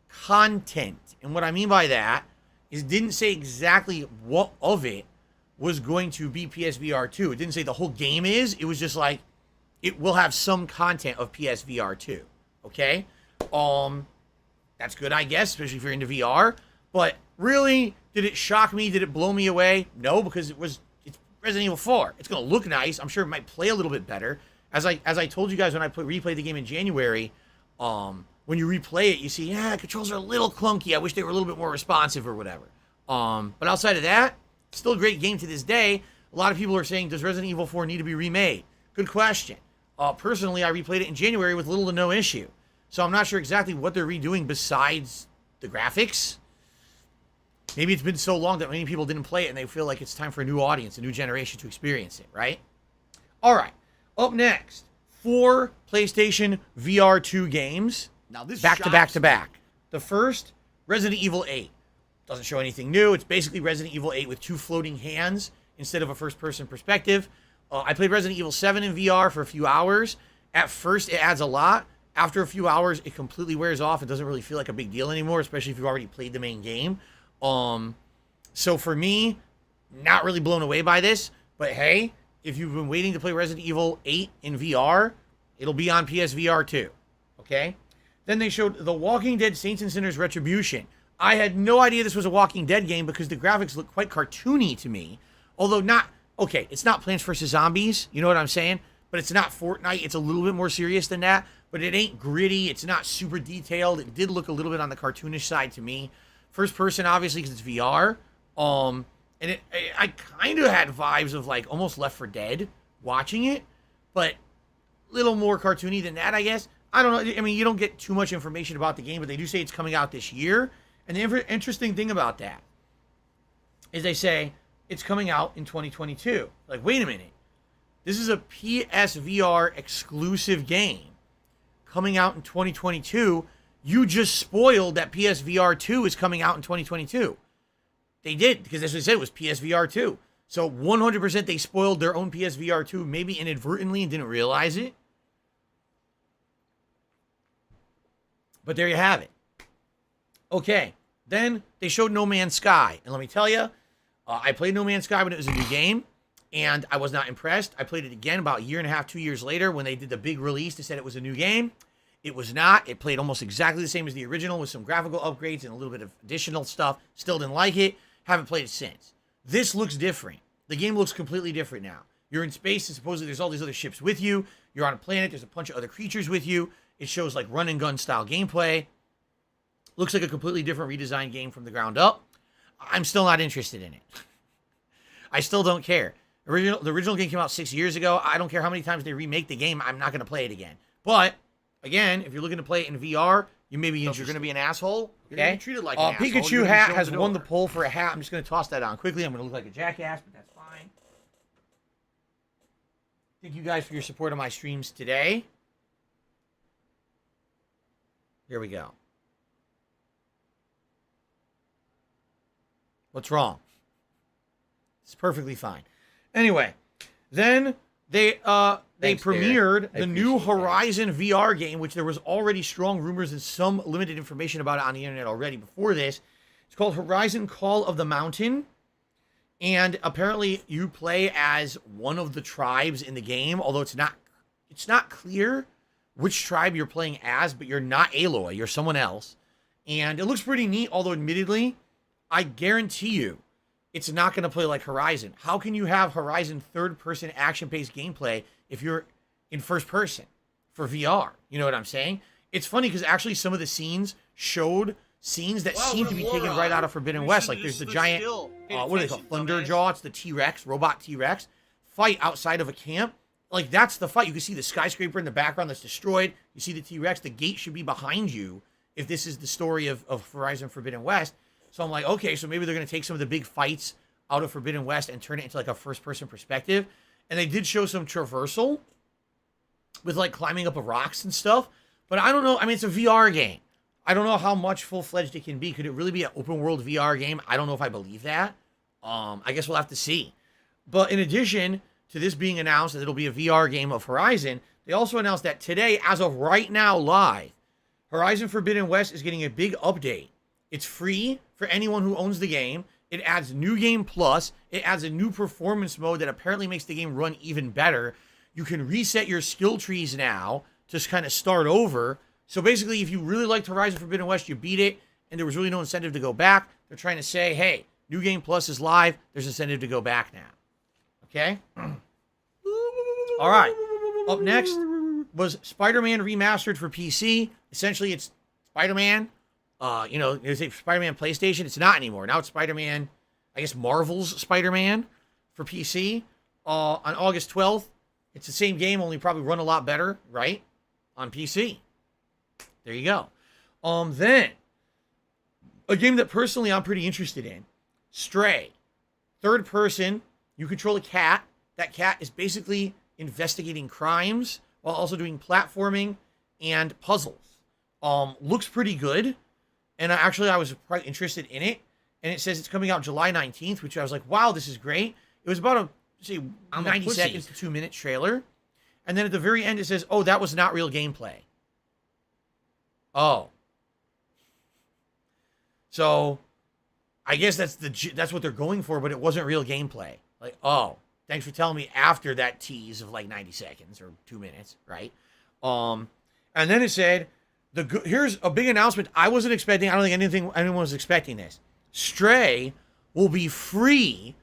content. And what I mean by that is it didn't say exactly what of it was going to be PSVR 2. It didn't say the whole game is. It was just like, it will have some content of PSVR 2. Okay? That's good, I guess, especially if you're into VR. But really, did it shock me? Did it blow me away? No, because it's Resident Evil 4. It's going to look nice. I'm sure it might play a little bit better. As I told you guys when I replayed the game in January, when you replay it, you see, controls are a little clunky. I wish they were a little bit more responsive or whatever. But outside of that, still a great game to this day. A lot of people are saying, does Resident Evil 4 need to be remade? Good question. Personally, I replayed it in January with little to no issue. So I'm not sure exactly what they're redoing besides the graphics. Maybe it's been so long that many people didn't play it and they feel like it's time for a new audience, a new generation to experience it, right? All right. Up next, 4 PlayStation VR 2 games. Now this back to back to back. The first, Resident Evil 8. Doesn't show anything new. It's basically Resident Evil 8 with 2 floating hands instead of a first-person perspective. I played Resident Evil 7 in VR for a few hours. At first, it adds a lot. After a few hours, it completely wears off. It doesn't really feel like a big deal anymore, especially if you've already played the main game. So for me, not really blown away by this. But hey, if you've been waiting to play Resident Evil 8 in VR, it'll be on PSVR 2. Okay? Then they showed The Walking Dead Saints and Sinners Retribution. I had no idea this was a Walking Dead game because the graphics look quite cartoony to me. Although not... Okay, it's not Plants vs. Zombies. You know what I'm saying? But it's not Fortnite. It's a little bit more serious than that. But it ain't gritty. It's not super detailed. It did look a little bit on the cartoonish side to me. First person, obviously, because it's VR. And I kind of had vibes of, like, almost Left 4 Dead watching it. But a little more cartoony than that, I guess. I don't know. I mean, you don't get too much information about the game, but they do say it's coming out this year. And the interesting thing about that is they say it's coming out in 2022. Like, wait a minute. This is a PSVR exclusive game coming out in 2022. You just spoiled that PSVR 2 is coming out in 2022. They did, because that's what they said, it was PSVR 2. So 100% they spoiled their own PSVR 2, maybe inadvertently and didn't realize it. But there you have it. Okay, then they showed No Man's Sky. And let me tell you, I played No Man's Sky when it was a new game, and I was not impressed. I played it again about a year and a half, 2 years later when they did the big release. They said it was a new game. It was not. It played almost exactly the same as the original with some graphical upgrades and a little bit of additional stuff. Still didn't like it. Haven't played it since. This looks different. The game looks completely different now. You're in space and supposedly there's all these other ships with you. You're on a planet. There's a bunch of other creatures with you. It shows like run and gun style gameplay. Looks like a completely different redesigned game from the ground up. I'm still not interested in it. I still don't care. The original game came out 6 years ago. I don't care how many times they remake the game. I'm not going to play it again. But again, if you're looking to play it in VR, you maybe you're going to be an asshole. You're going to Okay. be treated like an asshole. Pikachu hat has won the poll for a hat. I'm just going to toss that on quickly. I'm going to look like a jackass, but that's fine. Thank you guys for your support of my streams today. Here we go. What's wrong? It's perfectly fine. Anyway, then they premiered the new Horizon VR game, which there was already strong rumors and some limited information about it on the internet already before this. It's called Horizon Call of the Mountain. And apparently you play as one of the tribes in the game, although it's not clear which tribe you're playing as, but you're not Aloy, you're someone else. And it looks pretty neat, although admittedly, I guarantee you, it's not going to play like Horizon. How can you have Horizon third-person action-based gameplay if you're in first person for VR? You know what I'm saying? It's funny because actually some of the scenes showed scenes that seem to be taken right out of Forbidden West. Like there's the giant, what do they call Thunderjaw? It's the T-Rex, robot T-Rex fight outside of a camp. Like that's the fight. You can see the skyscraper in the background that's destroyed. You see the T-Rex. The gate should be behind you if this is the story of Horizon Forbidden West. So I'm like, okay, so maybe they're going to take some of the big fights out of Forbidden West and turn it into like a first-person perspective. And they did show some traversal with like climbing up of rocks and stuff. But I don't know. I mean, it's a VR game. I don't know how much full-fledged it can be. Could it really be an open-world VR game? I don't know if I believe that. I guess we'll have to see. But in addition to this being announced that it'll be a VR game of Horizon, they also announced that today, as of right now, live, Horizon Forbidden West is getting a big update. It's free for anyone who owns the game. It adds New Game Plus. It adds a new performance mode that apparently makes the game run even better. You can reset your skill trees now to kind of start over. So basically, if you really liked Horizon Forbidden West, you beat it, and there was really no incentive to go back. They're trying to say, hey, New Game Plus is live. There's incentive to go back now. Okay? All right. Up next was Spider-Man Remastered for PC. Essentially, it's Spider-Man. They say Spider-Man PlayStation. It's not anymore. Now it's Spider-Man, I guess Marvel's Spider-Man for PC. On August 12th, it's the same game, only probably run a lot better, right? On PC. There you go. Then, a game that personally I'm pretty interested in. Stray. Third person, you control a cat. That cat is basically investigating crimes while also doing platforming and puzzles. Looks pretty good. And I was quite interested in it. And it says it's coming out July 19th, which I was like, wow, this is great. It was about a 90 seconds to 2-minute trailer. And then at the very end, it says, oh, that was not real gameplay. Oh. So, I guess that's what they're going for, but it wasn't real gameplay. Like, oh, thanks for telling me after that tease of like 90 seconds or 2 minutes, right? And then it said, here's a big announcement I wasn't expecting. I don't think anyone was expecting this. Stray will be free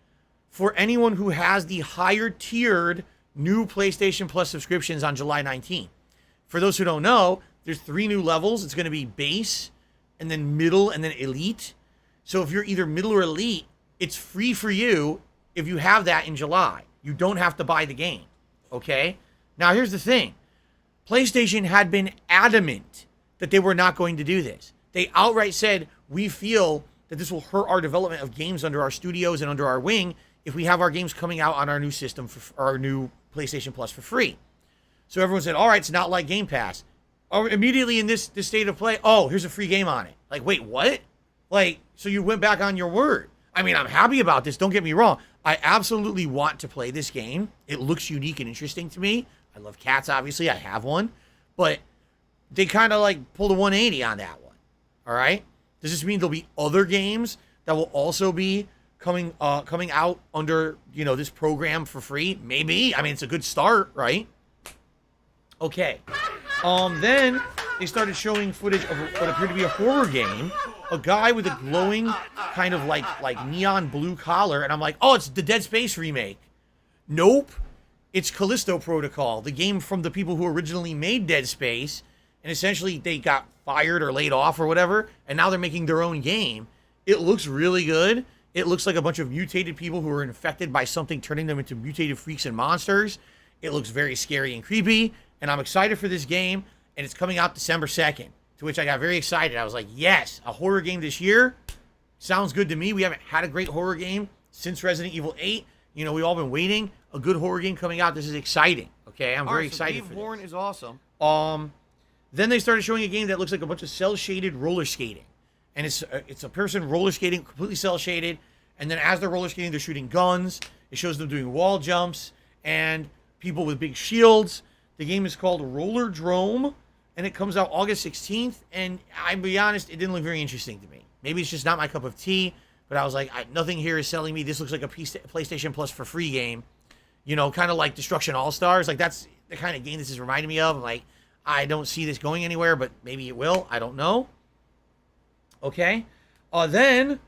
for anyone who has the higher tiered new PlayStation Plus subscriptions on July 19th. For those who don't know, there's 3 new levels. It's going to be base, and then middle, and then elite. So if you're either middle or elite, it's free for you if you have that in July. You don't have to buy the game, okay? Now here's the thing. PlayStation had been adamant that they were not going to do this. They outright said, we feel that this will hurt our development of games under our studios and under our wing if we have our games coming out on our new system, for our new PlayStation Plus for free. So everyone said, all right, it's not like Game Pass. Immediately in this state of play, oh, here's a free game on it. Like, wait, what? Like, so you went back on your word. I mean, I'm happy about this. Don't get me wrong. I absolutely want to play this game. It looks unique and interesting to me. I love cats, obviously. I have one. But they kind of like pulled a 180 on that one. All right? Does this mean there'll be other games that will also be coming out under, this program for free? Maybe. I mean, it's a good start, right? Okay. Then they started showing footage of what appeared to be a horror game. A guy with a glowing kind of like neon blue collar. And I'm like, oh, it's the Dead Space remake. Nope. It's Callisto Protocol, the game from the people who originally made Dead Space. And essentially they got fired or laid off or whatever. And now they're making their own game. It looks really good. It looks like a bunch of mutated people who are infected by something, turning them into mutated freaks and monsters. It looks very scary and creepy. And I'm excited for this game. And it's coming out December 2nd. To which I got very excited. I was like, yes, a horror game this year. Sounds good to me. We haven't had a great horror game since Resident Evil 8. We've all been waiting. A good horror game coming out. This is exciting. Okay, I'm very excited for this. Horn is awesome. Then they started showing a game that looks like a bunch of cel-shaded roller skating. And it's a person roller skating, completely cel-shaded. And then as they're roller skating, they're shooting guns. It shows them doing wall jumps and people with big shields. The game is called Roller Drome. And it comes out August 16th. And I'll be honest, it didn't look very interesting to me. Maybe it's just not my cup of tea. But I was like, nothing here is selling me. This looks like a PlayStation Plus for free game. Kind of like Destruction All-Stars. Like, that's the kind of game this is reminding me of. I'm like, I don't see this going anywhere, but maybe it will. I don't know. Okay. Then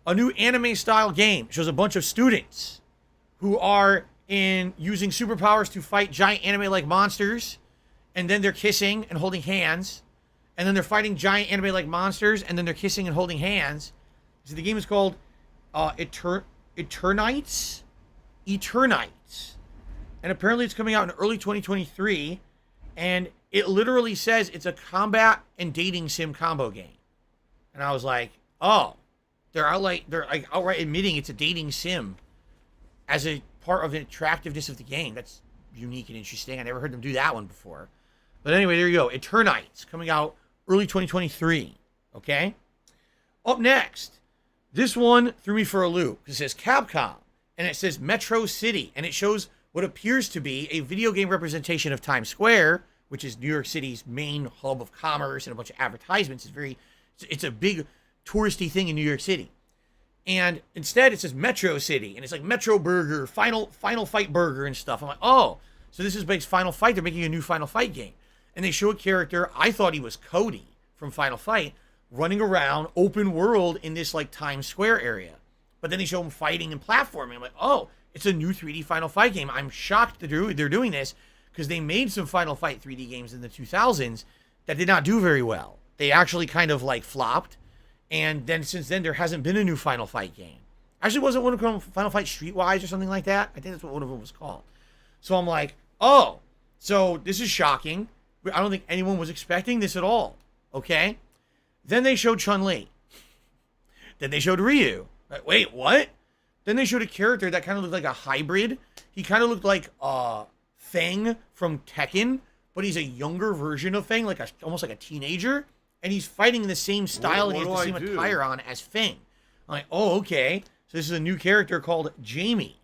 a new anime-style game. It shows a bunch of students who are using superpowers to fight giant anime-like monsters, and then they're kissing and holding hands, and then they're fighting giant anime-like monsters, and then they're kissing and holding hands. So the game is called Eternites? Eternites. And apparently it's coming out in early 2023, and it literally says it's a combat and dating sim combo game. And I was like, oh, they're outright admitting it's a dating sim as a part of the attractiveness of the game. That's unique and interesting. I never heard them do that one before. But anyway, there you go. Eternites, coming out early 2023. Okay? Up next, this one threw me for a loop. It says Capcom, and it says Metro City, and it shows what appears to be a video game representation of Times Square, which is New York City's main hub of commerce and a bunch of advertisements. It's a big touristy thing in New York City. And instead it says Metro City, and it's like Metro Burger, Final Fight Burger and stuff. I'm like, oh, so this is based Final Fight. They're making a new Final Fight game. And they show a character, I thought he was Cody from Final Fight, running around open world in this like Times Square area. But then they show him fighting and platforming. I'm like, oh, it's a new 3D Final Fight game. I'm shocked that they're doing this, because they made some Final Fight 3D games in the 2000s that did not do very well. They actually kind of like flopped. And then since then, there hasn't been a new Final Fight game. Actually, wasn't one of them Final Fight Streetwise or something like that? I think that's what one of them was called. So I'm like, oh, so this is shocking. I don't think anyone was expecting this at all. Okay? Then they showed Chun-Li. Then they showed Ryu. Like, wait, what? Then they showed a character that kind of looked like a hybrid. He kind of looked like Feng from Tekken, but he's a younger version of Feng, almost like a teenager. And he's fighting in the same style, and he has the same attire on as Feng. I'm like, oh, okay. So this is a new character called Jamie.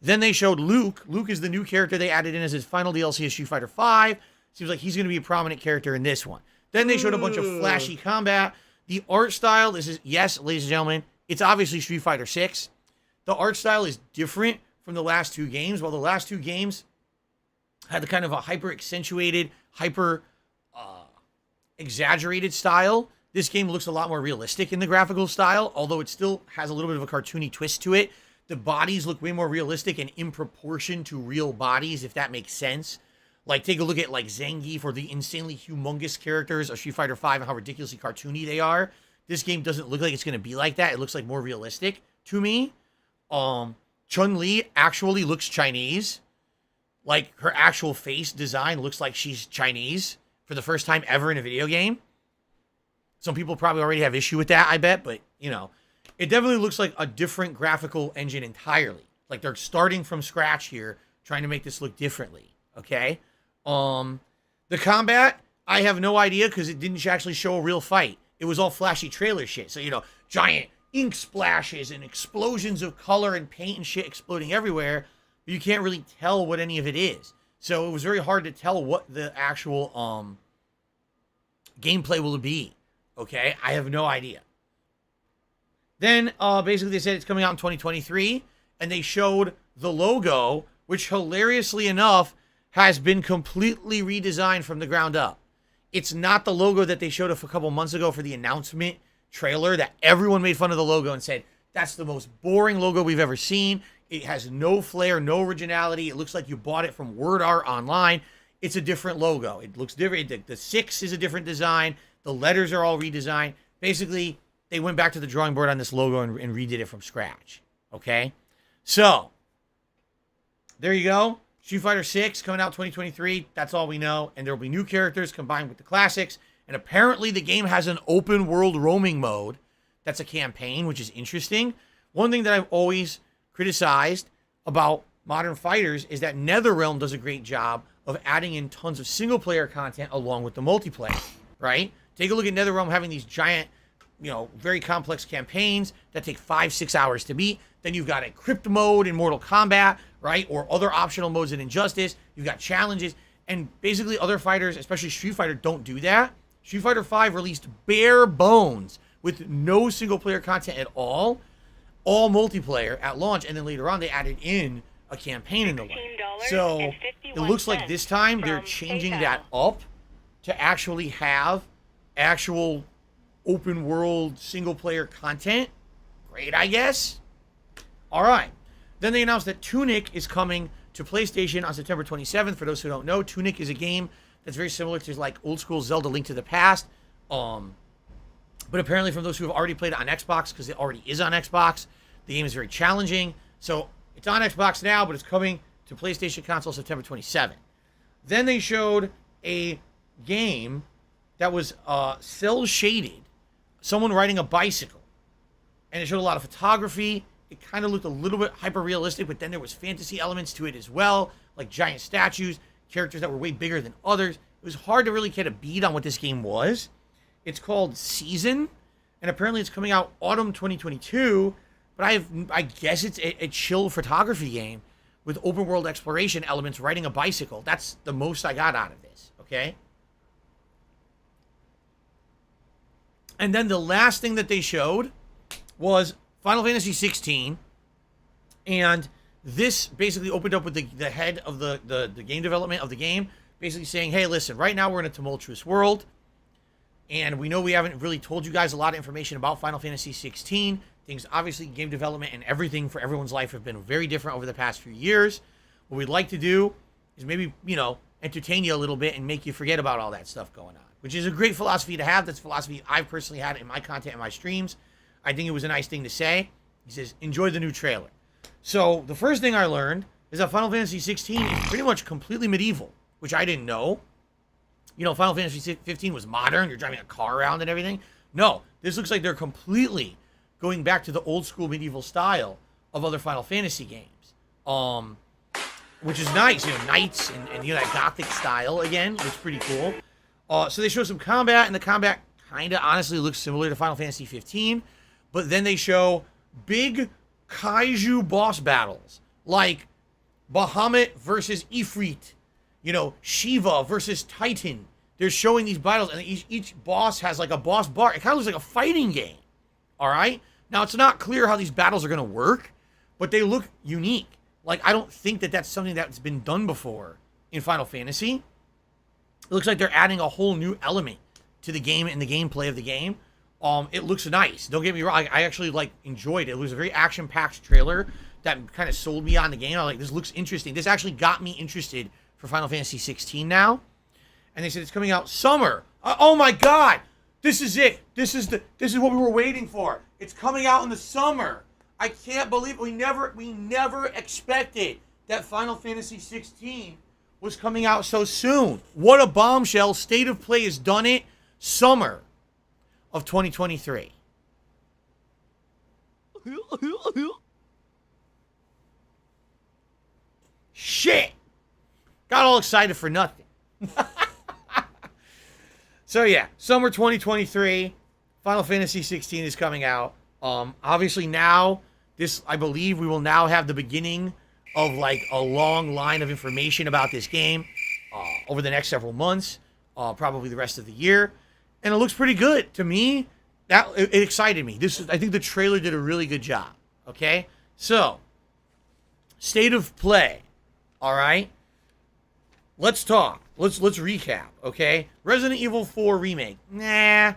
Then they showed Luke. Luke is the new character they added in as his final DLC of Street Fighter V. Seems like he's going to be a prominent character in this one. Then they showed a bunch of flashy combat. The art style, yes, ladies and gentlemen, it's obviously Street Fighter 6. The art style is different from the last two games. While the last two games had the kind of a hyper-accentuated, exaggerated style, this game looks a lot more realistic in the graphical style, although it still has a little bit of a cartoony twist to it. The bodies look way more realistic and in proportion to real bodies, if that makes sense. Like, take a look at, like, Zangief or the insanely humongous characters of Street Fighter V and how ridiculously cartoony they are. This game doesn't look like it's going to be like that. It looks like more realistic to me. Chun-Li actually looks Chinese. Like, her actual face design looks like she's Chinese for the first time ever in a video game. Some people probably already have issue with that, I bet, but, you know, it definitely looks like a different graphical engine entirely. Like, they're starting from scratch here, trying to make this look differently, okay? The combat, I have no idea, because it didn't actually show a real fight. It was all flashy trailer shit. So, you know, giant ink splashes and explosions of color and paint and shit exploding everywhere, but you can't really tell what any of it is. So it was very hard to tell what the actual gameplay will be. Okay, I have no idea. Then basically they said it's coming out in 2023, and they showed the logo, which hilariously enough has been completely redesigned from the ground up. It's not the logo that they showed a couple months ago for the announcement trailer that everyone made fun of the logo and said, that's the most boring logo we've ever seen. It has no flair, no originality. It looks like you bought it from Word Art online. It's a different logo. It looks different. The 6 is a different design. The letters are all redesigned. Basically, they went back to the drawing board on this logo and redid it from scratch. Okay? So, there you go. Street Fighter 6 coming out 2023. That's all we know. And there will be new characters combined with the classics. And apparently the game has an open world roaming mode. That's a campaign, which is interesting. One thing that I've always criticized about modern fighters is that NetherRealm does a great job of adding in tons of single player content along with the multiplayer, right? Take a look at NetherRealm having these giant, you know, very complex campaigns that take 5-6 hours to beat. Then you've got a crypt mode in Mortal Kombat, right? Or other optional modes in Injustice. You've got challenges. And basically other fighters, especially Street Fighter, don't do that. Street Fighter V released bare bones with no single player content at all multiplayer at launch. And then later on, they added in a campaign in the way. So it looks like this time they're changing that up to actually have actual open world single player content. Great, I guess. All right. Then they announced that Tunic is coming to PlayStation on September 27th. For those who don't know, Tunic is a game that's very similar to like old school Zelda Link to the Past. But apparently from those who have already played it on Xbox, because it already is on Xbox, the game is very challenging. So it's on Xbox now, but it's coming to PlayStation console September 27th. Then they showed a game that was cell shaded. Someone riding a bicycle. And it showed a lot of photography. It kind of looked a little bit hyper-realistic, but then there was fantasy elements to it as well, like giant statues, characters that were way bigger than others. It was hard to really get a beat on what this game was. It's called Season, and apparently it's coming out autumn 2022, but I guess it's a chill photography game with open-world exploration elements, riding a bicycle. That's the most I got out of this, okay? And then the last thing that they showed was Final Fantasy 16, and this basically opened up with the head of the game development of the game, basically saying, hey, listen, right now we're in a tumultuous world, and we know we haven't really told you guys a lot of information about Final Fantasy 16. Things, obviously, game development and everything for everyone's life have been very different over the past few years. What we'd like to do is maybe, you know, entertain you a little bit and make you forget about all that stuff going on, which is a great philosophy to have. That's a philosophy I've personally had in my content and my streams. I think it was a nice thing to say. He says, enjoy the new trailer. So the first thing I learned is that Final Fantasy 16 is pretty much completely medieval, which I didn't know. You know, Final Fantasy 15 was modern. You're driving a car around and everything. No, this looks like they're completely going back to the old school medieval style of other Final Fantasy games. Which is nice. You know, knights and you know, that gothic style again. Looks pretty cool. So they show some combat, and the combat kind of honestly looks similar to Final Fantasy 15. But then they show big kaiju boss battles, like Bahamut versus Ifrit, you know, Shiva versus Titan. They're showing these battles, and each boss has like a boss bar. It kind of looks like a fighting game, all right? Now, it's not clear how these battles are going to work, but they look unique. Like, I don't think that that's something that's been done before in Final Fantasy. It looks like they're adding a whole new element to the game and the gameplay of the game. It looks nice. Don't get me wrong. I actually, like, enjoyed it. It was a very action-packed trailer that kind of sold me on the game. I was like, this looks interesting. This actually got me interested for Final Fantasy 16 now. And they said it's coming out summer. Oh my God! This is it. This is what we were waiting for. It's coming out in the summer. I can't believe we never expected that Final Fantasy 16 was coming out so soon. What a bombshell. State of Play has done it. Summer of 2023. Shit! Got all excited for nothing. So yeah, summer 2023, Final Fantasy 16 is coming out. Obviously now, I believe we will now have the beginning of like a long line of information about this game over the next several months, probably the rest of the year. And it looks pretty good to me. It excited me. I think the trailer did a really good job. Okay, so State of Play. All right, let's talk. Let's recap. Okay, Resident Evil 4 remake. Nah,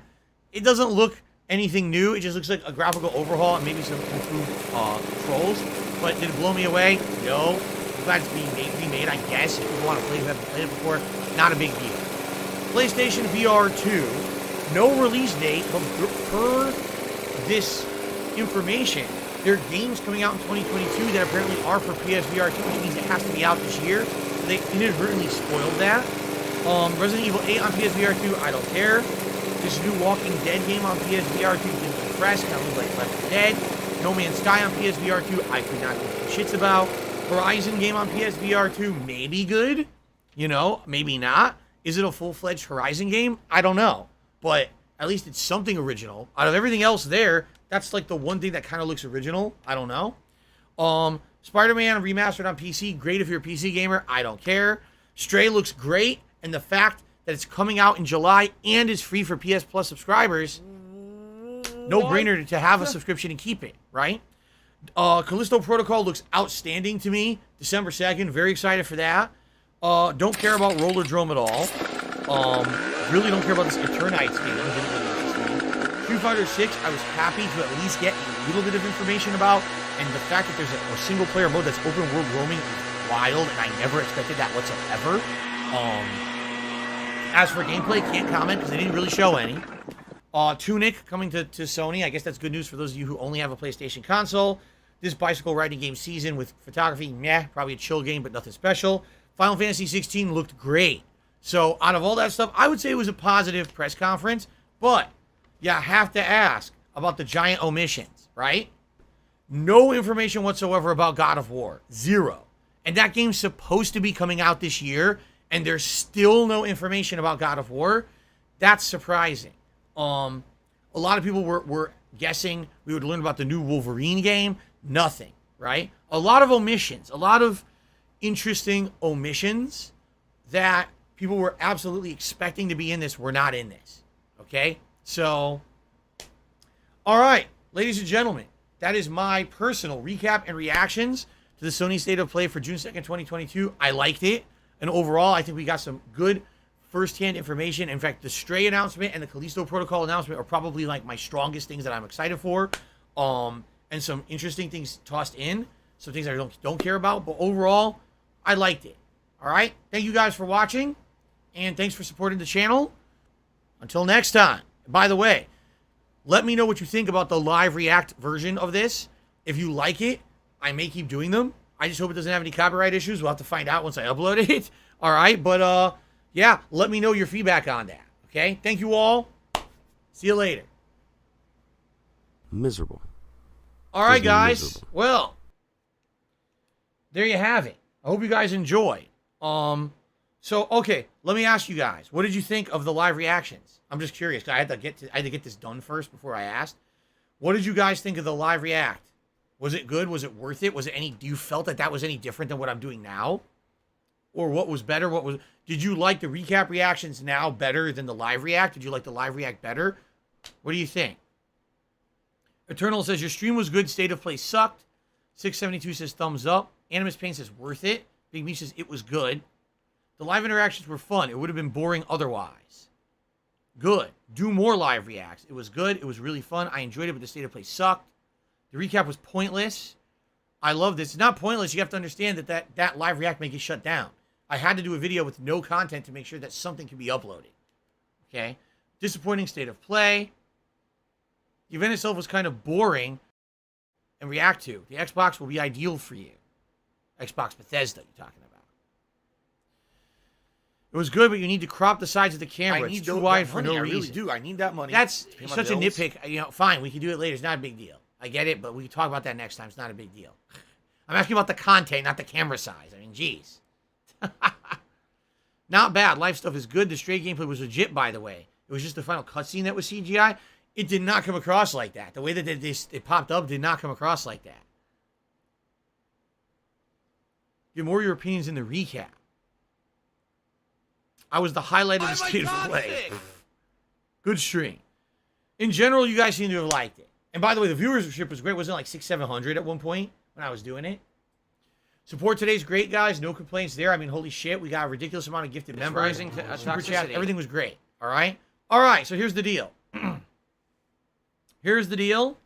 it doesn't look anything new. It just looks like a graphical overhaul and maybe some improved controls. But did it blow me away? No. I'm glad it's being remade. I guess if people want to play who haven't played it before, not a big deal. PlayStation VR 2. No release date, but per this information, there are games coming out in 2022 that apparently are for PSVR 2, which means it has to be out this year. So they inadvertently spoiled that. Resident Evil 8 on PSVR 2, I don't care. This new Walking Dead game on PSVR 2 didn't impress, kind of like Left 4 Dead. No Man's Sky on PSVR 2, I could not give two shits about. Horizon game on PSVR 2, maybe good. You know, maybe not. Is it a full-fledged Horizon game? I don't know. But at least it's something original. Out of everything else there, that's like the one thing that kind of looks original. I don't know. Spider-Man remastered on PC. Great if you're a PC gamer. I don't care. Stray looks great. And the fact that it's coming out in July and is free for PS Plus subscribers, no-brainer to have a subscription and keep it, right? Callisto Protocol looks outstanding to me. December 2nd. Very excited for that. Don't care about Roller Drome at all. Really don't care about this Eternites game. Street Fighter 6, I was happy to at least get a little bit of information about, and the fact that there's a single player mode that's open world roaming is wild, and I never expected that whatsoever. As for gameplay, can't comment because they didn't really show any. Tunic coming to Sony. I guess that's good news for those of you who only have a PlayStation console. This bicycle riding game season with photography, meh, probably a chill game, but nothing special. Final Fantasy 16 looked great. So out of all that stuff, I would say it was a positive press conference, but you have to ask about the giant omissions, right? No information whatsoever about God of War. Zero. And that game's supposed to be coming out this year, and there's still no information about God of War. That's surprising. A lot of people were guessing we would learn about the new Wolverine game. Nothing, right? A lot of omissions, a lot of interesting omissions that people were absolutely expecting to be in this were not in this, okay? So, all right, ladies and gentlemen, that is my personal recap and reactions to the Sony State of Play for June 2nd, 2022. I liked it, and overall, I think we got some good first-hand information. In fact, the Stray announcement and the Callisto Protocol announcement are probably like my strongest things that I'm excited for. And some interesting things tossed in, some things I don't care about, but overall, I liked it. All right, thank you guys for watching, and thanks for supporting the channel. Until next time. By the way, let me know what you think about the live react version of this. If you like it, I may keep doing them. I just hope it doesn't have any copyright issues. We'll have to find out once I upload it. All right, but yeah, let me know your feedback on that. Okay, thank you all. See you later. Miserable. All right, guys. Well, there you have it. I hope you guys enjoyed. So okay, let me ask you guys, what did you think of the live reactions? I'm just curious, 'cause I had to get this done first before I asked. What did you guys think of the live react? Was it good? Was it worth it? Was it any? Do you felt that was any different than what I'm doing now, or what was better? Did you like the recap reactions now better than the live react? Did you like the live react better? What do you think? Eternal says, your stream was good. State of Play sucked. 672 says, thumbs up. Animus Pain says, worth it. Big Me says, it was good. The live interactions were fun. It would have been boring otherwise. Good. Do more live reacts. It was good. It was really fun. I enjoyed it, but the State of Play sucked. The recap was pointless. I love this. It's not pointless. You have to understand that live react may get shut down. I had to do a video with no content to make sure that something can be uploaded. Okay? Disappointing State of Play. The event itself was kind of boring and react to. The Xbox will be ideal for you. Xbox Bethesda, you're talking about. It was good, but you need to crop the sides of the camera. It's too wide for no reason. I really do. I need that money. That's such a nitpick. You know, fine, we can do it later. It's not a big deal. I get it, but we can talk about that next time. It's not a big deal. I'm asking about the content, not the camera size. I mean, geez. Not bad. Life stuff is good. The Stray gameplay was legit, by the way. It was just the final cutscene that was CGI. It did not come across like that. The way that it popped up did not come across like that. Give more of your opinions in the recap. I was the highlight of the State of Play. Good stream. In general, you guys seem to have liked it. And by the way, the viewership was great. Wasn't it like 600-700 at one point when I was doing it? Support today's great, guys. No complaints there. I mean, holy shit. We got a ridiculous amount of gifted members. Super chat. Everything was great. All right? All right, so here's the deal. Here's the deal.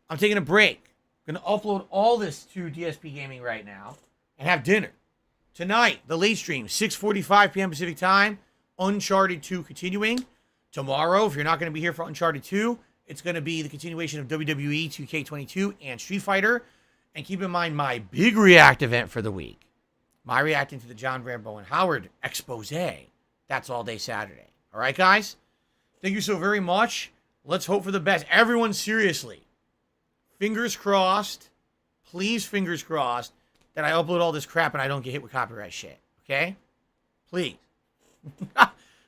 I'm taking a break. I'm going to upload all this to DSP Gaming right now and have dinner. Tonight, the late stream, 6:45 p.m. Pacific time, Uncharted 2 continuing. Tomorrow, if you're not going to be here for Uncharted 2, it's going to be the continuation of WWE 2K22 and Street Fighter. And keep in mind my big react event for the week. My reacting to the John Rambo and Howard expose. That's all day Saturday. All right, guys? Thank you so very much. Let's hope for the best. Everyone, seriously. Fingers crossed. Please, fingers crossed that I upload all this crap and I don't get hit with copyright shit. Okay? Please.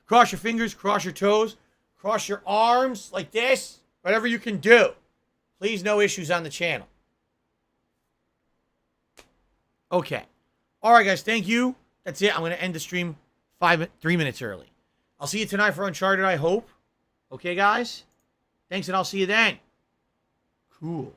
Cross your fingers, cross your toes, cross your arms like this. Whatever you can do. Please, no issues on the channel. Okay. All right, guys. Thank you. That's it. I'm going to end the stream 3 minutes early. I'll see you tonight for Uncharted, I hope. Okay, guys? Thanks, and I'll see you then. Cool.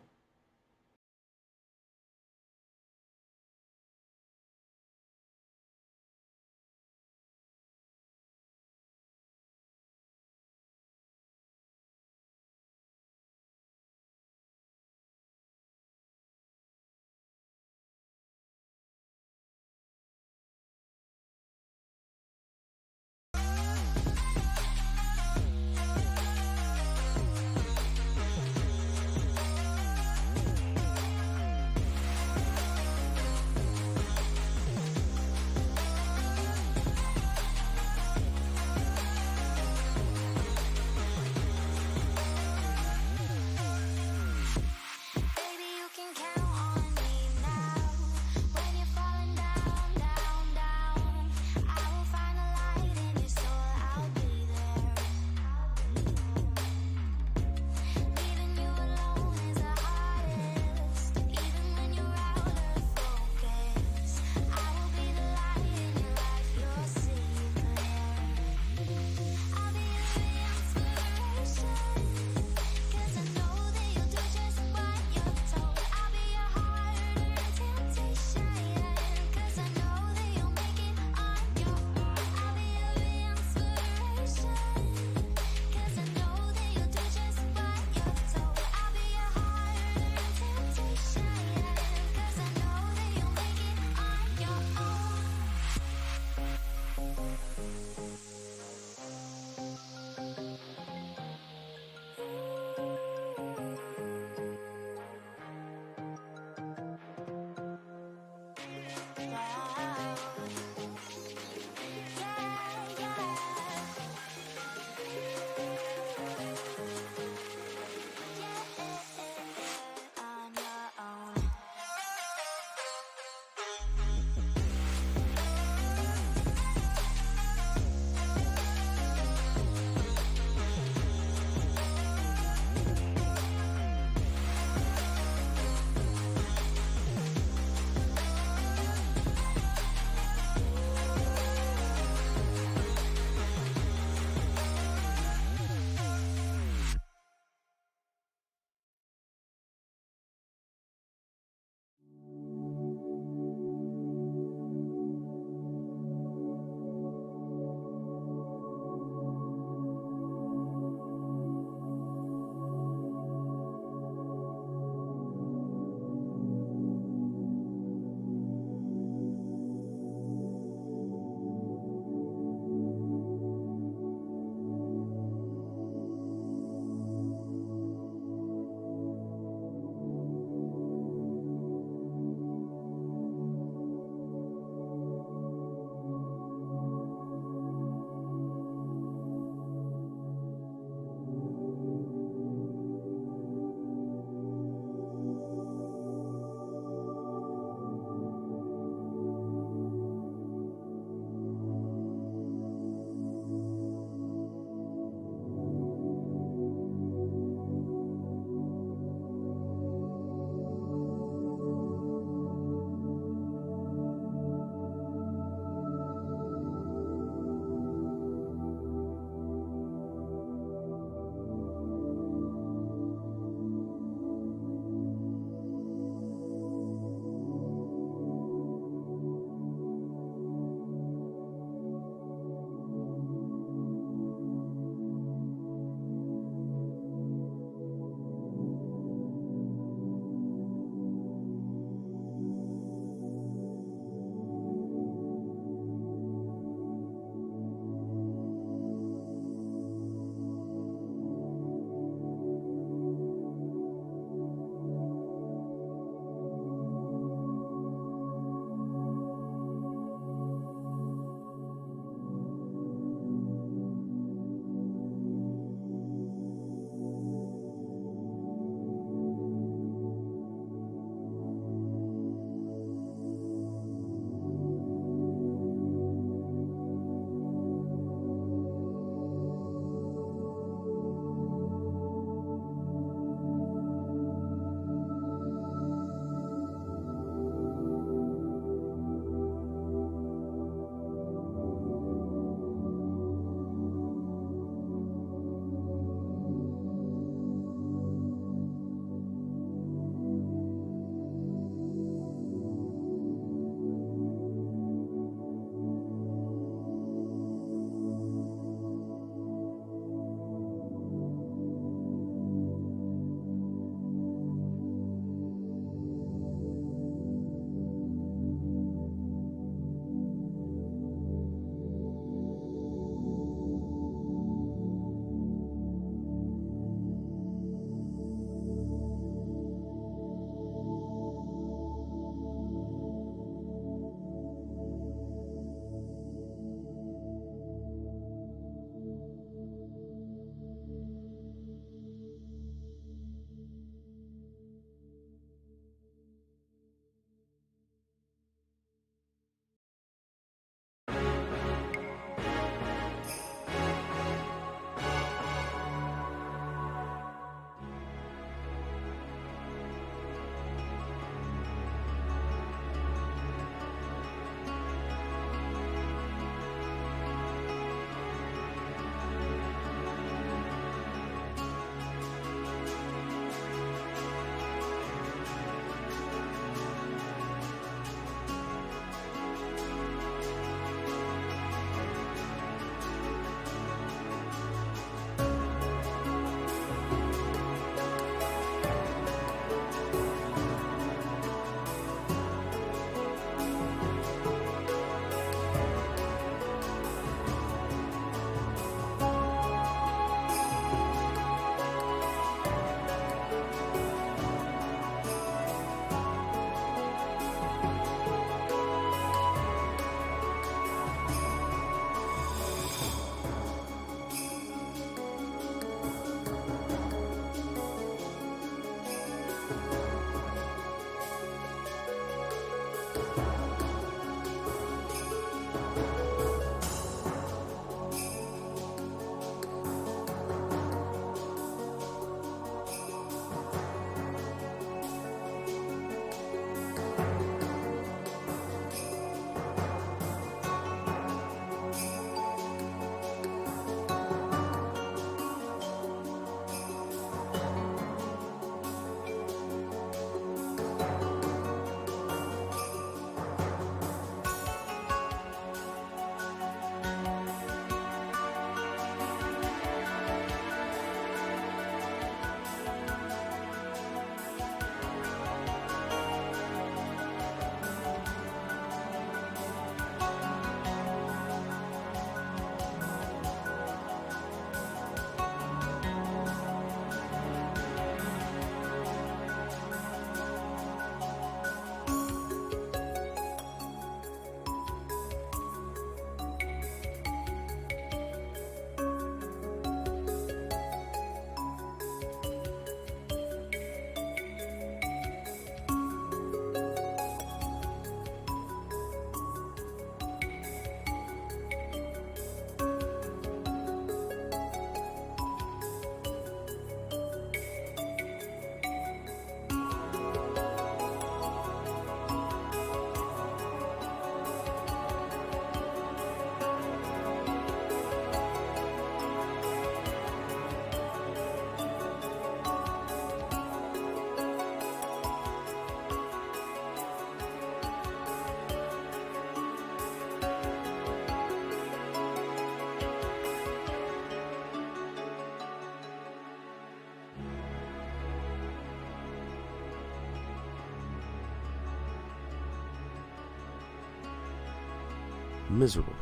Miserable.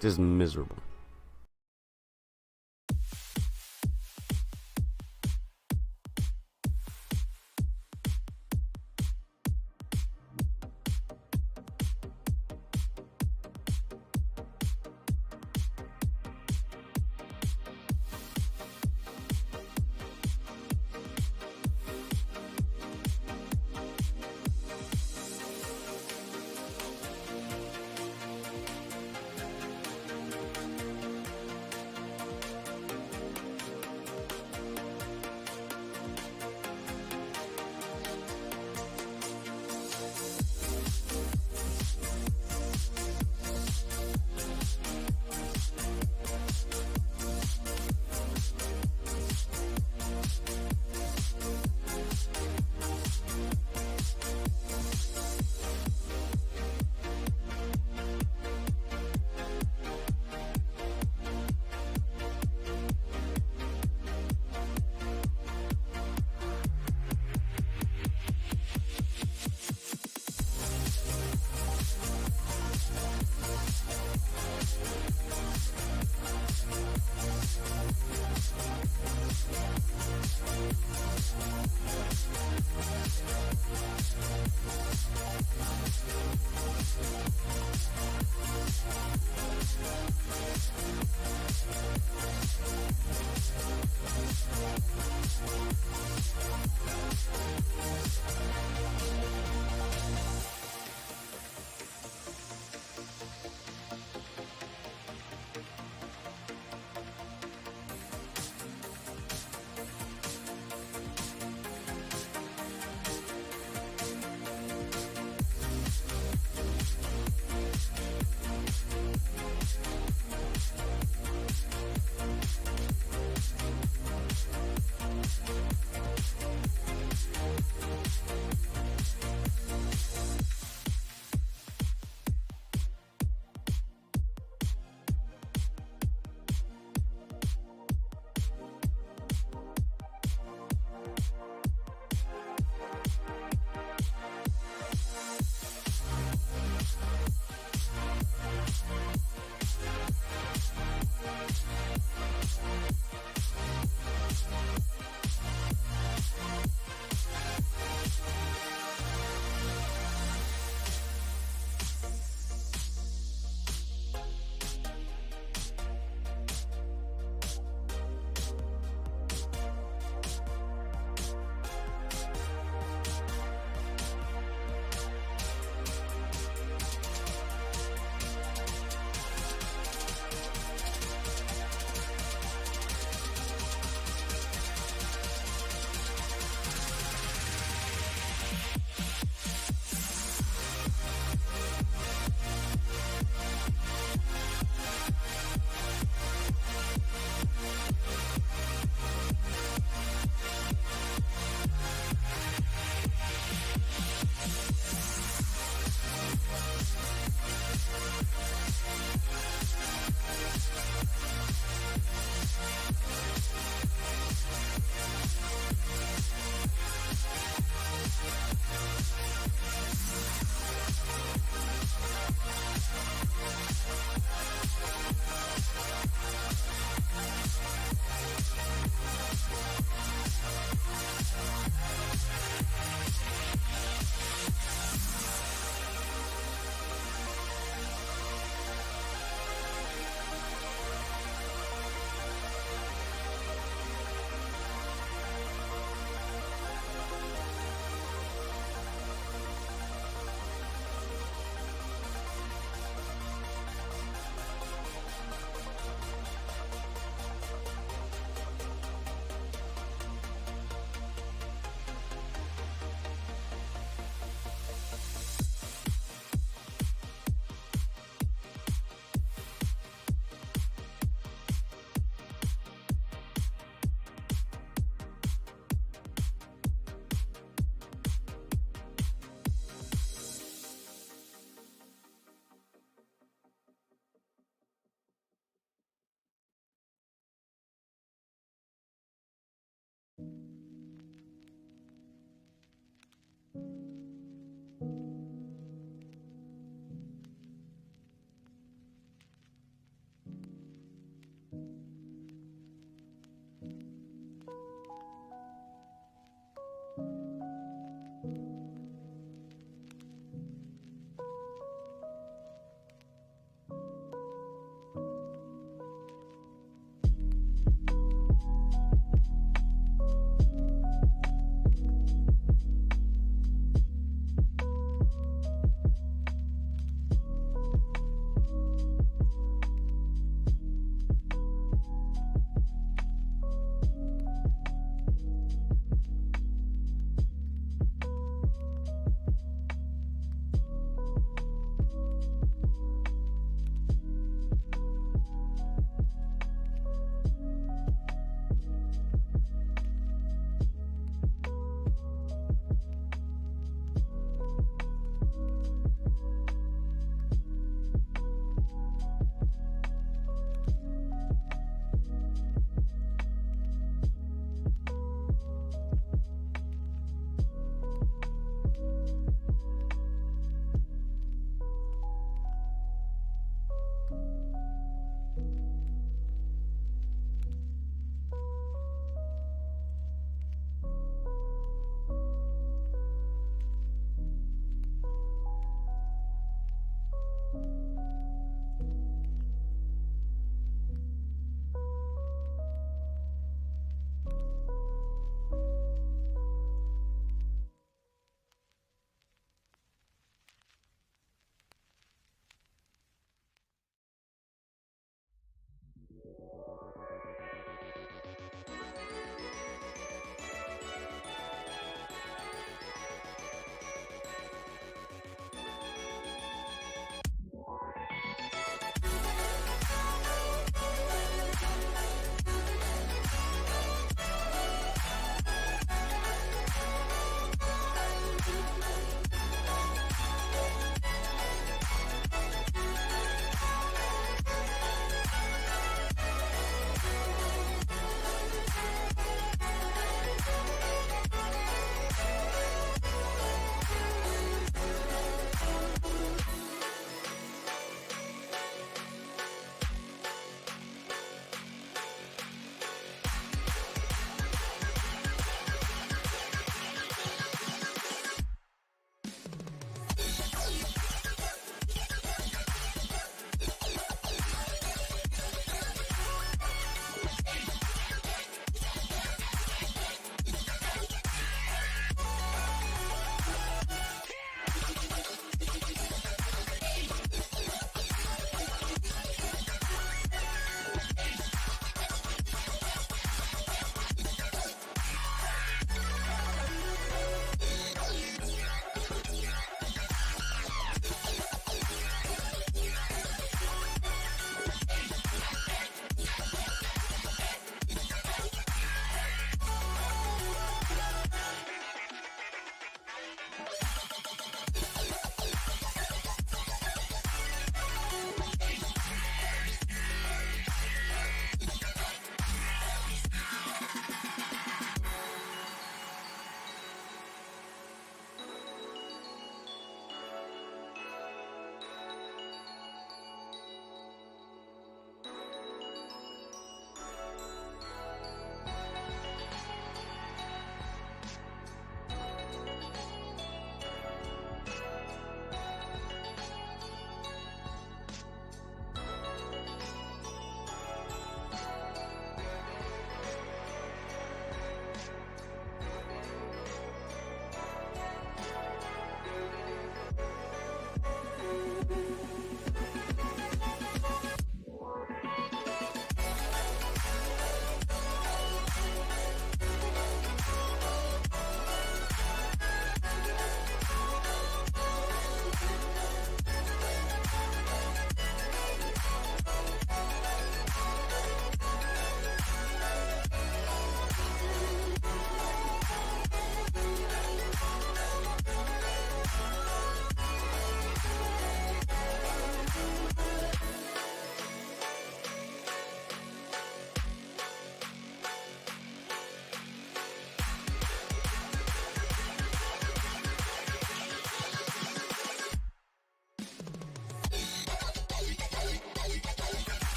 Just miserable.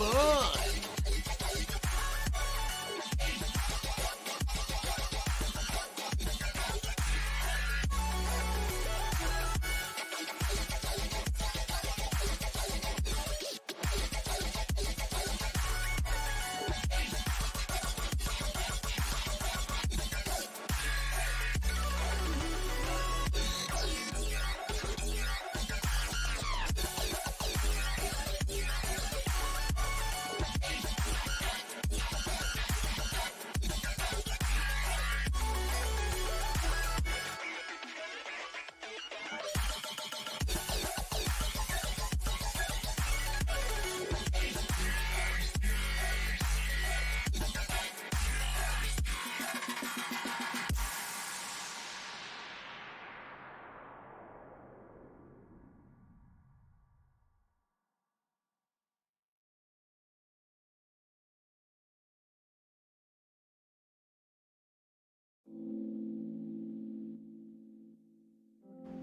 fun.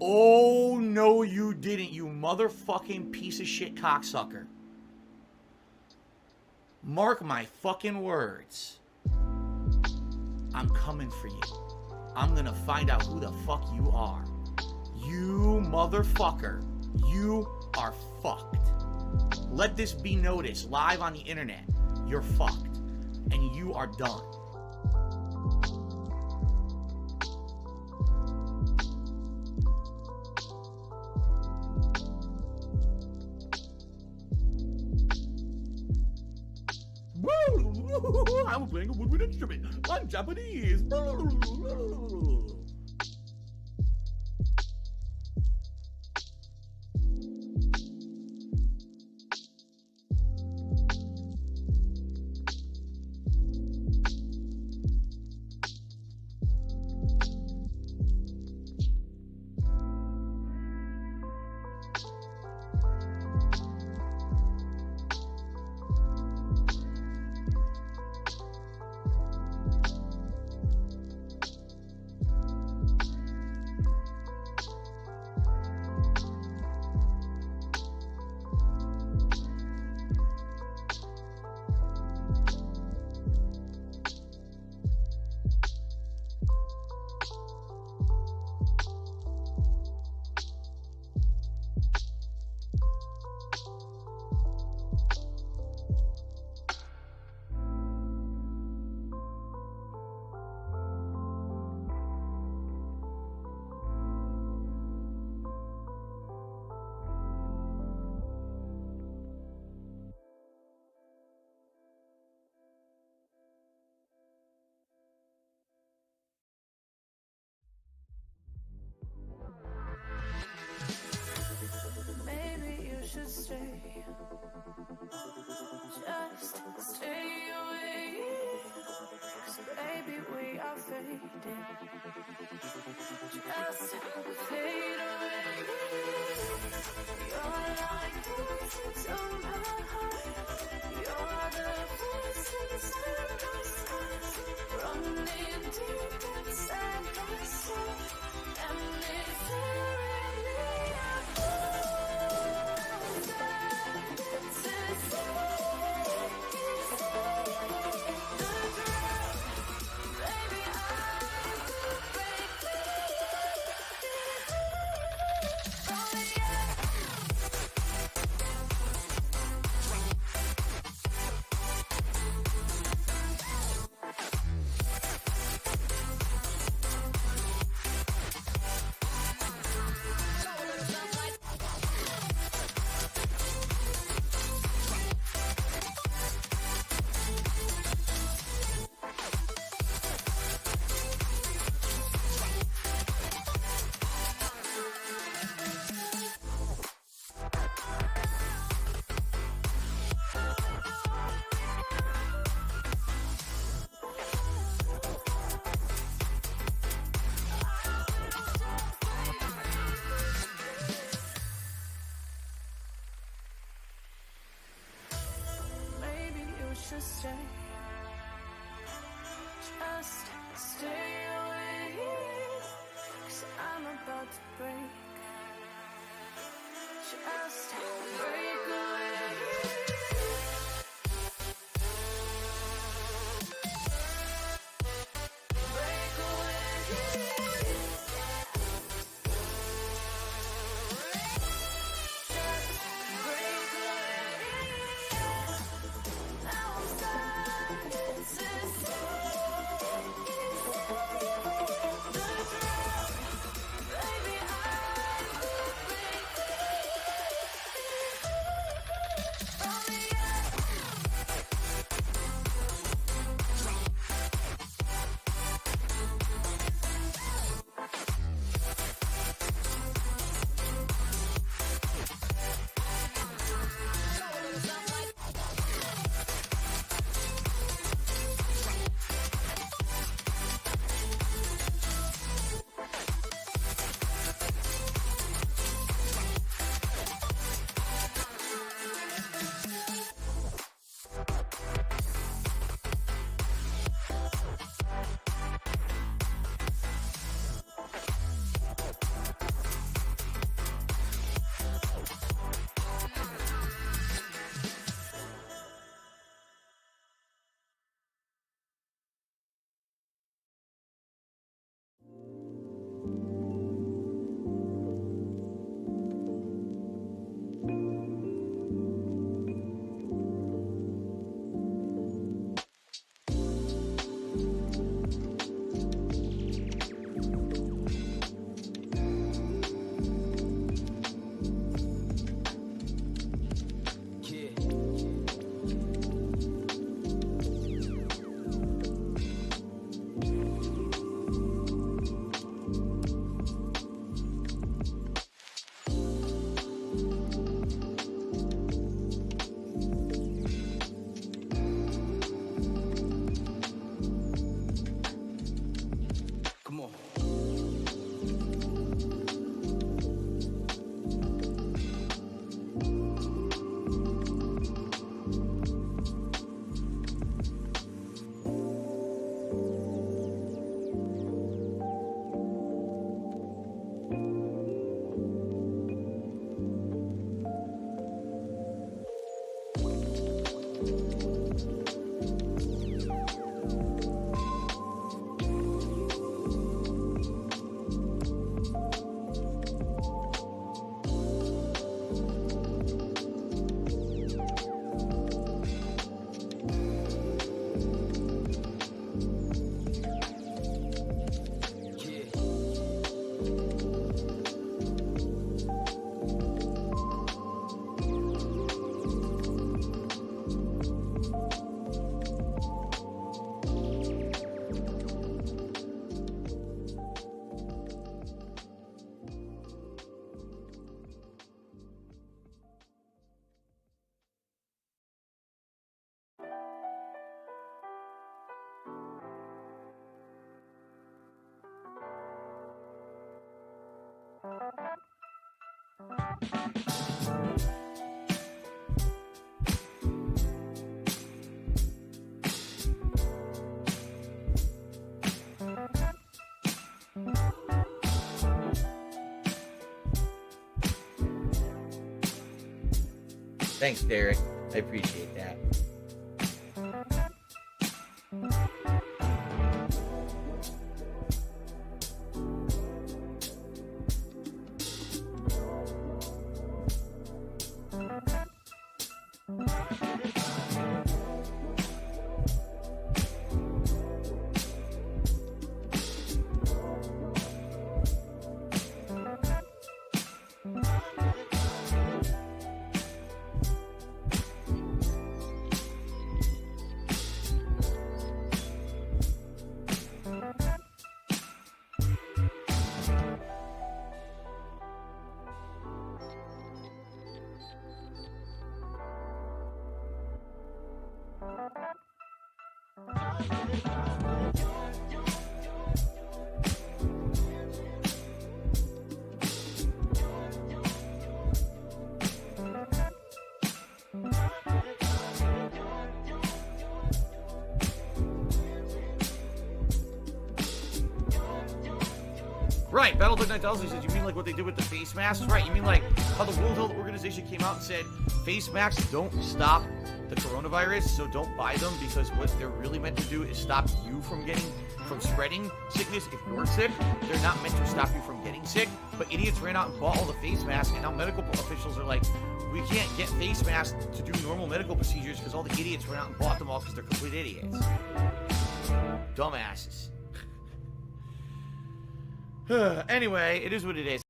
Oh, no, you didn't, you motherfucking piece of shit cocksucker. Mark my fucking words. I'm coming for you. I'm gonna find out who the fuck you are. You motherfucker. You are fucked. Let this be noticed live on the internet. You're fucked. And you are done. I'm playing a woodwind instrument. I'm Japanese. Maybe you should stay. Just stay away. 'Cause baby, we are fading. Just fade away. You're like voices on my heart. You're the voice inside my soul. Running deep inside my soul. And it's tearing me apart. Just stay. Just stay away. 'Cause I'm about to break. Just break away. Thanks, Derek. I appreciate that. Right, Battletech 9000 says, you mean like what they did with the face masks? Right, you mean like how the World Health Organization came out and said, face masks don't stop the coronavirus, so don't buy them, because what they're really meant to do is stop you from spreading sickness if you're sick. They're not meant to stop you from getting sick, but idiots ran out and bought all the face masks, and now medical officials are like, we can't get face masks to do normal medical procedures because all the idiots ran out and bought them all because they're complete idiots. Dumbasses. Anyway, it is what it is.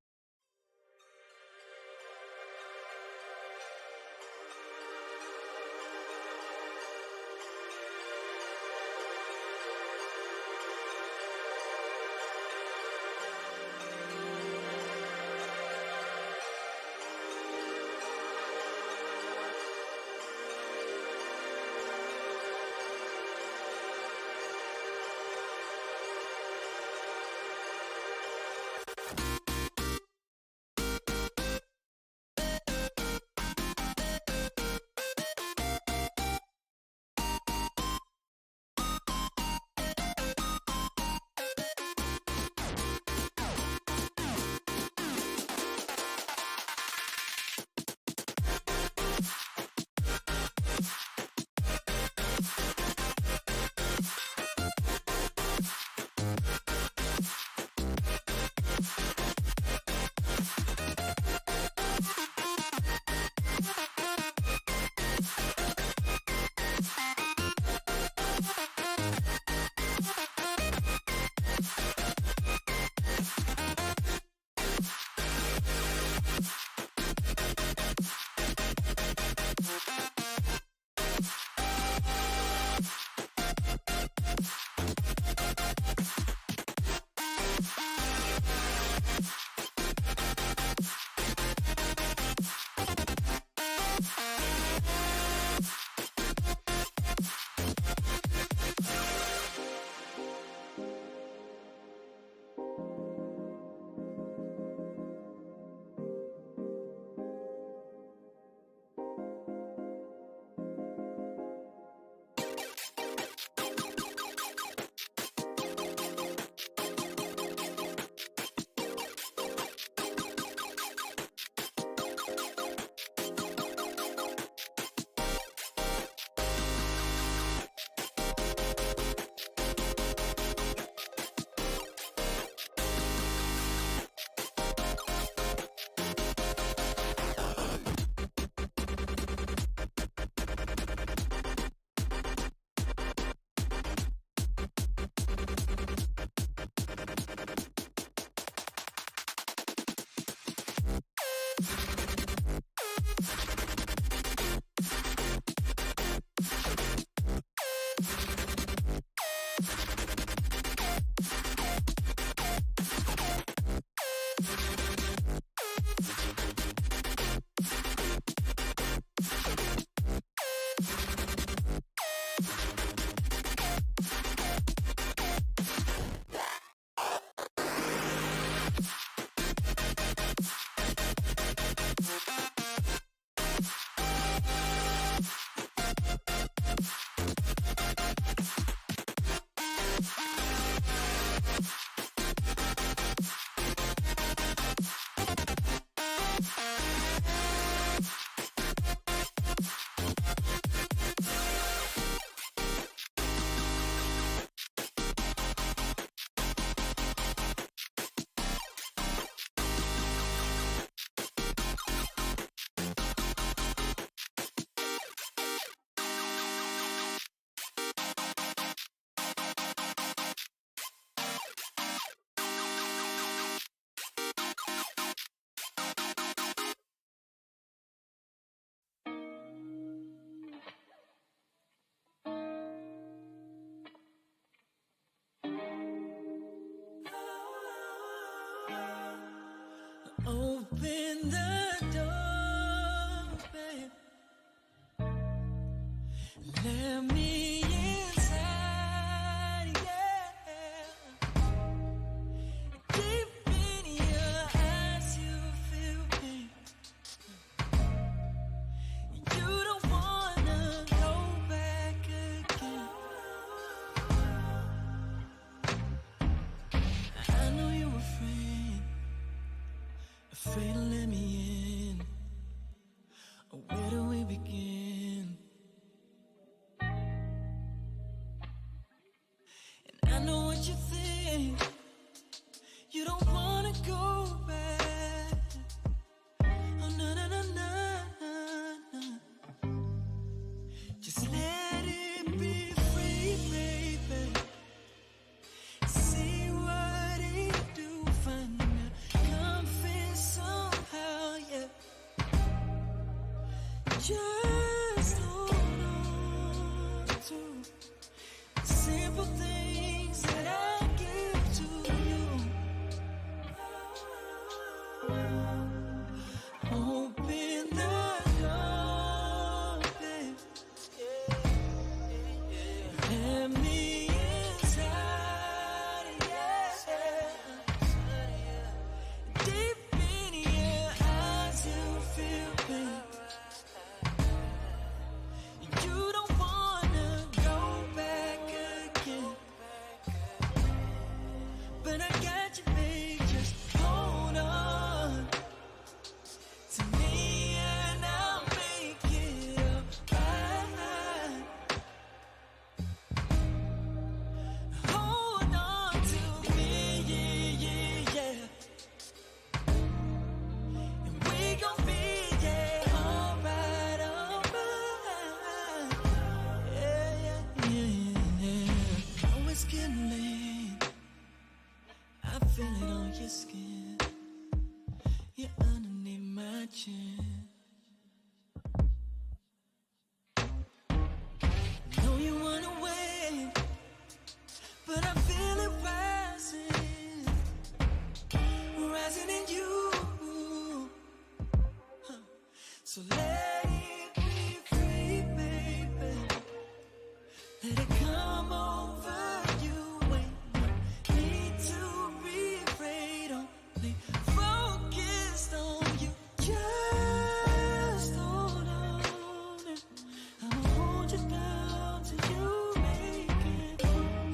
the door, babe. Let me inside, yeah. Deep in your eyes, you feel pain. You don't wanna go back again. I know you're afraid to let me in. Where do we begin? And I know what you think. You don't wanna go back. Oh, no, no, no, no, no. Just let it be free, baby. See what it do, find a comfort somehow, yeah. Just hold on to simple things that I give to you. Open the door, babe. Let me inside, yeah. Deep in your eyes, you feel pain. You don't wanna go back again. But I got you, babe. Just hold on to me and I'll make it alright. Hold on to me, yeah, yeah, yeah. And we gon' be, yeah, alright, alright. Yeah, yeah, yeah, yeah. Oh, it's getting late. I feel it on your skin. You're underneath my chin. Know you wanna wait, but I feel it rising, rising in you. Huh. So let it be free, baby. Let it come over you. Ain't no need to be afraid. Only focused on you. Just hold on, and I'ma hold you down till you make it through.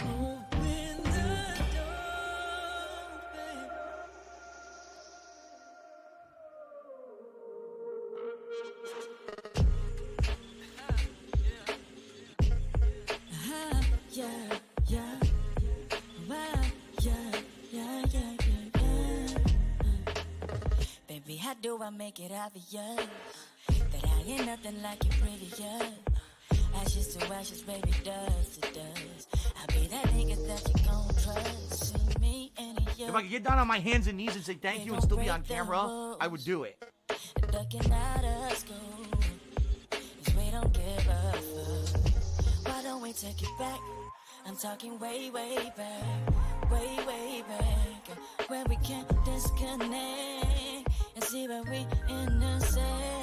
Open the door, babe. Yeah, yeah, wow, yeah, yeah, yeah, yeah, yeah. Baby, how do I make it obvious that I ain't nothing like you previous? Ashes to ashes, baby, dust to dust. I'll be that nigga that you gon' trust. See me and you. If I could get down on my hands and knees and say thank you and still be on camera, I would do it. Ducking out of school, 'cause we don't give a fuck. Why don't we take it back? I'm talking way, way back, way back, where we can't disconnect and see where we intersect.